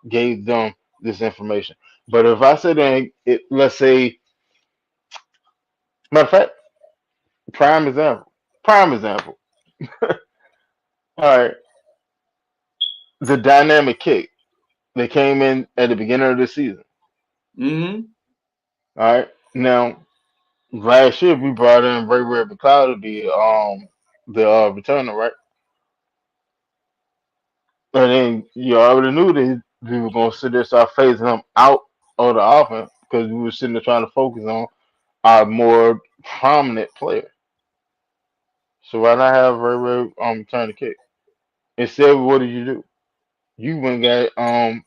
gave them this information. But if I said and let's say, matter of fact, prime example, prime example. All right, the dynamic kick. They came in at the beginning of the season. Mm-hmm. All right. Now, last year we brought in Ray Ray McLeod to be the returner, right? And then you already knew that we were gonna sit there start phasing him out of the offense because we were sitting there trying to focus on our more prominent player. So why not have Ray Ray return the kick? Instead, what did you do? You went and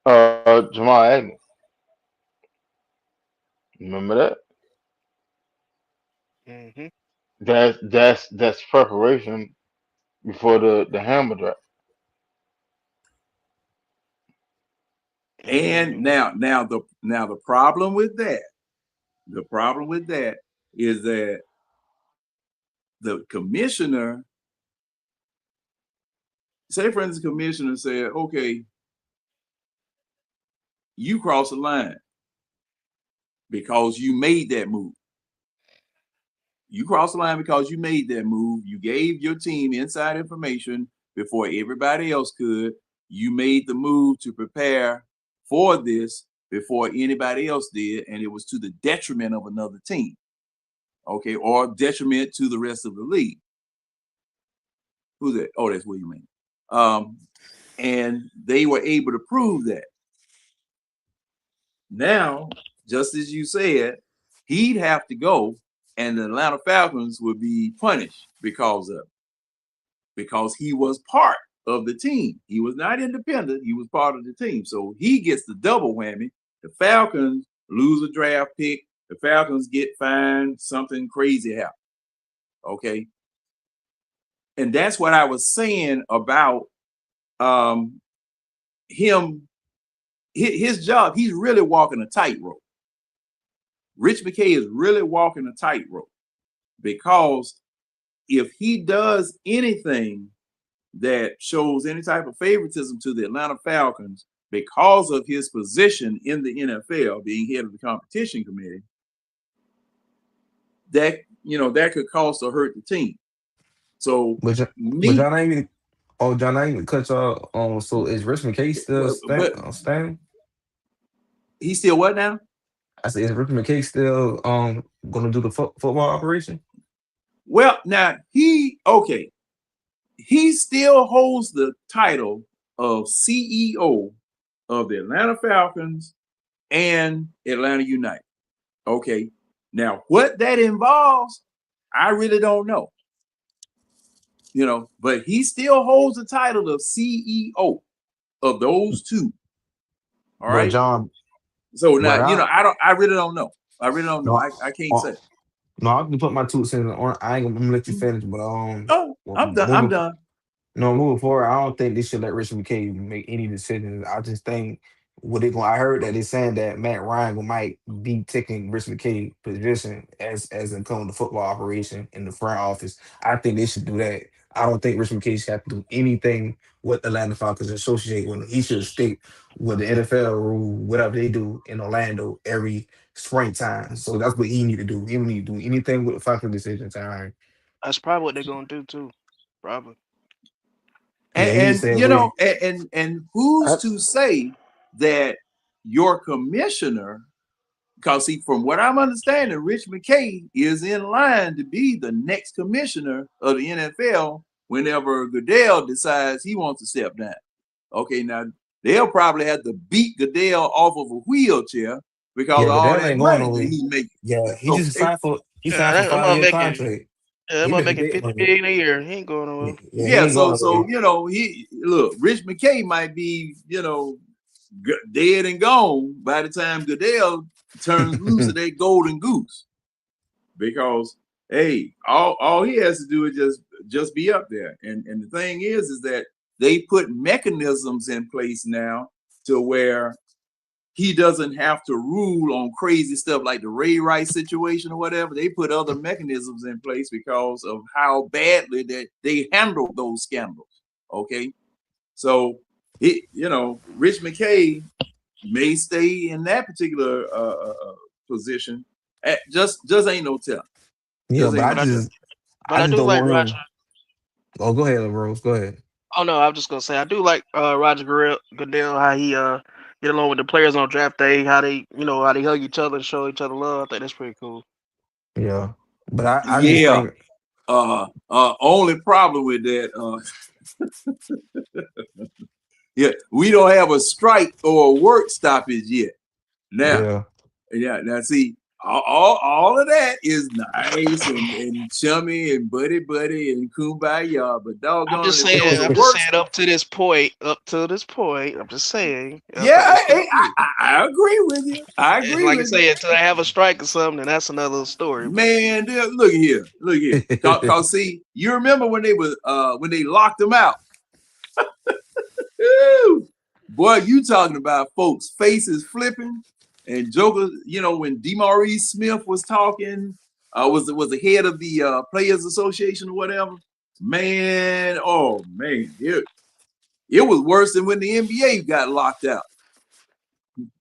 got Jamal Agnew. Remember that? Hmm. That's preparation before the hammer drop. And Hmm. now the problem with that, is that the commissioner, say for instance, the commissioner said, okay, you cross the line because you made that move. You crossed the line because you made that move. You gave your team inside information before everybody else could. you made the move to prepare for this before anybody else did, and it was to the detriment of another team, okay, or detriment to the rest of the league. Who's that? Oh, that's William Manning. And they were able to prove that. Now, just as you said, he'd have to go, and the Atlanta Falcons would be punished because he was part of the team. He was not independent. He was part of the team. So he gets the double whammy. The Falcons lose a draft pick. The Falcons get fined. Something crazy happens. Okay. And that's what I was saying about him, his job. He's really walking a tightrope. Rich McKay is really walking a tightrope, because if he does anything that shows any type of favoritism to the Atlanta Falcons because of his position in the NFL, being head of the competition committee, that could cause or hurt the team. So, But John, I ain't even. Oh, John, I ain't even cut y'all on. So is Rich McKay still staying? He's still what now? I said, is Rich McKay still gonna do the football operation? Well, now he still holds the title of CEO of the Atlanta Falcons and Atlanta United. Okay. Now, what that involves, I really don't know. But he still holds the title of CEO of those two. All right. John. So now, I really don't know. I really don't know. No, I can't say. No, I can put my 2 cents on. I ain't gonna let you finish, but I'm done. No, moving forward, I don't think they should let Rich McKay make any decisions. I just think I heard that they're saying that Matt Ryan might be taking Rich McKay's position as incoming the football operation in the front office. I think they should do that. I don't think Rich McKay should have to do anything with Atlanta Falcons associate with him. He should stick with the NFL rule, whatever they do in Orlando every springtime. So that's what he need to do. He don't need to do anything with the Falcons decision time. That's probably what they're gonna do too. Probably. And who's to say that your commissioner, because from what I'm understanding, Rich McKay is in line to be the next commissioner of the NFL whenever Goodell decides he wants to step down. Okay, now they'll probably have to beat Goodell off of a wheelchair because all that money that he's making. Yeah, he just signed for a 5-year contract. Yeah, I'm making $50 million a year. He ain't going nowhere. Yeah, so Rich McKay might be, dead and gone by the time Goodell turns loose of that golden goose. Because all he has to do is just be up there. And the thing is that they put mechanisms in place now to where he doesn't have to rule on crazy stuff like the Ray Rice situation or whatever. They put other mechanisms in place because of how badly that they handled those scandals. Okay. So, Rich McKay may stay in that particular position. Just ain't no telling. Yeah, but I just do like Roger. Oh, go ahead, Rose. Go ahead. Oh no, I was just gonna say I do like Roger Goodell, how he get along with the players on draft day, how they hug each other and show each other love. I think that's pretty cool. Yeah, but I just think only problem with that, we don't have a strike or a work stoppage yet. Now, now see, all of that is nice and chummy and buddy and kumbaya, but doggone, I'm just saying up to this point. I'm just saying. Yeah, I agree with you. I agree. Like I say, until I have a strike or something, then that's another story. Man, look here. Cause see, you remember when they locked them out? Boy, you talking about folks' faces flipping. And Joker, when DeMaurice Smith was talking, was the head of the Players Association or whatever, man, it was worse than when the NBA got locked out.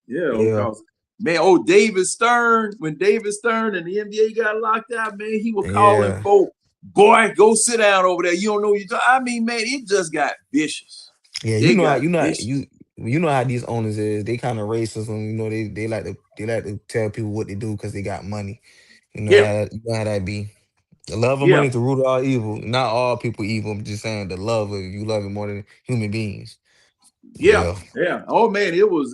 Because, man, David Stern, when David Stern and the NBA got locked out, man, he was calling folks, boy, go sit down over there. You don't know what you're talking. I mean, man, it just got vicious. Yeah, It got vicious. you know how these owners is. They kind of racist, and you know they like to tell people what they do because they got money. Yeah, You know how that be. The love of yeah, money to root all evil. Not all people evil. I'm just saying the love of you love it more than human beings. yeah, Yeah. yeah. Oh man, it was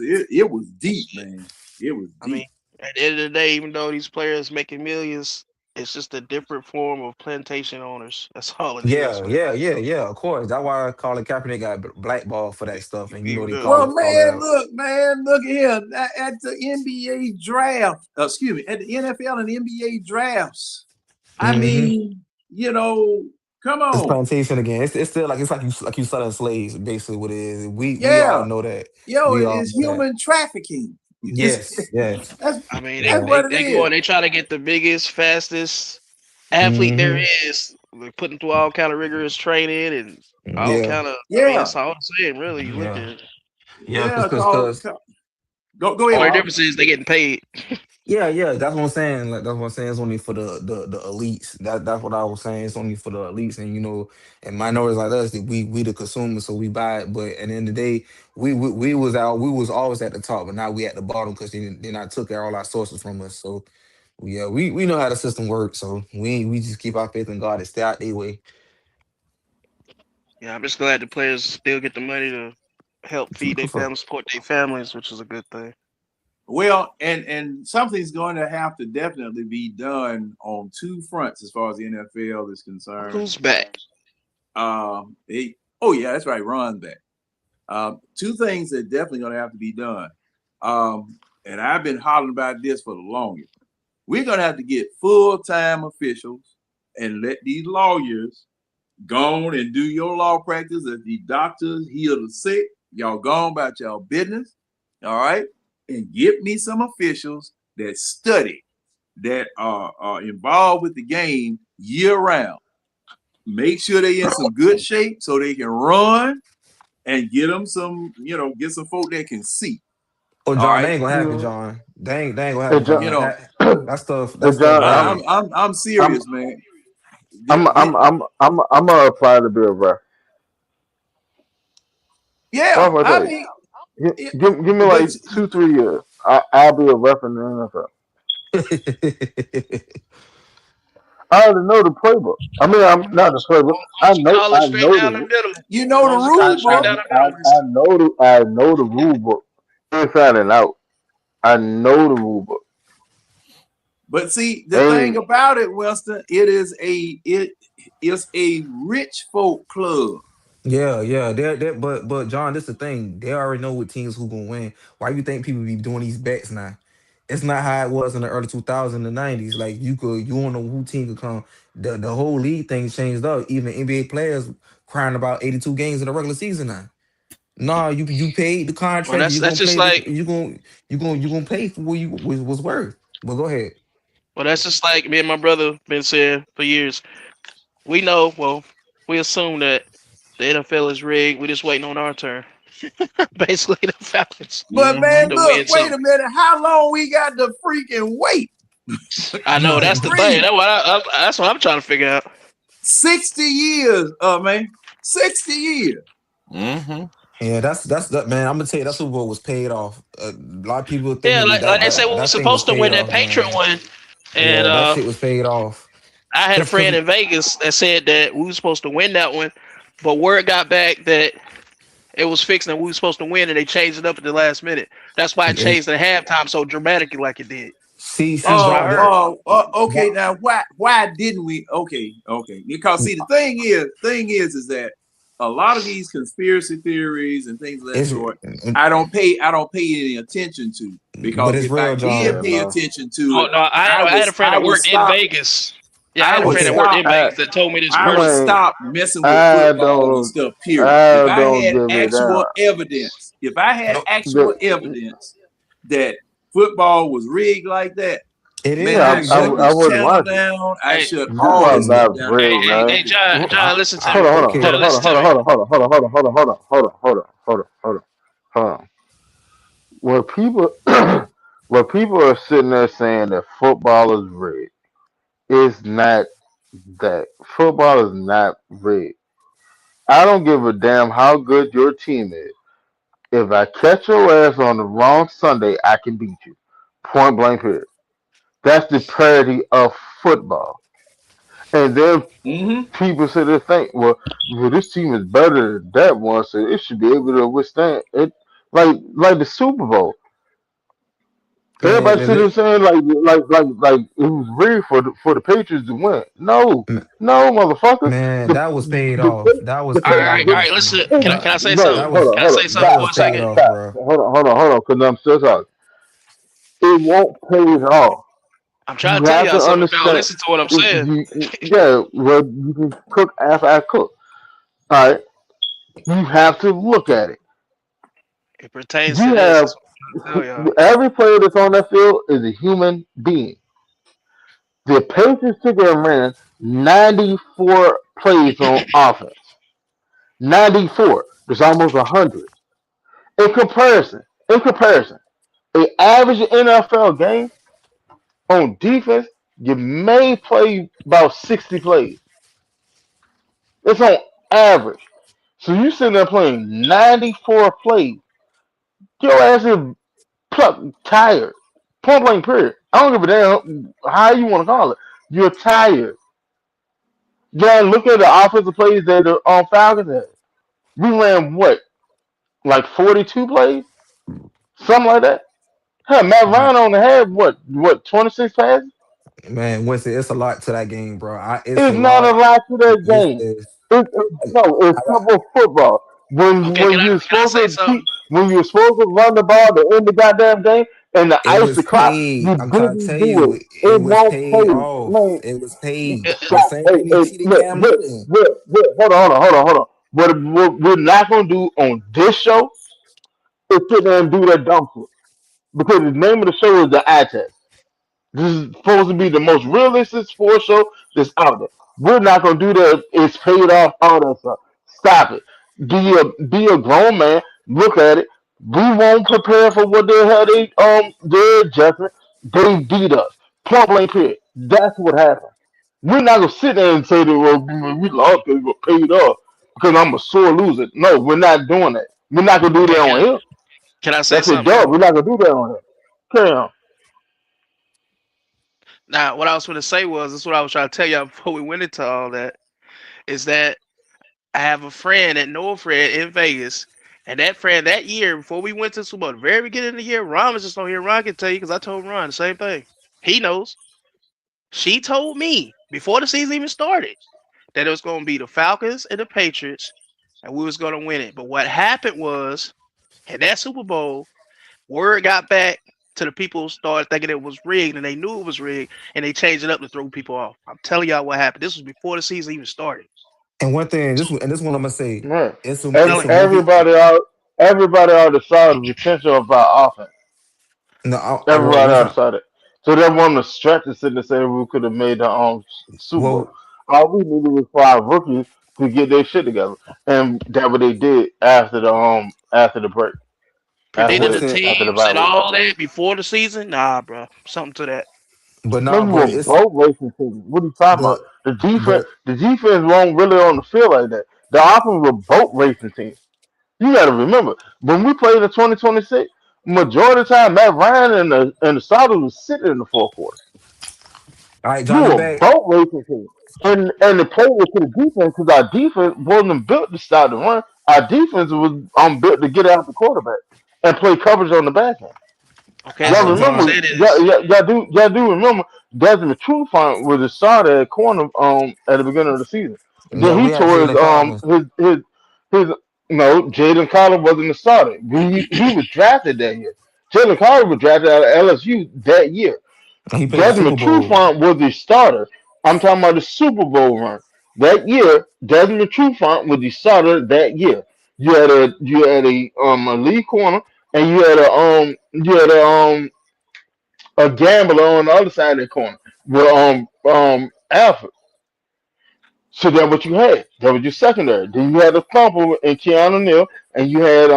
deep, man. It was I mean, deep. at the end of the day, even though these players making millions, it's just a different form of plantation owners. That's all it is, Yeah, man. yeah, yeah, yeah. Of course. That's why Colin Kaepernick got blackballed for that stuff, and you know they Well, call it man, out. look, man, look here at the NBA draft. Excuse me, at the NFL and NBA drafts. I Mm-hmm. mean, come It's on. plantation again. It's still like you selling slaves. Basically, what it is. We all Yeah, know that. yo, We all it's know that. human trafficking. Yes, yes, That's I mean, that's yeah. what it they go is. and they try to get the biggest, fastest athlete there Mm-hmm. is. They're putting through all kind of rigorous training and all Yeah, kind of. I mean, Yeah, that's all I'm saying. Really, you look at yeah, it. yeah. yeah. Go ahead, Only Bob. difference is they getting paid. Yeah, yeah, that's what I'm saying. Like that's what I'm saying. It's only for the elites. That's what I was saying. It's only for the elites, and and minorities like us, that we the consumers, so we buy it. But at the end of the day, we was always at the top, but now we at the bottom because they not took all our sources from us. So yeah, we know how the system works. So we just keep our faith in God and stay out their way. Yeah, I'm just glad the players still get the money to help feed their For sure. families, support their families, which is a good thing. Well, and something's going to have to definitely be done on two fronts as far as the NFL is concerned. Who's back? Oh yeah, that's right. Ron's back. Two things that definitely going to have to be done. And I've been hollering about this for the longest. We're going to have to get full-time officials and let these lawyers go on and do your law practice. If the doctors heal the sick, y'all go on about y'all business. All right. And get me some officials that study, that are involved with the game year round. Make sure they're in some good shape so they can run, and get them some, get some folk that can see. Oh, All John, right. that ain't gonna happen, Yeah. John. They ain't gonna Hey, happen, John. You John. know, That Hey, stuff John. done. I'm I'm, serious, man. I'm, Get, I'm gonna apply to be a ref. yeah. What if I I tell you? mean, Give me but like 2-3 years. I'll be a ref in the NFL. I already know the playbook. I mean, I'm not the playbook. Why don't you call it I straight know down the the middle? you know Why the don't you call rule it straight book. down the middle, mister? I know the rule book inside and out. I know the rule book. But see, the thing Ain't about it, Winston, it is a rich folk club. Yeah, yeah. But John, this the thing. They already know what teams who gonna win. Why you think people be doing these bets now? It's not how it was in the early 2000s, the 90s. Like you don't know who team could come. The whole league thing changed up. Even NBA players crying about 82 games in the regular season now. No, you paid the Well, contract. that's You that's gonna just play the like you gonna pay for what you was worth. But go ahead. that's just like me and my brother been saying for years. We know, well, we assume that the NFL is rigged. We're just waiting on our turn. Basically, the Falcons But man, Hmm. to look, win wait a something. minute. How long we got to freaking wait? I know Good that's the thing. grief. That's what I'm trying to figure out. 60 years, man. 60 years. Mm-hmm. Yeah, that's that man. I'm gonna tell you that Super Bowl was paid off. A lot of people think Yeah, it was like they said, we were that thing was supposed to paid win that off, Patriot man. one, and Yeah, that shit was paid off. I had a Cause friend in Vegas that said that we were supposed to win that one, but word got back that it was fixed and we were supposed to win, and they changed it up at the last minute. That's why it eh, changed at halftime so dramatically, like it did. see, That's what I John, heard. Okay. Now, why didn't we? Okay. Because see, the thing is that a lot of these conspiracy theories and things of that it's sort, I don't pay any attention to, but because it's if I real, did yeah, John. pay no. attention to Oh it, no, I had a friend I that would worked in stop. Vegas. Yeah, I I had a would friend that Okay, worked stop. in I Vegas that told me this I would personally. I stop messing with I football and don't stuff. Period. If I I don't had give it actual out. evidence, no, The, that football was rigged like that, it man, is yeah, I rigged, shut I John. this wouldn't channel watch it. down. I Hey, shut all Football this not stuff down. rigged, man. John, John, listen to Hold me. on, Okay, hold on, Listen hold to on, me. hold on, hold on, hold on, hold on, hold on, hold on, hold on, hold on, hold on, hold on, hold on. When people when people are sitting there saying that football is rigged, it's not that. Football is not rigged. I don't give a damn how good your team is. If I catch your ass on the wrong Sunday, I can beat you. Point blank period. That's the parity of football. And then Mm-hmm. people sit there and think, well, this team is better than that one, so it should be able to withstand it. Like the Super Bowl. Man, Everybody sit there saying like it was rigged for the Patriots to win. No, man, no, motherfucker. man, The that was paid the off. That was the, All right, paid all off, right, all the, right. Dustin. Listen, the can I say no, something? That was hold on, Can I hold say on, something that stop, for was a paid second? off, stop. bro. Hold on, because I'm still talking. It won't pay it off. I'm trying You to tell have y'all to something if y'all understand. listen to what I'm saying. Yeah, well, you can cook after I cook. All right, you have to look at it. It pertains to You this. have That's what I'm trying to tell y'all. every player that's on that field is a human being. The Patriots took and ran 94 plays on offense. 94. There's almost 100. In comparison, an average NFL game on defense, you may play about 60 plays. It's on average. So you sitting there playing 94 plays. Your ass is tired. Point blank period. I don't give a damn how you want to call it. You're tired. Yeah, look at the offensive plays that the Falcons had. We ran what, like 42 plays? Something like that. Hell, Matt Man, Ryan only had what 26 passes? man, Winston, it's a lot to that game, bro. It's a It's not a lot. lot to that Yes, game. it is. No, it's I got, football. Football. Okay, When you're can I supposed say to something? when you're supposed to run the ball to end the goddamn game and to it ice the was clock, you paid. I'm trying to didn't tell do it. you, it It was won't paid pay. off. Man, It was paid. Uh, The stop. same Hey, way they hey, cheated look, Cam look, Newton. hold on. What we're not gonna do on this show is sit there and do that dumb shit because the name of the show is the eye test. This is supposed to be the most realistic sports show that's out there. We're not gonna do that. It's paid off. All that stuff. Stop it. Be a grown man. Look at it. We won't prepare for what the hell their adjustment. They beat us. Point blank period. That's what happened. We're not gonna sit there and say that we lost because we were paid off because I'm a sore loser. No, we're not doing that. We're not gonna do that okay, on here. can I say That's a something job. We're though? not gonna do that on here. Carry on. Now, what I was going to say was, this is what I was trying to tell y'all before we went into all that, is that I have a friend that know a friend in Vegas, and that friend that year before we went to Super Bowl, the very beginning of the year, Ron was just on here. Ron can tell you because I told Ron the same thing. He knows. She told me before the season even started that it was going to be the Falcons and the Patriots, and we was going to win it. But what happened was, in that Super Bowl, word got back to the people who started thinking it was rigged, and they knew it was rigged, and they changed it up to throw people off. I'm telling y'all what happened. This was before the season even started. And one thing, So this one I'm gonna say, Right. I'm it's telling a you. movie. Everybody already saw the potential of our offense. No, well, Everybody already saw that. So they wanted to stretch it and say we could have made the Super Bowl. well, All we needed was for our rookies to get their shit together, and that's what they did after the break, Predicting the Winston, after the teams bye and week. all that before the season, nah, bro. Something to that. but Man, nah, you but were it's boat racing team. What are you talking about? but but The defense won't really on the field like that. The offense was boat racing team. You got to remember when we played in 2026, majority of the time Matt Ryan and the starters was sitting in the fourth quarter. all right, We Johnny were back. boat racing team, and the play was to the defense because our defense wasn't built to start the run. Our defense was built to get out the quarterback and play coverage on the back end. Okay, All Y'all so right, what I'm remember? John. saying is, Y'all do remember Desmond Trufant was the starter at corner at the beginning of the season. Yeah, Then we he had tore Jalen Collins. his no Jaden Collins wasn't the starter. He was drafted that year. Jalen Collins was drafted out of LSU that year. And he played the Super Desmond Bowl. Trufant was the starter. I'm talking about the Super Bowl run. That year, Desmond Trufant was the starter that year. You had a lead corner and you had a gambler on the other side of the corner with Alfred. So that what you had. That was your secondary. Then you had a thumper in Keanu Neal and you had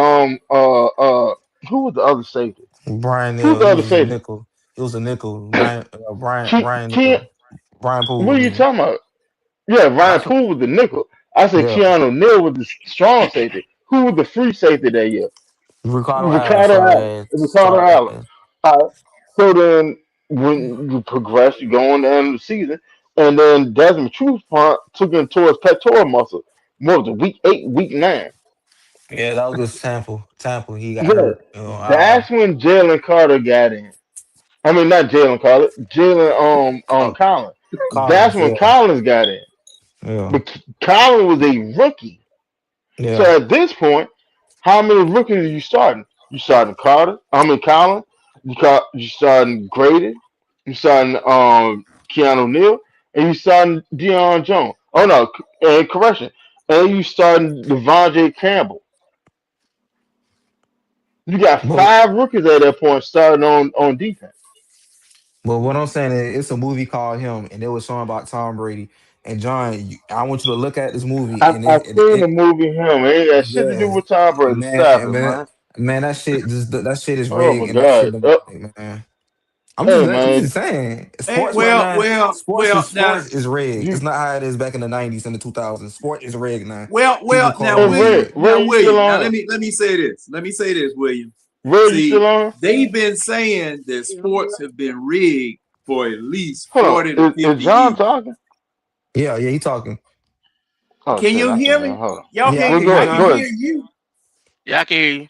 who was the other safety? Brian Who's Neal, the he other was a safety? nickel. He was a nickel. Ryan, Ke- Brian Ke- Neal, Brian Poole. what I are you mean, talking about? Yeah, I Ryan can Poole was the nickel. I said Yeah. Keanu Neal was the strong safety. Who was the free safety that year? Ricardo Allen, Ricardo sorry Allen. ass. Ricardo Sorry Allen. ass. All right. So then when you progress, you go on the end of the season, and then Desmond Trufant took him towards pectoral muscle. What was it, week 8, week 9? Yeah, that was just Tampa. Tampa, he got Yeah. hurt. That's when Jalen Carter got in. I mean, not Jalen Carter, Jalen Collins. That's Collins, when yeah. Collins got in. Yeah. But Collins was a rookie. So Yeah. at this point, how many rookies are you starting? You starting Carter? I mean Collins. You starting Grady. You starting Keanu Neal, and you starting Deion Jones. Oh no, and correction. And you starting Devontae Campbell. You got But 5 rookies at that point starting on defense. what I'm saying is, it's a movie called Him, and it was showing about Tom Brady. And John, I want you to look at this movie, and I've seen the movie Him. It ain't got shit to do yeah, with Tom Brady. Stop man, it, man, man. man, that shit is Oh rigged, my and that shit god. don't man. Hey I'm man, just saying, Hey, sports right now, now, sports is rigged. you It's not how it is back in the '90s and the 2000s. Sport is rigged now. People now, calling and shit. Ray, you still William. Now, on? let me say this. Let me say this, William. Ray, you still See, on? they've been saying that sports have been rigged for at least Hold 40 to on. 50 Is John years. talking? Yeah, he talking. Oh Can shit, you I hear can't hear. me? Hold on. Y'all Yeah, I can't. can Well, hear you, I go can go John. hear ahead. you, Yeah, I can hear you.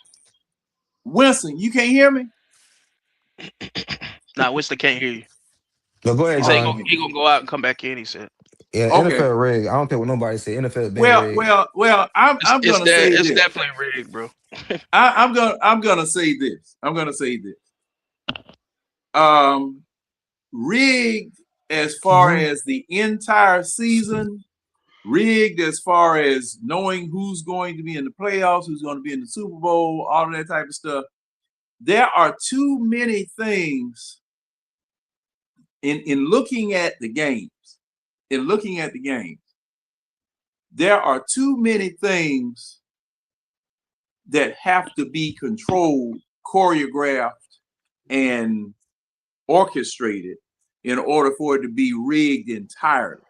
Winston. You can't hear me. Nah, Winston can't hear you. No, go He ahead, said Oh, John. he gonna go out and come back in. He said Yeah, okay. NFL rigged. I don't care what nobody say. NFL been rigged. I'm gonna say it's this. definitely rigged, bro. I'm gonna say this. I'm gonna say this. Um, rigged as far Mhm. as the entire season, rigged as far as knowing who's going to be in the playoffs, who's going to be in the Super Bowl, all of that type of stuff. There are too many things in looking at the games. In looking at the games, there are too many things that have to be controlled, choreographed, and orchestrated in order for it to be rigged entirely.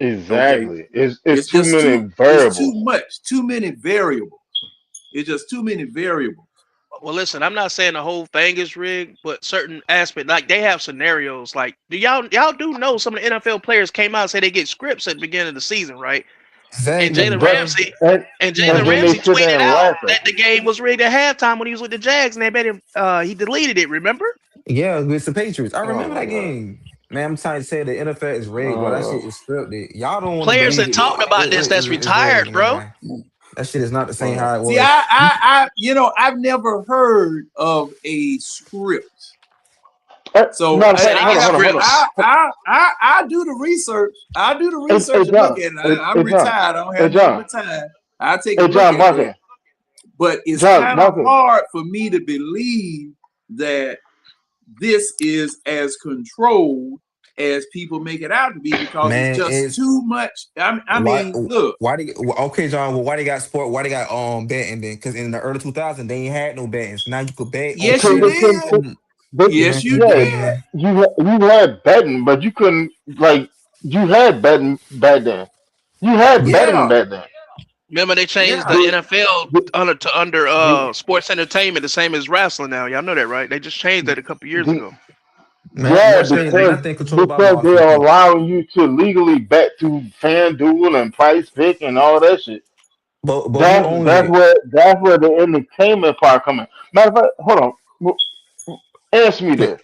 Okay, Exactly. It's too many it's too variables. much, too many variables. It's just too many variables. Well, listen, I'm not saying the whole thing is rigged, but certain aspect, like they have scenarios. Like, do y'all do know some of the NFL players came out and say they get scripts at the beginning of the season, right? And Exactly, Jalen But bro. Ramsey and, and and Jalen then they Ramsey sit there tweeted and out laugh at that the game was rigged at halftime when he was with the Jags, and they bet him. He deleted it. Remember? Yeah, with the Patriots. I it. Oh remember my that god. game. Man, I'm trying to say the NFL is rigged, bro. That shit Oh is scripted. Y'all don't want to Players believe that it. talked about this that's It's retired, rigged, bro. man. That shit is not the same well. how it See, was. I've never heard of a script. So Matter of Said fact, he hold on, gets hold on, hold on. scripts. I do the research. I do the Hey, research and look John. at it. Hey, I'm hey John. retired. I don't Hey have nothing John. but time. I take a Hey look John, at watch that. it. But it's John, kind of watch it. hard for me to believe that this is as controlled as people make it out to be because it's Man, just it's too much. I why mean, look. why they okay, John. Well, why they got sport? Why they got betting then? Because in the early 2000s, they ain't had no betting. So now you could bet on Yes, Because you players. they couldn't. did. They, Yes, you yeah, did. Man, you had betting, but you couldn't like you had betting back then. You had yeah, betting Yeah, back then. Remember they changed the yeah. The, NFL the, under the, sports entertainment, the same as wrestling now. Y'all know that, right? They just changed that a couple years the, ago. man, yeah, wrestling ain't because nothing controlled by they mafia are people. allowing you to legally bet through FanDuel and Price Pick and all that shit. But who owns it? That's where the entertainment part comes in. Matter of fact, hold on. Answer me Like, this.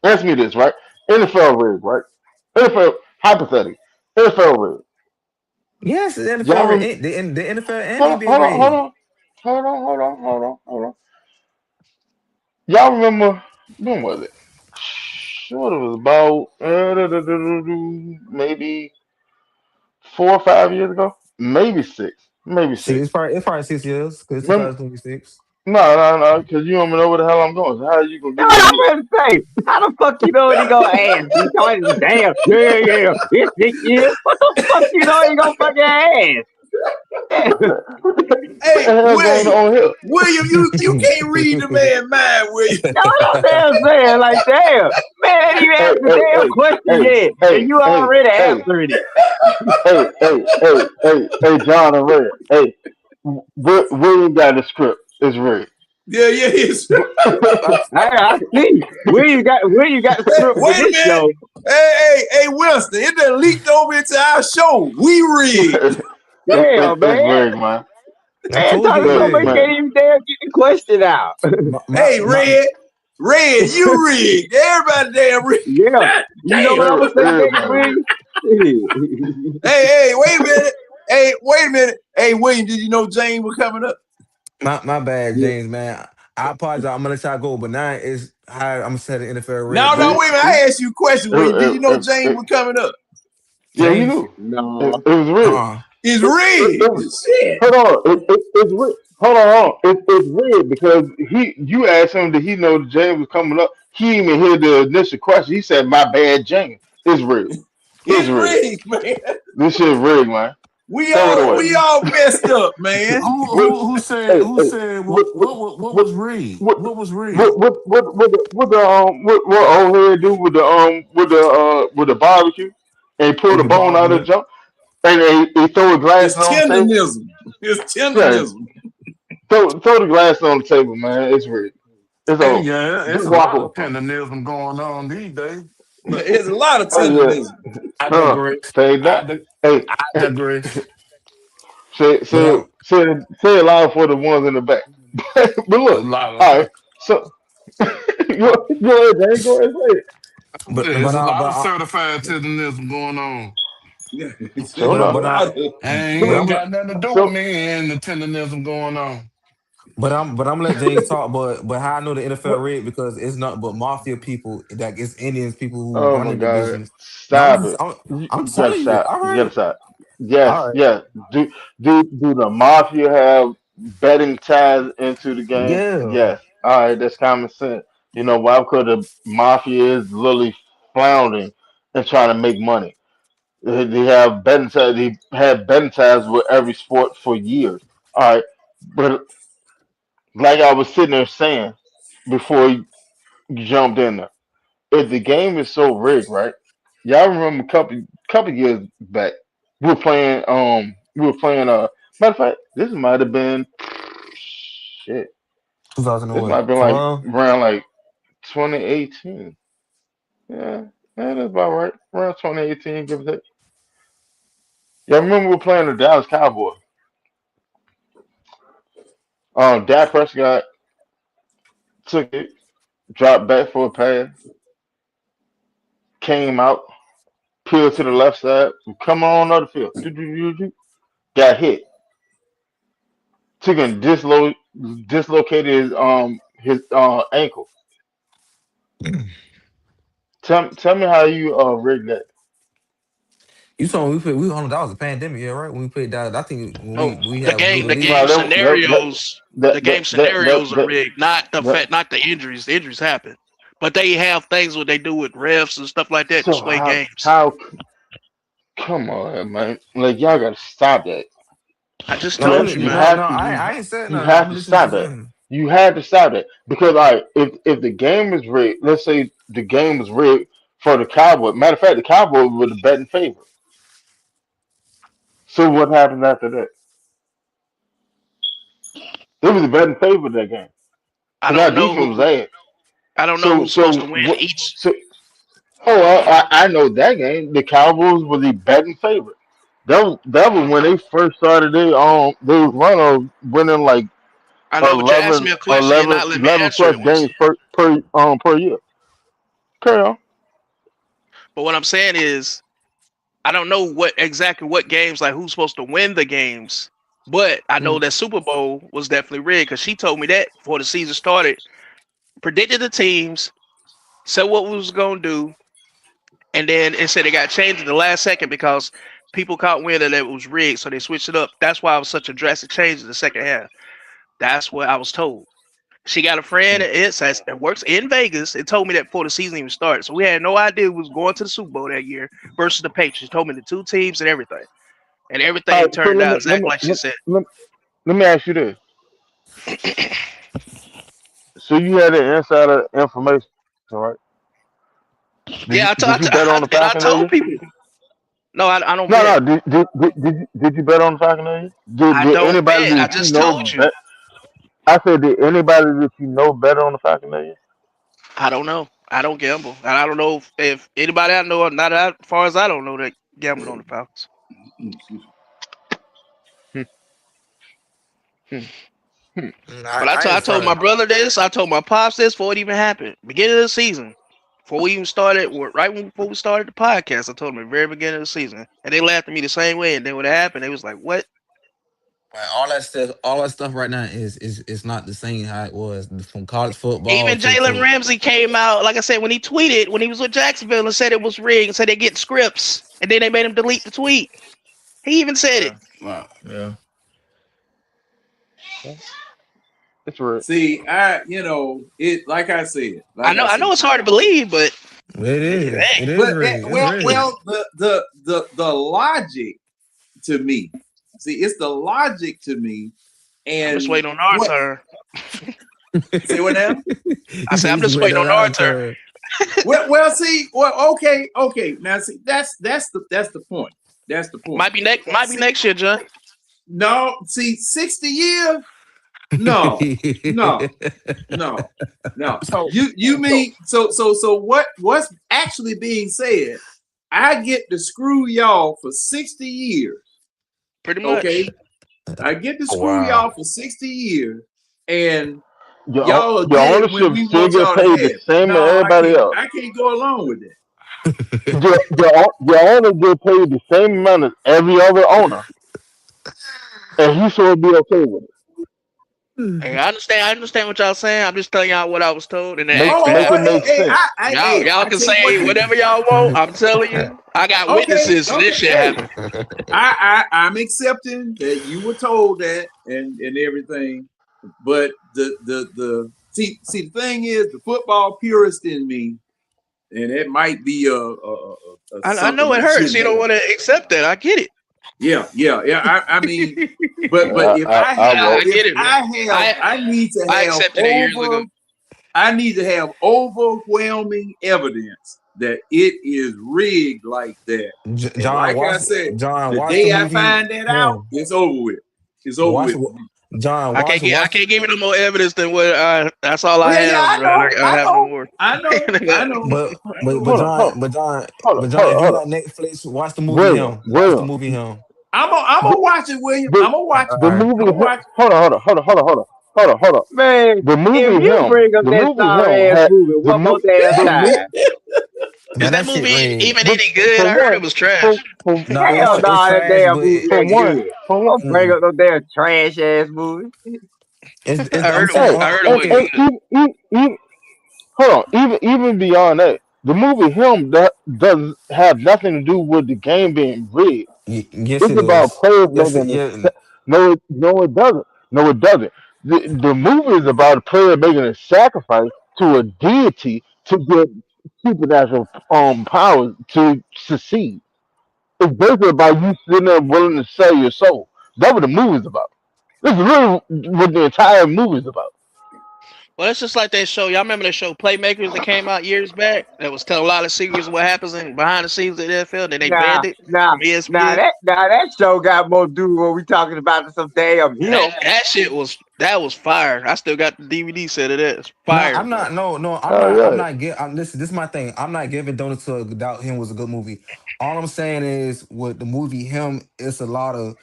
Answer me this, right? NFL rig, right? NFL hypothetical. NFL rig. yes, the Y'all NFL, rem- the NFL and hold on, NBA hold on, hold rigged. on, hold on, hold on, hold on, hold on. Y'all remember when was it? Sure, it was about maybe 4 or 5 years ago, maybe six, maybe Shit, six. it's probably 6 years because it's Remember? 2026. No, because you don't even know where the hell I'm going. So how you gonna give That's me what the I'm year? going to say. How the fuck you know what he gonna ask? He talking damn, yeah, it's 6 years. What the fuck you know he gonna fucking ask? What the Hey, hell going William, on here? William, you can't read the man mind, William. No, I'm saying like, damn, man, ain't even Hey, asked the hey, damn hey, question hey, yet, hey, and you hey, already hey, answering it. hey, John and Red. Hey, William got the script. It's Red. Yeah, it's I see. Where you got the script for wait a this minute. show? Hey, Winston, it done leaked over into our show. We rigged. Damn, It's man. rigged, man. I Man, told you talking it about Look, they was. can't man. even damn get the question out. My, Hey, my, Red, you rigged. Everybody damn rigged. Yeah. God You know damn. what I'm gonna say Everybody next rigged. week? Shit. Hey, wait a minute. Hey, wait a minute. Hey, William, did you know James was coming up? my bad, Yeah. James, man. I apologize. I'm gonna let y'all go, but now it's how I'm gonna set the NFL No, red, man. wait a minute. I asked you a question, William. Did you know James It- was coming up? yeah, he James, knew. No. It was rigged. uh, It's It rigged. was, Shit. hold on. It's weird. Hold on. It's weird because you asked him did he know that James was coming up. He didn't even hear the initial question. He said, "My bad, James." It's real. It's It's real. rigged, man. This shit rigged, man. We Throw it all away. we all messed up, man. What, Who said hey, who hey, said what, what, what what, was rigged? what, What was rigged? what old head do with the barbecue and pull with the the bone out of the barbecue. jump and he throw a glass It's on the table. tendonism. It's Yeah, tendonism. throw the glass on the table, man. It's rigged. It's And over. yeah, it's Just a walk lot of away. tenderism going on these days. But There's a lot of Oh yeah. tendonism. I digress. Say I, that. di- Hey, I hey, digress. say But say say say it loud for the ones in the back. But A look, lot of all right. So go ahead, Dane. Go ahead, say it. there's a lot of certified tenderism going on. So There's a no. lot of And But but ain't I'm got nothing to do with so me and the tenderism going on. but I'm gonna let James talk. But how I know the what? NFL red because it's not but mafia people, like it's Indians people who Oh my running the God! business. And Stop it! I'm You gotta telling you. stop. All You gotta right, stop. all Yes, right, yes. Do the mafia have betting ties into the game? yeah. Yes. All right, that's common sense. You know why? Because the mafia is literally floundering and trying to make money. They have betting ties. They had betting ties with every sport for years. All right, but like I was sitting there saying before you jumped in there, if the game is so rigged, right? Y'all remember a couple years back, we were playing matter of fact, this might have been shit. This might have been like 2012. around like 2018. Yeah, yeah, that's about right. Around 2018, give or take. Y'all remember we were playing the Dallas Cowboys. Dak Prescott took it, dropped back for a pass, came out, peeled to the left side, come on another field. Got hit. Took and dislocated his ankle. Tell me how you rigged that. You told me we on that was a pandemic, yeah, right? When we played that, I think when Oh, we the have game, new the the league. game No, scenarios, the that game that that that scenarios are that, rigged, not the that, fact, not the injuries. The injuries happen, but they have things what they do with refs and stuff like that to so sway how games. how come on, man? Like y'all gotta stop that. I just I'm told you, listening. You No, man. no, have to I ain't said you nothing. have I'm to listening to stop you that. saying. You had to stop that because all right, if the game is rigged, let's say the game was rigged for the Cowboys. Matter of fact, the Cowboys were the betting favorite. So what happened after that? They was the betting favorite of that game I because our don't know defense was who. ass. I don't know So who's supposed to so win what? each. So oh, I know that game. The Cowboys were the betting favorite. That was when they first started they run of winning like I know, but you're asking 11, me a question. You're 11, not letting me 11 answer plus it, games Winston. per year. Carry on. But what I'm saying is, I don't know what games, like who's supposed to win the games. But I know Mhm. that Super Bowl was definitely rigged because she told me that before the season started. Predicted the teams, said what we was gonna do, and then it said it got changed at the last second because people caught wind that it was rigged, so they switched it up. That's why it was such a drastic change in the second half. That's what I was told. She got a friend that works in Vegas and told me that before the season even started. So we had no idea we was going to the Super Bowl that year versus the Patriots. Told me the two teams and everything. and All everything right, so turned out exactly like she said. let me ask you this. So you had the insider information, right? Yeah, Did you bet on the and I Falcon that told year? people. No, I don't No, bet. no. Did you bet on the Falcon that year? I Did don't anybody bet. I that you just know told you. bet? I said, did anybody that you know bet on the Falcon that year? I don't know. I don't gamble, and I don't know if anybody I know, not as far as I don't know, that gambled on the Falcons. Hmm, hmm, hmm. But I I ain't told my front. brother this. I told my pops this before it even happened. Beginning of the season, before we even started, before we started the podcast, I told them at the very beginning of the season, and they laughed at me the same way. And then when it happened, they was like, "What?" Man, all that stuff right now is not the same how it was from college football Even Jalen to Ramsey came out, like I said, when he tweeted when he was with Jacksonville and said it was rigged and said they get scripts, and then they made him delete the tweet. He even said it. yeah. It's real. See, it like I said, I know it's hard to believe, but It is. dang, It is But rigged. It's well, rigged. well, the logic to me, see, it's the logic to me, I'm just and waiting on our what turn. say what now? I said I'm just waiting on our turn. Well, see, okay. Now, see, that's the point. That's the point. Might be next year, John. No, see, 60 years. No. So, You mean so what's actually being said? I get to screw y'all for 60 years. Pretty much. Okay. I get to screw Wow. y'all for 60 years, and your y'all will your get it when ownership we still want get y'all to paid have the it. same as No, everybody else. I can't go along with that. Your owner get paid the same amount as every other owner, and he should be okay with it. Hey, I understand what y'all saying. I'm just telling y'all what I was told, and Make Oh, make oh, it hey, make hey, sense. y'all I can tell you what say you whatever y'all want. I'm telling you, I got witnesses to this shit hey. happen. I'm accepting that you were told that and everything, but the see the thing is the football purist in me, and it might be a I something know it I hurts. shouldn't You don't have. want to accept that. I get it. Yeah. I mean, but if I, I I wrote. get it, man. I need to I have accepted it years ago. overwhelming evidence that it is rigged like that. And John, like I said, the watch the day I movie find that out, Him. it's over with. It's over Watch with for me. John, I can't watch give you no more evidence than what that's all I Yeah, have, I bro. know, I have no more. I know. but I but know. but Hold on, John, but John, hold on, but John, hold on, if you hold on. got Netflix, watch the movie William, Him. Watch the William, movie Him. I'm the gonna watch it, William. the, I'm gonna watch it. the All right. movie. I'm gonna watch it. Hold on. Man, The if movie you him. bring up The that movie him sorry ass had movie the one more damn the time, Is Man, that that shit movie rigged. even any good? for I heard it one was trash. Nah, for hell one no, it's that trash, damn but movie for ain't one good. for one. Don't bring mm, up no damn trash ass movie. it's I I'm heard it saying, was. Hey, I heard it and, wasn't okay. and good. even hold on, even beyond that, the movie him that does have nothing to do with the game being rigged. Yes, It's it about is. players Yes, making yeah. no, it doesn't. No, it doesn't. The movie is about a player making a sacrifice to a deity to get supernatural powers to succeed. It's basically about you sitting there willing to sell your soul. That's what the movie's about. This is really what the entire movie's about. Well, it's just like that show. Y'all remember that show Playmakers that came out years back? That was telling a lot of secrets of what happens in behind the scenes of the NFL. Then they Nah, banned it nah, from ESPN. that show got more to do with what we talking about than some damn him. That shit was fire. I still got the DVD set of that. It's No, fire, I'm bro. not. No, Oh I'm yeah. not. Listen, this is my thing. I'm not giving donuts to Doubt Him was a good movie. All I'm saying is with the movie Him, it's a lot of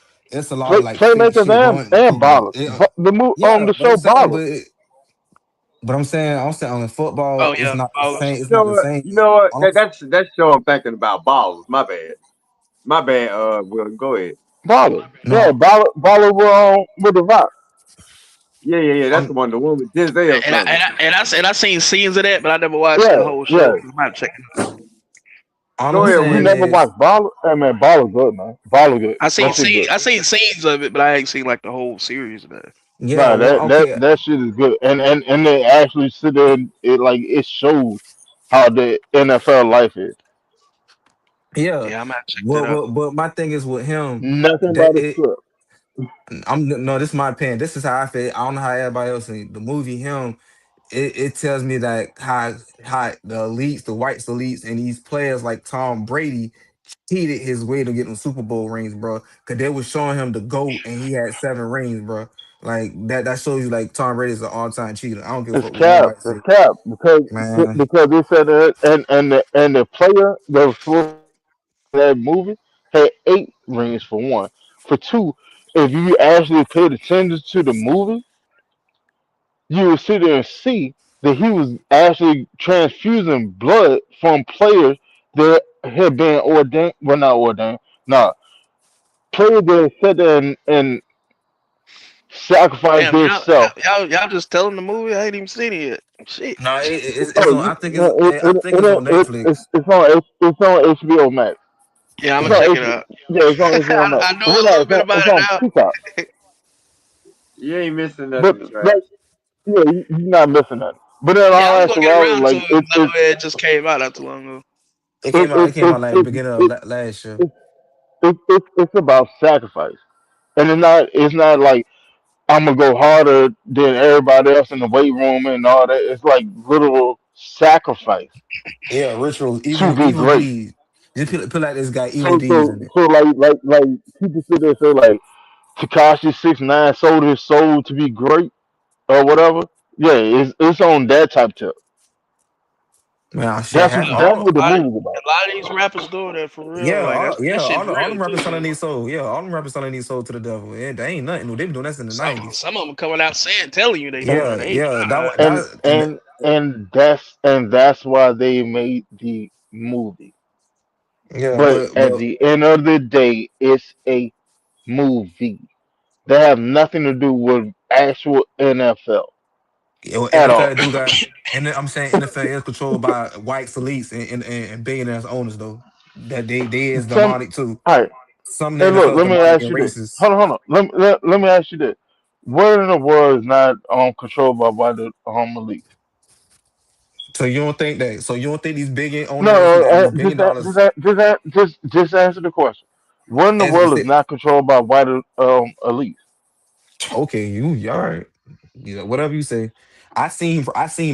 like fake Playmakers shit going and through ballers. it. The move Yeah, the but show I'm saying, ballers. I'm saying on football, Oh it's yeah, not the Ballers. same. It's not the same. You know what? All I'm, That show I'm thinking about balls. My bad. Will go ahead. Ballers. Yeah, no, baller with the rock. Yeah. That's I'm. the one with Denzel And I something. and I seen scenes of that, but I never watched the Yeah, whole show. yeah. I might check it out. All Go I'm ahead, You saying Will. never is, watched Baller? Hey man, Baller good, man. Baller good. That shit good. I seen scenes of it, but I ain't seen like the whole series of that. yeah. Nah, Well, okay. that shit is good. And they actually sit there and it shows how the NFL life is. Yeah. Yeah, I'm gonna check that out. But my thing is with him Nothing that about a it. script. I'm no. This is my opinion. This is how I feel. I don't know how everybody else think. The movie him. It tells me that how the elites, the whites elites, and these players like Tom Brady cheated his way to get them Super Bowl rings, bro. Cause they was showing him the GOAT and he had 7 rings, bro. Like that shows you like Tom Brady is an all-time cheater. I don't give a It's fuck what cap. nobody It's say. cap Man. because they said that and the player that was supposed to that movie had 8 rings for one. For two, if you actually paid attention to the movie, you would sit there and see that he was actually transfusing blood from players that had been ordained, well, not ordained, nah, players that sat there and sacrificed Damn, their self. y'all just telling the movie. I ain't even seen it yet. Shit. No, it's Oh, on. I think it's on Netflix. it's on HBO Max. Yeah, I'm It's gonna on check H, it out. yeah, it's on HBO Max. I know Well, a no, little bit about it's it on now. Peacock. You ain't missing But nothing, Trav. like, yeah, you're not missing nothing. But in Yeah, I all was gonna get actuality, around to like it. No, it just came out not too long ago. It came out like beginning of last year. it's it's about sacrifice, and it's not like I'm gonna go harder than everybody else in the weight room and all that. It's like literal sacrifice Yeah, rituals, to be evil great. deeds. Just put like this guy evil So deeds so in it. so like people sit there and say like Takashi 6ix9ine sold his soul to be great or whatever. Yeah, it's on that type tip. Man, shit, That's Yeah, what half that's what the a movie's about. lot of these rappers doing that for real. yeah, Like that shit all real them rappers selling too. these souls. Yeah, all them rappers selling these souls to the devil. Yeah, they ain't nothing new. They been doing that since the '90s. Some of them coming out saying, telling you they doing it. Yeah, They ain't yeah, trying. And and and and that's why they made the movie. yeah, But at the end of the day, it's a movie. They have nothing to do with actual NFL yeah, well, at all. NFL do got, and I'm saying NFL is controlled by white elites and billionaires owners though. That they is Some, demonic too. all right. Some Hey, of the look. NFL is Let me demonic ask and you this. racist. Hold on. Let me ask you this. What in the world is not controlled by white elite? So you don't think these big owners who No, got these billion dollars just answer the question. What in the as world is not controlled by white elite? okay, you all right. Yeah, whatever you say. I seen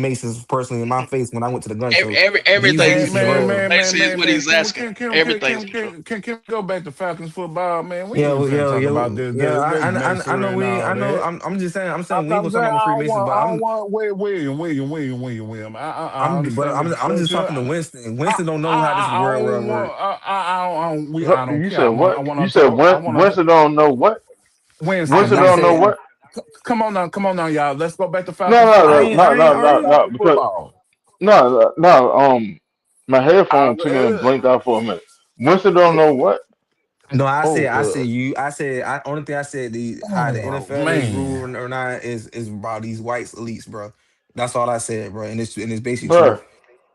Masons personally in my face when I went to the gun show. These Man, elites Man, is everything. man, real. man, man, Basically, is man, what man. he's Can we asking. can can can Everything's can control. can we go back to Falcons football, man? We Yeah, ain't well, finna yeah, talk yeah, about this yeah. this I mixer know and we. all I know. that. I'm just saying. I'm saying we ain't I'm gonna talk saying about no Freemasons, but I don't want I I'm but understand what you're I'm saying. just Too. talking to Winston. Winston don't know how this I world don't want work. I don't You care. said what? I You want to said talk. I when want to Winston don't know what? Winston. Winston I don't know said what? Come on now, y'all. Let's go back to No, Falcons no, I no, football. ain't no, I no, ain't I no, ain't no. Falcons Because football. my I, headphone took me and blinked out for a minute. Winston don't know what? No, oh, I said you. Only thing I said the how the oh NFL is man. ruling or not is about these whites elites, bro. That's all I said, bro, and it's basically true. Bruh,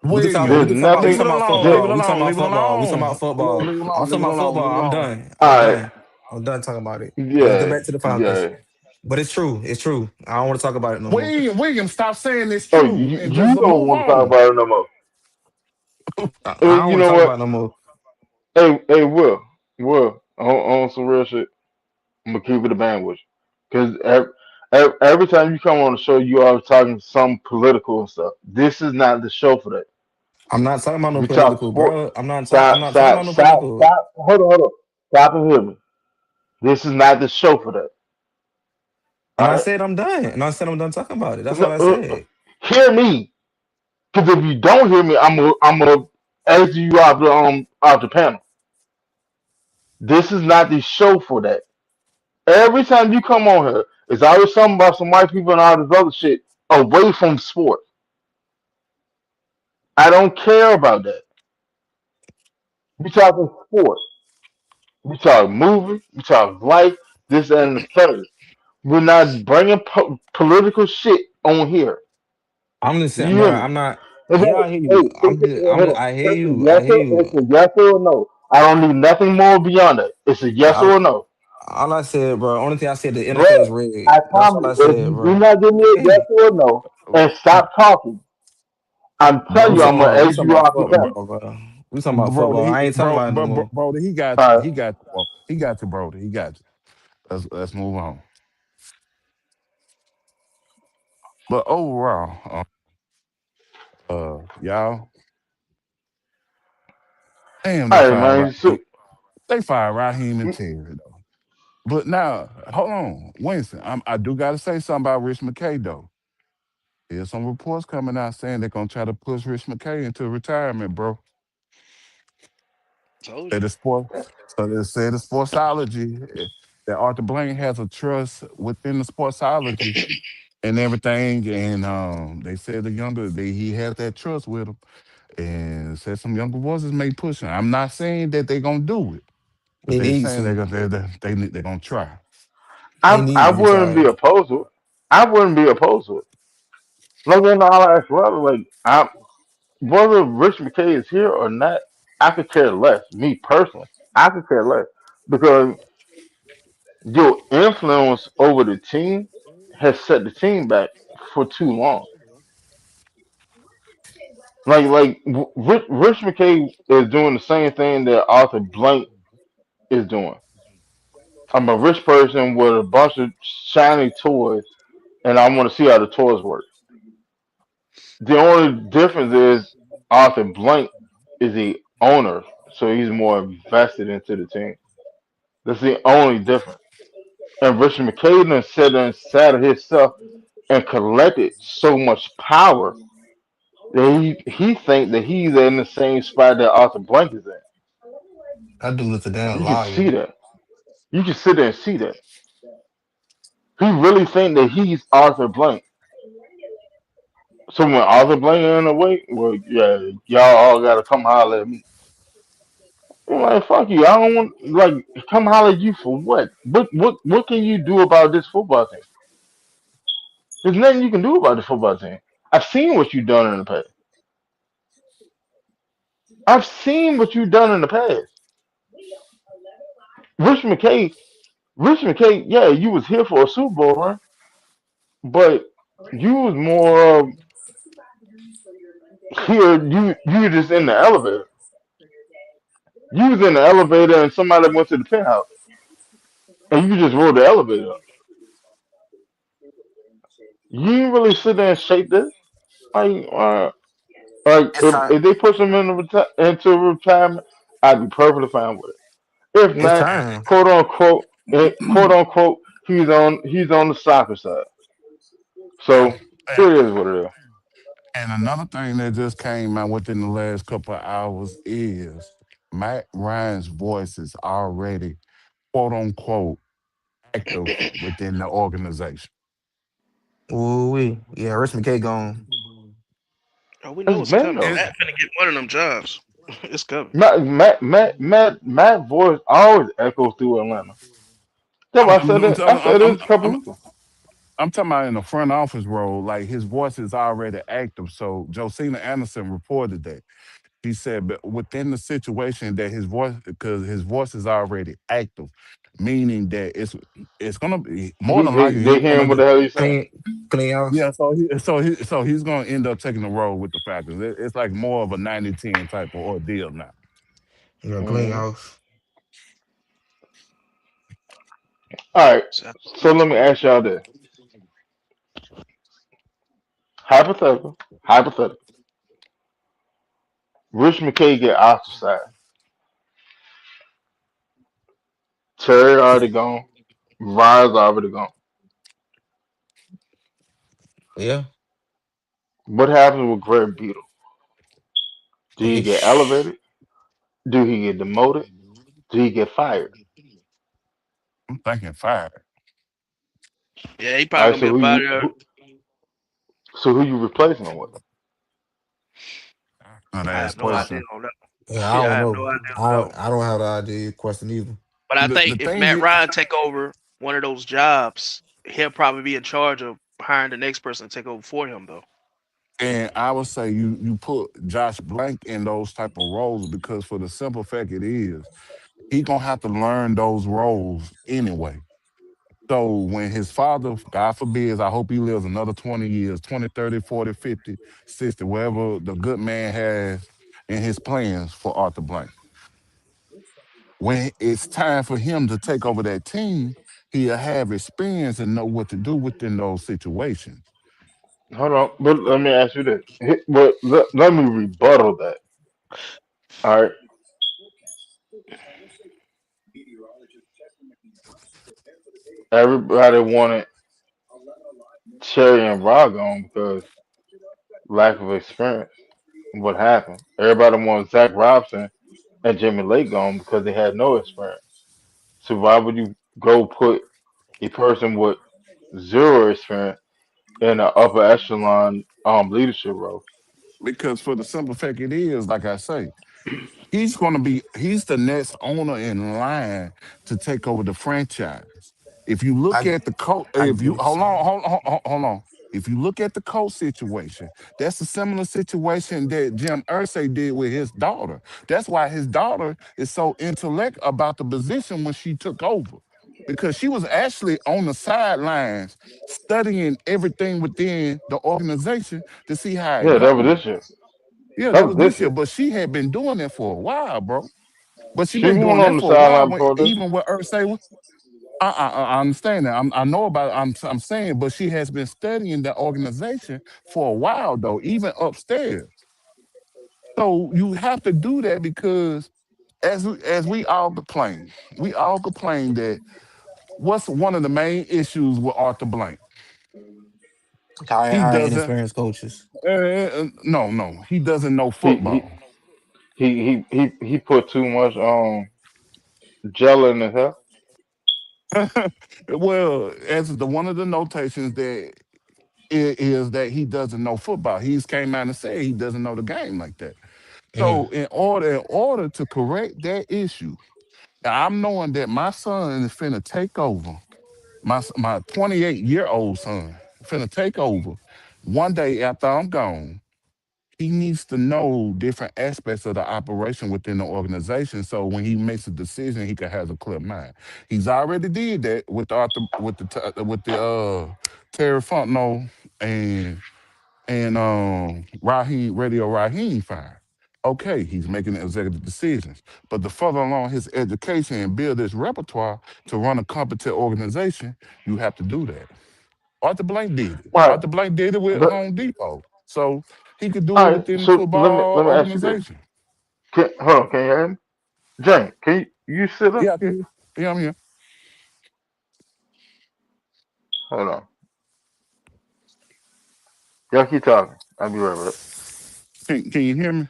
William, there's We leave nothing it talking about alone, that leave it football. We talking alone, about leave it football. We talking alone. about football. Leave it I'm alone, leave talking it about alone, leave it football. I'm alone. done. I'm alright. done. I'm done talking about it. Let's get Yeah, back to the Falcons. yeah. But it's true. It's true. I don't want to talk about it no more. William, stop saying it's Oh, true and just you don't move want to talk on. about it no more. I don't You want to know talk what? about it no more. Hey, Will, on some real shit. I'm gonna keep it a band with you. Because every time you come on the show, you are talking some political and stuff. This is not the show for that. I'm not talking about no We talk political, sport. bro. I'm Stop, not talking stop, about no stop, political. stop. Hold on. Stop and hear me. This is not the show for that. And All I right? said I'm done. And I said I'm done talking about it. That's No, all I said. hear me. Because if you don't hear me, I'm gonna exit you out the panel. This is not the show for that. Every time you come on here, it's always something about some white people and all this other shit away from sport. I don't care about that. We talking sport. We talk movie. We talk life. This and the third. We're not bringing political shit on here. I'm just Do saying, you bro. hear me? I'm not. It's Yeah, a, I hear hey, you. hold on. I hear It's a you. I yes hear or you. no. I don't need nothing more beyond that. It's a yes All, or a no. all I said, bro. Only thing I said, the Bro, NFL is rigged. I That's promise all I you, if said, you do bro. not give me a yes Okay. or a no and stop talking, I'm Bro, telling you, I'm gonna we exit talking you about off the panel. football, bro. We talking about Brody, football. I ain't talking about no more. Brody, he got you. All right. He got you. He got you, Brody. He got you. Let's move on. But overall, y'all, damn, All right, man. So, They fired Raheem and Terry though. But now, hold on, Winston. I do got to say something about Rich McKay though. There's some reports coming out saying they're gonna try to push Rich McKay into retirement, bro. Told Say you. the sport, so they say the sportsology that Arthur Blank has a trust within the sportsology and everything, and they said he has that trust with him, and said some younger voices may push him. I'm not saying that they're gonna do it, but He they're needs saying to. they're gonna try. He I needs to wouldn't be retire. opposed to it. I wouldn't be opposed to it. Like in all actuality, whether Rich McKay is here or not, I could care less. Me personally, I could care less because your influence over the team has set the team back for too long. Rich McKay is doing the same thing that Arthur Blank is doing. I'm a rich person with a bunch of shiny toys, and I want to see how the toys work. The only difference is Arthur Blank is the owner, so he's more invested into the team. That's the only difference. And Richard McCaden has sat inside of himself and collected so much power that he think that he's in the same spot that Arthur Blank is in. That dude is a damn You can see liar. that. You can sit there and see that. He really think that he's Arthur Blank. So when Arthur Blank in the way, well, yeah, y'all all gotta come holler at me. I'm like, fuck you. I don't want come holler at you for what? What can you do about this football team? There's nothing you can do about this football team. I've seen what you've done in the past. I've seen what you've done in the past. Rich McKay, Rich McKay, yeah, you was here for a Super Bowl run, but you was more here. You were just in the elevator. You was in the elevator, and somebody went to the penthouse, and you just rode the elevator up. You didn't really sit there and shape this. Like, It's if time. they push him into retirement, I'd be perfectly fine with it. If It's not, time. quote unquote, he's on the soccer side. So And, it is what it is. and another thing that just came out within the last couple of hours is Matt Ryan's voice is already quote unquote active within the organization. Ooh wee. Yeah, Rich McKay gone. Oh, we know It's it's been coming. though. It, Matt finna get one of them jobs. It's coming. Matt voice always echoes through Atlanta. That's why I said it. I said it a couple weeks ago. I'm talking about in the front office role, like his voice is already active. So Josina Anderson reported that. He said, but within the situation that his voice, because his voice is already active, meaning that it's gonna be more than likely They he's hearing gonna what the hell he's saying. Clean clean house. yeah. So he's gonna end up taking the role with the Falcons. It's like more of a 90-10 type of ordeal now. Yeah, clean Hmm. house. All right. Sounds So good let to me me. ask y'all this: hypothetical, hypothetical. Rich McKay get ostracized. Terry already gone. Ryan's already gone. Yeah. What happens with Greg Beetle? Do he get Ish. elevated? Do he get demoted? Do he get fired? I'm thinking fire. Yeah, he All probably right. gonna be up out of there. So who you replacing him with? Good I ass have no idea question. on that. Yeah, I Yeah, I don't have know. no idea on that one. I don't have the idea question either. But I The think if thing Matt is, Ryan take over one of those jobs, he'll probably be in charge of hiring the next person to take over for him, though. and I would say you put Josh Blank in those type of roles because for the simple fact it is, he gonna have to learn those roles anyway. So when his father, God forbid, I hope he lives another 20 years, 20, 30, 40, 50, 60, wherever the good man has in his plans for Arthur Blank. When it's time for him to take over that team, he'll have experience and know what to do within those situations. Hold on, but let me ask you this. But let me rebuttal that. All right, everybody wanted Cherry and Rod on because lack of experience. What happened? Everybody wanted Zach Robinson and Jimmy Lake gone because they had no experience. So why would you go put a person with zero experience in an upper echelon leadership role? Because for the simple fact it is, like I say, he's the next owner in line to take over the franchise. If you look I at the coach, I if get you what you're saying. hold on. If you look at the coach situation, that's a similar situation that Jim Irsay did with his daughter. That's why his daughter is so intellect about the position when she took over. Because she was actually on the sidelines studying everything within the organization to see how it Yeah, that was goes. this year. Yeah, That that was was this this year, year. but she had been doing that for a while, bro. But she She been went doing on that the for a while. sideline When before this. even with Ursay, I understand that. I know about. I'm saying, but she has been studying the organization for a while, though, even upstairs. So you have to do that because we all complain that what's one of the main issues with Arthur Blank? He High doesn't. inexperienced coaches. No, he doesn't know He football. he put too much gel in his hair. Well, as the one of the notations that is that he doesn't know football. He's came out and said he doesn't know the game like that. Mm. So in order to correct that issue, I'm knowing that my son is finna take over. My 28-year-old son finna take over one day after I'm gone. He needs to know different aspects of the operation within the organization. So when he makes a decision, he can have a clear mind. He's already did that with Terry Fontenot and Raheem Radio Raheem fire. Okay, he's making executive decisions. But to further along his education and build his repertoire to run a competent organization, you have to do that. Arthur Blank did it. All right, Arthur Blank did it with but Home Depot. So he could do it all right. within the So football let me ask you this. organization. Hold on, can you hear me? Jane, can you sit up? Yeah, I can hear you. Yeah, I'm here. Hold on. Y'all keep talking. I'll be right back. Can you hear me?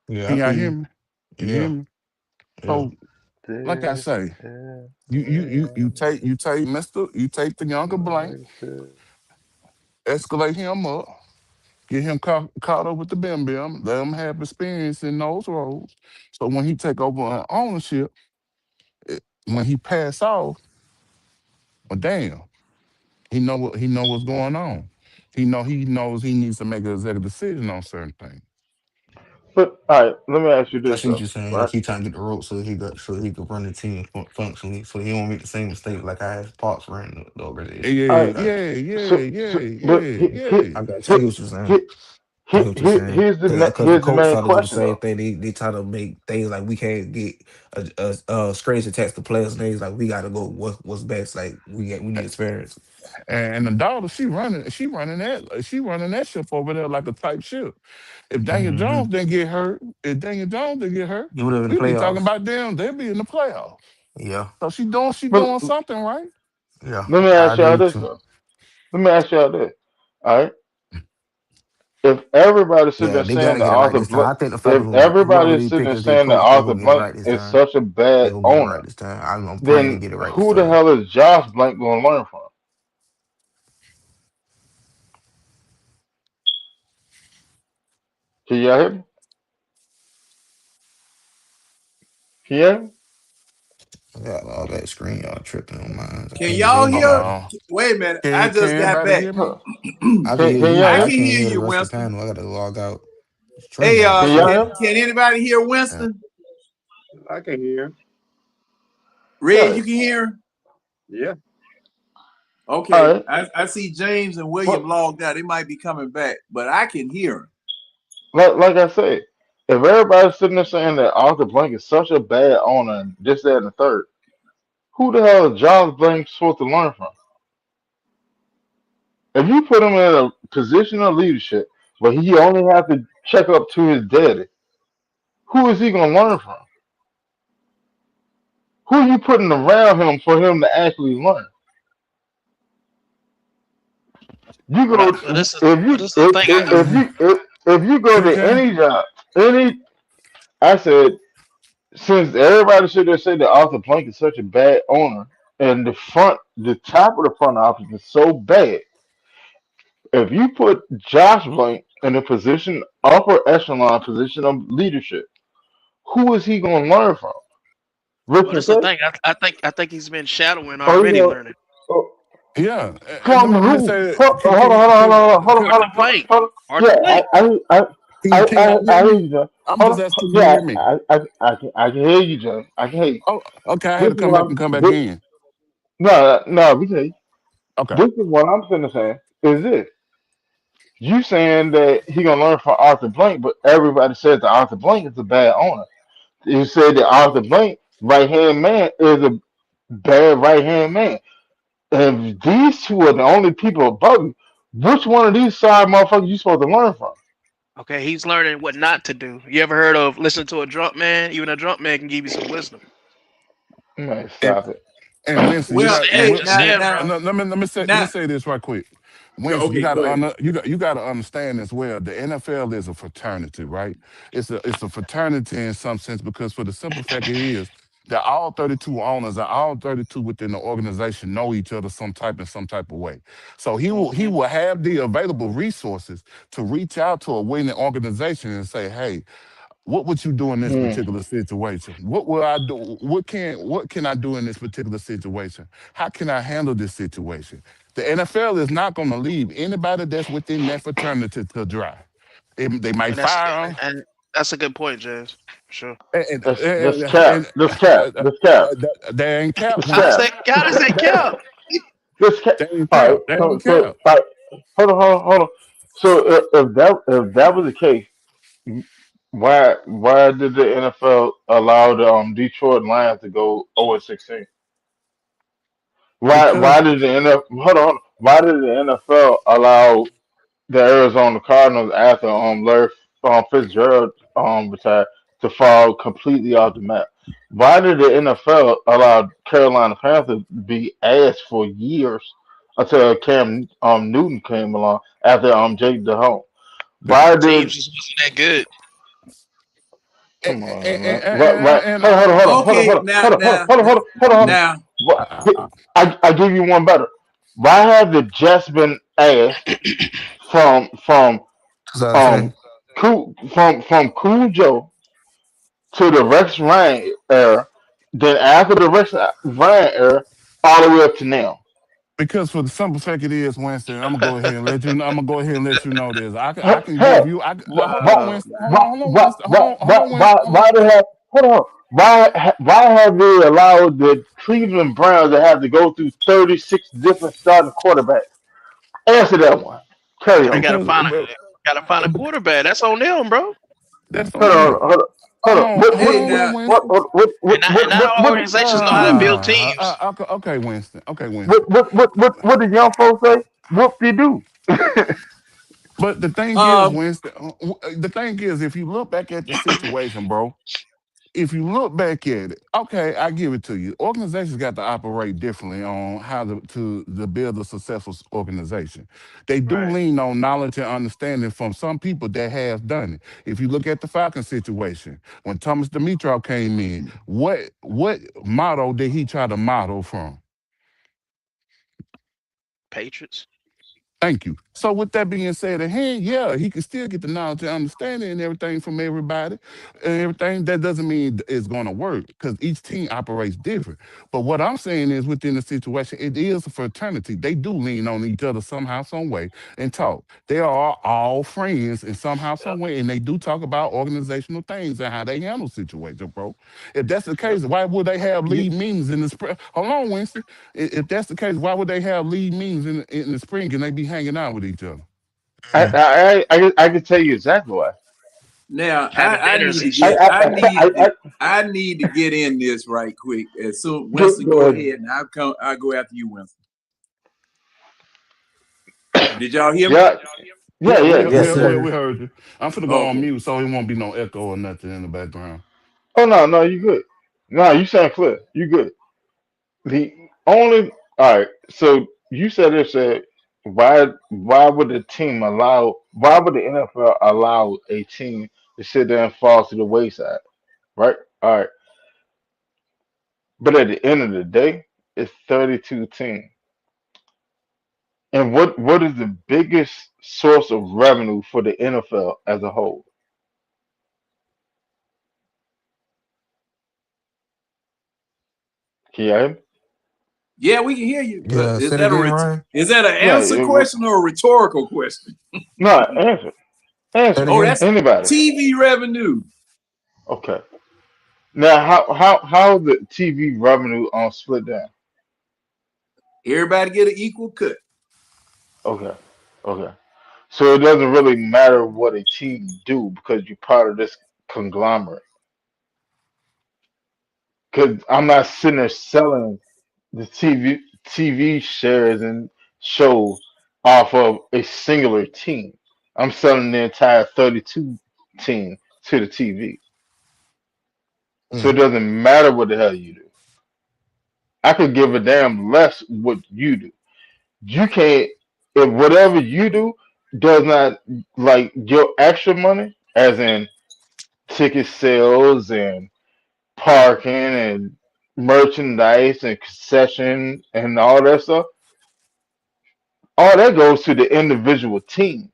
Yeah, Can I y'all feel hear you. me? Can you hear Yeah, me? yeah. So, like I say, you take the younger Blank, escalate him up, get him caught up with the Bim Bim, let him have experience in those roles. So when he take over ownership, when he pass off, well, damn, he know what's going on. He knows he needs to make an executive decision on certain things. But all right, let me ask you I this see what though, you're saying. right? Like he trying to get the rope so he could run the team functionally, so he won't make the same mistake like I had Parks ran the organization. All Yeah, right. Got yeah, So, yeah, so yeah, but yeah, yeah. I got you. I he, get what you're saying. he, I get what you're saying. here's Because the here's the Colts main try to do the question same though. thing. They try to make things like we can't get a scratch attached to players' names. Like we got to go what's best. Like we need experience. And the daughter, she running that ship over there like a tight ship. If Daniel Mm-hmm. Jones didn't get hurt, if Daniel Jones didn't get hurt, You would have in the we'd be talking playoffs. about them. They'll be in the playoffs. Yeah, So But she doing something right. yeah. let me I ask agree y'all with this you. though. Let me ask y'all this. All right. If everybody's sitting Yeah, there they got saying to that get it right Arthur this time. Blank, I think the Falcons if will get whoever everybody's they sitting pick there as their saying that coach. They Arthur gonna get it Blank right this is time. such a They bad gonna get it owner, right this time. I'm praying they then get it right this who the time. hell is Josh Blank going to learn from? Can y'all hear me? Can you hear me? I got all that screen y'all tripping on mine. I Can can't y'all barely Hold hear hear? nothing. on. Wait a minute. I Can just got everybody back. hear me? Huh. I can hear Can you, y'all I but hear I can me? can't hear hear the you, rest of the Winston. panel. I got to log out. Hey, Stream on Can y'all tripping. hear me? can anybody hear Yeah. Winston? I can hear. Red, Yeah. you can hear? Yeah. All Okay. right. I see James and William But logged out. They might be coming back, but I can hear 'em. like I said. If everybody's sitting there saying that Arthur Blank is such a bad owner, and this, that, and the third, who the hell is Charles Blank supposed to learn from? If you put him in a position of leadership, but he only has to check up to his daddy, who is he going to learn from? Who are you putting around him for him to actually learn? You But go this is if but you this is the thing. if you go to TK, any job, any I said since everybody should have said that Arthur Blank is such a bad owner, and the top of the front office is so bad. If you put Josh Blank in a position, upper echelon position of leadership, who is he going to learn from? Rick Well, this is the McKay? thing. I think he's been shadowing Or you already, know, learning. or- yeah. from Let me who? say, Hold on, hold on, hold on, hold on, hold Arthur on, hold on, Blank. hold on. Arthur Yeah, Blank. can y'all hear I hear me? you, Joe. I'm Hold just on, asking, can you yeah, hear me? I can hear you, Joe. I can hear you. Oh, okay. I had This to is come what back I'm. and come back in. No, we can hear you. Okay. This is what I'm finna say. Is this you saying that he gonna learn from Arthur Blank, but everybody says that Arthur Blank is a bad owner. You said that Arthur Blank, right hand man, is a bad right hand man. If these two are the only people above you, which one of these side motherfuckers you supposed to learn from? Okay, he's learning what not to do. You ever heard of listen to a drunk man? Even a drunk man can give you some wisdom. Man, And stop it. and Winston, you Well, got Just hey, now, saying, now, bro. no, let me now, say this right quick. yeah, Winston, okay, go ahead. you got to understand as well. The NFL is a fraternity, right? It's a fraternity in some sense because for the simple fact it is that all 32 owners and all 32 within the organization know each other some type of way. So he Hmm. will have the available resources to reach out to a winning organization and say, hey, what would you do in this Hmm. particular situation? What will I do? What can I do in this particular situation? How can I handle this situation? The NFL is not going to leave anybody that's within that fraternity to dry. They might And that's fire them, and that's a good point, Jazz. Sure. Let's cap. Let's cap. Let's cap. they ain't cap, Let's How does cap. Winston. that how does that count? Let's cap. They ain't All right. cap. They So ain't so cap. all right. Hold on. So if that was the case, why did the NFL allow the Detroit Lions to go 0-16? Because Why did the NFL hold on? Why did the NFL allow the Arizona Cardinals after Larry Fitzgerald retired to fall completely off the map? Why did the NFL allow Carolina Panthers to be ass for years until Cam Newton came along after Jake DeHome? Why Teams did just wasn't that good. come on, man? What? and Okay, Hold on. now, What? I give you one better. Why have the Jets been asked from um 2010. from Cool Joe to the Rex Ryan era, then after the Rex Ryan era, all the way up to now? Because for the simple fact it is, Winston, I'm gonna go ahead and let you know. I'm gonna go ahead and let you know this. I can give Hell, you. Hold on, uh, Winston. Hold on, Winston. Hold why on, they Winston. have hold on? Why have they allowed the Cleveland Browns to have to go through 36 different starting quarterbacks? Answer that one. Carry They on. Because gotta find a quarterback. That's on them, bro. that's on Hold on. them. Hold on. hey, now, Winston. And not all organizations know how to build teams. Okay, Winston. Okay, Winston. what the young folks say? Whoop de do. But the thing is, um, Winston. The thing is, if you look back at the situation, bro, if you look back at it, okay, I give it to you. Organizations got to operate differently on how to build a successful organization. They do right. lean on knowledge and understanding from some people that have done it. If you look at the Falcon situation, when Thomas Dimitrov came in, what motto did he try to model from? Patriots. Thank you. So with that being said, at hand, yeah, he can still get the knowledge and understanding and everything from everybody and everything. That doesn't mean it's going to work because each team operates different. But what I'm saying is within the situation, it is a fraternity. They do lean on each other somehow, some way, and talk. They are all friends in somehow, Yep. some way, and they do talk about organizational things and how they handle situations, bro. If that's the Yep. case, why would they have You, lead meetings in the spring? Hold on, Winston. If that's the case, why would they have lead meetings in the spring and they be hanging out with each other? I can tell you exactly why. Now Having I dinners need to and get shit. I need to get in this right quick. As soon Go, Winston, go go ahead. ahead, and I'll go after you, Winston. Did y'all hear me? Yeah, yeah, Yeah, yeah, Yes, yeah. sir. we heard you. I'm finna go on Okay. mute so it won't be no echo or nothing in the background. Oh no, no, you good. No, you sound clear. You good. The only all right. So you said why would the team allow why would the NFL allow a team to sit there and fall to the wayside? Right? All right. But at the end of the day, it's 32 teams. And what is the biggest source of revenue for the NFL as a whole? Can you hear me? Yeah, we can hear you, but Yeah, say it again, Ryan. is that an No, answer question or a rhetorical question? no, answer. Say it Answer. Oh, again. that's Anybody. TV revenue. Okay. Now how the TV revenue on split down? Everybody get an equal cut. Okay. Okay. So it doesn't really matter what a team do because you're part of this conglomerate. Because I'm not sitting there selling the TV shares and shows off of a singular team. I'm selling the entire 32 team to the TV. So it Mm. doesn't matter what the hell you do. I could give a damn less what you do. You can't if whatever you do does not like your extra money, as in ticket sales and parking and merchandise and concession and all that stuff, all that goes to the individual team.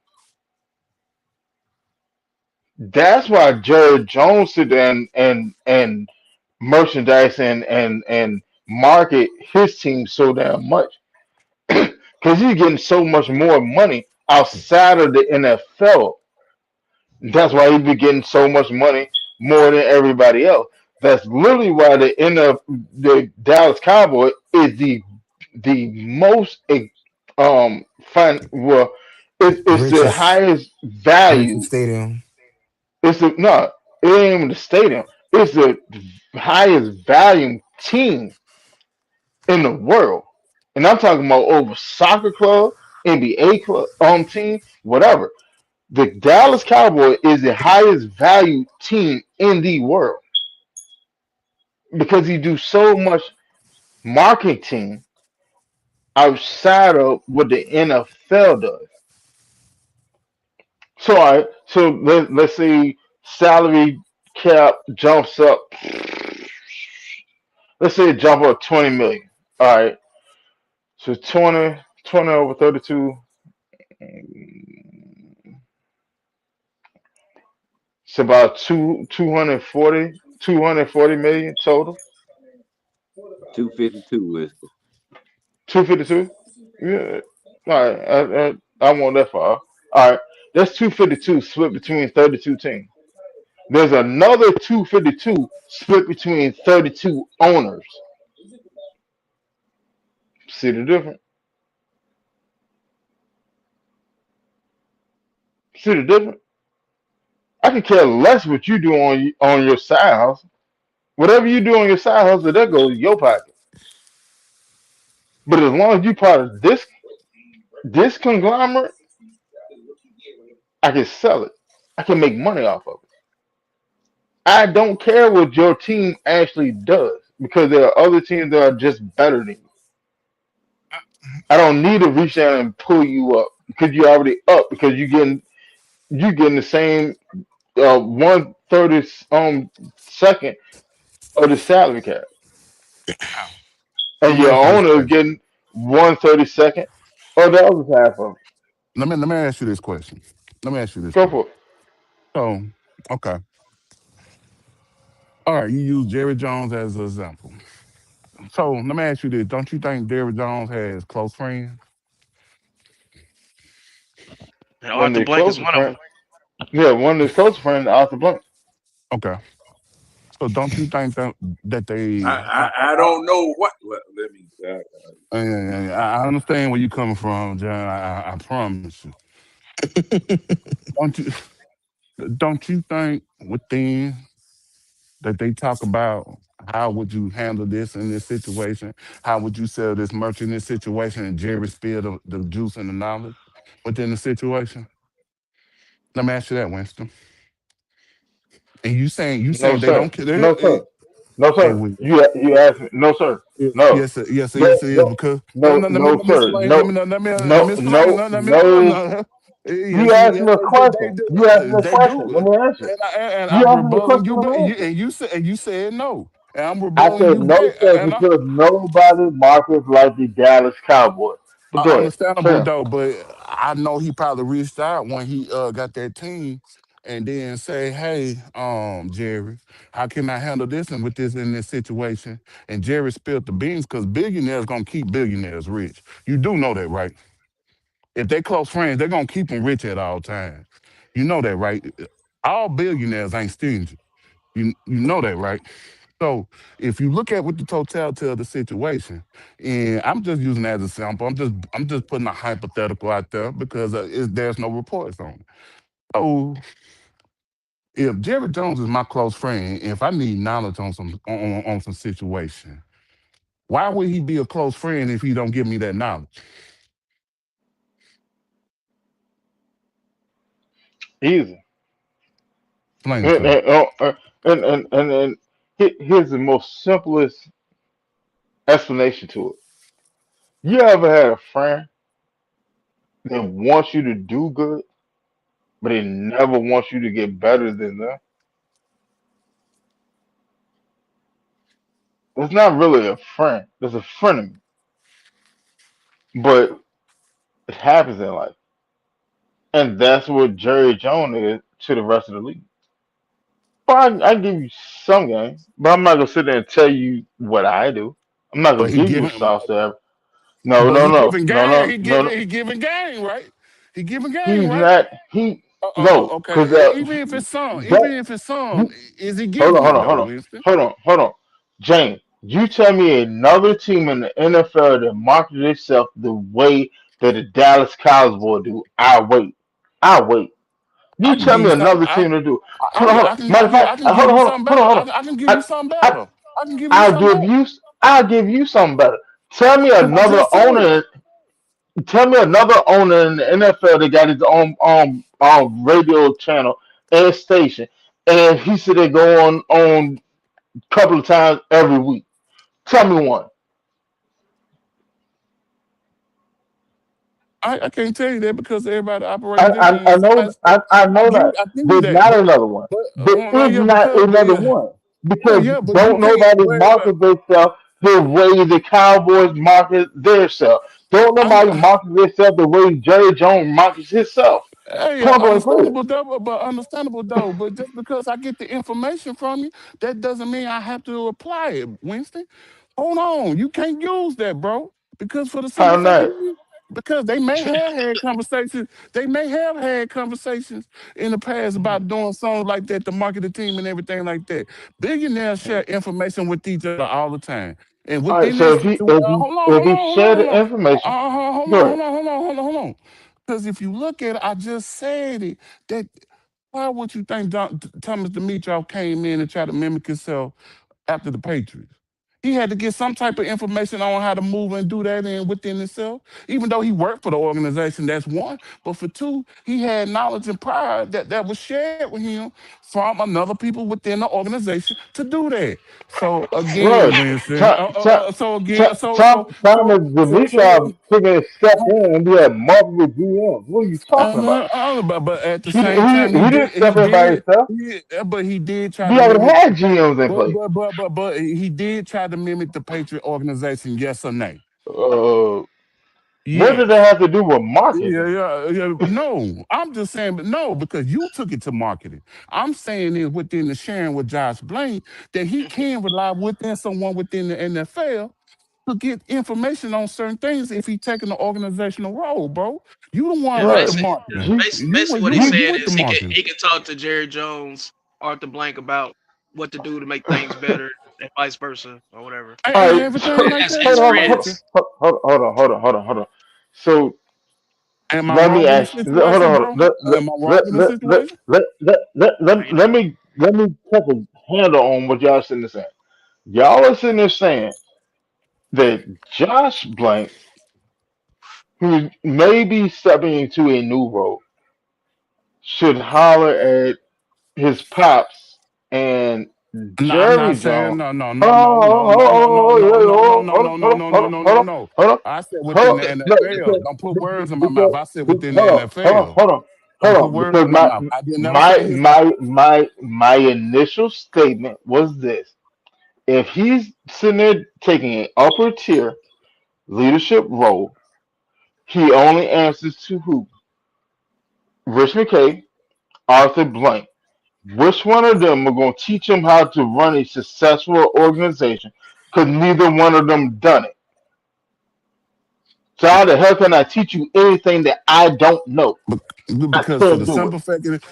That's why Jared Jones sit there and merchandise and market his team so damn much because he's getting so much more money outside of the NFL. That's why he be getting so much money more than everybody else. That's literally why the Dallas Cowboy is the most well it's the Richest, highest value. richest stadium. It's the no, it ain't even the stadium. It's the highest value team in the world. And I'm talking about over soccer club, NBA club, team, whatever. The Dallas Cowboy is the highest value team in the world because he do so much marketing outside of what the NFL does. So, all right, so let's say salary cap jumps up. Let's say it jump up 20 million. All right, so 20 over 32. It's about 240 million total. 252 is 252. Yeah. All right. I won't that far. All right. That's 252 split between 32 teams. There's another 252 split between 32 owners. See the difference? See the difference? I could care less what you do on your side house. Whatever you do on your side hustle, that goes in your pocket. But as long as you part of this conglomerate, I can sell it. I can make money off of it. I don't care what your team actually does because there are other teams that are just better than you. I don't need to reach out and pull you up because you're already up because you getting the same 1/30 second of the salary cap, Let and me your ask you this owner is question. getting 1/32 of the other half of it. Let me ask you this question. Let me ask you this Go question. for it. So, okay. All right, you use Jerry Jones as an example. So let me ask you this. Don't you think Jerry Jones has close friends? And One of Arthur their Blank is closest one of friends, them. yeah, one of his closest friends, Arthur Blank. Okay. So don't you think that they I don't know what. Well, let me. I understand where you're coming from, John. I promise you. Don't you Don't you think within that they talk about how would you handle this in this situation? How would you sell this merch in this situation? And Jerry spilled the juice and the knowledge within the situation. Let me ask you that, Winston. And you No, saying they sir. don't care? No, sir. No, Hey, sir. Will. You asked me. No, sir. No. Yes, sir. Yes, sir. No, Yes, it is. no, Because no, no, let me sir. explain. No, Let me no, explain. no, Let me no. no. You Yes, asked me a they question. do. You asked me a They question. do. Let me answer. And You I'm asked me a rebutting question. you Let back. me answer. And you said no. And I'm I rebutting said you no, back. sir, because nobody markets like the Dallas Cowboys. But go ahead. Understandable Finish. though, but I know he probably reached out when he got that team and then say, "Hey, Jerry, how can I handle this and with this in this situation?" And Jerry spilled the beans because billionaires gonna keep billionaires rich. You do know that, right? If they close friends, they're gonna keep them rich at all times. You know that, right? All billionaires ain't stingy. You know that, right? So if you look at what the totality of the situation, and I'm just using that as a sample, I'm just putting a hypothetical out there because there's no reports on it. So if Jerry Jones is my close friend, if I need knowledge on some situation, why would he be a close friend if he don't give me that knowledge? Easy. Explain it And, to me. and, here's the most simplest explanation to it. You ever had a friend that wants you to do good, but they never wants you to get better than them? It's not really a friend. It's a frenemy. But it happens in life. And that's what Jerry Jones is to the rest of the league. But I give you some game, but I'm not gonna sit there and tell you what I do. I'm not But gonna he give you a giving, sauce there. No, but no, he no, giving no, game. no, no, no. He giving game, right? He giving game, He's right? not. He no, Okay. because Even that if it's some, you is he hold on, giving hold it on, though, hold on, Winston? James, you tell me another team in the NFL that marketed itself the way that the Dallas Cowboys do. I wait. I wait. I You can tell give me you some. another team to do. Hold on. Matter I of fact, can give you something better. hold on. I can give you I, something I, better. I can give you something better. I'll give you something better. Tell me Cause I another just said it. owner. Tell me another owner in the NFL that got his own radio channel and station, and he said they go on a couple of times every week. Tell me one. I can't tell you that because everybody operates different in I some know aspect. I know that. I give you There's that, not another one. There is yeah, not because another one because yeah, but you don't can't. nobody market themselves the way the Cowboys market themselves. Don't I'm nobody market themselves the way Jerry Jones markets himself. Hey, Point blank period. understandable though. But just because I get the information from you, that doesn't mean I have to apply it, Winston. Hold on, you can't use that, bro. Because for the simple How fact of not? it, because they may have had conversations. They may have had conversations in the past about doing something like that to market the team and everything like that. Billionaires share information with each other all the time. And All right. within So that situation, if he share the information, go ahead. hold on. Because if you look at it, I just said it. That why would you think Thomas Dimitrov came in and tried to mimic himself after the Patriots? He had to get some type of information on how to move and do that in within himself. Even though he worked for the organization, that's one. But for two, he had knowledge and pride that was shared with him from another people within the organization to do that. So again, Right. Winston. Thomas Dimitrov took a step in and he had multiple GMs. What are you talking about? But at the He, same time, he didn't step in by himself. but he did try We to already mimic. had GMs in place. But he did try to mimic the Patriot organization. Yes or nay? Uh, what did that Yes. have to do with marketing? Yeah. No, I'm just saying, but no, because you took it to marketing. I'm saying is within the sharing with Josh Blaine that he can rely within someone within the NFL to get information on certain things if he taking the organizational role, bro. You the one Yeah, with the Right. marketing. G, basically what he's G, You saying with the is marketing. he can talk to Jerry Jones, Arthur Blank about what to do to make things better, and vice versa or whatever. And all right. everything So like As that his in hold that on, nature. friends. hold on. So Am I let me wrong in the ask. Hold situation, on. bro? Let Am I wrong in the situation? let me put a handle on what y'all sitting there saying. Y'all are sitting there saying that Josh Blank, who may be stepping into a new role, should holler at his pops and No, I'm not Jerry saying Jones. no, no, Hold no, on, no, no, no, no, no, hold no, on, no, no, no, hold no, on, no, hold on, no, hold on, no, hold no, on, no. hold on, I said hold within the on. No, NFL. Don't put words in my mouth. because, I said within the hold on, NFL. hold on, Don't hold put on. words Because in my mouth. I did never say his pops. my initial statement was this: if he's sitting there taking an upper tier leadership role, he only answers to who? Rich McKay, Arthur Blank. Which one of them are going to teach him how to run a successful organization? Because neither one of them done it. So how the hell can I teach you anything that I don't know? I Because can't do it.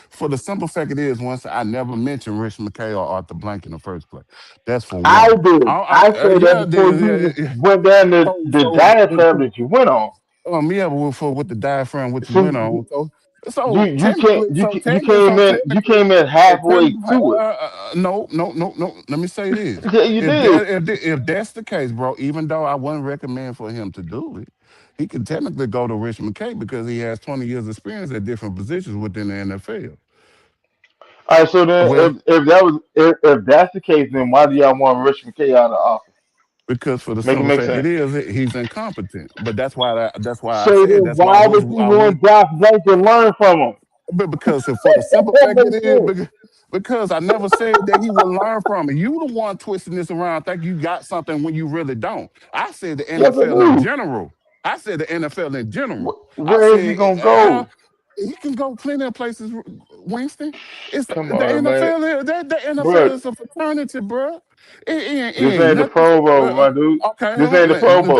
for the simple fact it is, once I never mentioned Rich McKay or Arthur Blank in the first place. That's for I one. did. I said that Yeah, before yeah, you yeah. went down the So diatribe that you went on. yeah, but for with the diaphragm, what you So went on. you came in halfway to it. No, no, no, no. Let me say this: Yeah, you did. if that's the case, bro, even though I wouldn't recommend for him to do it, he could technically go to Rich McKay because he has 20 years experience at different positions within the NFL. All right. So then, Well, if that's the case, then why do y'all want Rich McKay out of the office? because for the Make it simple make fact sense. he's incompetent. But that's why I So said then, that's why why would you I want went. Josh Blank to learn from him? But because for the simple That fact it makes is, sense. because I never said that he would learn from it. You the one twisting this around, think you got something when you really don't. I said the Yes, I NFL in do. general. I said the NFL in general. I Where is he said gonna how go? he can go plenty of places, Winston. It's Come the on, man, NFL. The NFL bro. is a fraternity, bro. It This ain't ain't the nothing. Pro Bowl, my dude. Okay, This ain't the Pro Bowl.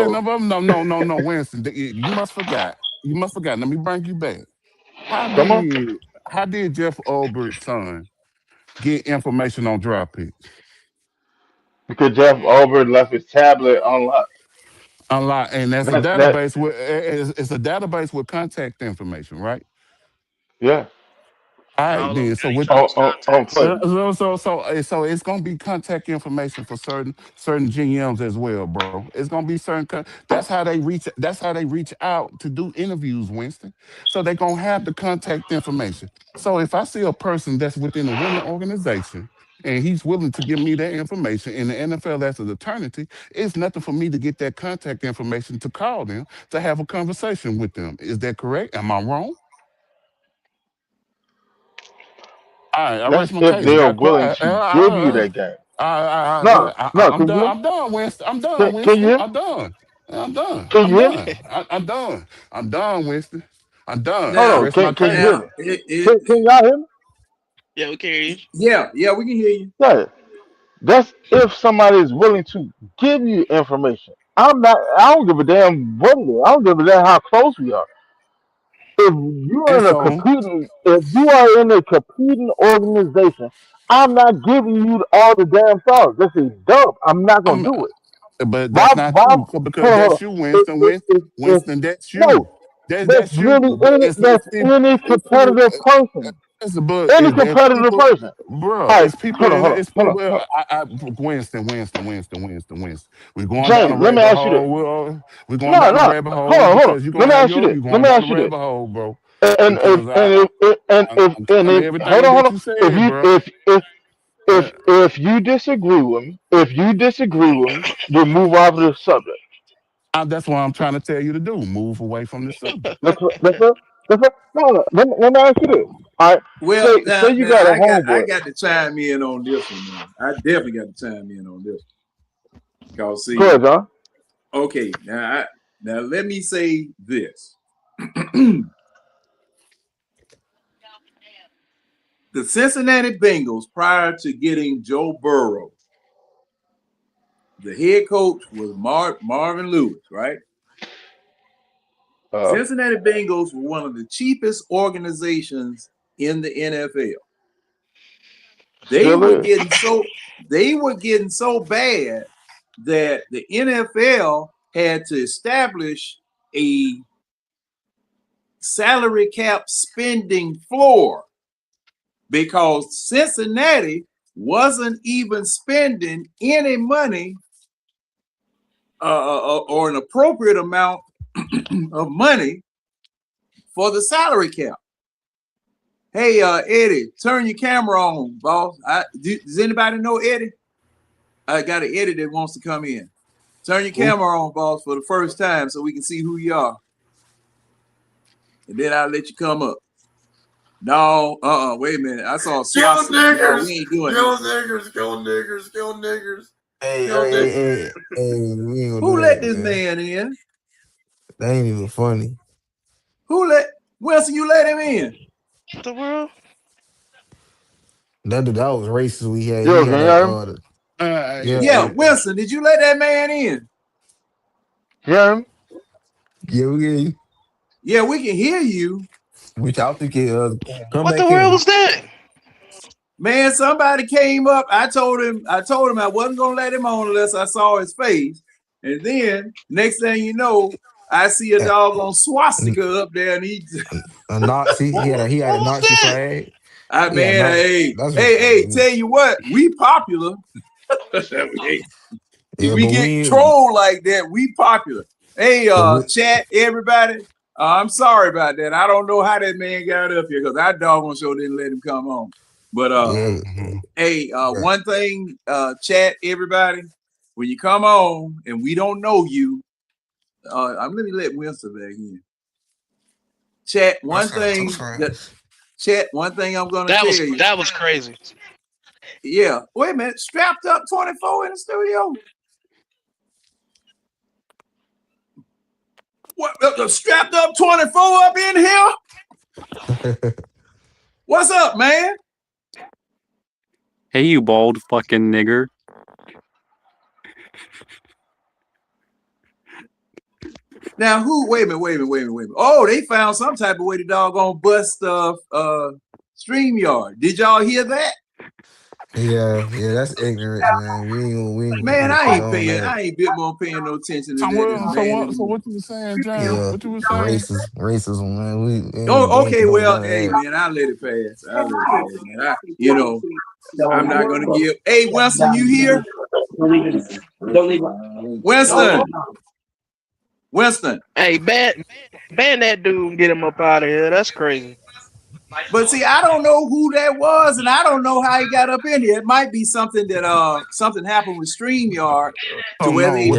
no, Winston. You must forgot. You must forgot. Let me bring you back. How Come on, did how did Jeff Olbert's son get information on draft picks? because Jeff Albert left his tablet unlocked. Unlike, and that's a That database with it's a database with contact information, right? yeah. All right, All those then. So got each with other's On contacts. play. so it's gonna be contact information for certain GMs as well, bro. It's gonna be that's how they reach. That's how they reach out to do interviews, Winston. So they're gonna have the contact information. So if I see a person that's within a winning organization and he's willing to give me that information in the NFL that's an eternity, it's nothing for me to get that contact information to call them to have a conversation with them. Is that correct? Am I wrong? All right, I rest That's my if case. they are Got willing quiet. to give you that game. No, no. I'm Can done. you I'm done, Winston. I'm done, can you Winston. hear? I'm done. I'm done. Can I'm you hear me? done. I'm done. I'm done, Winston. I'm done. Hold I on. Now, rest my Can you case. hear me? now, Can y'all hear me? Yeah, we can hear you. yeah, we can hear you. Yeah. That's if somebody is willing to give you information. I'm not. I don't give a damn what it is. I don't give a damn how close we are. And so, If you are in a competing organization, I'm not giving you all the damn thoughts. This is dumb. I'm not gonna I'm, do it. but Why? that's not Why? true because Hold that's on. you, Winston. Winston, that's No, you. That's that's you. really But that's any competitive person. Any is there's competitive people, person. bro. All right, It's people. hold on, hold on, It's hold on. people. Hold on. Winston. We're going down a James, let me rabbit ask you this. hole. We're going No, down a no, rabbit hole hold on. because you're Let gonna me have ask you your. this. You're Let going me down a ask you this. rabbit hole, bro. And Because I'm and telling if hold everything on, hold that on. you said, bro. Uh, If you disagree with me, we'll move off of the subject. that's what I'm trying to tell you to do. Move away from the subject. Let me ask you this. All right. Well, Say you now got a I homeboy. got to chime in on this one now. I definitely got to chime in on this one. Cause Go see, ahead, John. okay, now let me say this. The Cincinnati Bengals, prior to getting Joe Burrow, the head coach was Marvin Lewis, right? Uh, Cincinnati Bengals were one of the cheapest organizations in the NFL. They Still were is. getting so bad that the NFL had to establish a salary cap spending floor, because Cincinnati wasn't even spending any money or an appropriate amount of money for the salary cap. Hey, Eddie, turn your camera on, boss. Does anybody know Eddie? I got an Eddie that wants to come in. Turn your camera on, boss, for the first time so we can see who you are. And then I'll let you come up. No, wait a minute. I saw a swastika. No, we ain't doing Kill this. niggers, kill niggers, kill niggers. Hey, Kill niggers. we ain't gonna Who do let that, this man. man in? That ain't even funny. Who let Wilson? You let him in? What the world? That was racist. We had. Yo, He can had you that hear me? order. Yeah, Wilson. Did you let that man in? Hear him? Yeah, we get you. Yeah, we can hear you. We talked to kid. Come What back the world in. was that? Man, somebody came up. I told him I wasn't gonna let him on unless I saw his face. And then next thing you know, I see a doggone swastika up there, and A Nazi. He had a What was Nazi that? flag. man, hey, tell you what, we popular. If we but get trolled like that, we popular. Hey, chat, everybody. I'm sorry about that. I don't know how that man got up here because I doggone sure didn't let him come on. But hey, one thing, chat, everybody, when you come on and we don't know you, let me let Winston back in. Chat, one thing I'm gonna tell you. That was crazy. Yeah, wait a minute, strapped up 24 in the studio. What? Strapped up 24 up in here? What's up, man? Hey, you bald fucking nigger. Now, wait a minute. Oh, they found some type of way to doggone bust StreamYard. Did y'all hear that? Yeah, that's ignorance, man. We ain't Man, I ain't condone that. I ain't bit more paying no attention to So that. what you was saying, John? Yeah, What you was saying? racism, man. We Okay, condone well, none of hey, that. man, I'll let it pass. Man. I'm not gonna give. Hey, Winston, you here? Don't leave. Winston. Hey, ban that dude and get him up out of here. That's crazy. But see, I don't know who that was, and I don't know how he got up in here. It might be something that something happened with StreamYard to where they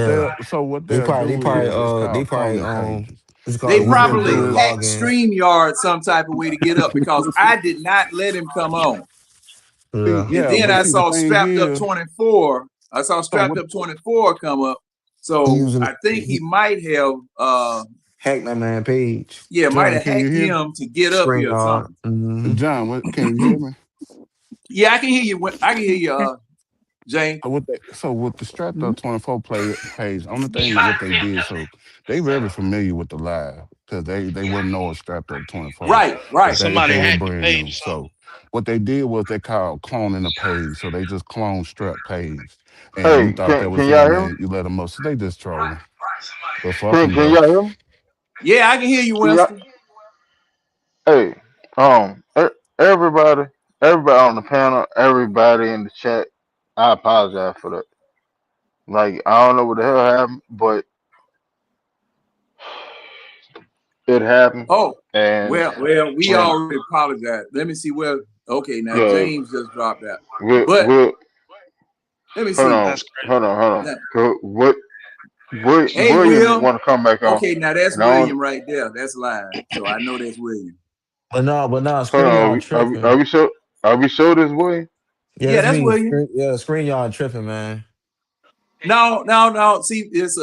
probably it's called they we been probably through hacked login. StreamYard some type of way to get up because I did not let him come on. Yeah. And then I saw Strapped Up 24. I saw Strapped Up 24 come up. So I think he might have hacked that man page. Yeah, John, might have can you hacked hear? him to get up here or something. Mm-hmm. John, can you hear me? Yeah, I can hear you. I can hear you, Jane. So with the Strapped Up 24 page, only thing what they did, so they very familiar with the live because they wouldn't know it Strapped Up 24. Right. Somebody They were hacked the brand new. page. So what they did was they called cloning the page. So they just cloned Strap page. And Hey, you thought that can was y'all them, hear me? and you let them up. So they just trolling. But fuck Can them, though. y'all hear me? Yeah, I can hear you, Winston. Hey, everybody on the panel, everybody in the chat, I apologize for that. Like, I don't know what the hell happened, but it happened. Oh, And well, we when, already apologize. Let me see where. Okay, now yeah, James just dropped out. we'll, But we'll, let me hold see. on. What Hey, William Will. want to come back on? Okay, now that's And I don't, William right there. That's live. So I know that's William. But no, hold screen y'all on. tripping. Are we sure this William? Yeah, that's William. Screen y'all tripping, man. No. See, it's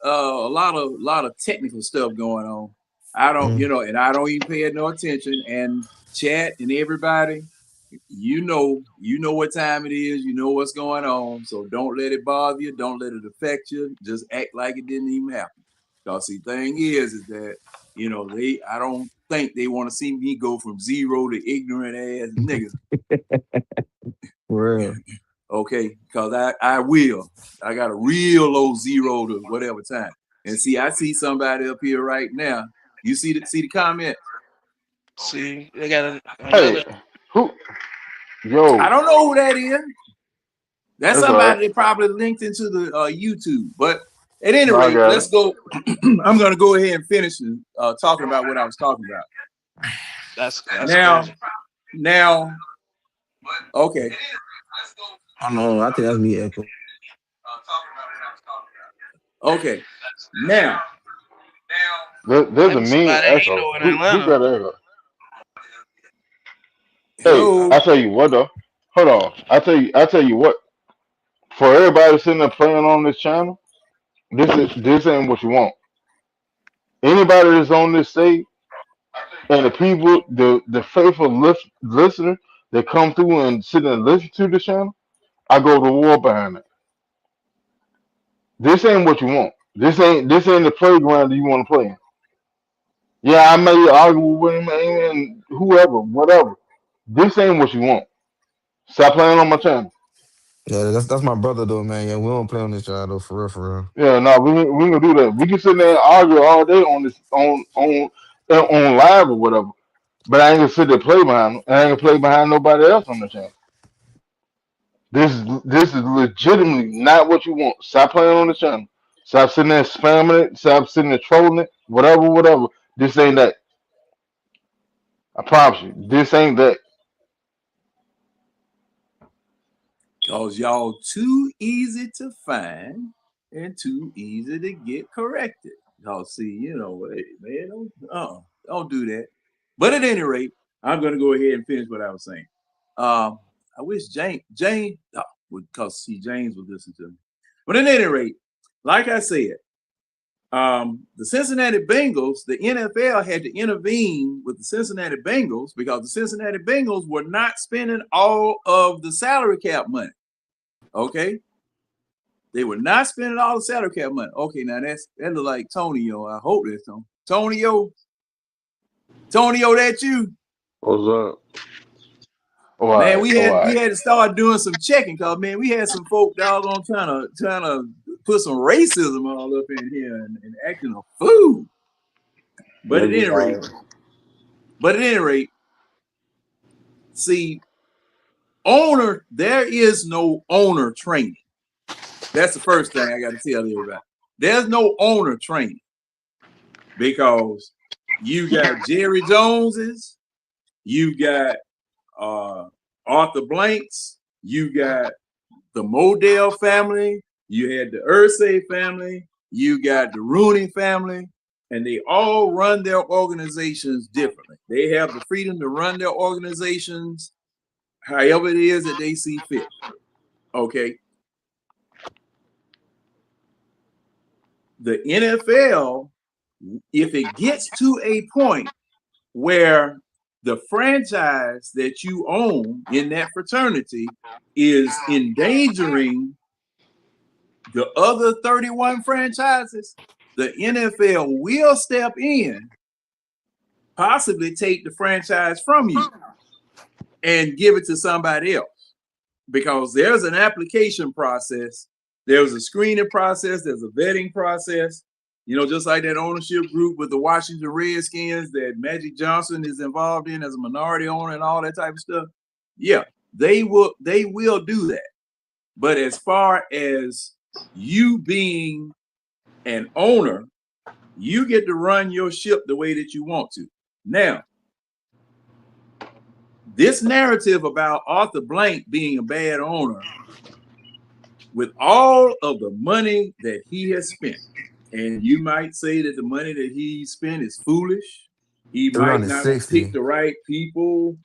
a lot of technical stuff going on. I don't, and I don't even pay it no attention. And chat and everybody, you know what time it is. You know what's going on. So don't let it bother you. Don't let it affect you. Just act like it didn't even happen. Because the thing is that I don't think they want to see me go from zero to ignorant ass nigga. For real. Okay, because I will. I got a real low 0 to whatever time. And see, I see somebody up here right now You see the comment? See, they got Hey, another. who? I Yo, don't know who that is. That's that's all right. somebody that probably linked into the YouTube. But at any No, I rate, got let's it. go. I'm going to go ahead and finish talking about what I was talking about. That's Now, crazy. now, okay. I don't know. I think that's me echo. Okay. Now, There's a Maybe mean somebody ain't echo. know in Who Atlanta. got an echo? Hey, hello. I tell you what though. Hold on. I tell you what. For everybody sitting there playing on this channel, this ain't what you want. Anybody that's on this stage and the people, the faithful listener that come through and sit and listen to the channel, I go to war behind it. This ain't what you want. This ain't the playground that you want to play in. Yeah, I may argue with him and whoever, whatever. This ain't what you want. Stop playing on my channel. Yeah, that's my brother though, man. Yeah, we don't play on this side though, for real, for real. Yeah, no, we ain't gonna do that. We can sit there and argue all day on this on live or whatever. But I ain't gonna sit there and play behind them. I ain't gonna play behind nobody else on the channel. This is legitimately not what you want. Stop playing on the channel. Stop sitting there spamming it. Stop sitting there trolling it. Whatever. This ain't that. I promise you. This ain't that. Because y'all too easy to find and too easy to get corrected. Y'all see, hey, man, don't do that. But at any rate, I'm going to go ahead and finish what I was saying. I wish James, because James would listen to me. But at any rate, like I said, the Cincinnati Bengals, the NFL had to intervene with the Cincinnati Bengals because the Cincinnati Bengals were not spending all of the salary cap money. Okay, they were not spending all the salary cap money. Okay, now that look like Tonio. I hope that's Tonio. Tonio, that you? What's up? All Man, right, we all had right. to start doing some checking because man, we had some folk doggone trying to put some racism all up in here and acting a fool. But at any rate, see, there is no owner training. That's the first thing I got to tell everybody. There's no owner training because you got Jerry Joneses, you got Arthur Blanks, you got the Modell family, you had the Irsay family, you got the Rooney family, and they all run their organizations differently. They have the freedom to run their organizations however it is that they see fit. Okay. The NFL, if it gets to a point where the franchise that you own in that fraternity is endangering the other 31 franchises, the NFL will step in, possibly take the franchise from you and give it to somebody else. Because there's an application process, there's a screening process, there's a vetting process, just like that ownership group with the Washington Redskins that Magic Johnson is involved in as a minority owner and all that type of stuff. Yeah, they will do that. But as far as you being an owner, you get to run your ship the way that you want to. Now, this narrative about Arthur Blank being a bad owner, with all of the money that he has spent, and you might say that the money that he spent is foolish. He might not have 360. picked the right people.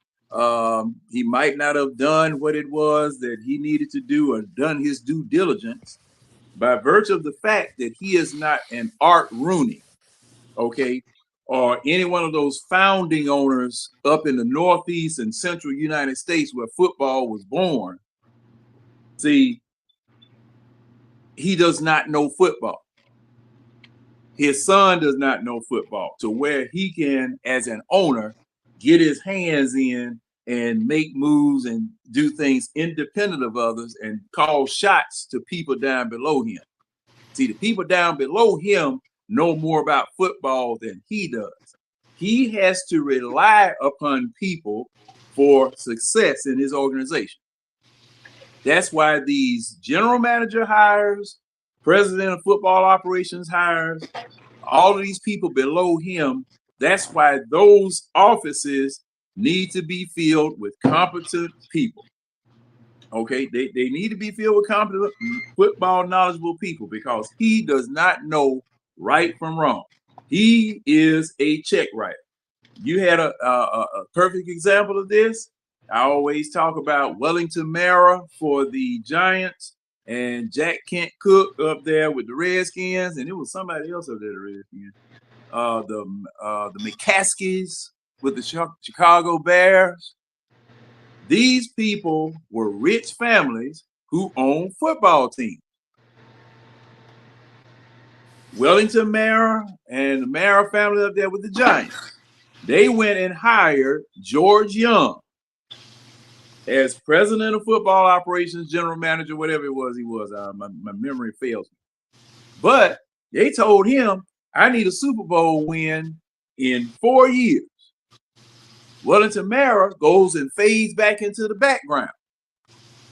He might not have done what it was that he needed to do or done his due diligence by virtue of the fact that he is not an Art Rooney, okay, or any one of those founding owners up in the Northeast and Central United States where football was born. See, he does not know football. His son does not know football to where he can, as an owner, get his hands in and make moves and do things independent of others and call shots to people down below him. See, the people down below him know more about football than he does. He has to rely upon people for success in his organization. That's why these general manager hires, president of football operations hires, all of these people below him, that's why those offices need to be filled with competent people. Okay, they need to be filled with competent football knowledgeable people, because he does not know right from wrong. He is a check writer. You had a perfect example of this. I always talk about Wellington Mara for the Giants and Jack Kent Cook up there with the Redskins, and it was somebody else up there, the Redskins. The McCaskies with the Chicago Bears. These people were rich families who owned football teams. Wellington Mara and the Mara family up there with the Giants. They went and hired George Young as president of football operations, general manager, whatever it was he was. My memory fails me. But they told him, I need a Super Bowl win in 4 years. Wellington Mara goes and fades back into the background.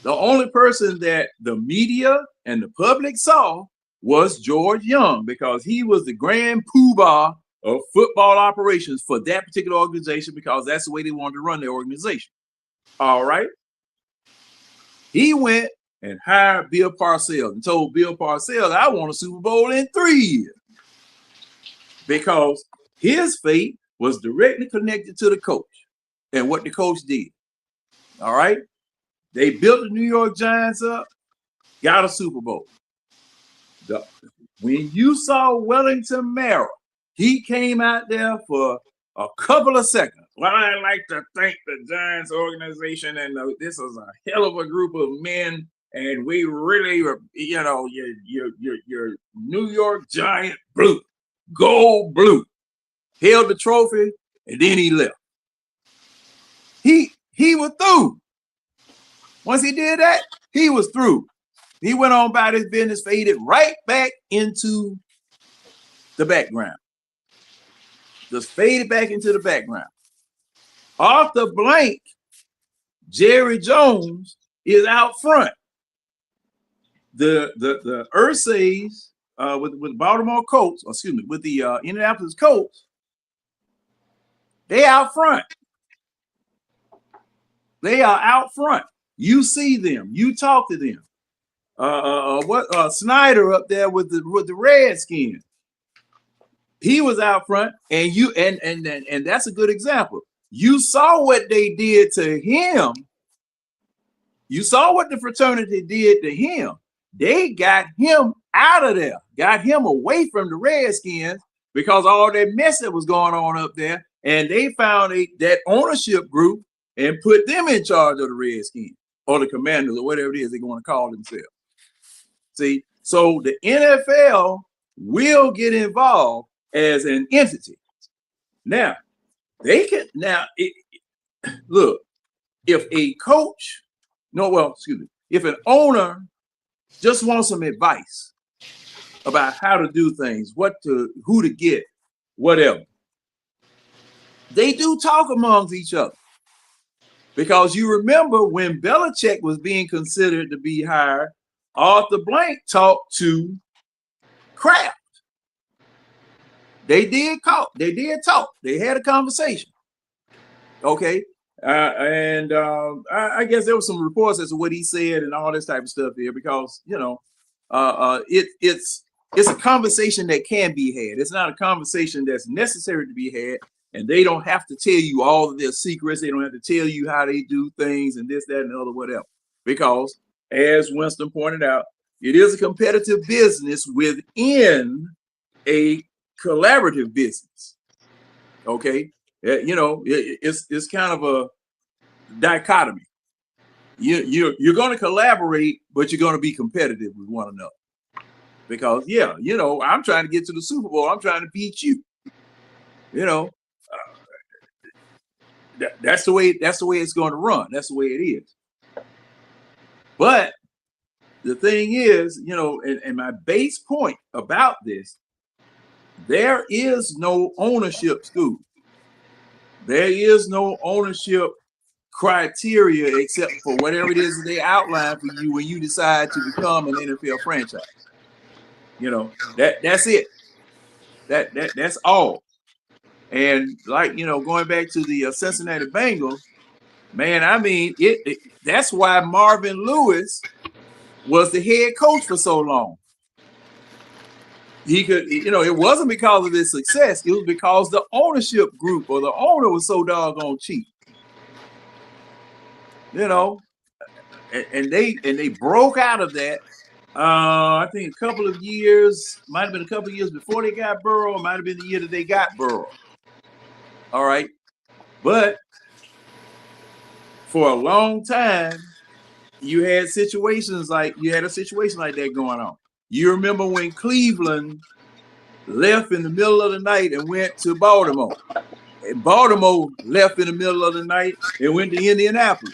The only person that the media and the public saw was George Young, because he was the grand poobah of football operations for that particular organization, because that's the way they wanted to run their organization. All right. He went and hired Bill Parcells and told Bill Parcells, I want a Super Bowl in 3 years, because his fate was directly connected to the coach and what the coach did. All right. They built the New York Giants up, got a Super Bowl. When you saw Wellington Mara, he came out there for a couple of seconds. Well, I like to thank the Giants organization, and this is a hell of a group of men, and we really, you know, your New York Giant blue, gold blue, held the trophy, and then he left. He was through. Once he did that, he was through. He went on about his business, faded right back into the background. Just faded back into the background. Off the blank, Jerry Jones is out front. The Ursays with Baltimore Colts, excuse me, with the Indianapolis Colts, they out front. They are out front. You see them. You talk to them. Snyder up there with the Redskins. He was out front, and you and that's a good example. You saw what they did to him. You saw what the fraternity did to him. They got him out of there, got him away from the Redskins, because all that mess that was going on up there, and they found that ownership group and put them in charge of the Redskins or the Commanders or whatever it is they're going to call themselves. See, so the NFL will get involved as an entity. Now, they can look, if a coach, if an owner just wants some advice about how to do things, who to get, whatever, they do talk amongst each other. Because you remember when Belichick was being considered to be hired, Arthur Blank talked to Kraft. They did talk. They had a conversation. Okay. I guess there was some reports as to what he said and all this type of stuff here, because, you know, it's a conversation that can be had. It's not a conversation that's necessary to be had. And they don't have to tell you all of their secrets. They don't have to tell you how they do things and this, that, and the other, whatever. Because, as Winston pointed out, it is a competitive business within a collaborative business. Okay, you know, it's kind of a dichotomy. You're going to collaborate, but you're going to be competitive with one another. Because, yeah, you know, I'm trying to get to the Super Bowl. I'm trying to beat you. You know. That's the way it's going to run. That's the way it is. But the thing is, you know, and my base point about this there is no ownership, Scoop. There is no ownership criteria except for whatever it is that they outline for you when you decide to become an NFL franchise. You know, that's it. That's all. And like, you know, going back to the Cincinnati Bengals, man, I mean, that's why Marvin Lewis was the head coach for so long. He could, you know, it wasn't because of his success. It was because the ownership group or the owner was so doggone cheap. You know, and they broke out of that. I think a couple of years, might have been a couple of years before they got Burrow, might have been the year that they got Burrow. All right. But for a long time, you had situations like a situation like that going on. You remember when Cleveland left in the middle of the night and went to Baltimore. And Baltimore left in the middle of the night and went to Indianapolis.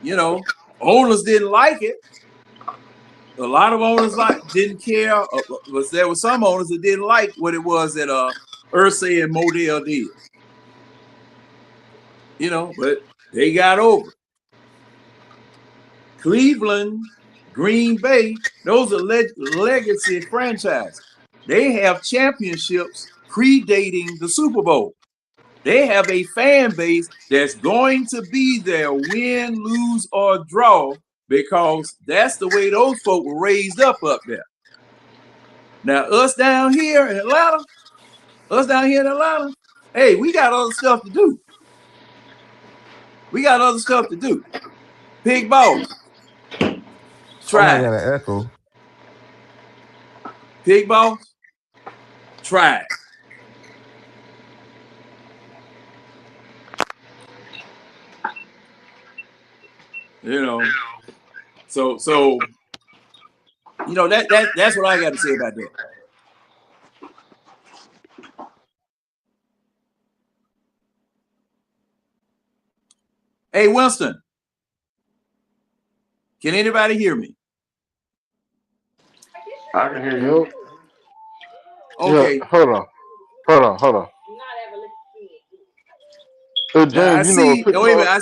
You know, owners didn't like it. A lot of owners didn't care. But there were some owners that didn't like what it was that Irsay and Modell did. You know, but they got over it. Cleveland, Green Bay, those are legacy franchises. They have championships predating the Super Bowl. They have a fan base that's going to be there, win, lose, or draw, because that's the way those folk were raised up there. Now, us down here in Atlanta, hey, we got other stuff to do. Pig balls. Try. I got an echo. Pig balls. Try. You know. So you know that's what I got to say about that. Hey, Winston, can anybody hear me? I can hear you. Okay. Yeah, hold on. Now, I James, you know, see. Wait a minute. I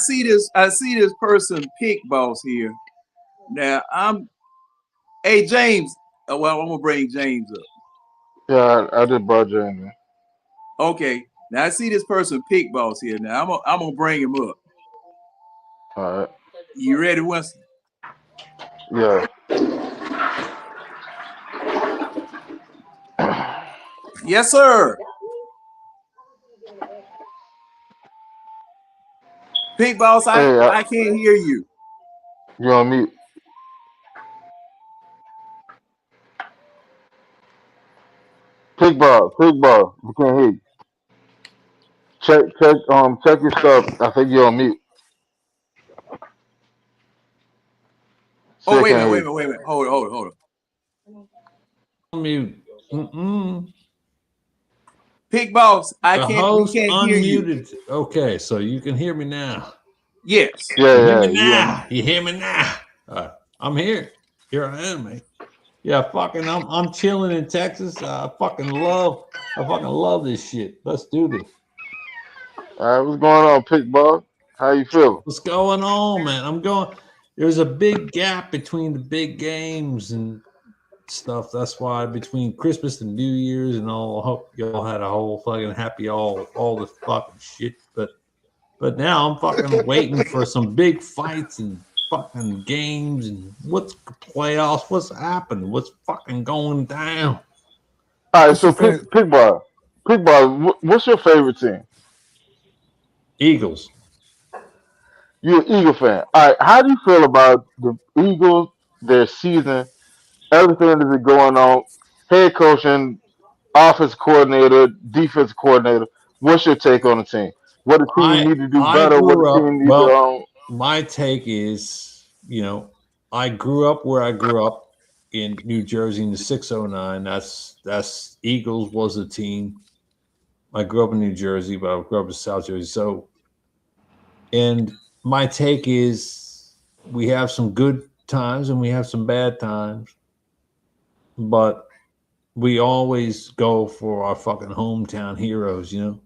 see this person, Pick Boss here. Now Hey, James. Well, I'm gonna bring James up. Yeah, I did brought James in. Okay. Now I see this person, Pick Boss here. Now I'm gonna bring him up. All right. You ready, Winston? Yeah. Yes, sir. Pick Boss, I can't hear you. You on mute? Pig ball. We can't hear you. Check your stuff. I think you're on mute. Oh, wait a minute. Hold on. Mute. Pig Boss, The we host can't hear you. unmuted. Okay, so you can hear me now. Yes. Yeah. You hear me now? I'm here. Here I am, man. Yeah, I'm chilling in Texas. I fucking love this shit. Let's do this. All right, what's going on, Pig Ball? How you feeling? What's going on, man? There's a big gap between the big games and stuff. That's why between Christmas and New Year's and all, I hope y'all had a whole fucking happy all the fucking shit. But now I'm fucking waiting for some big fights and fucking games and what's playoffs, what's happening, what's fucking going down. All right, so Pig Ball, what's your favorite team? Eagles. You're an Eagle fan. All right, how do you feel about the Eagles, their season, everything that's going on, head coaching, offense coordinator, defense coordinator? What's your take on the team? What the team need to do better? What the team need to my take is, I grew up where I grew up in New Jersey in the 609. That's Eagles was the team. I grew up in New Jersey, but I grew up in South Jersey. And my take is we have some good times and we have some bad times. But we always go for our fucking hometown heroes, you know.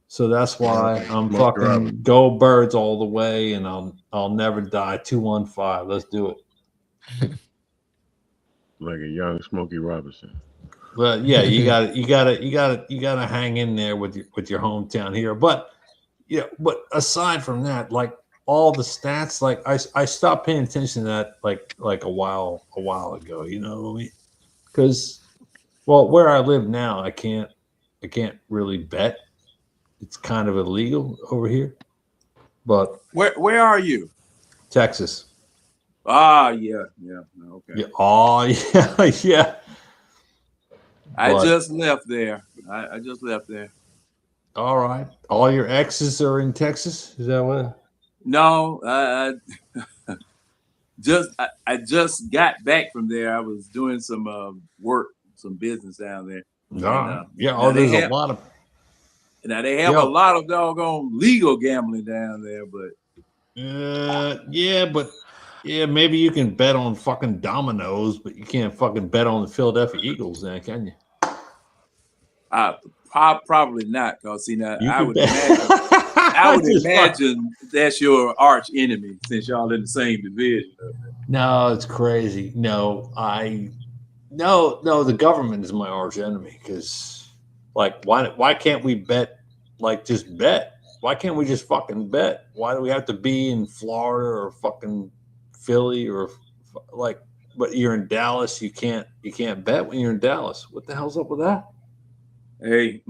So that's why I'm Smokey fucking Robinson. go Birds all the way, and I'll never die. 215. Let's do it. Like a young Smokey Robinson. But yeah, you gotta hang in there with your hometown hero. But yeah, but aside from that, like all the stats, like I stopped paying attention to that like a while ago. You know what I mean? Because well, where I live now, I can't really bet. It's kind of illegal over here. But Where are you? Texas. Ah, yeah. Okay. Yeah. Oh yeah, yeah. I But- just left there. I just left there. All right. All your exes are in Texas? Is that what? No, I just got back from there. I was doing some work, some business down there. No. Yeah. now Oh, they there's a have- lot of. Now they have Yeah. a lot of doggone legal gambling down there, but Yeah, maybe you can bet on fucking dominoes, but you can't fucking bet on the Philadelphia Eagles, then, can you? probably not. Cause see now, You I can would bet. imagine, I would Just fuck- imagine that's your arch enemy since y'all in the same division. No, it's crazy. No, the government is my arch enemy because, like, why can't we bet? Like, just bet. Why can't we just fucking bet? Why do we have to be in Florida or fucking Philly or like? But you're in Dallas, you can't bet when you're in Dallas. What the hell's up with that? Hey,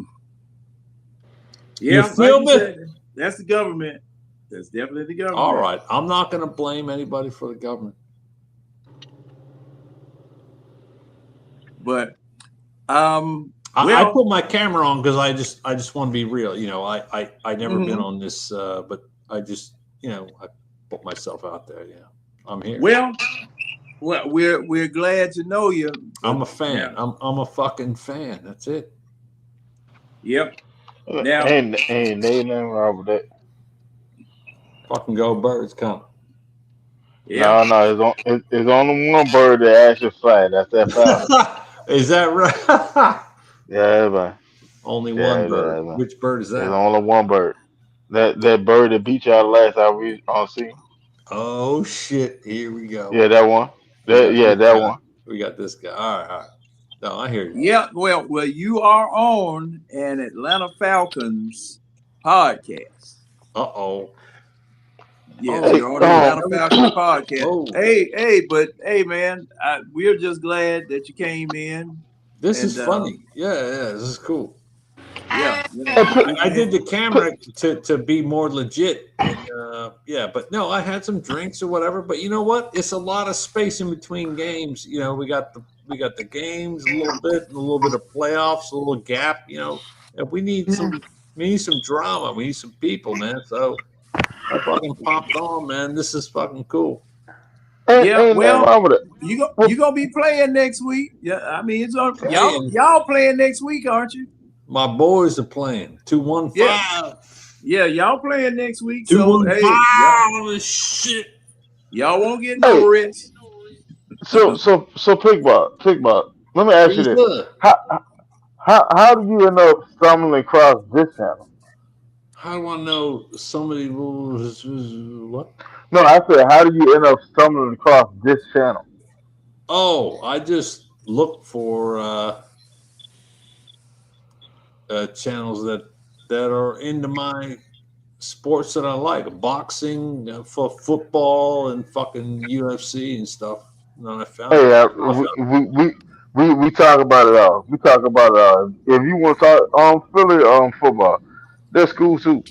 You yeah, feel like me? you said, that's the government. That's definitely the government. All right, I'm not going to blame anybody for the government. But I well, put my camera on because I just want to be real. You know, I never been Mhm. on this, but I just I put myself out there. Yeah, I'm here. well, we're glad to know you. I'm a fan. Yeah. I'm a fucking fan. That's it. Yep. Now, ain't nothing wrong with that. Fucking go Birds, come. yeah. No, it's only one bird that actually fly. That's that foul. Is that right? Yeah, man. Only Yeah, one yeah, bird. man. Which bird is There's that? only one bird. That bird that beat y'all last time we on scene. Oh shit! Here we go. Yeah, that one. We got this That guy. one. We got this guy. All right. No, I hear you. Yeah, well, you are on an Atlanta Falcons podcast. Uh-oh. Yes, Oh. you're on the Atlanta Falcons podcast. Oh. Hey, man, we're just glad that you came in. This And, is funny. Yeah, this is cool. Yeah, I did the camera to be more legit. And, yeah, but no, I had some drinks or whatever. But you know what? It's a lot of space in between games. You know, we got the games a little bit of playoffs, a little gap. You know, and we need some drama. We need some people, man. So I fucking popped on, man. This is fucking cool. Ain't nothing wrong with it. you gonna be playing next week. Yeah, I mean it's on y'all playing next week, aren't you? My boys are playing 215. Yeah, y'all playing next week. 215. Shit. Y'all won't get no rest. So Pickbot. Let me ask you this: Good. how do you end up stumbling across this channel? How do I know somebody was what? No, I said, how do you end up stumbling across this channel? Oh, I just look for channels that are into my sports that I like, boxing, for football, and fucking UFC and stuff. And then I found. Hey, we talk about it all. We talk about it all. If you want to talk Philly football, that's cool too.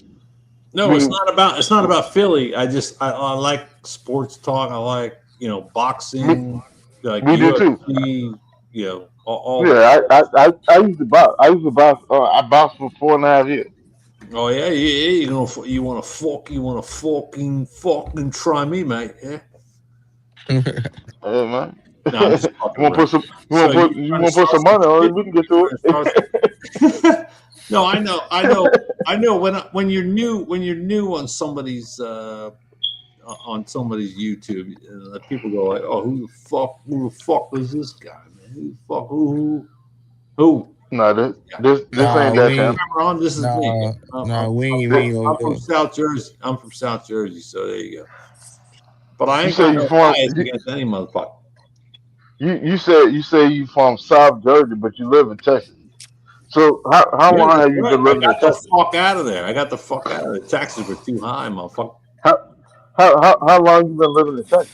No, it's not about Philly. I like sports talk. I like boxing. Like we do too. UFC, all Yeah, I used to box. I boxed for 4.5 years. Oh yeah. You want to fucking try me, mate? Yeah. Hey man. No, I'm just you want to put some money on it? We can get to it. No, I know. When you're new on somebody's YouTube, people go like, "Oh, who the fuck is this guy, man? Who Who? No, this ain't Nah, that we time. ain't. Camera on. This is me. Nah, we ain't I'm gonna from go. South Jersey. I'm from South Jersey, so there you go. But I You ain't say got you no from bias against any motherfucker. you say you from South Jersey, but you live in Texas. So how Yeah, long that's have you right. been I living in got the Texas? fuck out of there. I got the fuck out of there. Taxes were too high, motherfucker. How long you been living in Texas?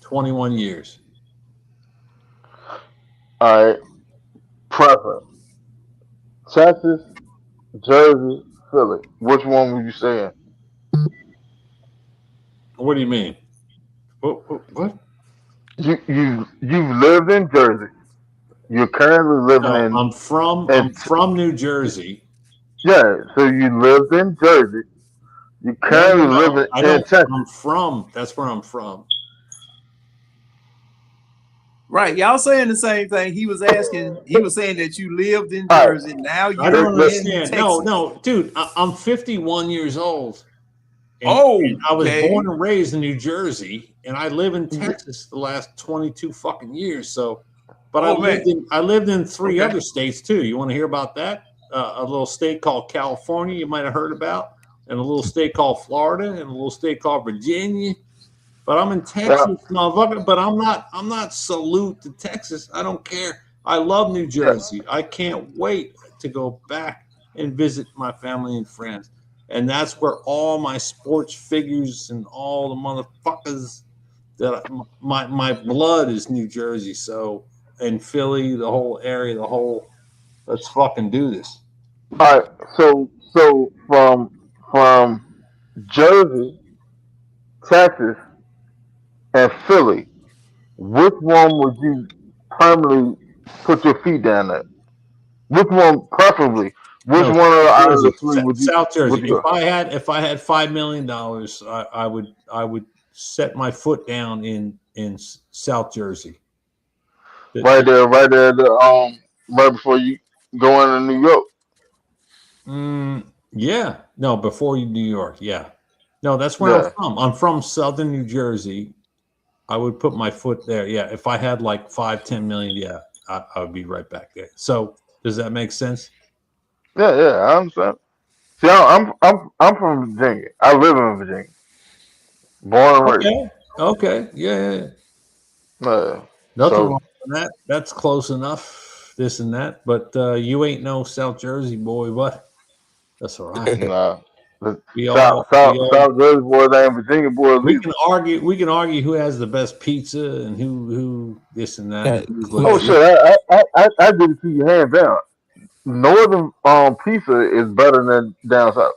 21 years. All right, preference: Texas, Jersey, Philly. Which one would you say? What do you mean? What? You've lived in Jersey. You're currently living No, in I'm and from New Jersey. yeah. So you lived in Jersey. You currently No. living I in don't. Texas. That's where I'm from. Right. Y'all saying the same thing. He was saying that you lived in All right. Jersey. Now I you're don't in understand. Texas. No, dude. I'm 51 years old. Oh, And I was okay. born and raised in New Jersey, and I live in Texas the last 22 fucking years. So, but Oh, man. I lived in three Okay. other states too. You want to hear about that? A little state called California, you might have heard about, and a little state called Florida, and a little state called Virginia. But I'm in Texas, motherfucker. But I'm not salute to Texas. I don't care. I love New Jersey. I can't wait to go back and visit my family and friends. And that's where all my sports figures and all the motherfuckers that my blood is New Jersey. So, and Philly, the whole area, let's fucking do this. All right. So from Jersey, Texas, and Philly, which one would you permanently put your feet down at? Which one, preferably? Which No, one out of the Jersey, three would you? South Would Jersey. you? If I had $5 million, I would set my foot down in South Jersey. Right there, right before you go into New York. Yeah, no, before New York. Yeah, no, that's where I'm from. I'm from Southern New Jersey. I would put my foot there. Yeah, if I had like 5-10 million, yeah, I would be right back there. So does that make sense? Yeah, I understand. See, I'm from Virginia. I live in Virginia. Born and raised. Okay, yeah. Nothing So wrong with that. That's close enough. This and that, but you ain't no South Jersey boy. What? That's all right. nah, We South Jersey boys ain't Virginia boys we either. can argue. We can argue who has the best pizza and who this and that. Oh shit! I give it to you hands down. Northern pizza is better than down south.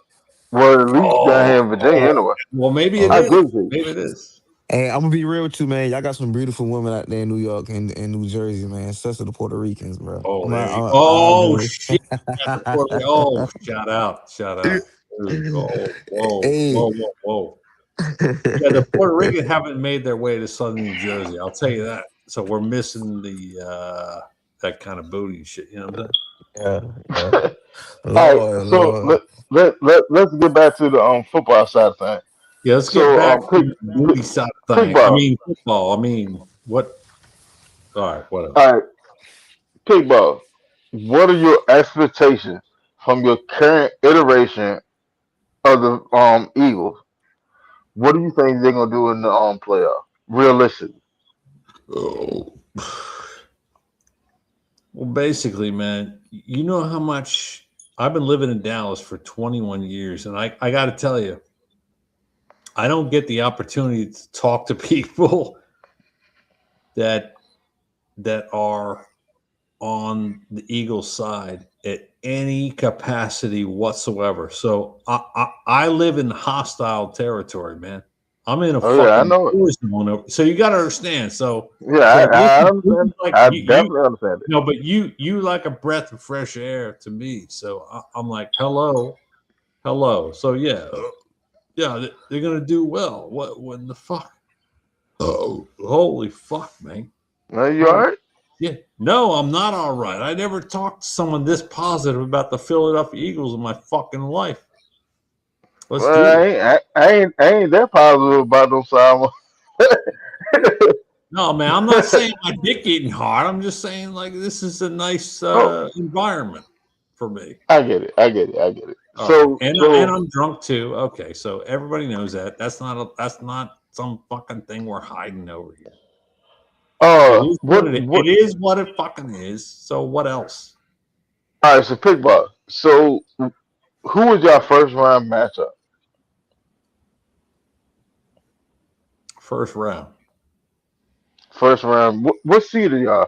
Well, at least down here in Virginia, anyway. Well, maybe it I is. give it to you. Maybe it is. Hey, I'm gonna be real with you, man. Y'all got some beautiful women out there in New York and New Jersey, man. Especially the Puerto Ricans, bro. Oh, shit! Oh, shout out! Whoa! Hey. Yeah, the Puerto Ricans haven't made their way to Southern New Jersey. I'll tell you that. So we're missing the that kind of booty shit. You know what I'm saying? All right, so let's get back to the football side of things. Yeah, let's get back to the booty side of things. I mean football. I mean what? All right, whatever. All right, kickball. What are your expectations from your current iteration of the Eagles? What do you think they're gonna do in the playoff? Realistically. Oh. Well, basically, man, you know how much I've been living in Dallas for 21 years, and I got to tell you, I don't get the opportunity to talk to people that are on the Eagles side at any capacity whatsoever. So I live in hostile territory, man. I'm in a fucking war zone. So you got to understand. So yeah, I understand. I definitely understand it. No, but you like a breath of fresh air to me. So I'm like, hello. So yeah, they're gonna do well. What the fuck? Oh, holy fuck, man. Are you all right? Yeah. No, I'm not all right. I never talked to someone this positive about the Philadelphia Eagles in my fucking life. Let's do it. I ain't that positive about them Simon. No, man, I'm not saying my dick getting hard. I'm just saying like this is a nice Oh, environment for me. I get it. I get it. I get it. All right, So and so I'm drunk too. Okay, so everybody knows that. That's not some fucking thing we're hiding over here. It is what it is. what? It is what it fucking is. So what else? All right. So pick bar. So who was your first round matchup? First round. First round. What seed are y'all?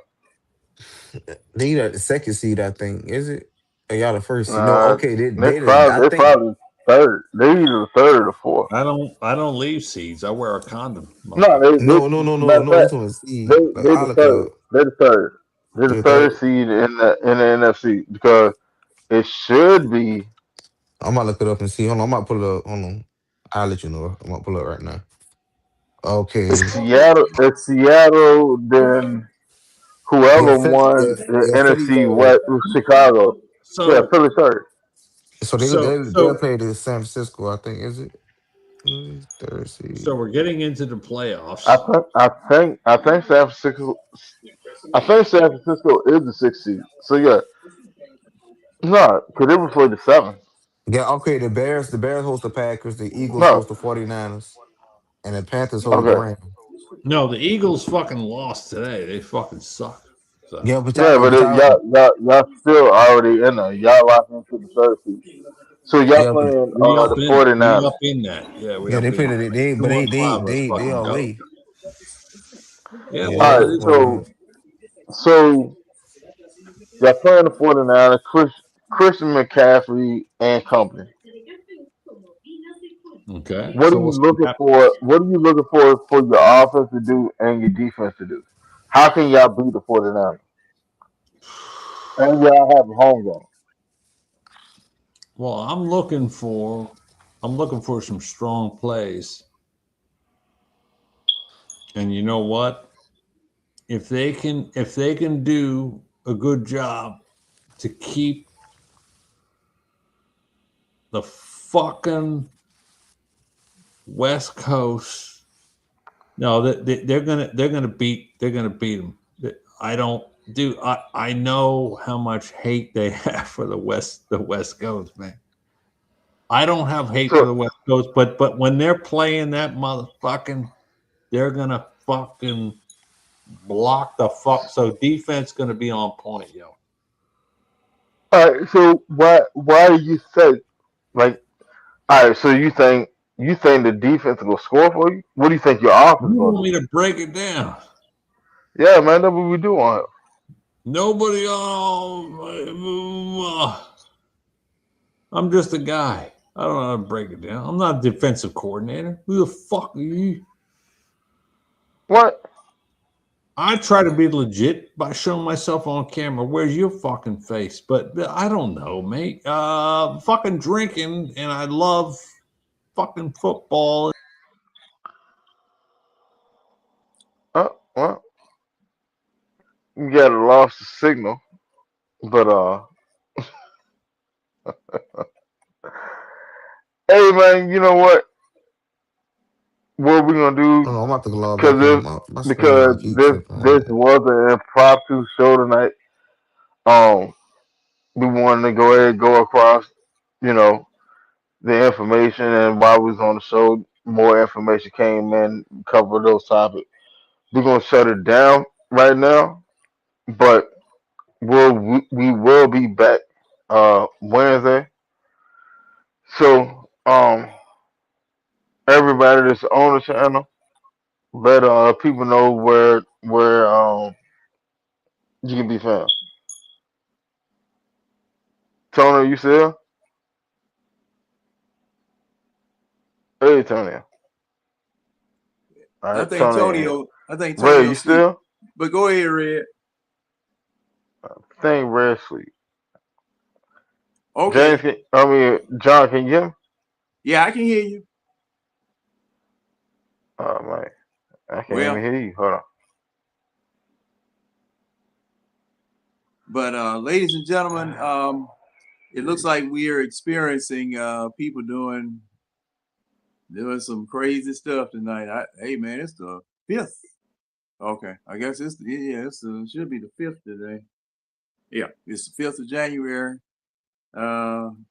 They got the second seed, I think. Is it? Or y'all the first seed? No, Uh, okay. they I probably think. third. They either the third or fourth. I don't leave seeds. I wear a condom, No, motherfucker. matter of No. This fact, one's seed. Like, they I'll the look it third. up. They're the third. They're the They're the third third. seed in the NFC because it should be I'm gonna look it up and see. Hold on, I'm gonna pull it up. Hold on. I'll let you know. I'm gonna pull it up right now. Okay. Seattle. It's Seattle. Then Yeah, whoever won the Philly NFC third. West was Chicago. Yeah, So Philly third. So they'll so play the San Francisco, I think. Is it? Third so seed. we're getting into the playoffs. I think San Francisco. I think San Francisco is the sixth seed. So yeah, no, because they were for the seventh. Yeah, okay. The Bears host the Packers, the Eagles No, host the 49ers, and the Panthers host the okay. Rams. No, the Eagles fucking lost today. They fucking suck. So Yeah, but Yeah, y'all, but but y'all, y'all still already in there. Y'all locked into the third seed. So y'all yeah, but playing we up the in it. We 49ers. up in that. Yeah, we yeah, up they in play that. but 2-5. Let's they fucking all go. late. Yeah, Yeah, well, All they it right, is what it well, is. so y'all playing the 49ers, Christian McCaffrey and company. Okay. What are So you what's looking happening? for? What are you looking for your offense to do and your defense to do? How can y'all beat the 49ers? And y'all have a home game. Well, I'm looking for some strong plays. And you know what? If they can do a good job to keep the fucking West Coast, no, they're gonna beat them. I don't do. I know how much hate they have for the West Coast, man. I don't have hate for So the West Coast, but when they're playing that motherfucking, they're gonna fucking block the fuck. So defense gonna be on point, yo. all right, so why do you think like all right, so you think the defense will score for you? What do you think your offense You gonna want do? me to break it down? Yeah, man, that's what we do on here. Nobody. I'm just a guy. I don't know how to break it down. I'm not a defensive coordinator. Who the fuck are you? What? I try to be legit by showing myself on camera. Where's your fucking face? But I don't know, mate. Fucking drinking, and I love fucking football. Well, you got a lost the signal, but hey man, you know what? What we gonna do? I don't know. I'm about to log back in. Because My screen because might keep this tripping. Hold this on. was an impromptu show tonight. Um, we wanted to go ahead and go across, you know, the information, and while we was on the show, more information came in, cover those topics. We're gonna shut it down right now, but we will be back Wednesday. So everybody that's on the channel, let people know where you can be found. Tony, you still? Hey, Tony. All I right, think Tony. Ray, Tonyo you sleep. still? But go ahead, Red. Think Red sleep. Okay. John, can you hear me? Yeah, I can hear you. Oh man, I can't even Well, hear you. Hold on. but ladies and gentlemen, it looks like we are experiencing people doing some crazy stuff tonight. Hey man, it's the fifth Okay, I guess it should be the 5th today. Yeah, it's the 5th of January. And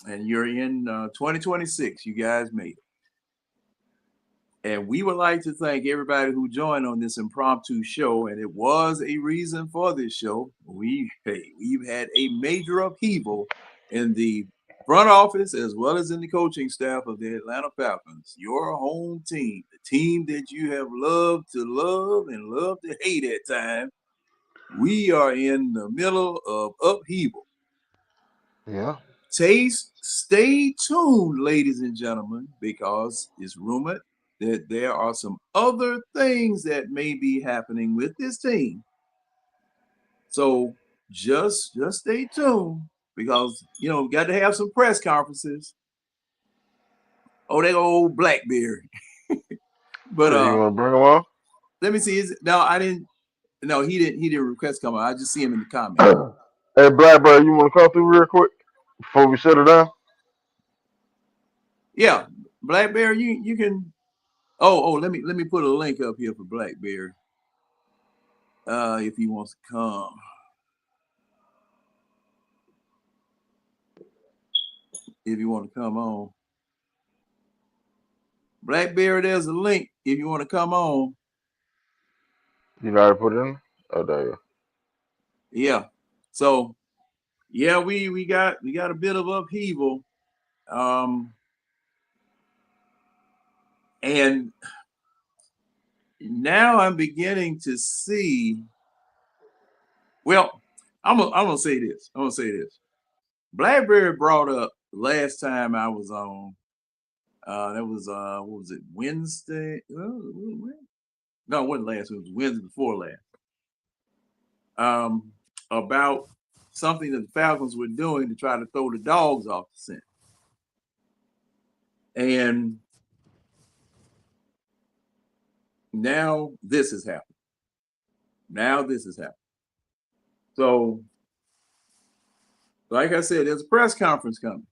you're in 2026. You guys made it. And we would like to thank everybody who joined on this impromptu show. And it was a reason for this show. We've had a major upheaval in the front office as well as in the coaching staff of the Atlanta Falcons, your home team, the team that you have loved to love and loved to hate at times. We are in the middle of upheaval. Yeah. Stay tuned, ladies and gentlemen, because it's rumored that there are some other things that may be happening with this team. So just stay tuned, because we got to have some press conferences. Oh, that old Blackberry. But So you want to bring him on? let me see. No, he didn't request come on. I just see him in the comments. Hey, Blackbird, you want to come through real quick before we shut it down? Yeah, Blackberry, you can. Oh, let me put a link up here for Blackberry. If he wants to come. If you want to come on. Blackberry, there's a link if you want to come on. You know how to put it in? Oh, there you go. Yeah. So yeah, we got a bit of upheaval. And now I'm beginning to see. Well, I'm gonna say this. Blackberry brought up last time I was on. That was what was it? Wednesday? No, it wasn't last. It was Wednesday before last. About something that the Falcons were doing to try to throw the dogs off the scent. And now this has happened. So, like I said, there's a press conference coming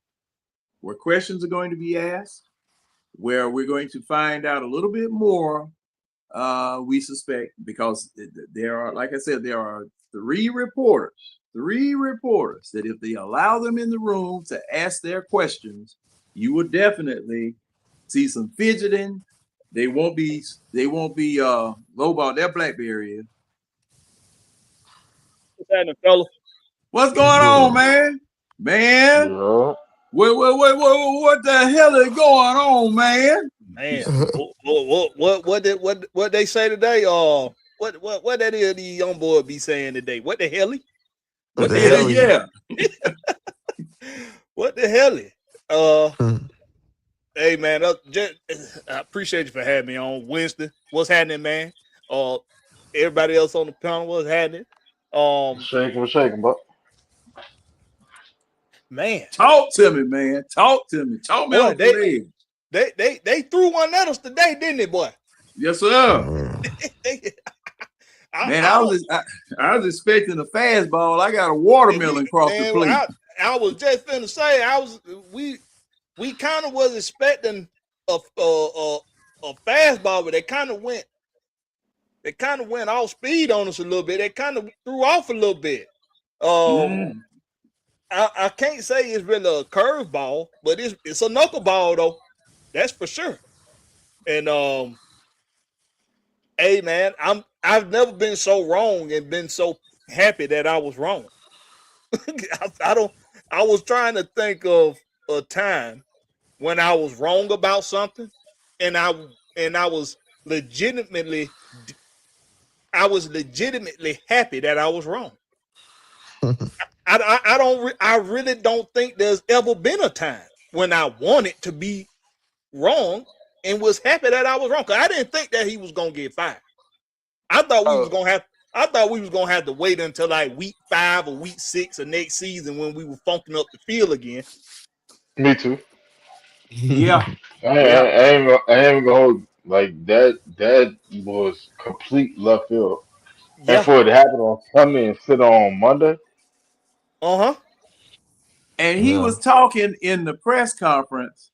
where questions are going to be asked, where we're going to find out a little bit more, we suspect, because there are, like I said, there are three reporters that if they allow them in the room to ask their questions, you will definitely see some fidgeting. They won't be lowball. That Blackberry is. What's happening, fella? What's going on, man? Yeah. What the hell is going on, man? Man, what they say today? What that is the young boy be saying today? What the hell? What the hell? Yeah. What the hell? Hey man, I appreciate you for having me on. Winston, what's happening, man? Everybody else on the panel, what's happening? Shaking, but man, talk to me, man. Talk me. Boy, they threw one at us today, didn't they, boy? Yes, sir. Man, I was expecting a fastball. I got a watermelon across the plate. I was just finna say, we kind of was expecting a fastball, but they kind of went off speed on us a little bit. They kind of threw off a little bit. I can't say it's really a curveball, but it's a knuckleball though. That's for sure. And hey man, I've never been so wrong and been so happy that I was wrong. I was trying to think of a time when I was wrong about something, and I was legitimately happy that I was wrong. I really don't think there's ever been a time when I wanted to be wrong and was happy that I was wrong. Because I didn't think that he was gonna get fired. I thought we was gonna have to wait until like week 5 or week 6 of next season when we were funking up the field again. Me too. Yeah. I ain't gonna hold like that. That was complete left field. Yeah. And for it to happen on Sunday and sit on Monday. And he was talking in the press conference,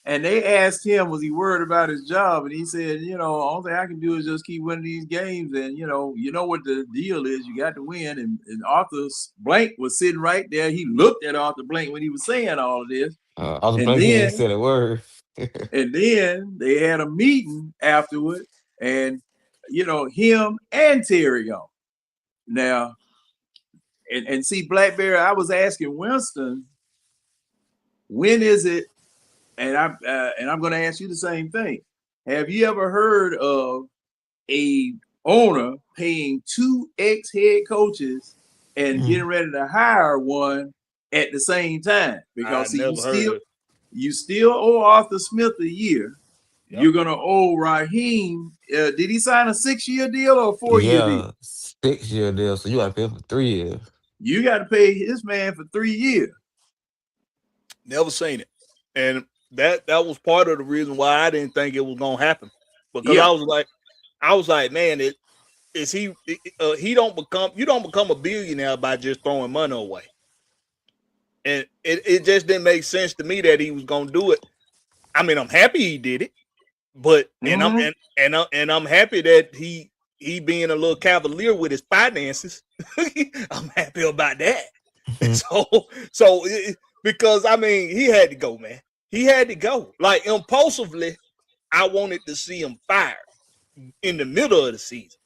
And they asked him, was he worried about his job? And he said, all thing I can do is just keep winning these games. And, you know what the deal is. You got to win. And Arthur Blank was sitting right there. He looked at Arthur Blank when he was saying all of this. Arthur And Blank ain't then, said a word. and then they had a meeting afterward. And, him and Terry on. Now, and see, Blackberry, I was asking Winston, when is it? And I'm going to ask you the same thing. Have you ever heard of a owner paying 2 ex-head coaches and getting ready to hire one at the same time? Because you still owe Arthur Smith a year. Yep. You're gonna owe Raheem. Did he sign a 6-year deal or a 4-year deal? 6-year deal. So you got to pay him for 3 years. You got to pay this man for 3 years. Never seen it, and that was part of the reason why I didn't think it was gonna happen. Because I was like, man, you don't become a billionaire by just throwing money away. And it just didn't make sense to me that he was gonna do it. I mean, I'm happy he did it, but and I'm happy that he being a little cavalier with his finances. I'm happy about that. So because I mean, he had to go, man. He had to go. Like impulsively, I wanted to see him fired in the middle of the season.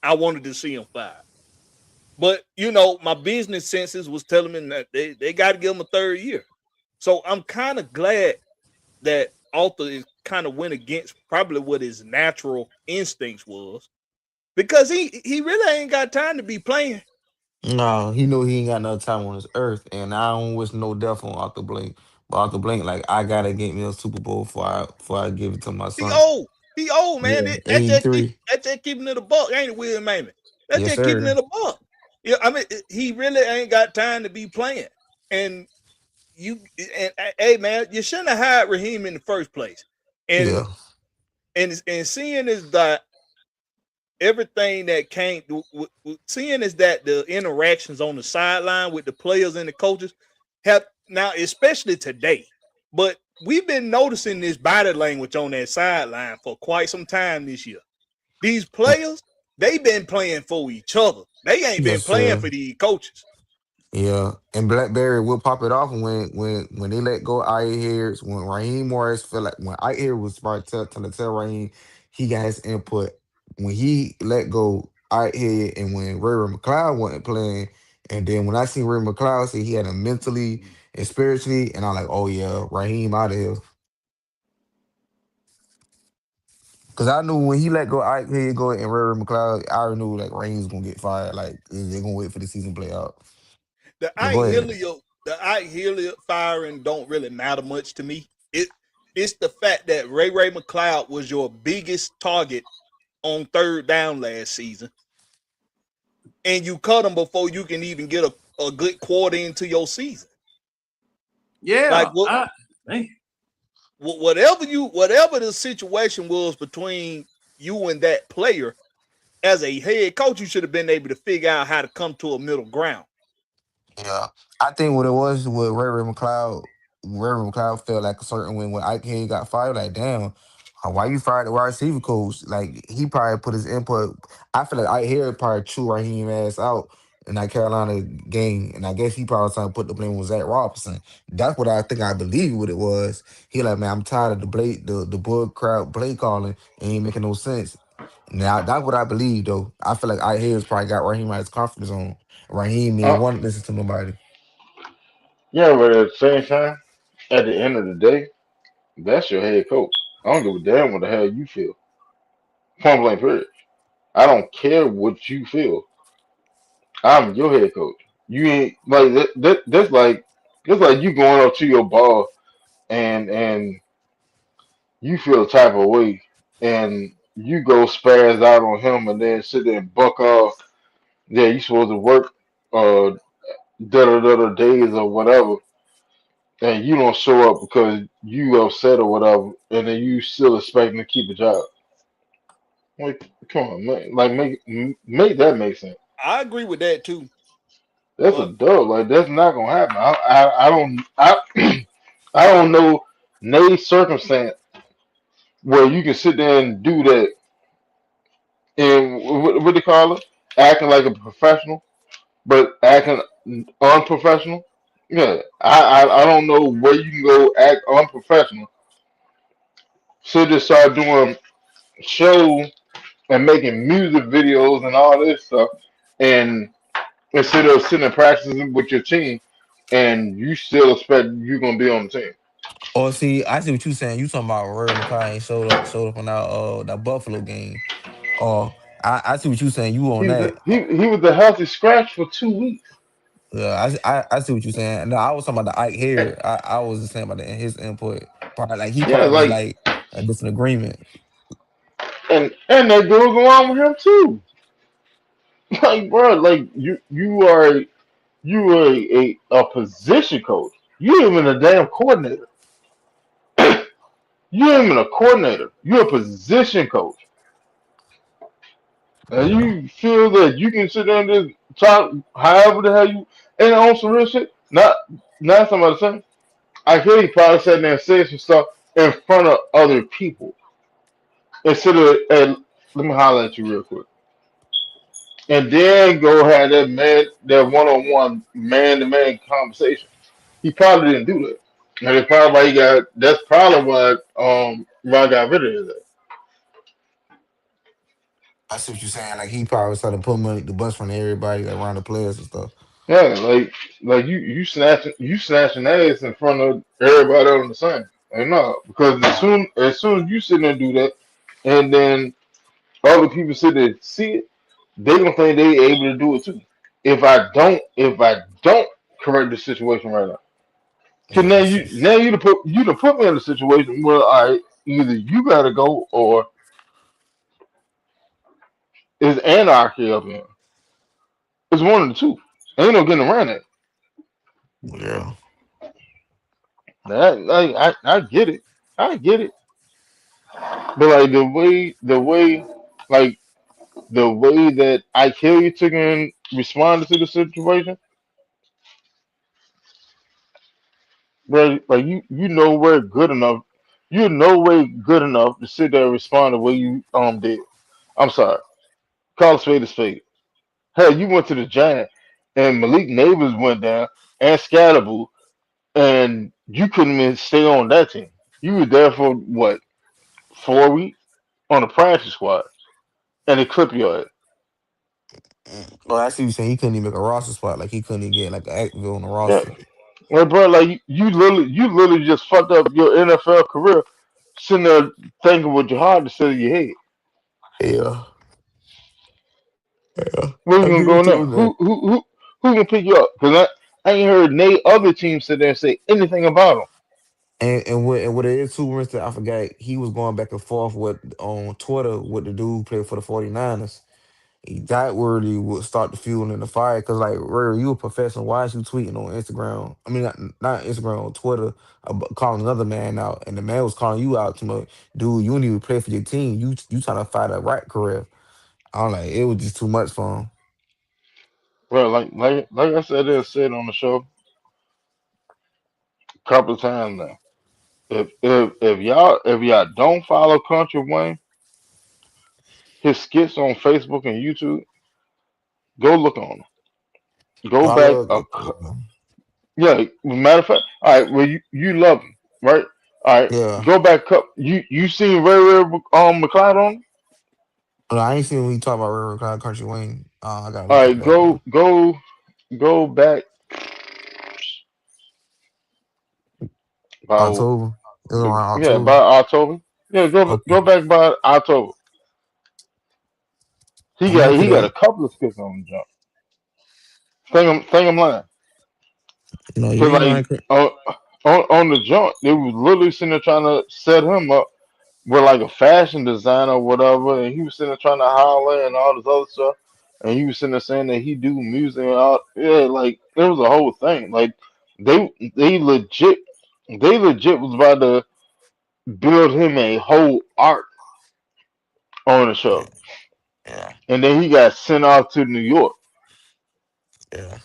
I wanted to see him fired. But my business senses was telling me that they got to give him a 3rd year. So I'm kind of glad that Arthur is kind of went against probably what his natural instincts was, because he really ain't got time to be playing. No, he knew he ain't got no time on this earth, and I don't wish no death on Arthur Blank. But Arthur Blank, like, I gotta get me a Super Bowl before I give it to my son. He old, man. Yeah, That's 83. just keeping it a buck, ain't it, Will Mamie? That's Yes, just keeping sir. it a buck. Yeah, I mean, he really ain't got time to be playing. And hey, man, you shouldn't have hired Raheem in the first place. And seeing is that everything that came, seeing is that the interactions on the sideline with the players and the coaches have now, especially today, but we've been noticing this body language on that sideline for quite some time this year. These players, they've been playing for each other. They ain't been playing for these coaches. Yeah, and Blackberry will pop it off when they let go Ike Harris, when Raheem Morris felt like when Ike Harris was trying to tell Raheem he got his input, when he let go Ike Harris, and when Ray McLeod wasn't playing, and then when I seen Ray McLeod say he had him mentally and spiritually, and I'm like, oh yeah, Raheem out of here. Cause I knew when he let go Ike Harris go and Ray McLeod, I already knew like Raheem was gonna get fired. Like they're gonna wait for the season to play out. The Ike Hilliard firing don't really matter much to me. It's the fact that Ray McLeod was your biggest target on 3rd down last season, and you cut him before you can even get a good quarter into your season. Yeah, like whatever the situation was between you and that player, as a head coach, you should have been able to figure out how to come to a middle ground. Yeah, I think what it was with Ray McLeod felt like a certain when Ike Harris got fired. Like, damn, why you fired the wide receiver coach? Like, he probably put his input. I feel like Ike Harris probably chewed Raheem ass out in that Carolina game, and I guess he probably trying to put the blame on Zach Robinson. That's what I believe what it was. He like, man, I'm tired of the bull crowd play calling, and ain't making no sense. Now that's what I believe though. I feel like Ike Harris probably got Raheem out his confidence on. Raheem ain't want to listen to nobody. Yeah, but at the same time, at the end of the day, that's your head coach. I don't give a damn what the hell you feel. Point blank period. I don't care what you feel. I'm your head coach. You ain't like that's like you going up to your boss and you feel a type of way and you go spaz out on him and then sit there and buck off. Yeah, you supposed to work days or whatever, and you don't show up because you upset or whatever, and then you still expecting to keep a job. Like, come on, man. Like, make that make sense. I agree with that too. That's a dub. Like, that's not gonna happen. I don't I don't know Nay's circumstance where you can sit there and do that and what they call it, acting like a professional, but acting unprofessional. Yeah, I don't know where you can go act unprofessional. So just start doing show and making music videos and all this stuff, and instead of sitting and practicing with your team, and you still expect you're gonna be on the team. Or see, I see what you saying. You talking about Rory McClay ain't showed up on that Buffalo game. Or I see what you saying. You on that? He was a healthy scratch for 2 weeks. Yeah, I see what you saying. No, I was talking about the Ike here. I was just saying about his input. Probably like he Yeah, probably like like a different agreement. and that goes along with him too. Like, bro, like you are a position coach. You ain't even a damn coordinator. You ain't even a coordinator. You're a position coach. And Yeah, you feel that you can sit there and just talk however the hell you and on some real shit. Not somebody saying. I hear he probably sat there and said some stuff in front of other people instead of and let me holler at you real quick. And then go have that one on one man to man conversation. He probably didn't do that. And it's probably why he got that's probably why Ron got rid of it. I see what you saying. Like he probably started putting money the bus from everybody like around the players and stuff. Yeah, like you snatching ass in front of everybody on the same. And no, because as soon as you sit there and do that, and then other people sit there and see it, they gonna think they able to do it too. If I don't correct the situation right now, cause Yeah, now you to put me in a situation where I either you gotta go or it's anarchy up here. It's one of the two. Ain't no getting around that. yeah. I get it. I get it. But like like the way that I kill you took and responded to the situation, bro, like you know we're good enough. You're no way good enough to sit there and respond the way you did. I'm sorry. Call a spade a spade. Hell, you went to the Giant and Malik Neighbors went down and Scatterboo and you couldn't even stay on that team. You were there for what, 4 weeks on the practice squad and they clip your ass. Well, I see you saying he couldn't even make a roster spot. Like he couldn't even get like an active on the Yeah. roster. Well, bro, like you literally just fucked up your NFL career sitting there thinking with your heart instead of your head. Yeah, yeah. Where I you gonna agree go with you now? on that. Who gonna pick you up? Because I ain't heard Nate other teams sit there and say anything about him. And what it is too, Winston, I forgot he was going back and forth with on Twitter with the dude who played for the 49ers. That word he would start the fuel in the fire because like Ray, you a professional. Why is you tweeting on Instagram? I mean not Instagram, on Twitter about calling another man out, and the man was calling you out to much. Dude, you don't even play for your team. You trying to fight a right career. I'm like, it was just too much for him. Bro, like I said on the show a couple of times now. If y'all don't follow Country Wayne, his skits on Facebook and YouTube, go look on them. Go I back love yeah. Matter of fact, all right. Well, you love him, right? All right. yeah. Go back up. You seen Ray McLeod on? No, I ain't seen when you talk about River Cloud Country Wayne. I gotta All look into right. that though. Go back about October. It was around yeah October. about October. Yeah, go Okay. back by October. He I'm gonna got look he at got a that. couple of skits on the jump. Think I'm lying. No, you Cause ain't lying. like on the jump, they was literally sitting there trying to set him up with like a fashion designer or whatever, and he was sitting there trying to holler and all this other stuff, and he was sitting there saying that he do music and all. Yeah, like it was a whole thing. Like they they legit they legit was about to build him a whole art on the Yeah, show, yeah, and then he got sent off to New York. yeah.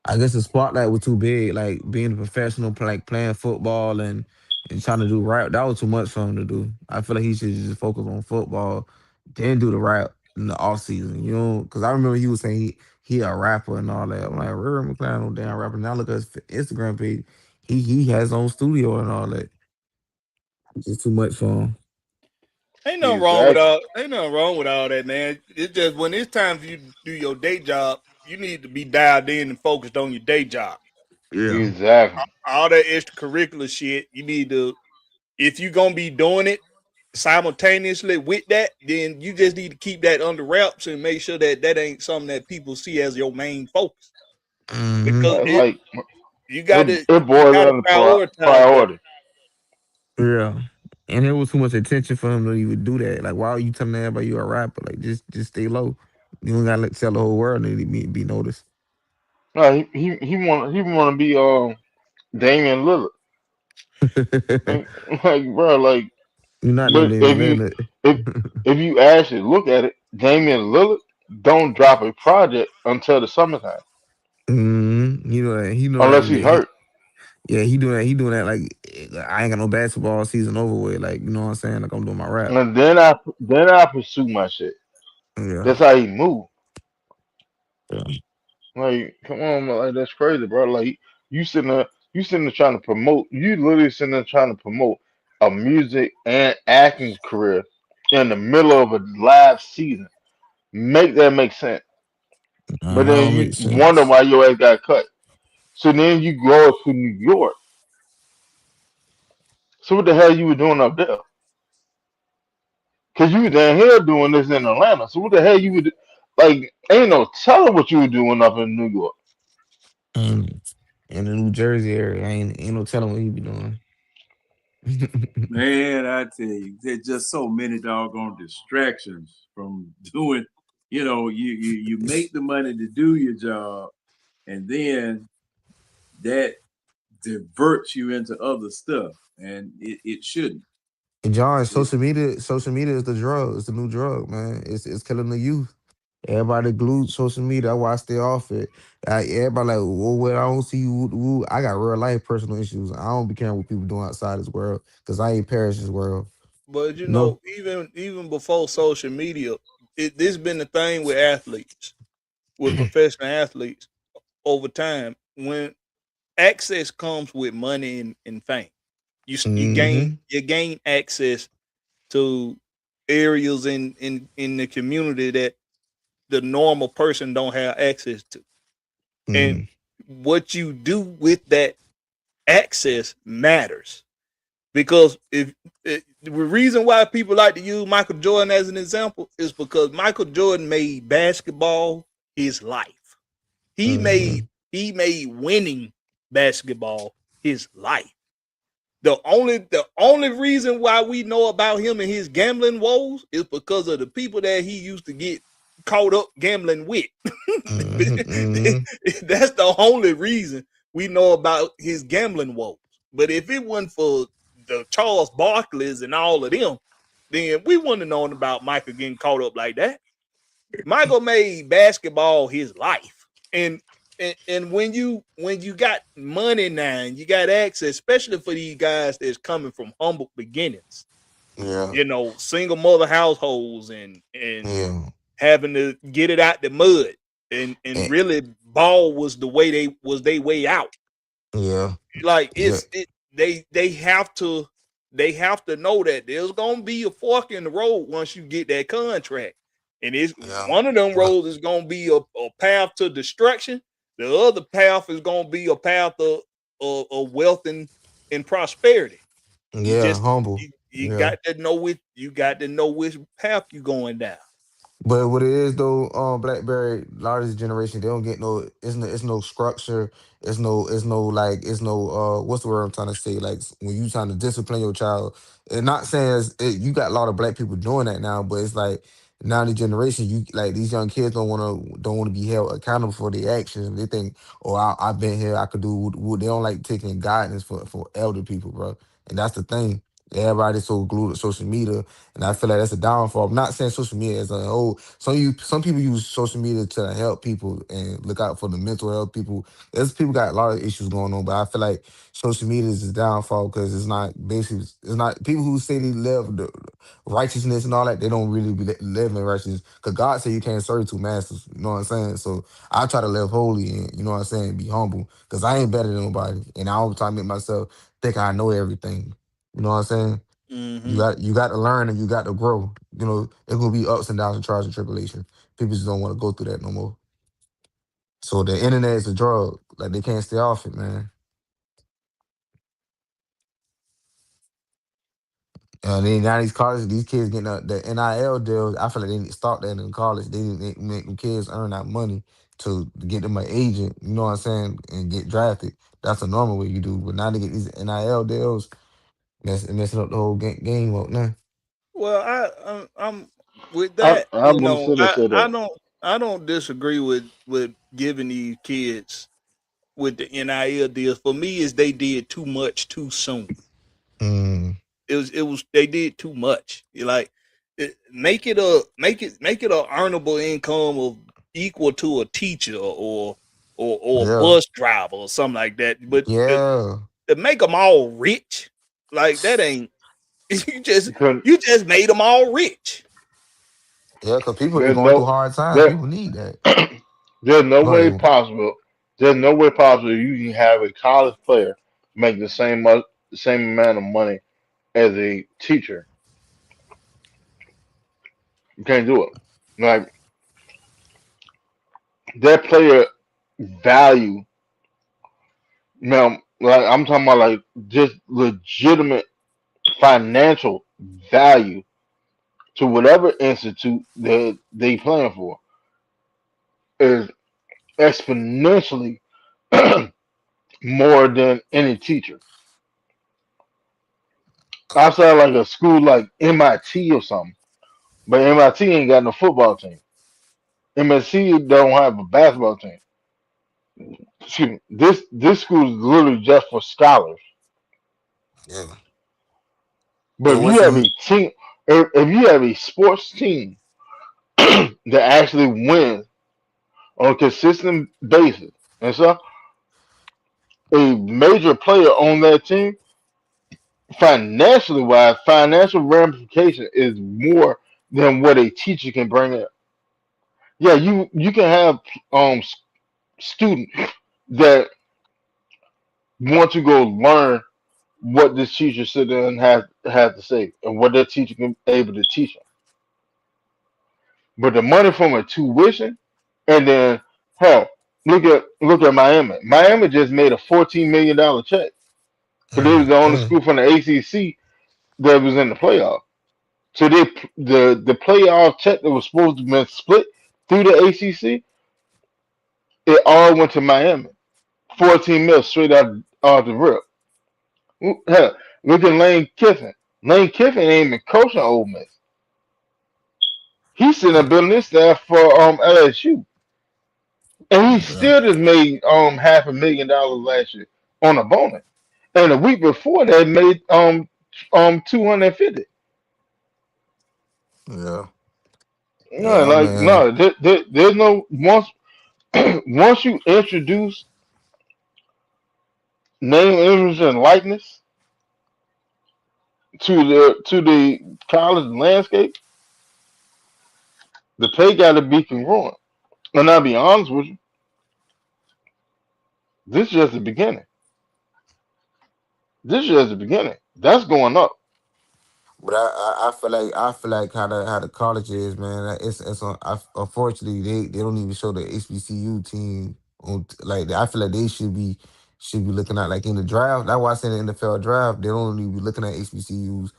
I guess the spotlight was too big. Like being a professional, like playing football and and trying to do rap. That was too much for him to do. I feel like he should just focus on football, then do the rap in the off season. You know, because I remember he was saying he a rapper and all that. I'm like, Riri McCloud, no damn rapper. Now look at his Instagram page. He has his own studio and all that. It's just too much for him. Ain't nothing wrong with all that, man. It's just when it's time for you to do your day job, you need to be dialed in and focused on your day job. Yeah. Exactly. All that extracurricular shit, you need to, if you're gonna be doing it simultaneously with that, then you just need to keep that under wraps and make sure that that ain't something that people see as your main focus. Because Like you got to it boils down to prioritize that. priority. Yeah. And there was too much attention for him to even do that. Like, why are you telling everybody you're a rapper? Like, just stay low. You don't gotta tell the whole world to be noticed. No, he want to be Damian Lillard. Like, bro, like, You're not no but Damian Lillard. if you actually look at it, Damian Lillard don't drop a project until the summertime, You know that he know unless he hurt. yeah, he doing that. He doing that like I ain't got no basketball season over with. Like, you know what I'm saying? Like, I'm doing my rap. And then I pursue my shit. Yeah. That's how he move. Yeah. Like, come on, man, like that's crazy, bro. Like you sitting there trying to promote. You literally sitting there trying to promote a music and acting career in the middle of a live season. Make that make sense. But That then don't you make wonder sense. why your ass got cut. So then you go to New York. So what the hell you were doing up there? Cause you were down here doing this in Atlanta. So what the hell you would like? Ain't no telling what you were doing up in New York. In the New Jersey area, ain't no telling what he be doing. Man, I tell you, there's just so many doggone distractions from doing. You make the money to do your job, and then that diverts you into other stuff, and it shouldn't. And John, social media is the drug. It's the new drug, man. It's killing the youth. Everybody glued social media. That's why I stay off it. Like, everybody like, well, I don't see you. Woo. I got real life personal issues. I don't be caring what people doing outside this world because I ain't perish this world. But you No. know, even before social media, this been the thing with athletes, with professional athletes over time. When access comes with money and fame, you gain access to areas in the community that the normal person don't have access to. And what you do with that access matters. Because the reason why people like to use Michael Jordan as an example is because Michael Jordan made basketball his life. He made winning basketball his life. The only reason why we know about him and his gambling woes is because of the people that he used to get caught up gambling with. That's the only reason we know about his gambling woes. But if it wasn't for the Charles Barkleys and all of them, then we wouldn't have known about Michael getting caught up like that. Michael made basketball his life. And when you got money now and you got access, especially for these guys that's coming from humble beginnings, single mother households and having to get it out the mud and really ball was the way they way out. Yeah. Like they have to know that there's gonna be a fork in the road once you get that contract. And it's one of them roads is gonna be a path to destruction. The other path is gonna be a path of wealth and prosperity. Humble. You got to know which path you're going down. But what it is though, BlackBerry, a lot of this generation, they don't get it's no structure, it's no what's the word I'm trying to say? Like, when you trying to discipline your child, and not saying you got a lot of black people doing that now, but it's like now the generation, you like these young kids don't wanna be held accountable for their actions. They think, oh, I've been here, I could do what they don't like taking guidance for elder people, bro. And that's the thing. Everybody's so glued to social media, and I feel like that's a downfall. I'm not saying social media as a whole. Some people use social media to help people and look out for the mental health people. There's people got a lot of issues going on, but I feel like social media is a downfall because it's not basically it's not people who say they live the righteousness and all that. They don't really be living righteousness because God said you can't serve two masters. You know what I'm saying? So I try to live holy and you know what I'm saying, be humble because I ain't better than nobody, and I always try to make myself think I know everything. You know what I'm saying? Mm-hmm. You got to learn and you got to grow. You know, it's gonna be ups and downs and trials and tribulation. People just don't want to go through that no more. So the internet is a drug. Like they can't stay off it, man. And then now these colleges, these kids getting the NIL deals. I feel like they need to stop that in college. They need to make them kids earn that money to get them an agent. You know what I'm saying? And get drafted. That's a normal way you do. But now they get these NIL deals. That's messing up the whole game up now. Well, I'm with that. I'm gonna sit and say that. I don't disagree with giving these kids with the NIL deals. For me, is they did too much too soon. Mm, It was they did too much. Make it a earnable income of equal to a teacher or a yeah, bus driver or something like that. But yeah, to make them all rich, like that ain't Because you just made them all rich. yeah. Because people they there's going through no hard times. there, People need that. there's no Go way ahead. possible. There's no way possible you can have a college player make the same amount of money as a teacher. You can't do it. Like that player value now, like I'm talking about like just legitimate financial value to whatever institute that they playing for is exponentially more than any teacher. Outside like a school like MIT or something, but MIT ain't got no football team. MSC don't have a basketball team. Excuse me. This school is literally just for scholars. Yeah. But And if you what's have a the team, if you have a sports team that actually wins on a consistent basis, and so a major player on that team, financially wise, financial ramification is more than what a teacher can bring in. Yeah, you can have students that want to go learn what this teacher sit there and have to say and what that teacher can able to teach them. But the money from a tuition and then hell, look at Miami. Miami just made a $14 million check. But they was the only mm. school from the ACC that was in the playoff. So the playoff check that was supposed to be split through the ACC, it all went to Miami. 14 mil straight out the rip. Hell, look at Lane Kiffin. Lane Kiffin ain't even coaching Ole Miss. He's sitting there building his staff for LSU, and he Yeah. still just made $500,000 last year on a bonus. And the week before that made 250. Yeah. No, Yeah, like man. no, there's no once once you introduce name, image, and likeness to the college landscape, the pay got to be congruent. And I'll be honest with you, this is just the beginning. This is just the beginning. That's going up. But I feel like how the college is, man. It's on. Unfortunately, they don't even show the HBCU team on. Like I feel like they should be looking at like in the draft. That's why I said in the NFL draft they don't even be looking at HBCUs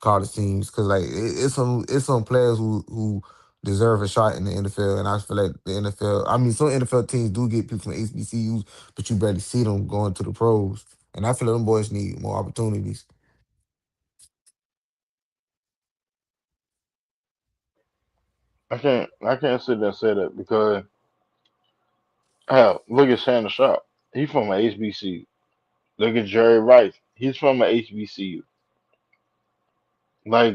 college teams because like it's some players who deserve a shot in the NFL, and I feel like the NFL. I mean, some NFL teams do get people from HBCUs, but you barely see them going to the pros. And I feel like them boys need more opportunities. I can't sit there and say that because hell, look at Shannon Sharp. He's from a HBCU. Look at Jerry Rice. He's from a HBCU. Like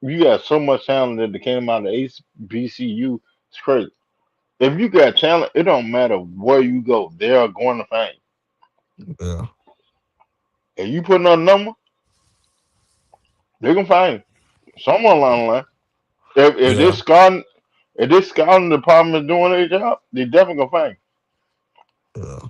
you got so much talent that came out of HBCU. It's crazy. If you got talent, it don't matter where you go. They are going to find you. Yeah. If you put on a number, they can find you. Someone along the line. If Yeah. this scouting department is doing their job, they definitely gonna find Yeah.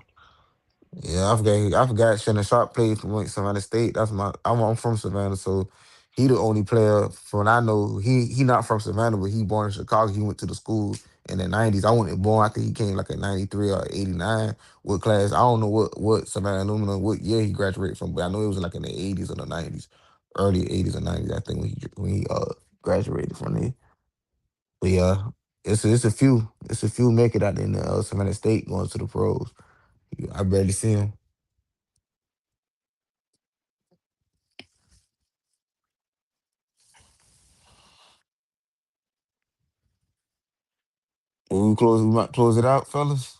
Yeah, I forgot Shannon Sharp played for Savannah State. I'm from Savannah, so he the only player from I know. He not from Savannah, but he born in Chicago. He went to the school in the '90s. I wasn't born. I think he came like in '93 or '89. What class? I don't know what Savannah Aluminum what year he graduated from, but I know it was like in the '80s or the '90s, early '80s or '90s. I think when he graduated from there. But yeah, it's a few make it out in the Savannah State going to the pros. I barely see him. We might close it out, fellas.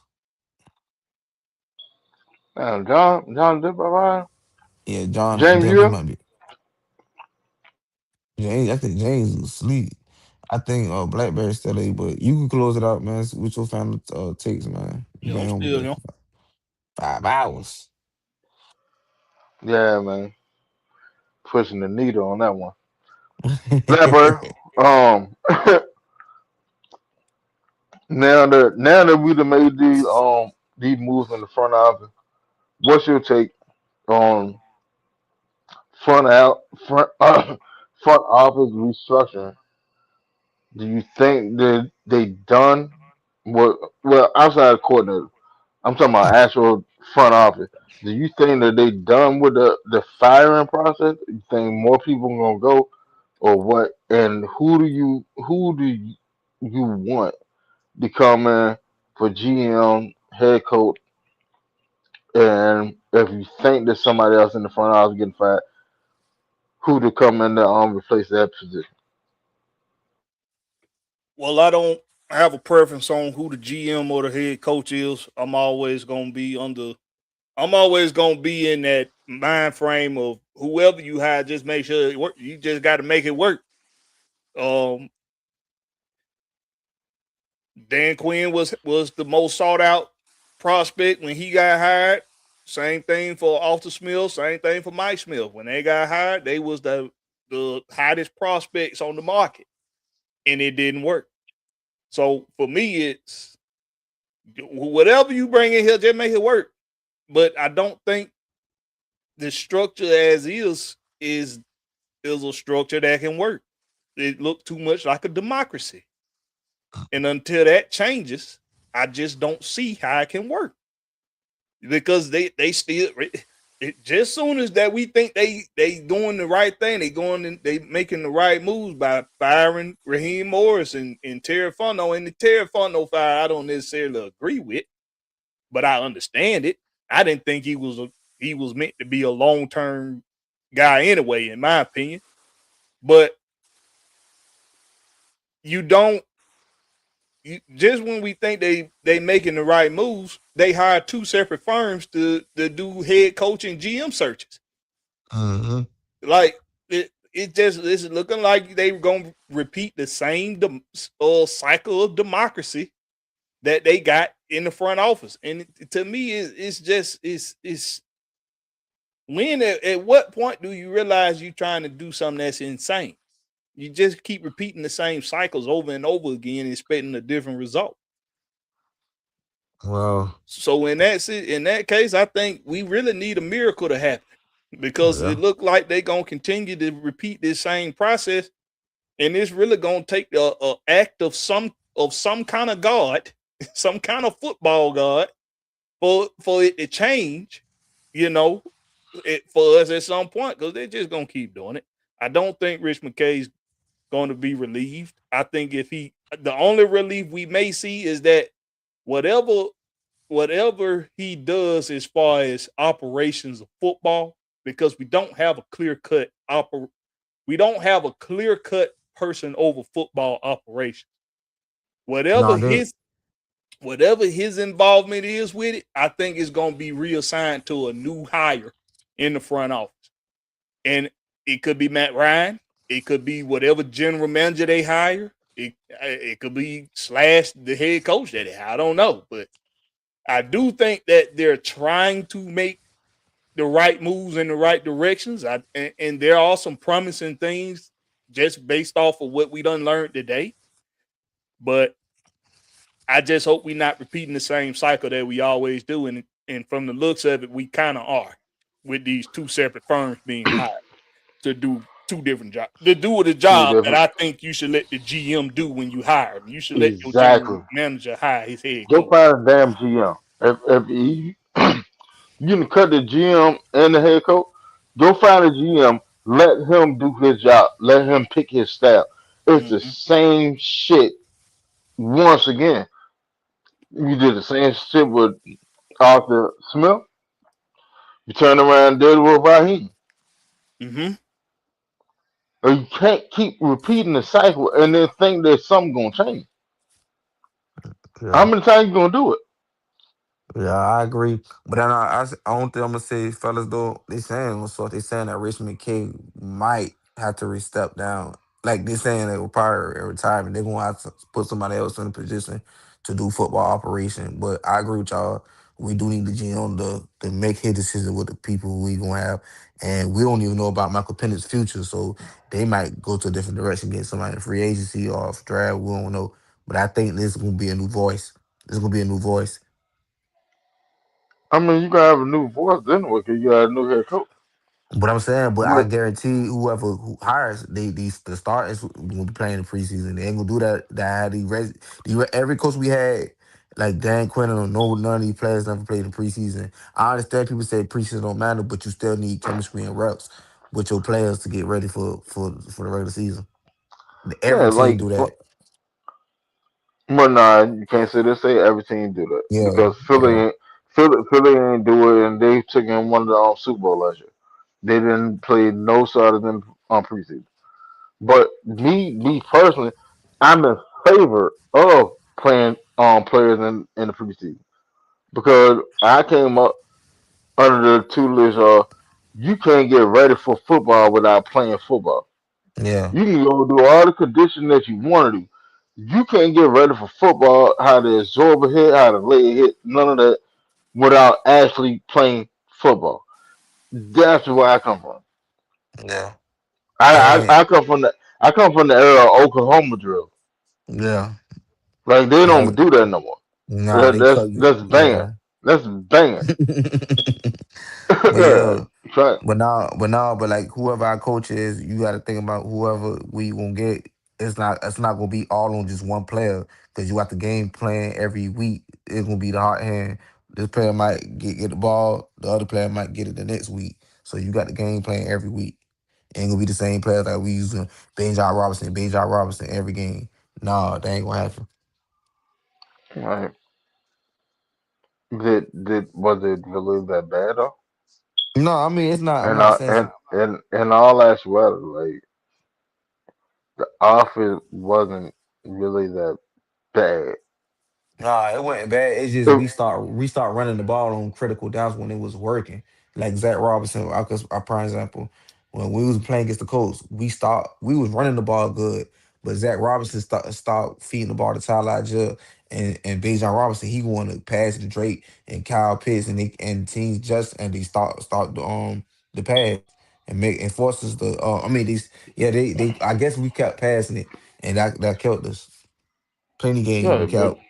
you. John did bye. Yeah, John, James, James, you he up? might be. James, I think James is asleep. I think Blackberry still there, but you can close it out, man. With your family takes, man. You Yeah, I'm been on still with here. 5 hours. Yeah, man. Pushing the needle on that one. Blackbird. Um, now that we done made these moves in the front office, what's your take on front out front front office restructuring? Do you think that they done what? Well, outside of coordinator, I'm talking about actual front office. Do you think that they done with the firing process? You think more people gonna go, or what? And who do you want to come in for GM, head coach, and if you think there's somebody else in the front office getting fired, who to come in to replace that position? Well, I don't have a preference on who the GM or the head coach is. I'm always gonna be in that mind frame of whoever you hire, just make sure it work. You just got to make it work. Um, Dan Quinn was the most sought out prospect when he got hired. Same thing for Arthur Smith. Same thing for Mike Smith. When they got hired, they was the hottest prospects on the market, and it didn't work. So for me, it's whatever you bring in here, just make it work. But I don't think the structure as is a structure that can work. It looked too much like a democracy. And until that changes, I just don't see how it can work. Because they still just soon as that we think they doing the right thing, they making the right moves by firing Raheem Morris and Terry Fontenot. And the Terry Fontenot fire I don't necessarily agree with, but I understand it. I didn't think he was meant to be a long-term guy anyway, in my opinion. But just when we think they making the right moves, they hire two separate firms to do head coach and GM searches. Mm-hmm. Like it's looking like they were gonna repeat the same cycle of democracy that they got in the front office. And to me, it's when at what point do you realize you're trying to do something that's insane? You just keep repeating the same cycles over and over again, expecting a different result. Well, So in that case, I think we really need a miracle to happen because yeah. it looked like they're gonna continue to repeat this same process, and it's really gonna take a act of some kind of God, some kind of football God, for it to change, for us at some point, because they're just gonna keep doing it. I don't think Rich McKay's going to be relieved. I think the only relief we may see is that whatever he does as far as operations of football, because we don't have a clear-cut person over football operations. Whatever his involvement is with it, I think it's going to be reassigned to a new hire in the front office. And it could be Matt Ryan. It could be whatever general manager they hire. It could be / the head coach that they hire. I don't know, but I do think that they're trying to make the right moves in the right directions. And there are some promising things just based off of what we done learned today. But I just hope we're not repeating the same cycle that we always do. And from the looks of it, we kind of are with these two separate firms being hired to do two different jobs. To do the Two job that different. I think you should let the GM do when you hire him. You should let your Exactly. general manager hire his head Go coach. find a damn GM. If you, you can cut the GM and the head coach, go find a GM. Let him do his job. Let him pick his staff. It's the Mm-hmm. same shit once again. You did the same shit with Arthur Smith. You turn around and did it with Raheem. Mm-hmm. Or you can't keep repeating the cycle and then think that something gonna change. How Yeah. many times you gonna do it? Yeah, I agree. But then I don't think I'm gonna say, fellas, though, they saying so they saying that Richmond King might have to step down. Like they saying they will probably retirement. They're gonna have to put somebody else in a position to do football operation. But I agree with y'all. We do need the GM to make his decision with the people we gonna have. And we don't even know about Michael Pennett's future. So they might go to a different direction, get somebody in free agency or off draft. We don't know. But I think this is gonna be a new voice. This is gonna be a new voice. I mean, you gotta have a new voice anyway, because you got a new head coach. But I'm saying, but I But guarantee whoever who hires the starters will be playing the preseason. They ain't gonna do that. That had every coach we had, like Dan Quinn, or no none of these players never played in preseason. I understand people say preseason don't matter, but you still need chemistry and reps with your players to get ready for the regular season. yeah, Every team like, do that. but nah, you can't say every team do that Yeah, because Philly yeah, ain't Philly ain't do it, and they took in one of the Super Bowl last year. They didn't play no starters in on preseason. But me personally, I'm in favor of playing players in the preseason because I came up under the tutelage of you can't get ready for football without playing football. yeah, You can go do all the conditioning that you want to do. You can't get ready for football, how to absorb a hit, how to lay a hit, none of that without actually playing football. That's where I come from. yeah, I, and I, I come from the era of Oklahoma drill. yeah. Like they don't Like, do that no more. nah, That, they that's cut you. that's banging. Yeah. That's banging. But Yeah. yeah, Try. but like whoever our coach is, you got to think about whoever we gonna get. It's not gonna be all on just one player because you got the game plan every week. It's gonna be the hot hand. This player might get the ball, the other player might get it the next week. So you got the game plan every week. Ain't gonna be the same players that we using. Ben John Robinson every game. Nah, that ain't gonna happen. Right. Did was it really that bad though? No, I mean it's not. I'm And not saying. and all actuality, like the offense wasn't really that bad. Nah, it wasn't bad. It's just It- we start running the ball on critical downs when it was working. Like Zach Robinson, our prime example, when we was playing against the Colts, we was running the ball good, but Zach Robinson stopped feeding the ball to Tyler Judge and Bijan Robinson. He wanted to pass to Drake and Kyle Pitts and teams just and they start the pass and force us to. I mean these they I guess we kept passing it and that killed us. Plenty games we yeah, but kept.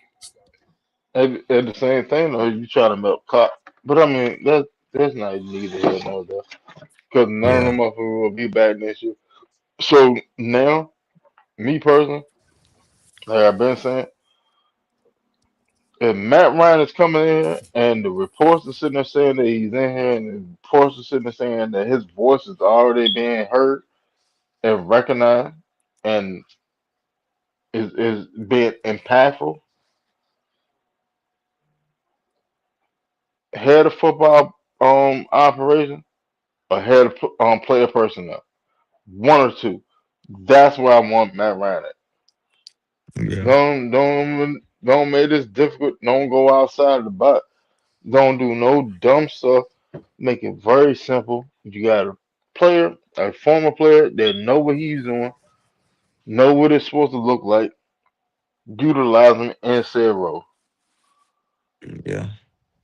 at the same thing though, you try to milk clock. But I mean that's not neither here nor there because none of Yeah. them motherfuckers will be back next year. So now, me personally, like I've been saying, if Matt Ryan is coming in here and the reports are sitting there saying that he's in here and the reports are sitting there saying that his voice is already being heard and recognized and is being impactful, head of football operation or head of player personnel, one or two. That's where I want Matt Ryan at. Yeah. Don't make this difficult. Don't go outside the box. Don't do no dumb stuff. Make it very simple. You gotta player, a former player that know what he's doing, know what it's supposed to look like, utilize him in said role. Yeah,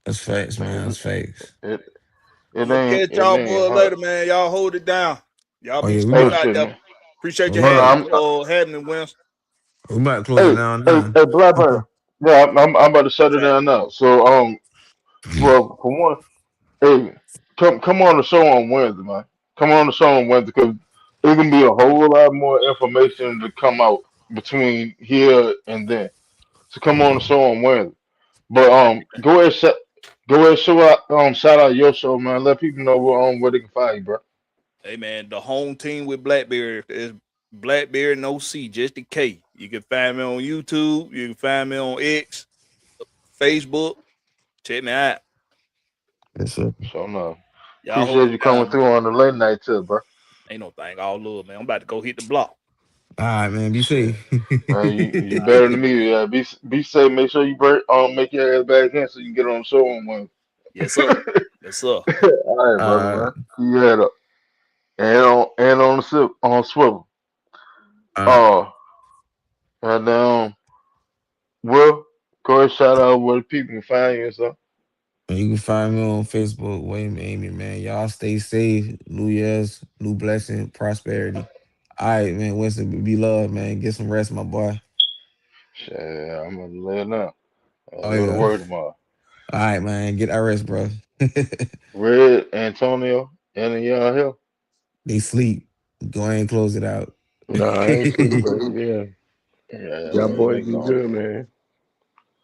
that's facts, man. Man, That's facts. I'm gonna catch it y'all ain't boys hard. later, man. Y'all hold it down. Y'all Oh be yeah, safe out Shit, there. man. Appreciate we you Hold about having on, having it, Winston. we about to close it hey, down hey, now. hey, Blackburn. Yeah, I'm about to shut it Chat. down now. So, well, for one, hey, come on the show on Wednesday, man. Come on the show on Wednesday because there's gonna be a whole lot more information to come out between here and then. So come on the show on Wednesday. But go ahead, show out, shout out your show, man. Let people know where they can find you, bro. Hey man, the home team with Blackberry is Blackberry no C, just the K. You can find me on YouTube. You can find me on X, Facebook. Check me out. Yes, sir. So no, Y'all hold appreciate it you coming down, man. through on the late night too, bro. Ain't no thing. All love, man. I'm about to go hit the block. All right, man. Be Shit, safe. man, you better than me. Yeah, be safe. Make sure you make your ass back in so you can get on the show on Wednesday. Yes, sir. Yes, sir. All right, brother, uh, man. Keep your head up and on the swivel. uh, Uh, and Will, go ahead, shout out where the people can find you and stuff. you can find me on Facebook, Wayne Amy, man. Y'all stay safe. New Year's, new blessing, prosperity. All right, man. Winston, be loved, man. Get some rest, my boy. Shit, I'm gonna lay it now. Oh Go to yeah. work tomorrow. All right, man. Get that rest, bro. Red, Antonio, and y'all here. They sleep. Go ahead and close it out. Nah, I ain't sleep, bro. Yeah. Yeah, Y'all boys they be gone. good, man.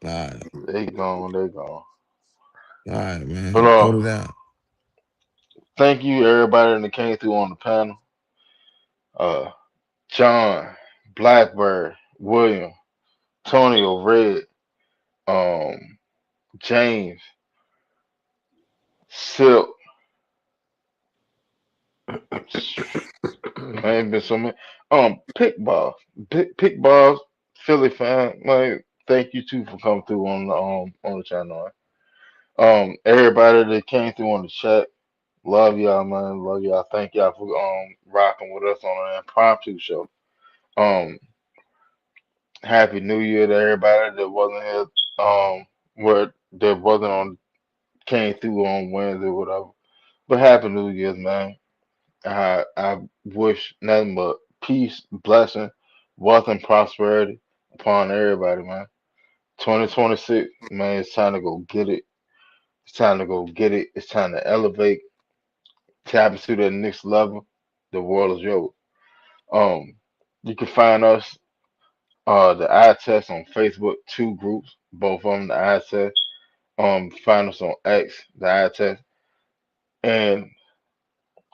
All right. They gone. They gone. All right, But man. Hold it down. thank you everybody that came through on the panel. Uh, John, Blackbird, William, Tonio, Red, um, James, Silk. I ain't been so many. Pick balls, pick balls, Philly fan. Like, thank you too for coming through on the channel. Everybody that came through on the chat, love y'all, man. Love y'all. Thank y'all for rocking with us on an impromptu show. Um, Happy New Year to everybody that wasn't here. Where that wasn't on came through on Wednesday, or whatever. But Happy New Year's, man. I wish nothing but peace, blessing, wealth, and prosperity upon everybody, man. 2026, man, it's time to go get it. It's time to go get it. It's time to elevate, tap into the next level. The world is yours. Um, you can find us, the eye test on Facebook, two groups, both of them, the eye test. Find us on X, the eye test, and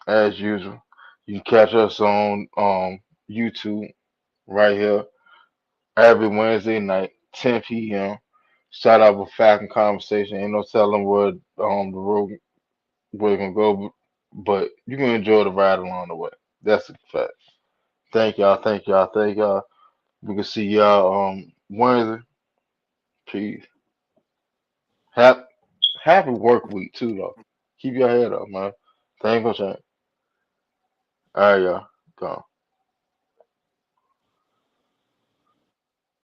as usual, you can catch us on YouTube right here every Wednesday night, 10 p.m. Shout out with Fact and Conversation. Ain't no telling where the road where it's gonna go, but you can enjoy the ride along the way. That's a fact. Thank y'all, thank y'all, thank y'all. We can see y'all Wednesday. Peace. Happy happy work week too though. Keep your head up, man. Things gonna change. All right, y'all. Gone.